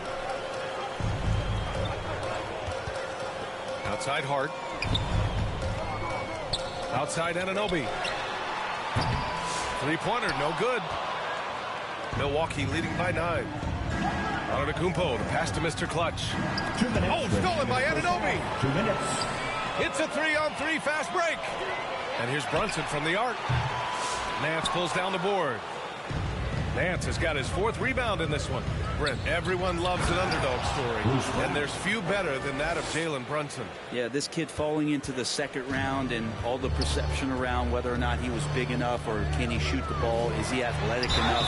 Outside Hart. Outside Anunoby. Three-pointer, no good. Milwaukee leading by 9. Antetokounmpo, the pass to Mr. Clutch. 2 minutes. Oh, stolen by Anunoby. 2 minutes. It's a 3-on-3 fast break. And here's Brunson from the arc. Nance pulls down the board. Nance has got his 4th rebound in this one. Brent, everyone loves an underdog story, and there's few better than that of Jalen Brunson. Yeah, this kid falling into the 2nd round and all the perception around whether or not he was big enough or can he shoot the ball, is he athletic enough?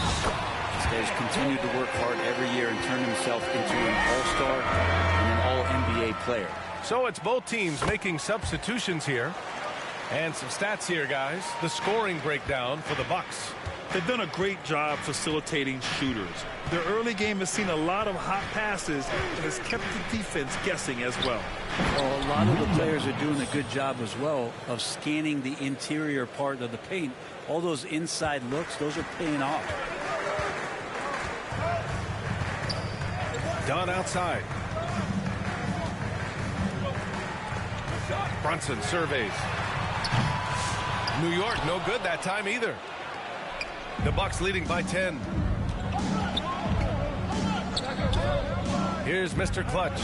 This guy's continued to work hard every year and turn himself into an all-star and an all-NBA player. So it's both teams making substitutions here. And some stats here, guys. The scoring breakdown for the Bucks. They've done a great job facilitating shooters. Their early game has seen a lot of hot passes and has kept the defense guessing as well. Well, a lot of the players are doing a good job as well of scanning the interior part of the paint. All those inside looks, those are paying off. Dunn outside. Brunson surveys. New York, no good that time either. The Bucks leading by 10. Here's Mr. Clutch.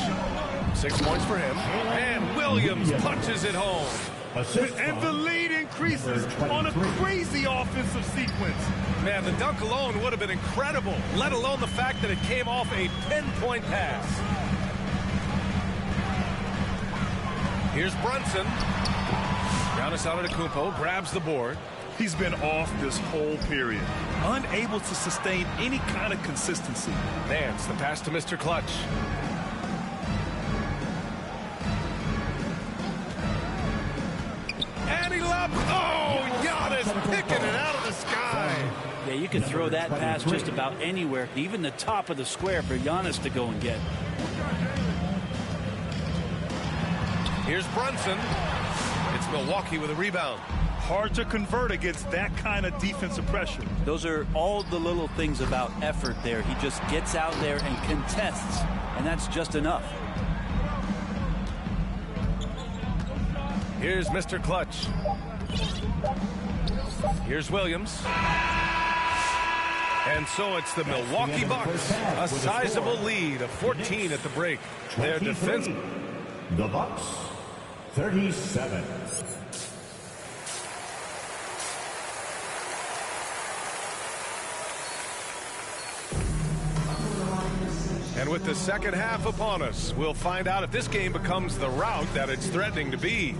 6 points for him. And Williams punches it home. And the lead increases on a crazy offensive sequence. Man, the dunk alone would have been incredible, let alone the fact that it came off a pinpoint pass. Here's Brunson. Giannis Antetokounmpo grabs the board. He's been off this whole period, unable to sustain any kind of consistency. Nance, the pass to Mr. Clutch. And he lobs. Oh, Giannis picking it out of the sky. Yeah, you can throw that pass just about anywhere, even the top of the square for Giannis to go and get. Here's Brunson. It's Milwaukee with a rebound. Hard to convert against that kind of defensive pressure. Those are all the little things about effort there. He just gets out there and contests, and that's just enough. Here's Mr. Clutch. Here's Williams. And so it's the Milwaukee Bucks, a sizable lead of 14 at the break. Their defense. The Bucks, 37. And with the second half upon us, we'll find out if this game becomes the rout that it's threatening to be.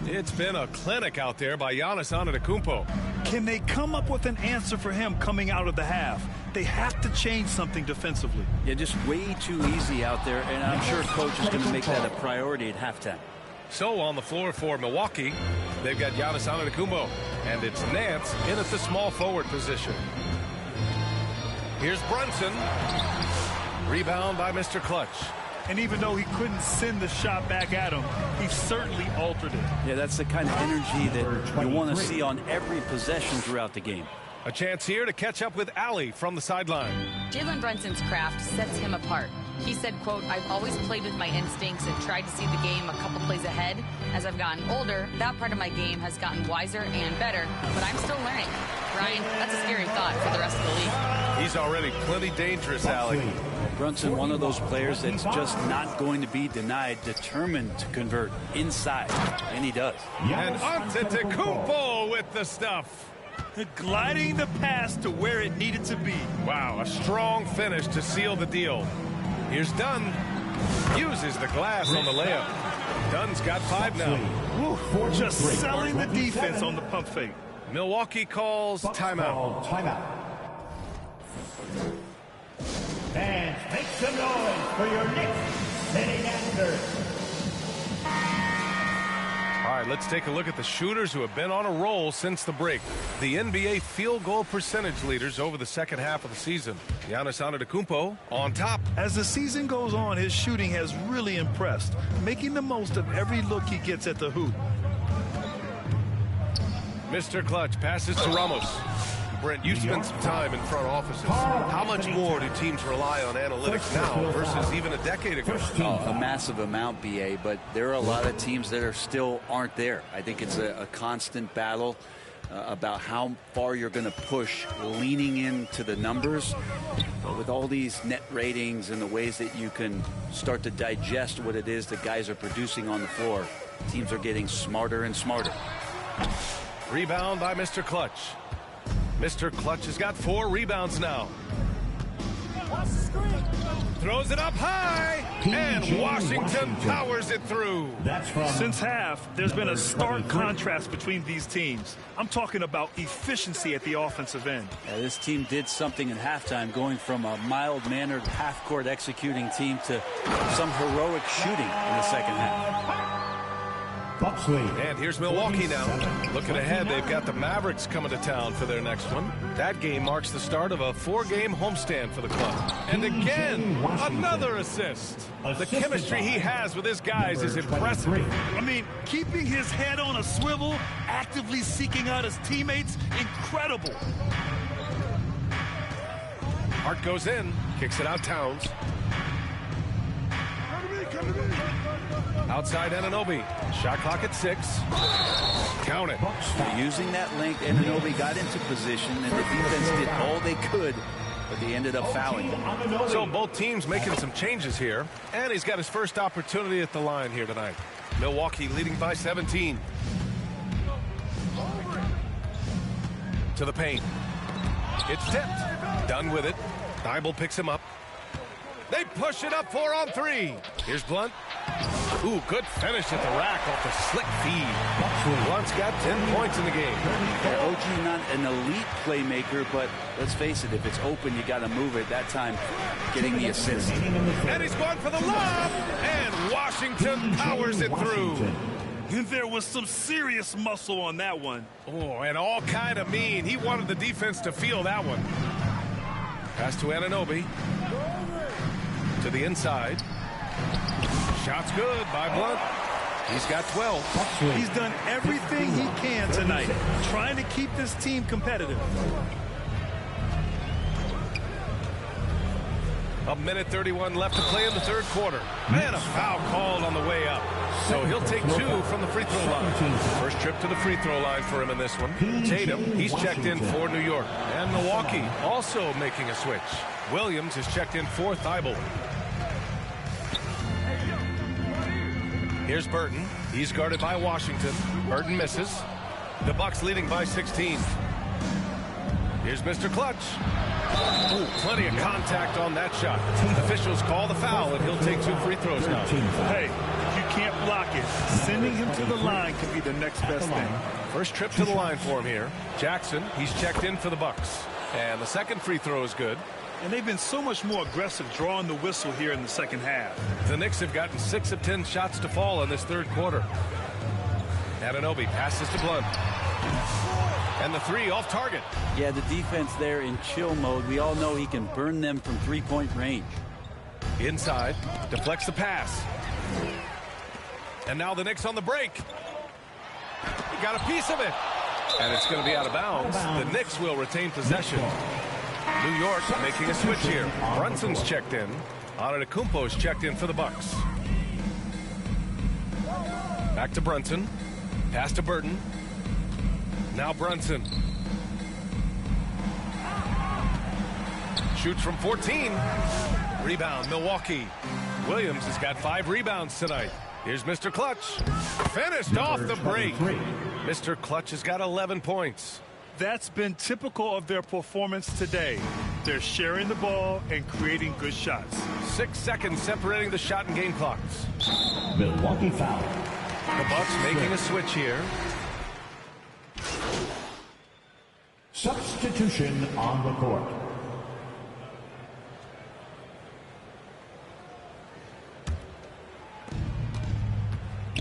It's been a clinic out there by Giannis Antetokounmpo. Can they come up with an answer for him coming out of the half? They have to change something defensively. Yeah, just way too easy out there, and I'm sure coach is going to make that a priority at halftime. So on the floor for Milwaukee, they've got Giannis Antetokounmpo, and it's Nance in at the small forward position. Here's Brunson. Rebound by Mr. Clutch. And even though he couldn't send the shot back at him, he certainly altered it. Yeah, that's the kind of energy that you want to see on every possession throughout the game. A chance here to catch up with Allie from the sideline. Jalen Brunson's craft sets him apart. He said, quote, "I've always played with my instincts and tried to see the game a couple plays ahead. As I've gotten older, that part of my game has gotten wiser and better, but I'm still learning." Ryan, that's a scary thought for the rest of the league. He's already plenty dangerous, Allie. Brunson, one of those players that's just not going to be denied, determined to convert inside, and he does. And Antetokounmpo with the stuff. Gliding the pass to where it needed to be. Wow, a strong finish to seal the deal. Here's Dunn. Uses the glass on the layup. Dunn's got 5 now. Woo, just selling the defense on the pump fake. Milwaukee calls timeout. Fans, make some noise for your next sitting answer. All right, let's take a look at the shooters who have been on a roll since the break. The NBA field goal percentage leaders over the second half of the season. Giannis Antetokounmpo on top. As the season goes on, his shooting has really impressed, making the most of every look he gets at the hoop. Mr. Clutch passes to Ramos. Brent, you spent some time in front offices. How much more do teams rely on analytics now versus even a decade ago? A massive amount, BA, but there are a lot of teams that are still aren't there. I think it's a constant battle about how far you're going to push, leaning into the numbers. But with all these net ratings and the ways that you can start to digest what it is that guys are producing on the floor, teams are getting smarter and smarter. Rebound by Mr. Clutch. Mr. Clutch has got 4 rebounds now. Throws it up high, and Washington powers it through. Since half, there's been a stark contrast between these teams. I'm talking about efficiency at the offensive end. Yeah, this team did something at halftime, going from a mild-mannered half-court executing team to some heroic shooting in the second half. And here's Milwaukee now. Looking ahead, they've got the Mavericks coming to town for their next one. That game marks the start of a 4-game homestand for the club. And again, another assist. The chemistry he has with his guys is impressive. I mean, keeping his head on a swivel, actively seeking out his teammates, incredible. Hart goes in, kicks it out Towns. Outside Anunoby. Shot clock at 6. Count it. Using that length, Anunoby got into position, and the defense did all they could, but they ended up fouling. So both teams making some changes here, and he's got his first opportunity at the line here tonight. Milwaukee leading by 17. To the paint. It's tipped. Done with it. Thibault picks him up. They push it up 4 on 3. Here's Blunt. Ooh, good finish at the rack off the slick feed. Blunt's got 10 points in the game. Yeah, OG not an elite playmaker, but let's face it, if it's open, you got to move it. That time, getting the assist. And he's going for the lob, and Washington powers it through. There was some serious muscle on that one. Oh, and all kind of mean. He wanted the defense to feel that one. Pass to Anunoby. To the inside. Shot's good by Blunt. He's got 12. He's done everything he can tonight, trying to keep this team competitive. A minute 31 left to play in the third quarter. And a foul called on the way up. So he'll take 2 from the free throw line. First trip to the free throw line for him in this one. Tatum, he's checked in for New York. And Milwaukee also making a switch. Williams is checked in for Thibault. Here's Burton. He's guarded by Washington. Burton misses. The Bucks leading by 16. Here's Mr. Clutch. Ooh, plenty of contact on that shot. Officials call the foul, and he'll take 2 free throws now. Hey, if you can't block it, sending him to the line can be the next best thing. First trip to the line for him here. Jackson, he's checked in for the Bucks. And the second free throw is good. And they've been so much more aggressive drawing the whistle here in the second half. The Knicks have gotten 6 of 10 shots to fall in this third quarter. Anunoby passes to Blunt. And the 3 off target. Yeah, the defense there in chill mode. We all know he can burn them from three-point range. Inside, deflects the pass. And now the Knicks on the break. He got a piece of it. And it's going to be out of bounds. The Knicks will retain possession. New York making a switch here. Brunson's checked in. Antetokounmpo's checked in for the Bucks. Back to Brunson. Pass to Burton. Now Brunson. Shoots from 14. Rebound, Milwaukee. Williams has got 5 rebounds tonight. Here's Mr. Clutch. Finished off the break. Mr. Clutch has got 11 points. That's been typical of their performance today. They're sharing the ball and creating good shots. 6 seconds separating the shot and game clocks. Milwaukee foul. The Bucks making a switch here. Substitution on the court.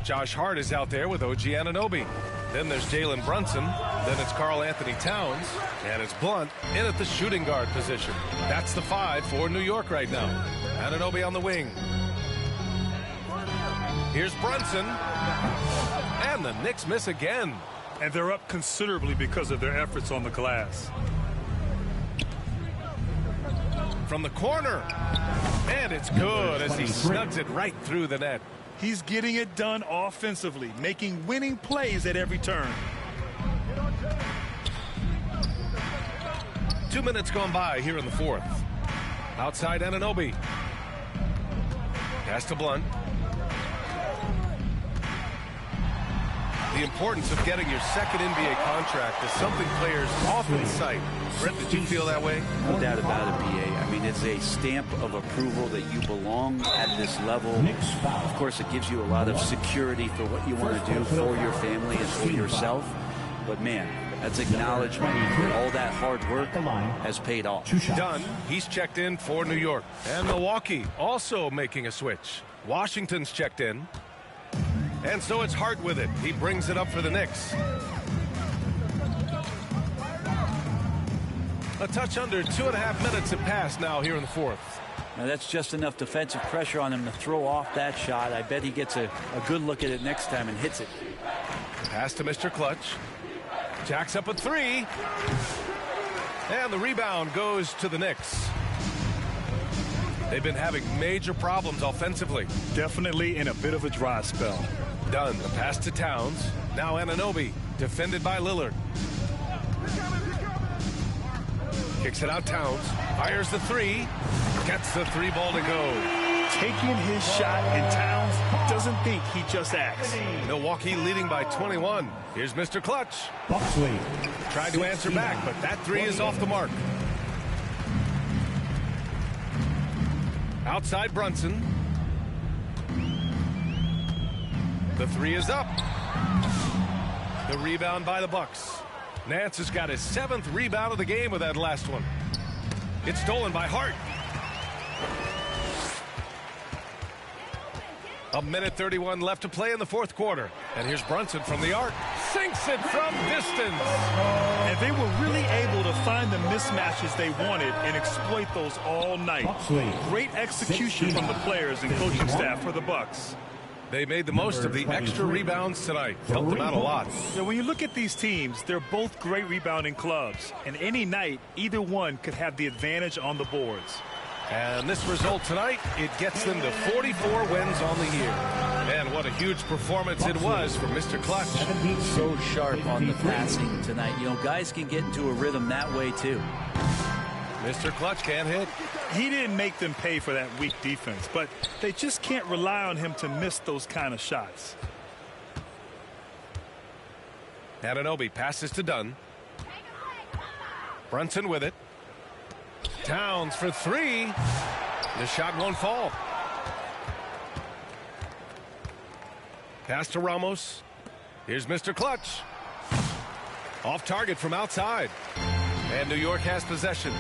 Josh Hart is out there with OG Anunoby. Then there's Jalen Brunson. Then it's Karl Anthony Towns. And it's Blunt in at the shooting guard position. That's the 5 for New York right now. Anunoby on the wing. Here's Brunson. And the Knicks miss again. And they're up considerably because of their efforts on the glass. From the corner. And it's good as he snugs it right through the net. He's getting it done offensively, making winning plays at every turn. 2 minutes gone by here in the fourth. Outside Anunoby. Pass to Blunt. The importance of getting your second NBA contract is something players often cite. Brett, did you feel that way? No doubt about it, BA. I mean, it's a stamp of approval that you belong at this level. Of course, it gives you a lot of security for what you want to do for your family and for yourself. But, man, that's acknowledgement that all that hard work has paid off. Dunn, he's checked in for New York. And Milwaukee also making a switch. Washington's checked in. And so it's Hart with it. He brings it up for the Knicks. A touch under 2.5 minutes have passed now here in the fourth. Now that's just enough defensive pressure on him to throw off that shot. I bet he gets a good look at it next time and hits it. Pass to Mr. Clutch. Jacks up a 3. And the rebound goes to the Knicks. They've been having major problems offensively. Definitely in a bit of a dry spell. Dunn, the pass to Towns. Now Anunoby, defended by Lillard. Kicks it out Towns. Fires the 3. Gets the 3 ball to go. Taking his shot, and Towns doesn't think, he just acts. Milwaukee leading by 21. Here's Mr. Clutch. Buxley tried to answer back, but that 3 is off the mark. Outside Brunson. The 3 is up. The rebound by the Bucks. Nance has got his 7th rebound of the game with that last one. It's stolen by Hart. A minute 31 left to play in the fourth quarter. And here's Brunson from the arc. Sinks it from distance. And they were really able to find the mismatches they wanted and exploit those all night. Great execution from the players and coaching staff for the Bucks. They made the most of the extra rebounds tonight. Helped them out a lot. Yeah, when you look at these teams, they're both great rebounding clubs. And any night, either one could have the advantage on the boards. And this result tonight, it gets them to 44 wins on the year. And what a huge performance it was from Mr. Clutch. So sharp on the passing tonight. You know, guys can get into a rhythm that way, too. Mr. Clutch can't hit. He didn't make them pay for that weak defense, but they just can't rely on him to miss those kind of shots. Anunoby passes to Dunn. Brunson with it. Towns for three. The shot won't fall. Pass to Ramos. Here's Mr. Clutch. Off target from outside. And New York has possession.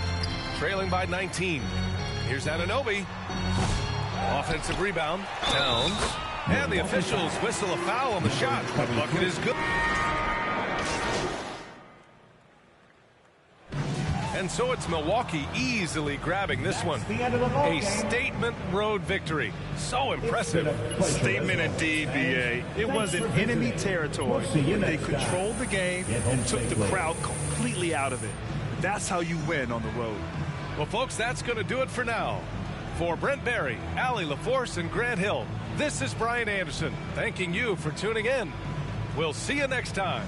Trailing by 19. Here's Anunoby. Offensive rebound. Towns. And the officials whistle a foul on the shot. The bucket is good. And so it's Milwaukee easily grabbing this one. A statement road victory. So impressive. Statement indeed, BA. It was in enemy territory. They controlled the game and took the crowd completely out of it. That's how you win on the road. Well, folks, that's going to do it for now. For Brent Barry, Allie LaForce, and Grant Hill, this is Brian Anderson thanking you for tuning in. We'll see you next time.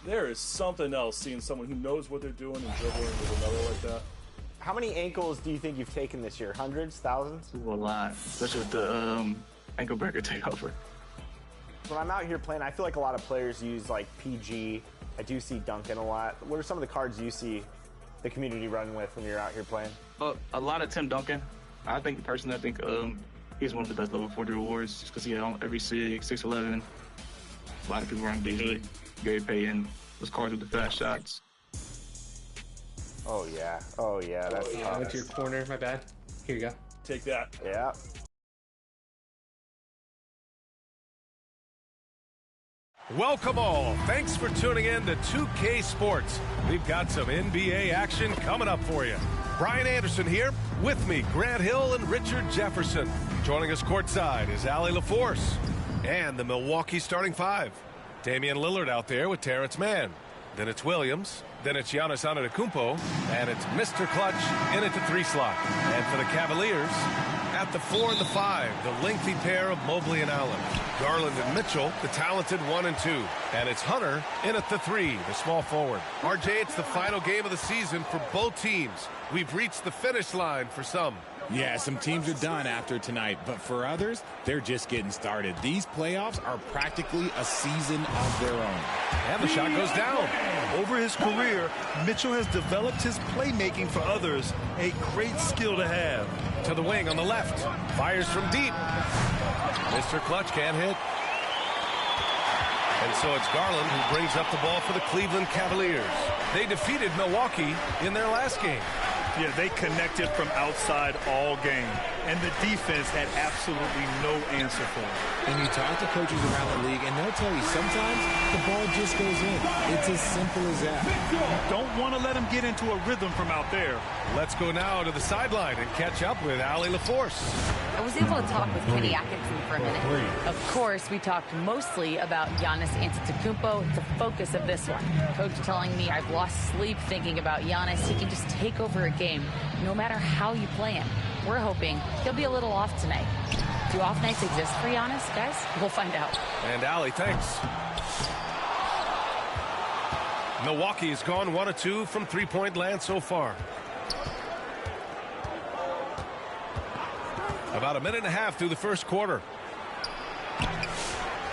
There is something else seeing someone who knows what they're doing and dribbling with another like that. How many ankles do you think you've taken this year? Hundreds? Thousands? A lot, especially with the ankle breaker takeover. When I'm out here playing, I feel like a lot of players use like PG. I do see Duncan a lot. What are some of the cards you see the community running with when you're out here playing? A lot of Tim Duncan. I think he's one of the best level 4 awards just because he had every 6'11". A lot of people run Beasley, Gary Payton, those cards with the fast shots. Oh yeah, that's I went to your corner, my bad. Here you go. Take that. Yeah. Welcome all. Thanks for tuning in to 2K Sports. We've got some NBA action coming up for you. Brian Anderson here. With me, Grant Hill and Richard Jefferson. Joining us courtside is Allie LaForce and the Milwaukee starting 5. Damian Lillard out there with Terrence Mann. Then it's Williams. Then it's Giannis Antetokounmpo. And it's Mr. Clutch in at the 3 slot. And for the Cavaliers, at the 4 and the 5, the lengthy pair of Mobley and Allen. Garland and Mitchell, the talented 1 and 2. And it's Hunter in at the 3, the small forward. RJ, it's the final game of the season for both teams. We've reached the finish line for some. Yeah, some teams are done after tonight, but for others, they're just getting started. These playoffs are practically a season of their own. And the shot goes down. Over his career, Mitchell has developed his playmaking for others, a great skill to have. To the wing on the left. Fires from deep. Mr. Clutch can't hit. And so it's Garland who brings up the ball for the Cleveland Cavaliers. They defeated Milwaukee in their last game. Yeah, they connected from outside all game, and the defense had absolutely no answer for them. And you talk to coaches around the league, and they'll tell you sometimes the ball just goes in. It's as simple as that. Don't want to let him get into a rhythm from out there. Let's go now to the sideline and catch up with Allie LaForce. I was able to talk with Kenny Atkinson for a minute. Of course, we talked mostly about Giannis Antetokounmpo, the focus of this one. Coach telling me I've lost sleep thinking about Giannis. He can just take over a game, no matter how you play him. We're hoping he'll be a little off tonight. Do off nights exist for Giannis, guys? We'll find out. And Allie, thanks. Milwaukee's gone 1 of 2 from three-point land so far. About a minute and a half through the first quarter.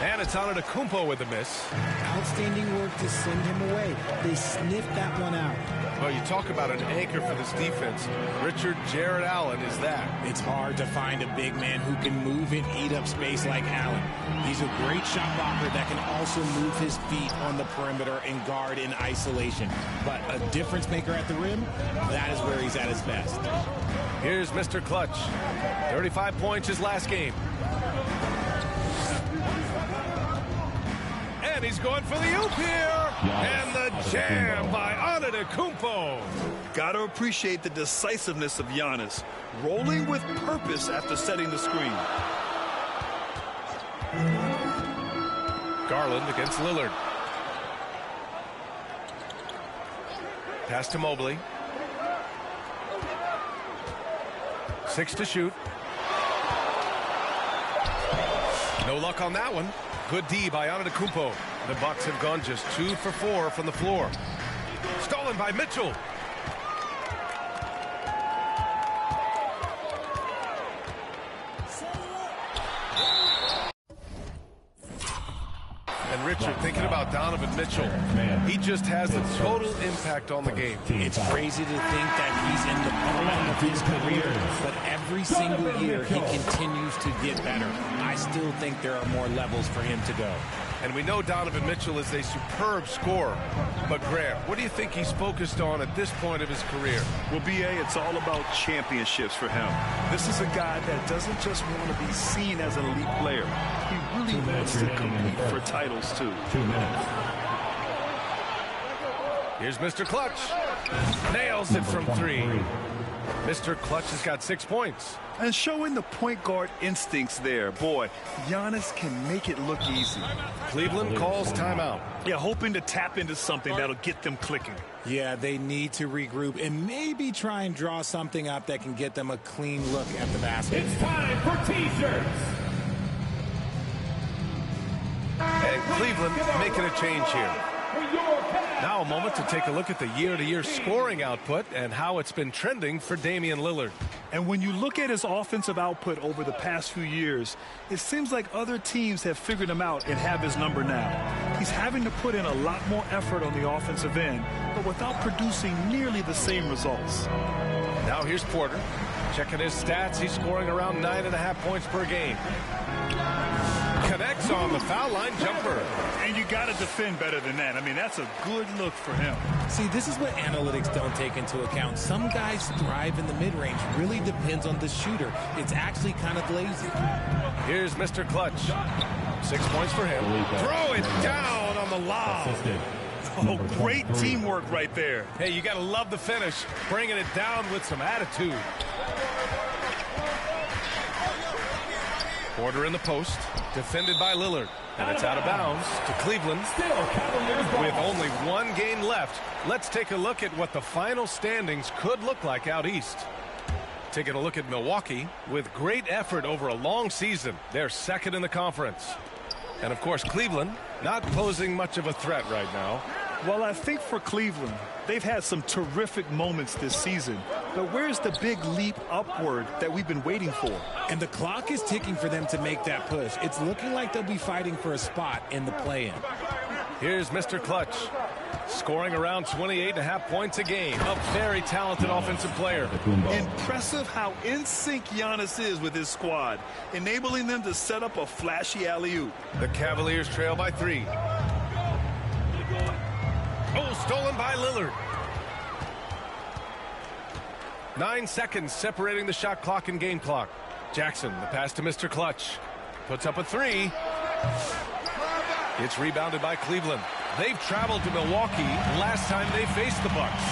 And it's Antetokounmpo with the miss. Outstanding work to send him away. They sniffed that one out. Well, you talk about an anchor for this defense. Richard Jared Allen is that. It's hard to find a big man who can move and eat up space like Allen. He's a great shot blocker that can also move his feet on the perimeter and guard in isolation. But a difference maker at the rim, that is where he's at his best. Here's Mr. Clutch. 35 points his last game. And he's going for the oop here. And the jam by Antetokounmpo. Gotta appreciate the decisiveness of Giannis, rolling with purpose after setting the screen. Garland against Lillard. Pass to Mobley. 6 to shoot. No luck on that one. Good D by Antetokounmpo. The Bucks have gone just 2 for 4 from the floor. Stolen by Mitchell. And Richard, thinking about Donovan Mitchell, he just has a total impact on the game. It's crazy to think that he's in the prime of his career, but every single year he continues to get better. I still think there are more levels for him to go. And we know Donovan Mitchell is a superb scorer. But Grant, what do you think he's focused on at this point of his career? Well, B.A., it's all about championships for him. This is a guy that doesn't just want to be seen as an elite player. He really wants to compete for titles, too. 2 minutes. Here's Mr. Clutch. Nails it from 3. Mr. Clutch has got 6 points. And showing the point guard instincts there. Boy, Giannis can make it look easy. Cleveland calls timeout. Yeah, hoping to tap into something that'll get them clicking. Yeah, they need to regroup and maybe try and draw something up that can get them a clean look at the basket. It's time for T-shirts. And Cleveland making a change here. Now a moment to take a look at the year-to-year scoring output and how it's been trending for Damian Lillard. And when you look at his offensive output over the past few years, it seems like other teams have figured him out and have his number now. He's having to put in a lot more effort on the offensive end, but without producing nearly the same results. Now here's Porter. Checking his stats, he's scoring around 9.5 points per game. Connects on the foul line jumper. And you got to defend better than that. I mean, that's a good look for him. See, this is what analytics don't take into account. Some guys thrive in the mid-range. Really depends on the shooter. It's actually kind of lazy. Here's Mr. Clutch. 6 points for him. Throw it down on the lob. Oh, great teamwork right there. Hey, you got to love the finish. Bringing it down with some attitude. Porter in the post. Defended by Lillard. And it's out of bounds to Cleveland. With only one game left, let's take a look at what the final standings could look like out east. Taking a look at Milwaukee. With great effort over a long season, they're second in the conference. And, of course, Cleveland not posing much of a threat right now. Well, I think for Cleveland, they've had some terrific moments this season. But where's the big leap upward that we've been waiting for? And the clock is ticking for them to make that push. It's looking like they'll be fighting for a spot in the play-in. Here's Mr. Clutch. Scoring around 28.5 points a game. A very talented offensive player. Impressive how in sync Giannis is with his squad, enabling them to set up a flashy alley-oop. The Cavaliers trail by 3. Oh, stolen by Lillard. 9 seconds separating the shot clock and game clock. Jackson, the pass to Mr. Clutch. Puts up a 3. It's rebounded by Cleveland. They've traveled to Milwaukee last time they faced the Bucks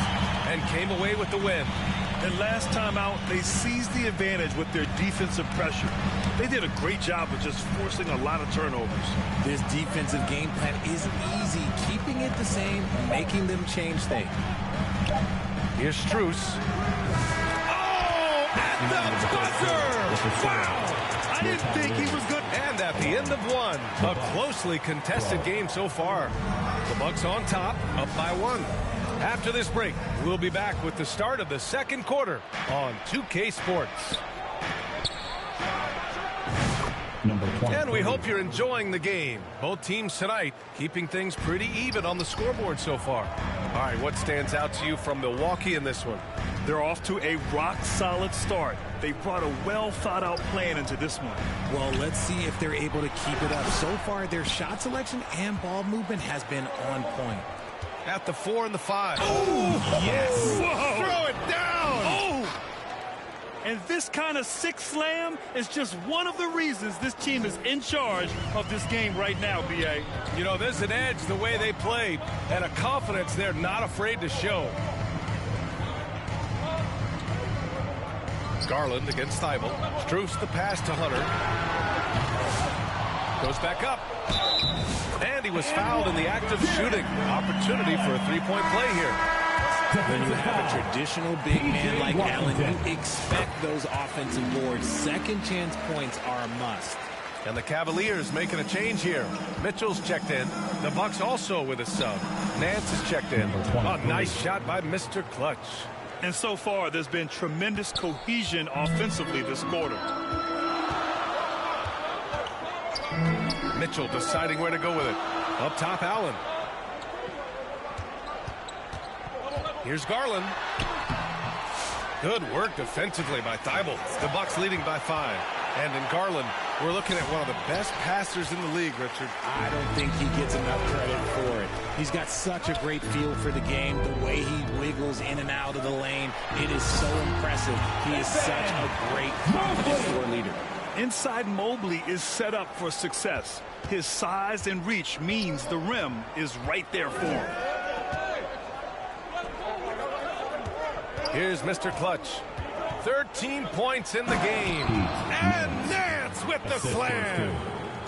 and came away with the win. And last time out, they seized the advantage with their defensive pressure. They did a great job of just forcing a lot of turnovers. This defensive game plan is easy, keeping it the same, making them change things. Here's Strus. Oh, at the buzzer! Wow! I didn't think he was good. And at the end of one, a closely contested game so far. The Bucks on top, up by 1. After this break, we'll be back with the start of the second quarter on 2K Sports. And we hope you're enjoying the game. Both teams tonight keeping things pretty even on the scoreboard so far. All right, what stands out to you from Milwaukee in this one? They're off to a rock-solid start. They brought a well-thought-out plan into this one. Well, let's see if they're able to keep it up. So far, their shot selection and ball movement has been on point. At the 4 and the 5. Oh, yes! Whoa. Throw it down! Oh! And this kind of six slam is just one of the reasons this team is in charge of this game right now, B.A. You know, there's an edge the way they played and a confidence they're not afraid to show. Garland against Thibault. Strus the pass to Hunter. Goes back up. And he was fouled in the act of shooting. Opportunity for a three-point play here. When you have a traditional big man like Allen, you expect those offensive boards. Second chance points are a must. And the Cavaliers making a change here. Mitchell's checked in. The Bucks also with a sub. Nance is checked in. A nice shot by Mr. Clutch. And so far, there's been tremendous cohesion offensively this quarter. Mitchell deciding where to go with it. Up top, Allen. Here's Garland. Good work defensively by Thibault. The Bucks leading by 5. And in Garland, we're looking at one of the best passers in the league, Richard. I don't think he gets enough credit for it. He's got such a great feel for the game, the way he wiggles in and out of the lane. It is so impressive. He is such a great confident floor leader. Inside Mobley is set up for success. His size and reach means the rim is right there for him. Here's Mr. Clutch. 13 points in the game. And Nance with the slam.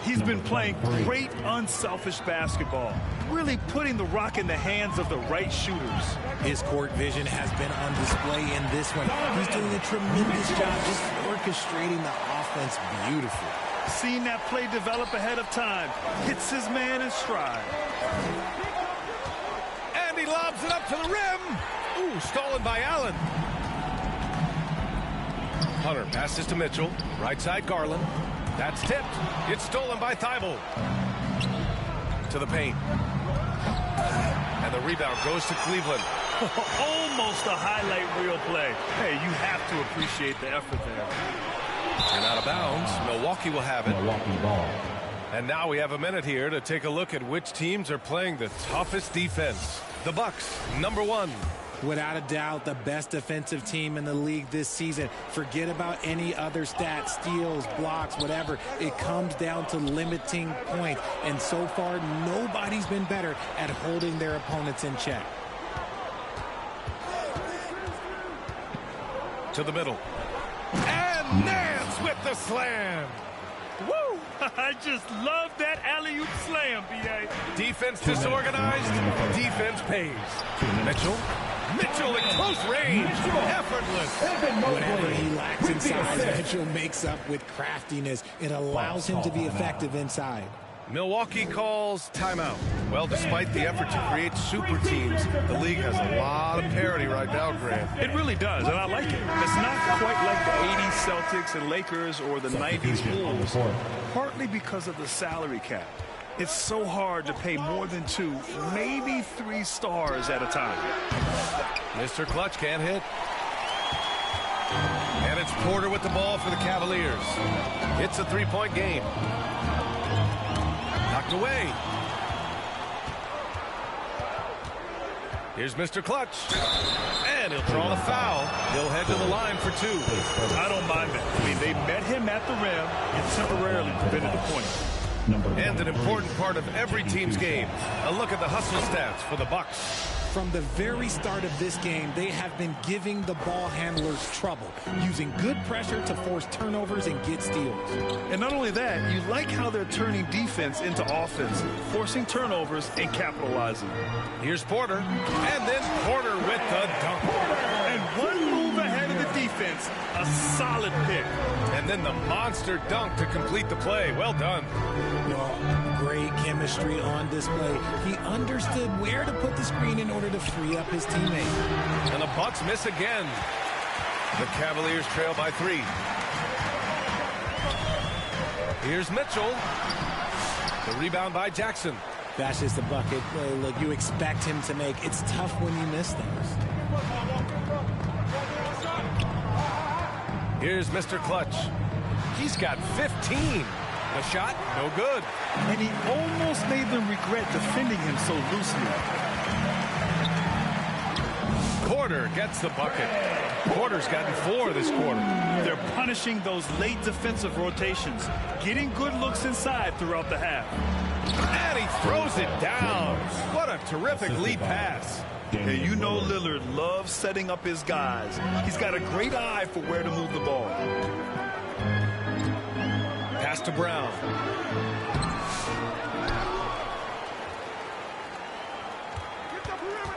He's been playing great unselfish basketball, really putting the rock in the hands of the right shooters. His court vision has been on display in this one. He's doing a tremendous job just orchestrating the offense beautifully. Seeing that play develop ahead of time. Hits his man in stride. And he lobs it up to the rim. Ooh, stolen by Allen. Hunter passes to Mitchell. Right side Garland. That's tipped. It's stolen by Thibault. To the paint. And the rebound goes to Cleveland. Almost a highlight reel play. Hey, you have to appreciate the effort there. And out of bounds. Milwaukee will have it. Milwaukee ball. And now we have a minute here to take a look at which teams are playing the toughest defense. The Bucks, number 1. Without a doubt, the best defensive team in the league this season. Forget about any other stats, steals, blocks, whatever. It comes down to limiting points. And so far, nobody's been better at holding their opponents in check. To the middle. And Nance with the slam. Woo! I just love that alley-oop slam, B.A. Defense disorganized. Defense pays. Mitchell. Mitchell in close range. Effortless. Whatever he lacks in size, Mitchell makes up with craftiness. It allows him to be effective inside. Milwaukee calls timeout. Well, despite the effort to create super teams, the league has a lot of parity right now, Grant. It really does, and I like it. It's not quite like the 80s Celtics and Lakers or the 90s Bulls, partly because of the salary cap. It's so hard to pay more than 2, maybe 3 stars at a time. Mr. Clutch can't hit. And it's Porter with the ball for the Cavaliers. It's a 3-point game. Knocked away. Here's Mr. Clutch. And he'll draw the foul. He'll head to the line for 2. I don't mind that. I mean, they met him at the rim and temporarily prevented the point. And an important part of every team's game. A look at the hustle stats for the Bucks. From the very start of this game, they have been giving the ball handlers trouble, using good pressure to force turnovers and get steals. And not only that, you like how they're turning defense into offense, forcing turnovers and capitalizing. Here's Porter, and then Porter with the dunk. And one move ahead of the defense, a solid pick. And then the monster dunk to complete the play. Well done. Well, great chemistry on display. He understood where to put the screen in order to free up his teammate. And the Bucks miss again. The Cavaliers trail by 3. Here's Mitchell. The rebound by Jackson. That's just a bucket. Look, you expect him to make. It's tough when you miss those. Here's Mr. Clutch. He's got 15. The shot, no good. And he almost made them regret defending him so loosely. Porter gets the bucket. Porter's gotten 4 this quarter. They're punishing those late defensive rotations, getting good looks inside throughout the half. And he throws it down. What a terrific lead pass. Hey, you know Lillard loves setting up his guys. He's got a great eye for where to move the ball. Pass to Brown.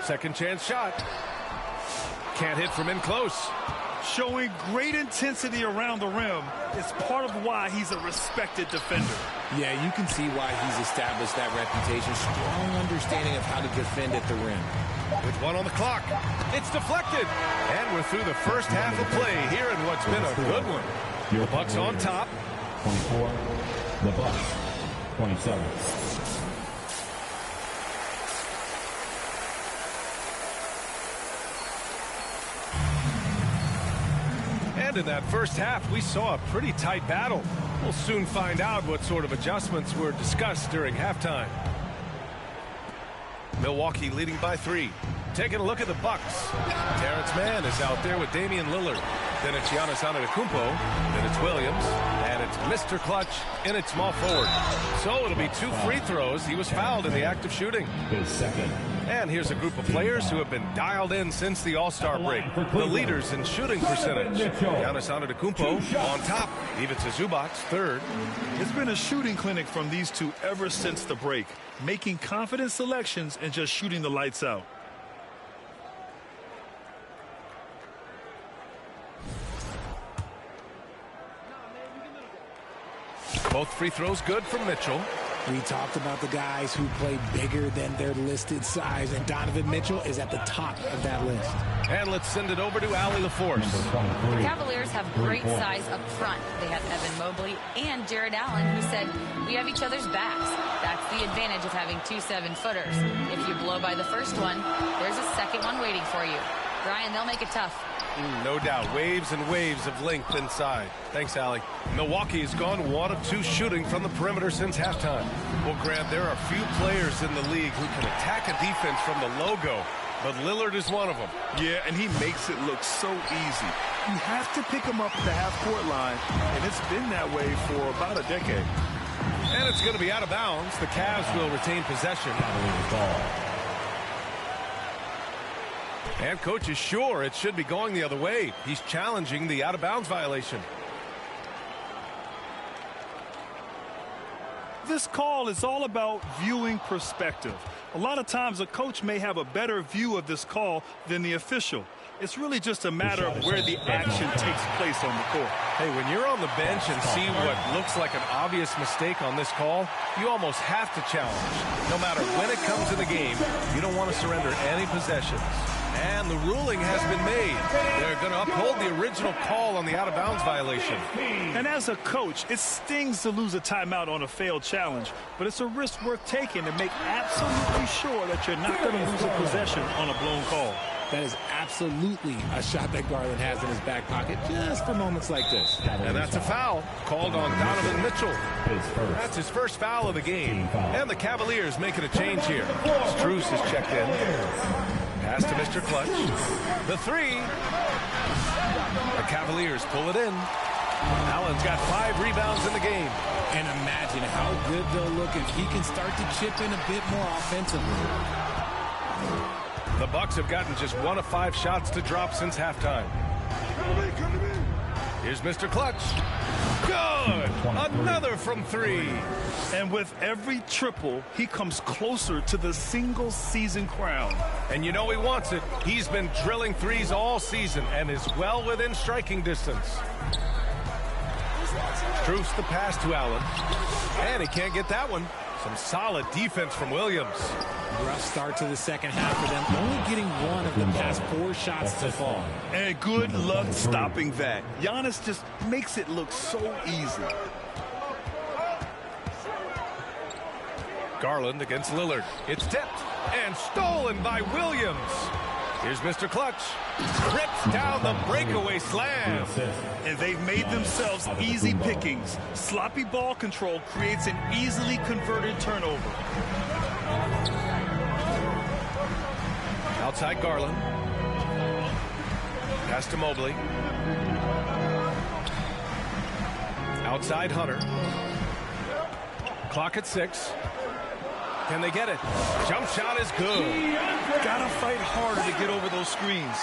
Second chance shot. Can't hit from in close. Showing great intensity around the rim is part of why he's a respected defender. Yeah, you can see why he's established that reputation. Strong understanding of how to defend at the rim. With 1 on the clock, it's deflected. And we're through the first half of play here in what's been a good one. The Bucks on top. 24. The Bucks. 27. And in that first half, we saw a pretty tight battle. We'll soon find out what sort of adjustments were discussed during halftime. Milwaukee leading by 3. Taking a look at the Bucks. Terrence Mann is out there with Damian Lillard. Then it's Giannis Antetokounmpo. Then it's Williams. And it's Mr. Clutch in at small forward. So it'll be 2 free throws. He was fouled in the act of shooting. His second. And here's a group of players who have been dialed in since the All-Star break. The leaders in shooting percentage. Giannis Antetokounmpo on top. Ivica Zubac third. It's been a shooting clinic from these two ever since the break, making confident selections and just shooting the lights out. Both free throws good from Mitchell. We talked about the guys who play bigger than their listed size, and Donovan Mitchell is at the top of that list. And let's send it over to Allie LaForce. The Cavaliers have great size up front. They have Evan Mobley and Jared Allen, who said, we have each other's backs. That's the advantage of having 2 7-footers. If you blow by the first one, there's a second one waiting for you. Brian, they'll make it tough. No doubt. Waves and waves of length inside. Thanks, Allie. Milwaukee has gone 1 of 2 shooting from the perimeter since halftime. Well, Grant, there are few players in the league who can attack a defense from the logo, but Lillard is one of them. Yeah, and he makes it look so easy. You have to pick him up at the half-court line, and it's been that way for about a decade. And it's going to be out of bounds. The Cavs will retain possession. And coach is sure it should be going the other way. He's challenging the out-of-bounds violation. This call is all about viewing perspective. A lot of times a coach may have a better view of this call than the official. It's really just a matter of where the action takes place on the court. Hey, when you're on the bench and see what looks like an obvious mistake on this call, you almost have to challenge. No matter when it comes in the game, you don't want to surrender any possessions. And the ruling has been made. They're going to uphold the original call on the out-of-bounds violation. And as a coach, it stings to lose a timeout on a failed challenge, but it's a risk worth taking to make absolutely sure that you're not going to lose a possession on a blown call. That is absolutely a shot that Garland has in his back pocket just for moments like this. And that's a foul called on Donovan Mitchell. That's his first foul of the game. And the Cavaliers making a change here. Strus is checked in. Pass to Mr. Clutch. The 3. The Cavaliers pull it in. Allen's got 5 rebounds in the game. And imagine how good they'll look if he can start to chip in a bit more offensively. The Bucks have gotten just 1 of 5 shots to drop since halftime. Here's Mr. Clutch. Good! Another from 3. And with every triple, he comes closer to the single-season crown. And you know he wants it. He's been drilling threes all season and is well within striking distance. Strus the pass to Allen. And he can't get that one. Some solid defense from Williams. Rough start to the second half for them, only getting 1 of the past 4 shots to fall. And good luck stopping that. Giannis just makes it look so easy. Garland against Lillard. It's tipped and stolen by Williams. Here's Mr. Clutch. Rips down the breakaway slam. And they've made themselves easy pickings. Sloppy ball control creates an easily converted turnover. Outside Garland. Pass to Mobley. Outside Hunter. Clock at 6. Can they get it? Jump shot is good. Gotta fight harder to get over those screens.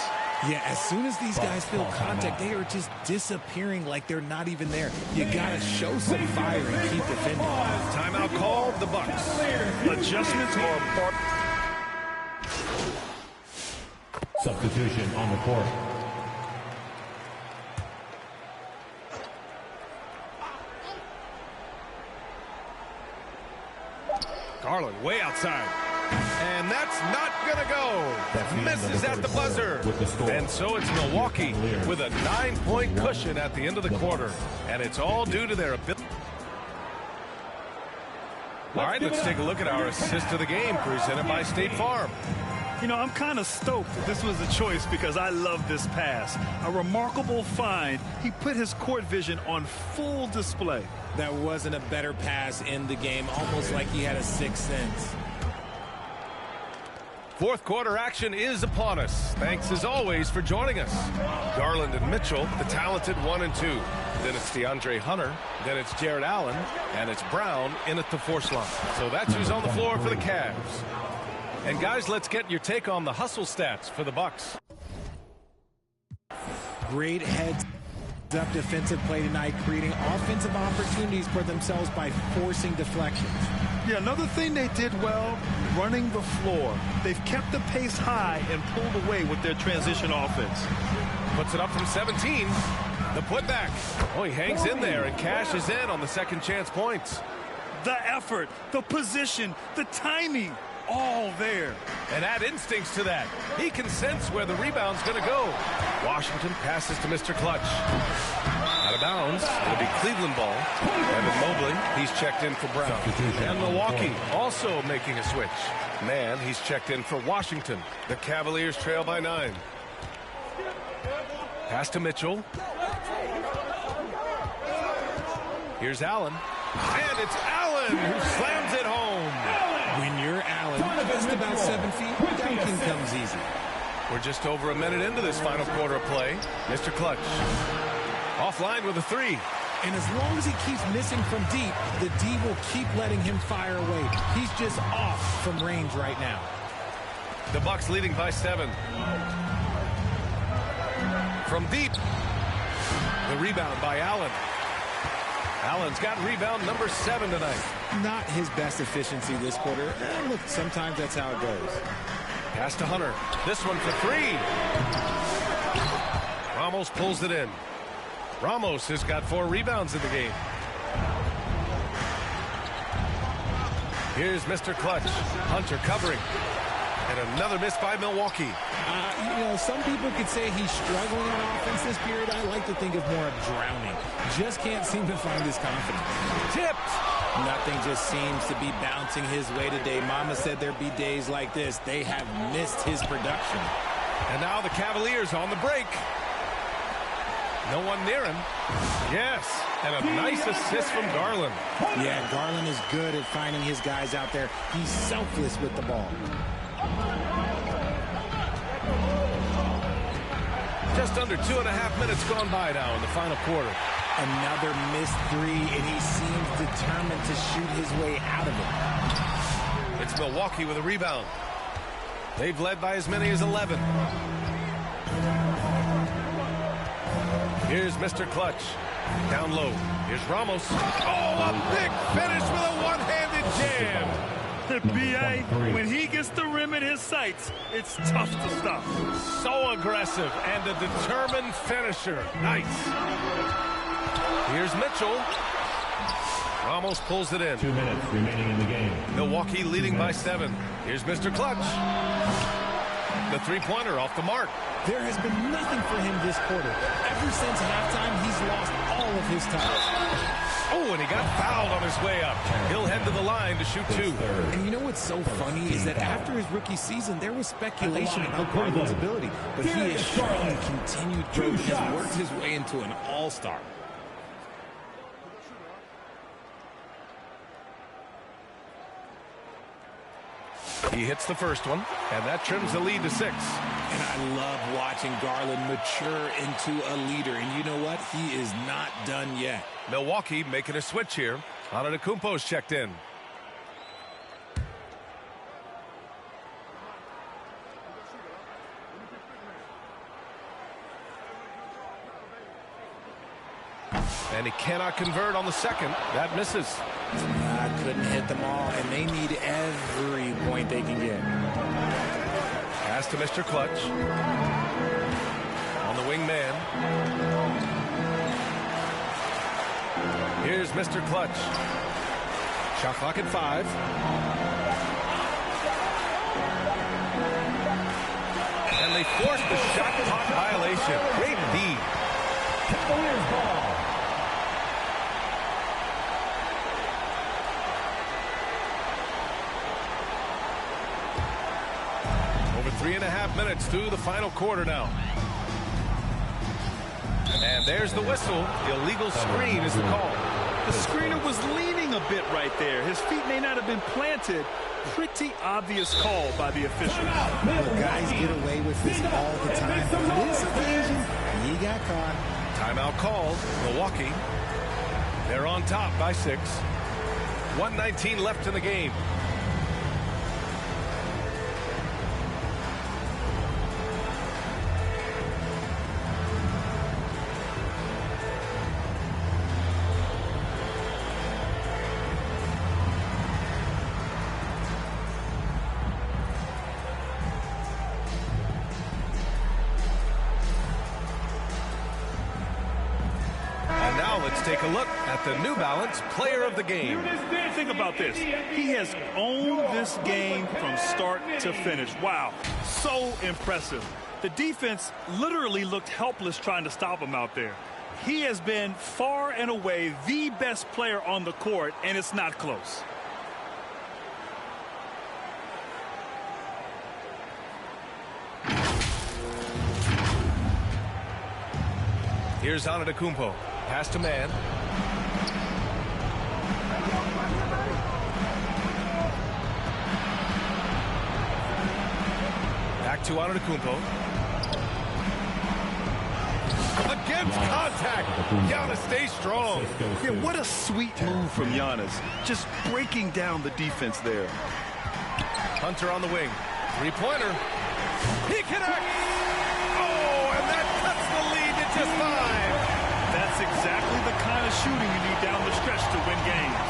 Yeah, as soon as these guys feel contact, they are just disappearing like they're not even there. You gotta show some fire and keep defending. Timeout called, the Bucks. Adjustments are part. Substitution on the court. Garland way outside. And that's not going to go. Misses at the buzzer. And so it's Milwaukee with a 9-point cushion at the end of the quarter. And it's all due to their ability. All right, let's take a look at our assist of the game presented by State Farm. You know, I'm kind of stoked this was a choice because I love this pass. A remarkable find. He put his court vision on full display. That wasn't a better pass in the game, almost like he had a sixth sense. Fourth quarter action is upon us. Thanks as always for joining us. Garland and Mitchell, the talented 1 and 2. Then it's DeAndre Hunter. Then it's Jared Allen. And it's Brown in at the force line. So that's who's on the floor for the Cavs. And guys, let's get your take on the hustle stats for the Bucks. Great heads up defensive play tonight, creating offensive opportunities for themselves by forcing deflections. Yeah, another thing they did well, running the floor. They've kept the pace high and pulled away with their transition offense. Puts it up from 17. The putback. Oh, he hangs in there and cashes in on the second chance points. The effort, the position, the timing, all there. And add instincts to that. He can sense where the rebound's going to go. Washington passes to Mr. Clutch. Out of bounds. It'll be Cleveland ball. Evan Mobley, he's checked in for Brown. And Milwaukee also making a switch. Man, he's checked in for Washington. The Cavaliers trail by 9. Pass to Mitchell. Here's Allen. And it's Allen who slams it home. When you're Allen, just about 7 feet, dunking comes easy. We're just over a minute into this final quarter of play. Mr. Clutch. Offline with a 3. And as long as he keeps missing from deep, the D will keep letting him fire away. He's just off from range right now. The Bucks leading by 7. From deep. The rebound by Allen. Allen's got rebound number 7 tonight. Not his best efficiency this quarter. Look, sometimes that's how it goes. Pass to Hunter. This one for 3. Ramos pulls it in. Ramos has got 4 rebounds in the game. Here's Mr. Clutch. Hunter covering. And another miss by Milwaukee. Some people could say he's struggling on offense this period. I like to think of more of drowning. Just can't seem to find his confidence. Tipped. Nothing just seems to be bouncing his way today. Mama said there'd be days like this. They have missed his production. And now the Cavaliers on the break. No one near him. Yes, and a nice assist from Garland. Yeah, Garland is good at finding his guys out there. He's selfless with the ball. Just under 2.5 minutes gone by now in the final quarter. Another missed 3, and he seems determined to shoot his way out of it. It's Milwaukee with a rebound. They've led by as many as 11. Here's Mr. Clutch. Down low. Here's Ramos. Oh, a big finish with a one-handed jam. The BA, when he gets the rim in his sights, it's tough to stop. So aggressive and a determined finisher. Nice. Here's Mitchell. Ramos pulls it in. 2 minutes remaining in the game. Milwaukee leading by 7. Here's Mr. Clutch. The three-pointer off the mark. There has been nothing for him this quarter. Ever since halftime, he's lost all of his touches. Oh, and he got fouled on his way up. He'll head to the line to shoot 2. And you know what's so funny is that after his rookie season, there was speculation about Garland's ability. But he has shown continued growth and has worked his way into an all-star. He hits the first one, and that trims the lead to 6. And I love watching Garland mature into a leader. And you know what? He is not done yet. Milwaukee making a switch here. Antetokounmpo's checked in. And he cannot convert on the second. That misses. Couldn't hit them all, and they need every point they can get. Pass to Mr. Clutch. On the wing man. Here's Mr. Clutch. Shot clock at 5. And they forced the shot clock violation. Great D. Cavaliers ball. Over 3.5 minutes through the final quarter now. And there's the whistle. Illegal screen is the call. The screener was leaning a bit right there. His feet may not have been planted. Pretty obvious call by the official. Well, guys get away with this all the time. But on this occasion, he got caught. Timeout called. Milwaukee. They're on top by 6. 1:19 left in the game. let's take a look at the New Balance Player of the Game. Think about this. He has owned this game from start to finish. Wow, so impressive. The defense literally looked helpless trying to stop him out there. He has been far and away the best player on the court, and it's not close. Here's Antetokounmpo. Pass to man. Back to Antetokounmpo. Against contact. Giannis stays strong. Yeah, what a sweet move from Giannis. Just breaking down the defense there. Hunter on the wing. Three-pointer. He connects. Oh, and that cuts the lead to just 5. That's exactly the kind of shooting you need down the stretch to win games.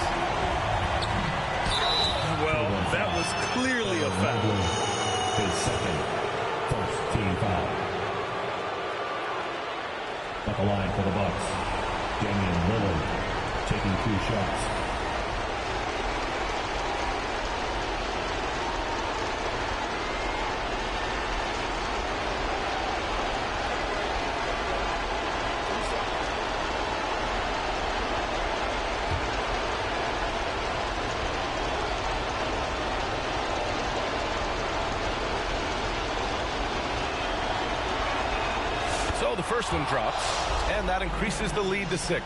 Well, that was clearly a foul. His second, first team foul. At the line for the Bucks, Damian Lillard taking 2 shots. So the first one drops, and that increases the lead to 6.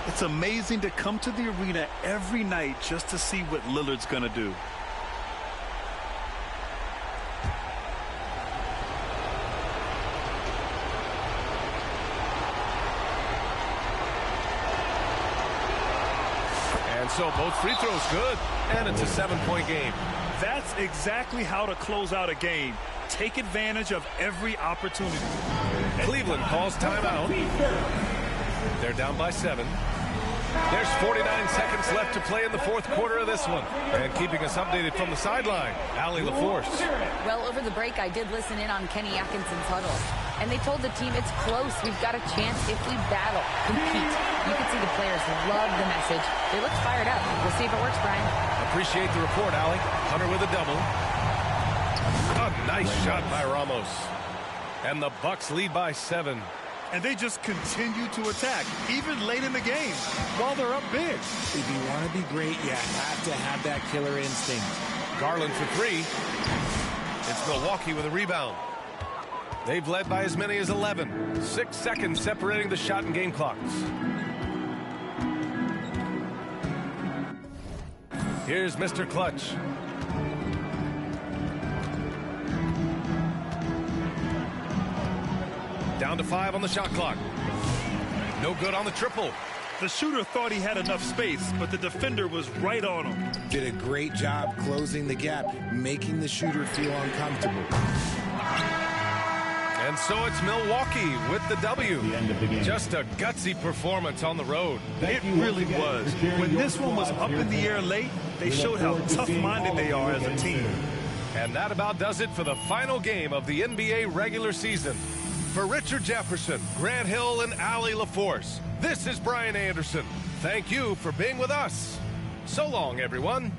It's amazing to come to the arena every night just to see what Lillard's going to do. And so both free throws good, and it's a 7-point game. That's exactly how to close out a game. Take advantage of every opportunity. Cleveland calls timeout. They're down by 7. There's 49 seconds left to play in the fourth quarter of this one. And keeping us updated from the sideline, Allie LaForce. Well, over the break, I did listen in on Kenny Atkinson's huddle. And they told the team it's close. We've got a chance if we battle, compete. You can see the players love the message. They look fired up. We'll see if it works, Brian. Appreciate the report, Allie. Hunter with a double. A nice shot by Ramos. And the Bucks lead by 7. And they just continue to attack, even late in the game, while they're up big. If you want to be great, you have to have that killer instinct. Garland for 3. It's Milwaukee with a rebound. They've led by as many as 11. 6 seconds separating the shot and game clocks. Here's Mr. Clutch. Down to 5 on the shot clock. No good on the triple. The shooter thought he had enough space, but the defender was right on him. Did a great job closing the gap, making the shooter feel uncomfortable. And so it's Milwaukee with the W. Just a gutsy performance on the road. It really was. When this one was up in the air late, they showed how tough-minded they are as a team. And that about does it for the final game of the NBA regular season. For Richard Jefferson, Grant Hill, and Allie LaForce, this is Brian Anderson. Thank you for being with us. So long, everyone.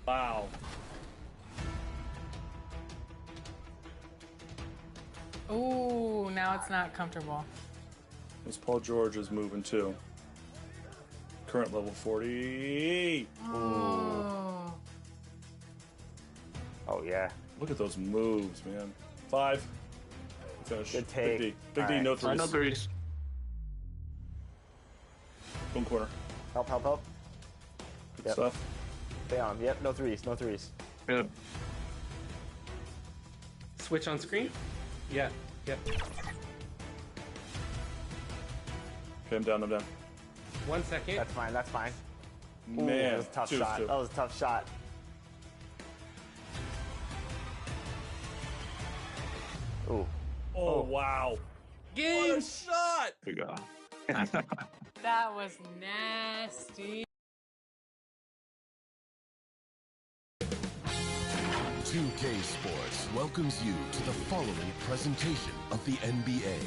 Wow. Ooh, now it's not comfortable. This Paul George is moving too. Current level 40. Oh. Oh, yeah. Look at those moves, man. 5. Finish. Good take. Big D. Big D, no threes. No threes. Boom corner. Help, help, help. Good stuff. Stay on. Yep, no threes, no threes. Yep. Switch on screen? Yeah. Yep. Okay, I'm down. 1 second. That's fine, that's fine. Ooh, Man, that was a tough two. shot. That was a tough shot. Ooh. Oh, wow. Game. What a shot! Good go. That was nasty. 2K Sports welcomes you to the following presentation of the NBA.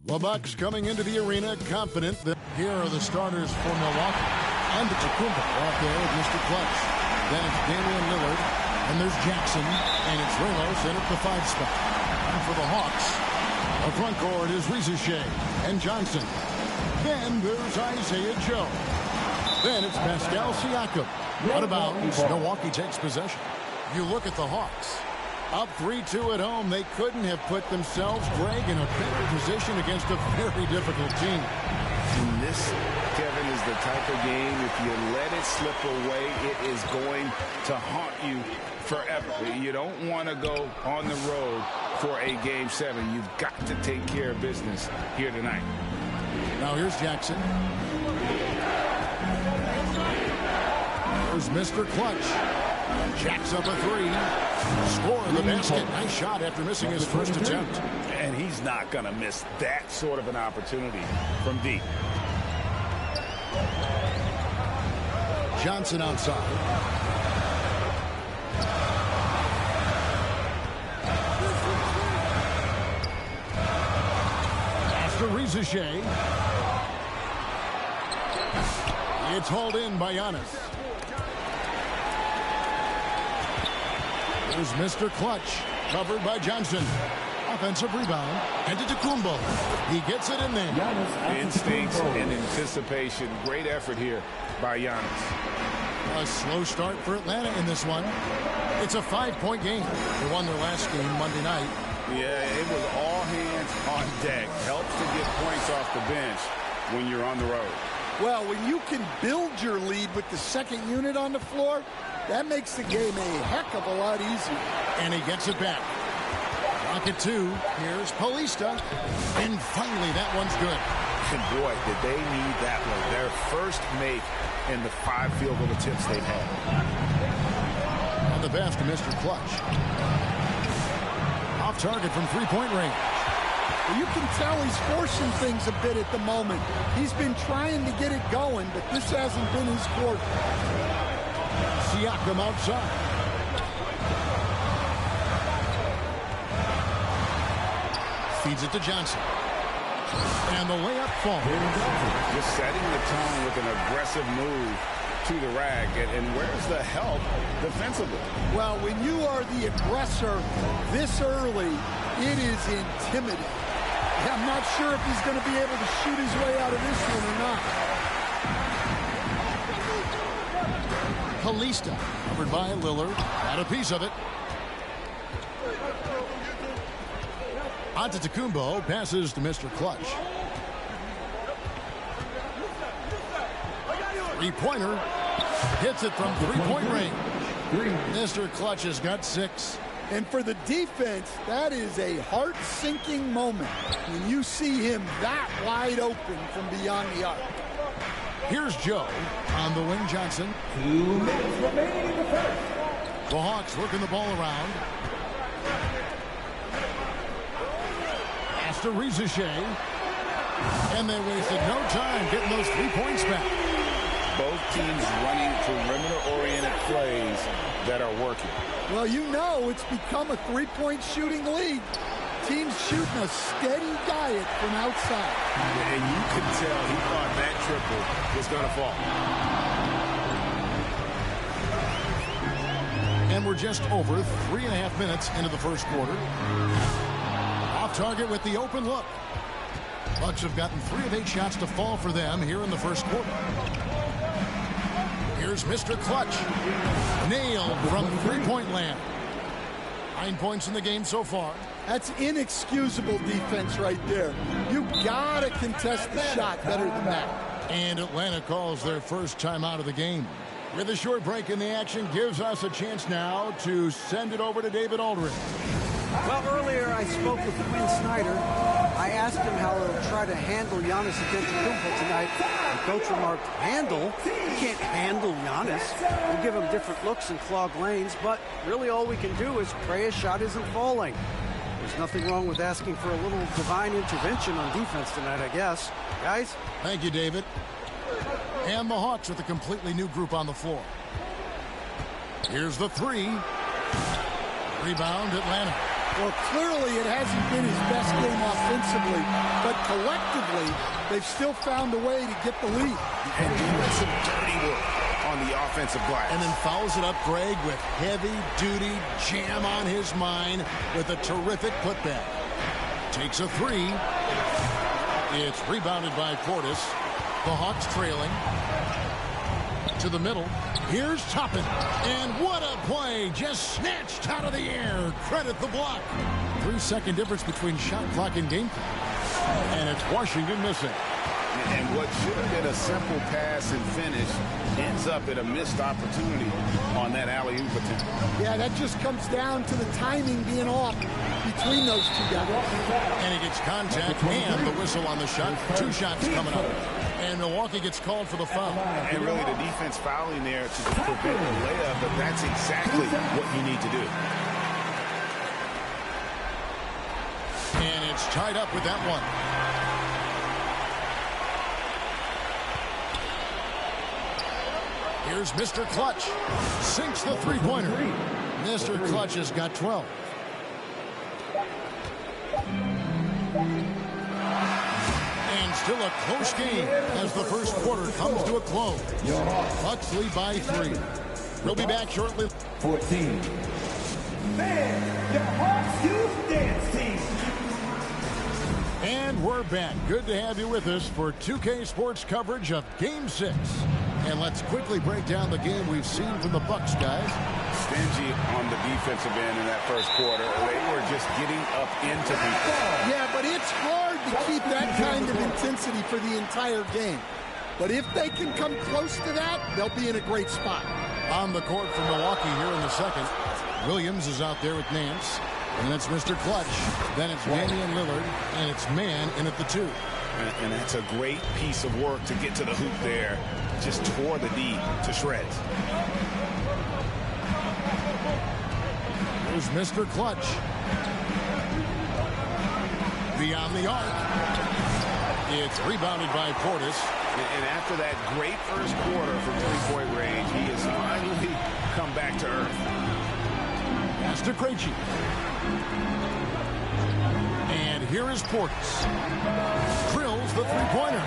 The Bucks coming into the arena confident that here are the starters for Milwaukee. Antetokounmpo off there with Mr. Clutch. Then it's Damian Lillard, and there's Jackson, and it's Ramos in at the 5 spot. And for the Hawks, the front court is Rizachet and Johnson. Then there's Isaiah Joe. Then it's Pascal Siakam. Out of bounds, Milwaukee takes possession. You look at the Hawks. Up 3-2 at home, they couldn't have put themselves, Greg, in a better position against a very difficult team. And this, Kevin, is the type of game, if you let it slip away, it is going to haunt you forever. You don't want to go on the road for a Game 7. You've got to take care of business here tonight. Now here's Jackson. There's Mr. Clutch. Jacks up a 3. Score the basket. Nice shot after missing his first attempt. And he's not going to miss that sort of an opportunity from deep. Johnson outside. After Rizachet. It's hauled in by Giannis. There's Mr. Clutch, covered by Johnson. Offensive rebound. Antetokounmpo. He gets it in there. Instincts and anticipation. Great effort here by Giannis. A slow start for Atlanta in this one. It's a 5-point game. They won their last game Monday night. Yeah, it was all hands on deck. Helps to get points off the bench when you're on the road. Well, when you can build your lead with the second unit on the floor, that makes the game a heck of a lot easier. And he gets it back. Rocket 2. Here's Paulista. And finally, that one's good. And boy, did they need that one. Their first make in the 5 field goal attempts they've had. On the basket, Mr. Clutch. Off target from 3-point range. You can tell he's forcing things a bit at the moment. He's been trying to get it going, but this hasn't been his quarter. Siakam outside. Feeds it to Johnson. And the layup falls. Just setting the tone with an aggressive move to the rack. And where's the help defensively? Well, when you are the aggressor this early, it is intimidating. I'm not sure if he's going to be able to shoot his way out of this one or not. Paulista, covered by Lillard. Got a piece of it. Antetokounmpo passes to Mr. Clutch. 3-pointer. Hits it from 3-point range. Mr. Clutch has got 6. And for the defense, that is a heart-sinking moment when you see him that wide open from beyond the arc. Here's Joe on the wing. Johnson. 2 minutes remaining in the first. The Hawks working the ball around. Pass to Rizachet. And they wasted no time getting those 3 points back. Both teams running perimeter-oriented plays that are working. Well, you know it's become a 3-point shooting league. team's shooting a steady diet from outside. And you could tell he thought that triple was going to fall. And we're just over 3.5 minutes into the first quarter. Off target with the open look. Bucks have gotten 3 of 8 shots to fall for them here in the first quarter. Here's Mr. Clutch. Nailed from three-point land. 9 points in the game so far. That's inexcusable defense right there. You gotta contest the shot better than that. And Atlanta calls their first timeout of the game. With a short break in the action, gives us a chance now to send it over to David Aldridge. Well, earlier I spoke with Quinn Snyder. I asked him how he'll try to handle Giannis Antetokounmpo tonight. And Coach remarked, handle? You can't handle Giannis. We'll give him different looks and clog lanes, but really all we can do is pray a shot isn't falling. There's nothing wrong with asking for a little divine intervention on defense tonight, I guess. Guys? Thank you, David. And the Hawks with a completely new group on the floor. Here's the three. Rebound, Atlanta. Well, clearly it hasn't been his best game offensively, but collectively, they've still found a way to get the lead. And doing some dirty work on the offensive glass. And then fouls it up, Greg, with heavy-duty jam on his mind with a terrific putback. Takes a three. It's rebounded by Portis. The Hawks trailing. To the middle. Here's Toppin. And what a play. Just snatched out of the air. Credit the block. 3-second difference between shot clock and game clock. And it's Washington missing. And what should have been a simple pass and finish ends up at a missed opportunity on that alley-oop attempt. Yeah, that just comes down to the timing being off between those two guys. And he gets contact and the whistle on the shot. 2 shots coming up. And Milwaukee gets called for the foul. And really the defense fouling there to prevent the layup, but that's exactly what you need to do. And it's tied up with that one. Here's Mr. Clutch. Sinks the three-pointer. Mr. Clutch has got 12. And still a close game as the first quarter comes to a close. Bucks lead by 3. We'll be back shortly. 14. Man, the Hawks Youth Dance Team. And we're back. Good to have you with us for 2K Sports coverage of Game 6. And let's quickly break down the game we've seen from the Bucks, guys. Stingy on the defensive end in that first quarter. They were just getting up into people. Yeah, but it's hard to keep that kind of intensity for the entire game. But if they can come close to that, they'll be in a great spot. On the court for Milwaukee here in the second. Williams is out there with Nance. And that's Mr. Clutch. Then it's Damian Lillard. And it's Man in at the 2. And that's a great piece of work to get to the hoop there. Just tore the D to shreds. There's Mr. Clutch. Beyond the arc. It's rebounded by Portis. And after that great first quarter from three-point range, he has finally come back to earth. Pass to Krejci. And here is Portis. Drills the three-pointer.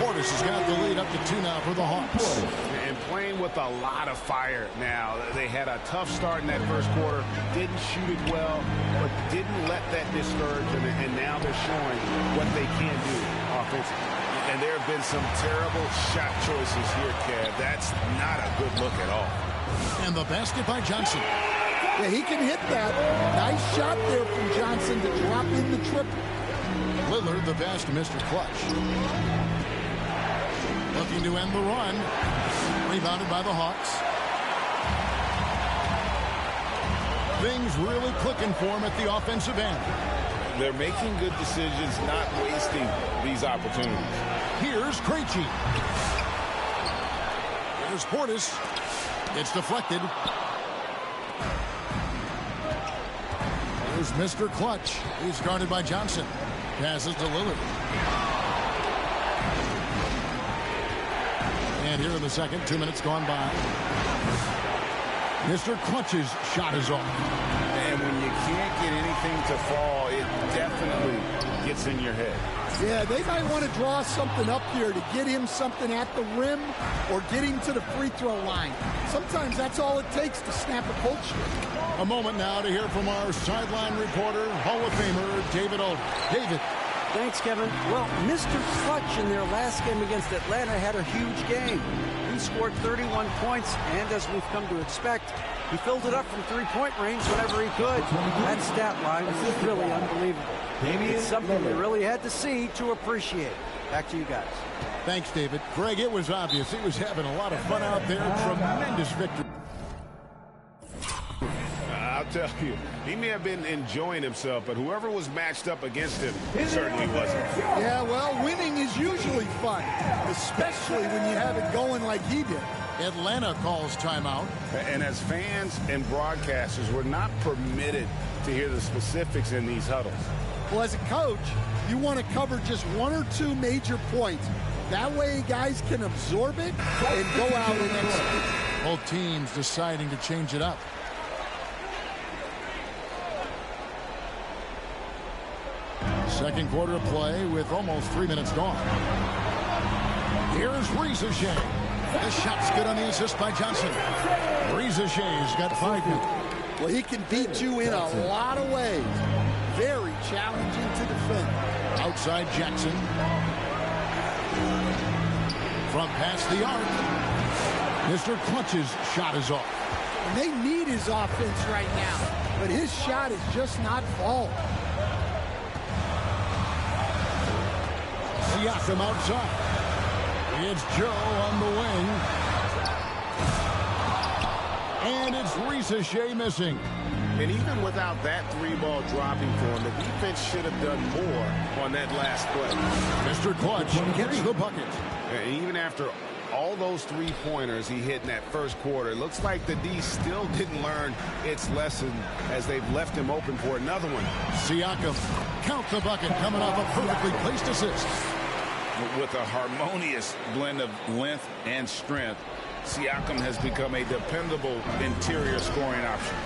Portis has got the lead up to 2 now for the Hawks. And playing with a lot of fire now. They had a tough start in that first quarter. Didn't shoot it well, but didn't let that discourage them. And now they're showing what they can do offensively. And there have been some terrible shot choices here, Kev. That's not a good look at all. And the basket by Johnson. Yeah, he can hit that. Nice shot there from Johnson to drop in the triple. Lillard, the best, Mr. Clutch. Looking to end the run. Rebounded by the Hawks. Things really clicking for him at the offensive end. They're making good decisions, not wasting these opportunities. Here's Krejci. Here's Portis. It's deflected. Here's Mr. Clutch. He's guarded by Johnson. Passes to Lillard. And here in the second, 2 minutes gone by. Mr. Clutch's shot is off. And when you can't get anything to fall, it definitely gets in your head. Yeah, they might want to draw something up here to get him something at the rim or get him to the free throw line. Sometimes that's all it takes to snap a cold streak. A moment now to hear from our sideline reporter, Hall of Famer David Alden. David. Thanks, Kevin. Well, Mr. Clutch in their last game against Atlanta had a huge game. He scored 31 points, and as we've come to expect, he filled it up from three-point range whenever he could. That stat line is really unbelievable. It's something we really had to see to appreciate. Back to you guys. Thanks, David. Greg, it was obvious he was having a lot of fun out there. Tremendous victory. I'll tell you, he may have been enjoying himself, but whoever was matched up against him certainly wasn't. Yeah, well, winning is usually fun, especially when you have it going like he did. Atlanta calls timeout. And as fans and broadcasters, we're not permitted to hear the specifics in these huddles. Well, as a coach, you want to cover just one or two major points. That way guys can absorb it and go out and execute. Both teams deciding to change it up. Second quarter of play with almost 3 minutes gone. Here's Rizashea. The shot's good on the assist by Johnson. Rizashea's got 5 minutes. Well, he can beat you in a lot of ways. Very challenging to defend. Outside Jackson. From past the arc. Mr. Clutch's shot is off. And they need his offense right now, but his shot is just not falling. Siakam outside. It's Joe on the wing. And it's Rizashea missing. And even without that three-ball dropping for him, the defense should have done more on that last play. Mr. Clutch gets the bucket. And even after all those three-pointers he hit in that first quarter, it looks like the D still didn't learn its lesson as they've left him open for another one. Siakam, count the bucket, coming off a perfectly placed assist. With a harmonious blend of length and strength, Siakam has become a dependable interior scoring option.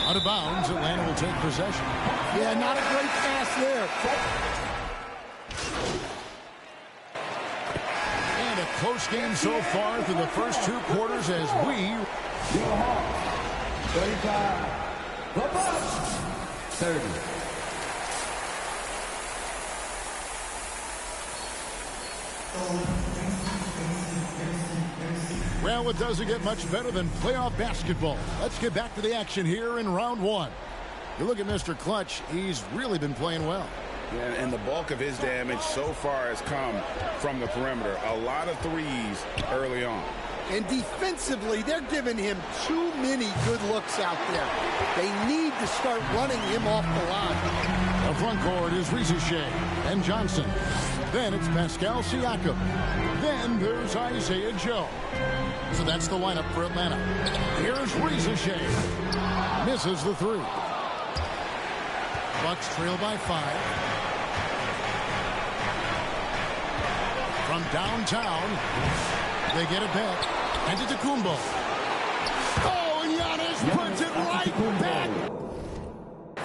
Out of bounds, Atlanta will take possession. Yeah, not a great pass there. And a close game so far through the first 2 quarters as we... 35. 30. Well, it doesn't get much better than playoff basketball. Let's get back to the action here in round 1. You look at Mr. Clutch, he's really been playing well. Yeah, and the bulk of his damage so far has come from the perimeter. A lot of threes early on. And defensively, they're giving him too many good looks out there. They need to start running him off the line. The front court is Rizashea and Johnson. Then it's Pascal Siakam. Then there's Isaiah Joe. So that's the lineup for Atlanta. Here's Rizashea. Misses the 3. Bucks trail by 5. From downtown, they get it back. And to Kumbo. Oh, and Giannis puts it right back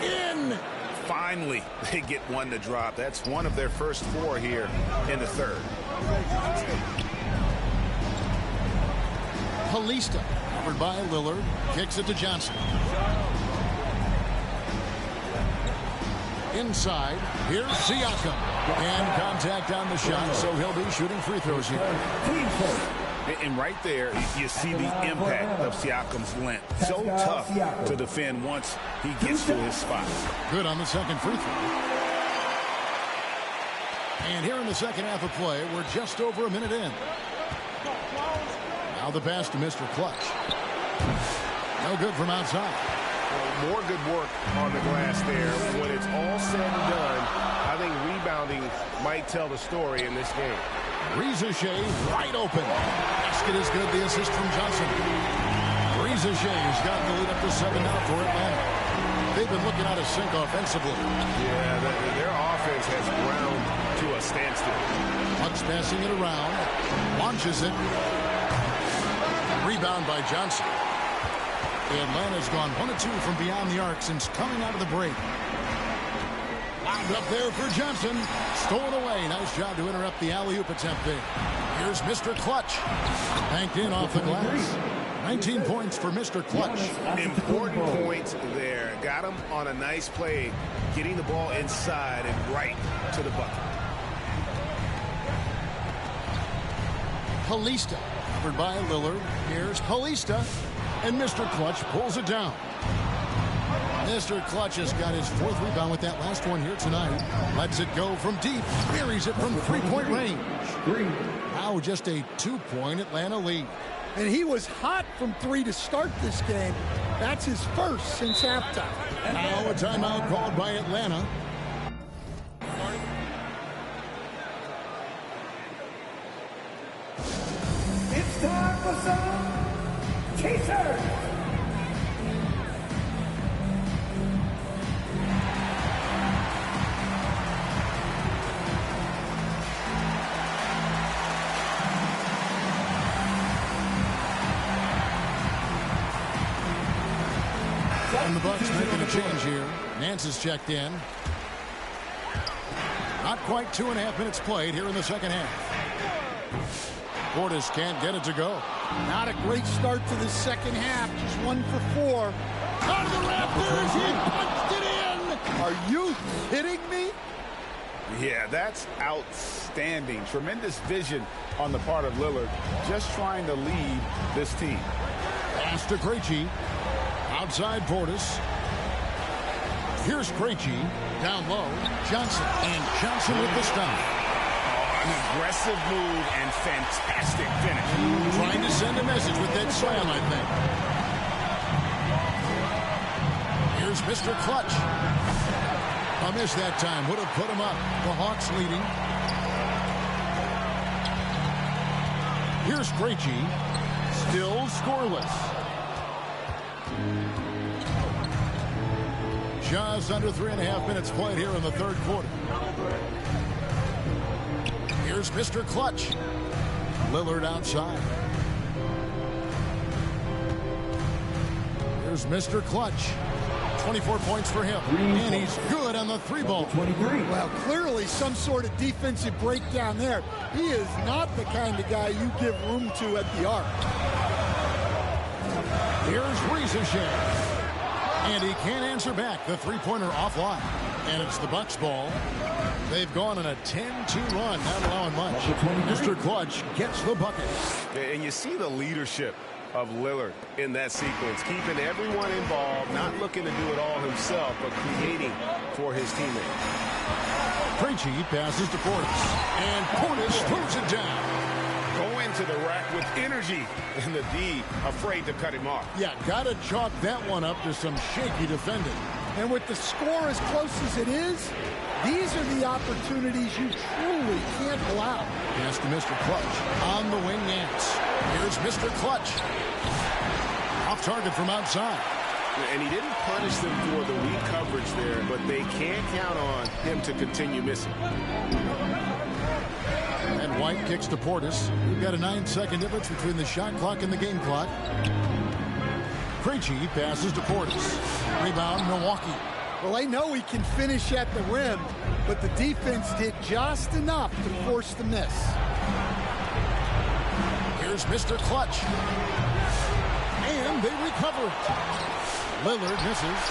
in. Finally, they get one to drop. That's one of their first 4 here in the third. Palista, covered by Lillard, kicks it to Johnson. Inside, here's Siakam. And contact on the shot, so he'll be shooting free throws here. And right there, you see the impact of Siakam's length. So tough to defend once he gets to his spot. Good on the second free throw. And here in the second half of play, we're just over a minute in. Now the pass to Mr. Clutch. No good from outside. Well, more good work on the glass there. When it's all said and done, I think rebounding might tell the story in this game. Rizashea wide open. Basket is good. The assist from Johnson. Rizashea's got the lead up to 7 now for Atlanta. They've been looking out of sync offensively. Yeah, their offense has ground to a standstill. Bucks passing it around. Launches it. Rebound by Johnson. Atlanta's gone 1 of 2 from beyond the arc since coming out of the break. Wound up there for Johnson. Stolen away. Nice job to interrupt the alley-oop attempt there. Here's Mr. Clutch. Banked in off the glass. 19 points for Mr. Clutch. Important points there. Got him on a nice play, getting the ball inside and right to the bucket. Halista, covered by Lillard. Here's Halista, and Mr. Clutch pulls it down. Mr. Clutch has got his 4th rebound with that last one here tonight. Lets it go from deep. Buries it from 3-point range. Now just a 2-point Atlanta lead. And he was hot from 3 to start this game. That's his first since halftime. Now a timeout called by Atlanta. It's time for some T-shirts. And the Bucks making a change here. Nance is checked in. Not quite 2.5 minutes played here in the second half. Portis can't get it to go. Not a great start to the second half. Just 1 for 4. Out of the Raptors. He punched it in. Are you kidding me? Yeah, that's outstanding. Tremendous vision on the part of Lillard. Just trying to lead this team. Pass to Krejci. Outside Portis. Here's Krejci. Down low. Johnson. And Johnson with the stop. An aggressive move and fantastic finish. Trying to send a message with that slam, I think. Here's Mr. Clutch. A miss that time. Would have put him up. The Hawks leading. Here's Krejci. Still scoreless. Just under 3.5 minutes played here in the third quarter. Here's Mr. Clutch. Lillard outside. Here's Mr. Clutch. 24 points for him. And he's good on the 3-ball. Well, clearly some sort of defensive breakdown there. He is not the kind of guy you give room to at the arc. Here's Riesesheim. And he can't answer back. The 3-pointer offline. And it's the Bucks ball. They've gone on a 10-2 run, not allowing much. Mr. Clutch gets the bucket. And you see the leadership of Lillard in that sequence, keeping everyone involved, not looking to do it all himself, but creating for his teammate. Krejci passes to Portis. And Portis throws it down. Go into the rack with energy, and the D afraid to cut him off. Yeah, got to chalk that one up to some shaky defending. And with the score as close as it is, these are the opportunities you truly can't allow. Pass to Mr. Clutch. On the wing, Nance. Here's Mr. Clutch. Off target from outside. And he didn't punish them for the weak coverage there, but they can't count on him to continue missing. And White kicks to Portis. We've got a 9-second difference between the shot clock and the game clock. Krejci passes to Portis. Rebound, Milwaukee. Well, they know he can finish at the rim, but the defense did just enough to force the miss. Here's Mr. Clutch. And they recover it. Lillard misses.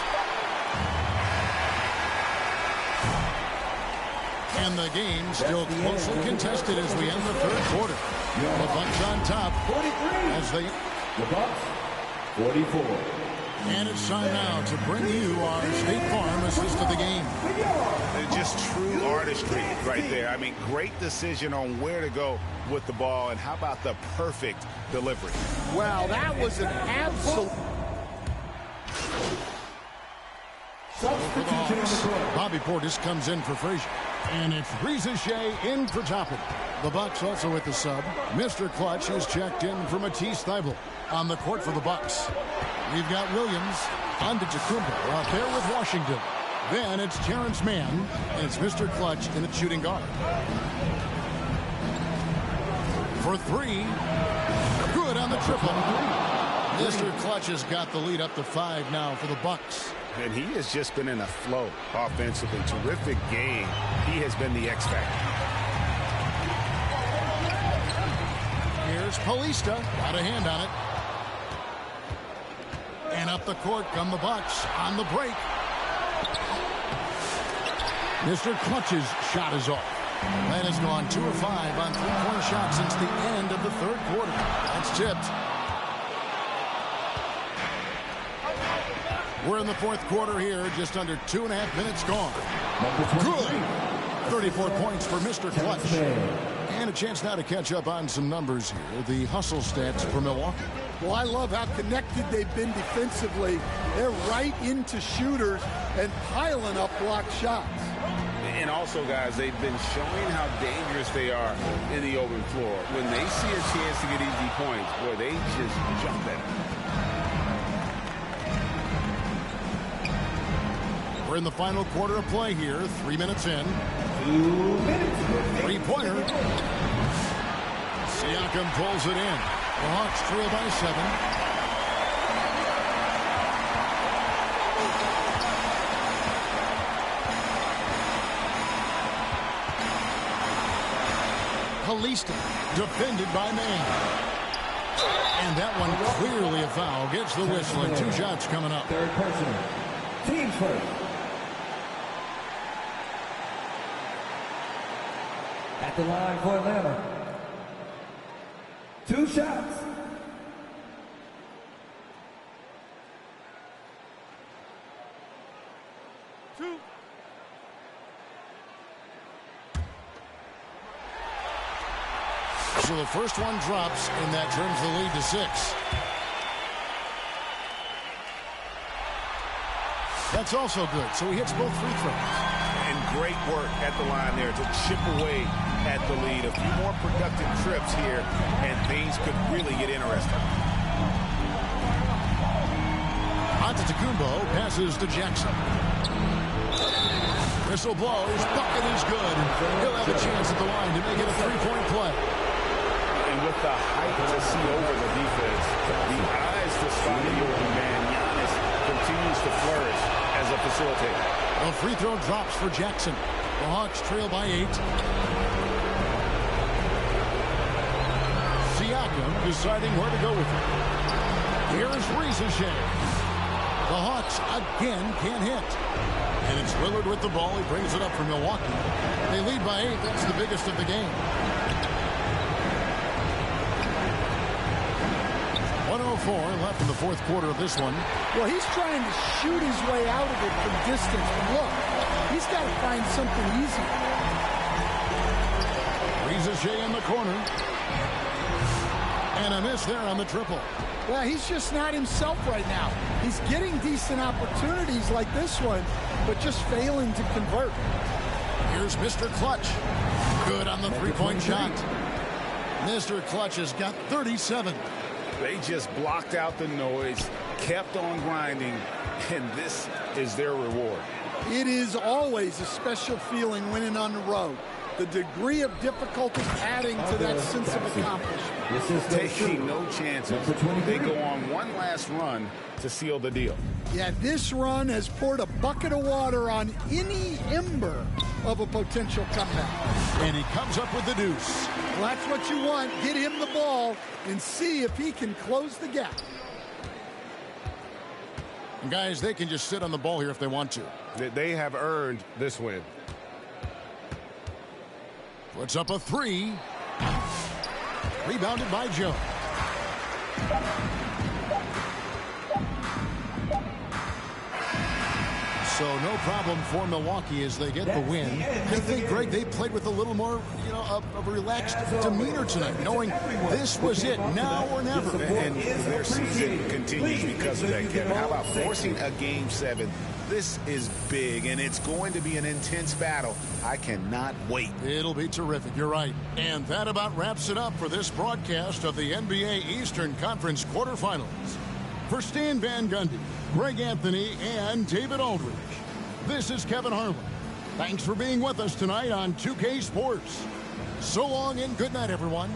And the game still closely contested as we end the third quarter. The Bucks on top as they... The Bucks, 44. And it's time now to bring you our State Farm assist of the game. Just true artistry right there. I mean, great decision on where to go with the ball, and how about the perfect delivery? Wow, that was an absolute... Bobby Portis comes in for Frazier. And it's Riesesheim in for Toppin. The Bucks also with the sub. Mr. Clutch is checked in for Matisse Thybulle. On the court for the Bucks, we've got Williams on to Tacumbo out there with Washington. Then it's Terrence Mann, and it's Mr. Clutch in at shooting guard. For 3, good on the triple. Mr. Clutch has got the lead up to 5 now for the Bucks. And he has just been in a flow offensively. Terrific game. He has been the X factor. Here's Paulista. Got a hand on it. And up the court come the Bucks on the break. Mr. Clutch's shot is off. That has gone 2 of 5 on three-point shots since the end of the third quarter. That's tipped. We're in the fourth quarter here, just under 2.5 minutes gone. Good. 34 points for Mr. Clutch. And a chance now to catch up on some numbers here. The hustle stats for Milwaukee. Well, I love how connected they've been defensively. They're right into shooters and piling up blocked shots. And also, guys, they've been showing how dangerous they are in the open floor. When they see a chance to get easy points, boy, they just jump at it. We're in the final quarter of play here. 3 minutes in. 2 minutes. Three-pointer. Siakam pulls it in. The Hawks trail by 7. Paulista, defended by Maine. And that one clearly a foul. Gets the whistle and 2 shots coming up. Third personal. Team first. At the line for Atlanta. 2 shots. So the first one drops, and that turns the lead to 6. That's also good. So he hits both free throws. And great work at the line there to chip away at the lead. A few more productive trips here, and things could really get interesting. Antetokounmpo passes to Jackson. Whistle blows. Bucket is good. He'll have a chance at the line to make it a 3-point play. And with the height to see over the defense, the eyes to spot the open man, Giannis continues to flourish as a facilitator. A free throw drops for Jackson. The Hawks trail by 8. Siakam deciding where to go with it. Here's Rizashea. The Hawks again can't hit. And it's Lillard with the ball. He brings it up for Milwaukee. They lead by 8. That's the biggest of the game. 104 left in the fourth quarter of this one. Well, he's trying to shoot his way out of it from distance. But look, he's got to find something easy. Rizashea in the corner. And a miss there on the triple. Well, he's just not himself right now. He's getting decent opportunities like this one, but just failing to convert. Here's Mr. Clutch. Good on the three-point shot. Mr. Clutch has got 37. They just blocked out the noise, kept on grinding, and this is their reward. It is always a special feeling winning on the road. The degree of difficulty adding to that sense of accomplishment. Taking no chances. They go on one last run to seal the deal. Yeah, this run has poured a bucket of water on any ember of a potential comeback. And he comes up with the deuce. Well, that's what you want. Get him the ball and see if he can close the gap. And guys, they can just sit on the ball here if they want to. They have earned this win. Puts up a 3. Rebounded by Joe. So no problem for Milwaukee as they get the win. I think, Greg, they played with a little more, of a relaxed demeanor tonight, knowing this was it, now or never. And their season continues because of that, Kevin. How about forcing a Game 7? This is big, and it's going to be an intense battle. I cannot wait. It'll be terrific. You're right. And that about wraps it up for this broadcast of the NBA Eastern Conference quarterfinals. For Stan Van Gundy, Greg Anthony, and David Aldridge, this is Kevin Harlan. Thanks for being with us tonight on 2K Sports. So long and good night, everyone.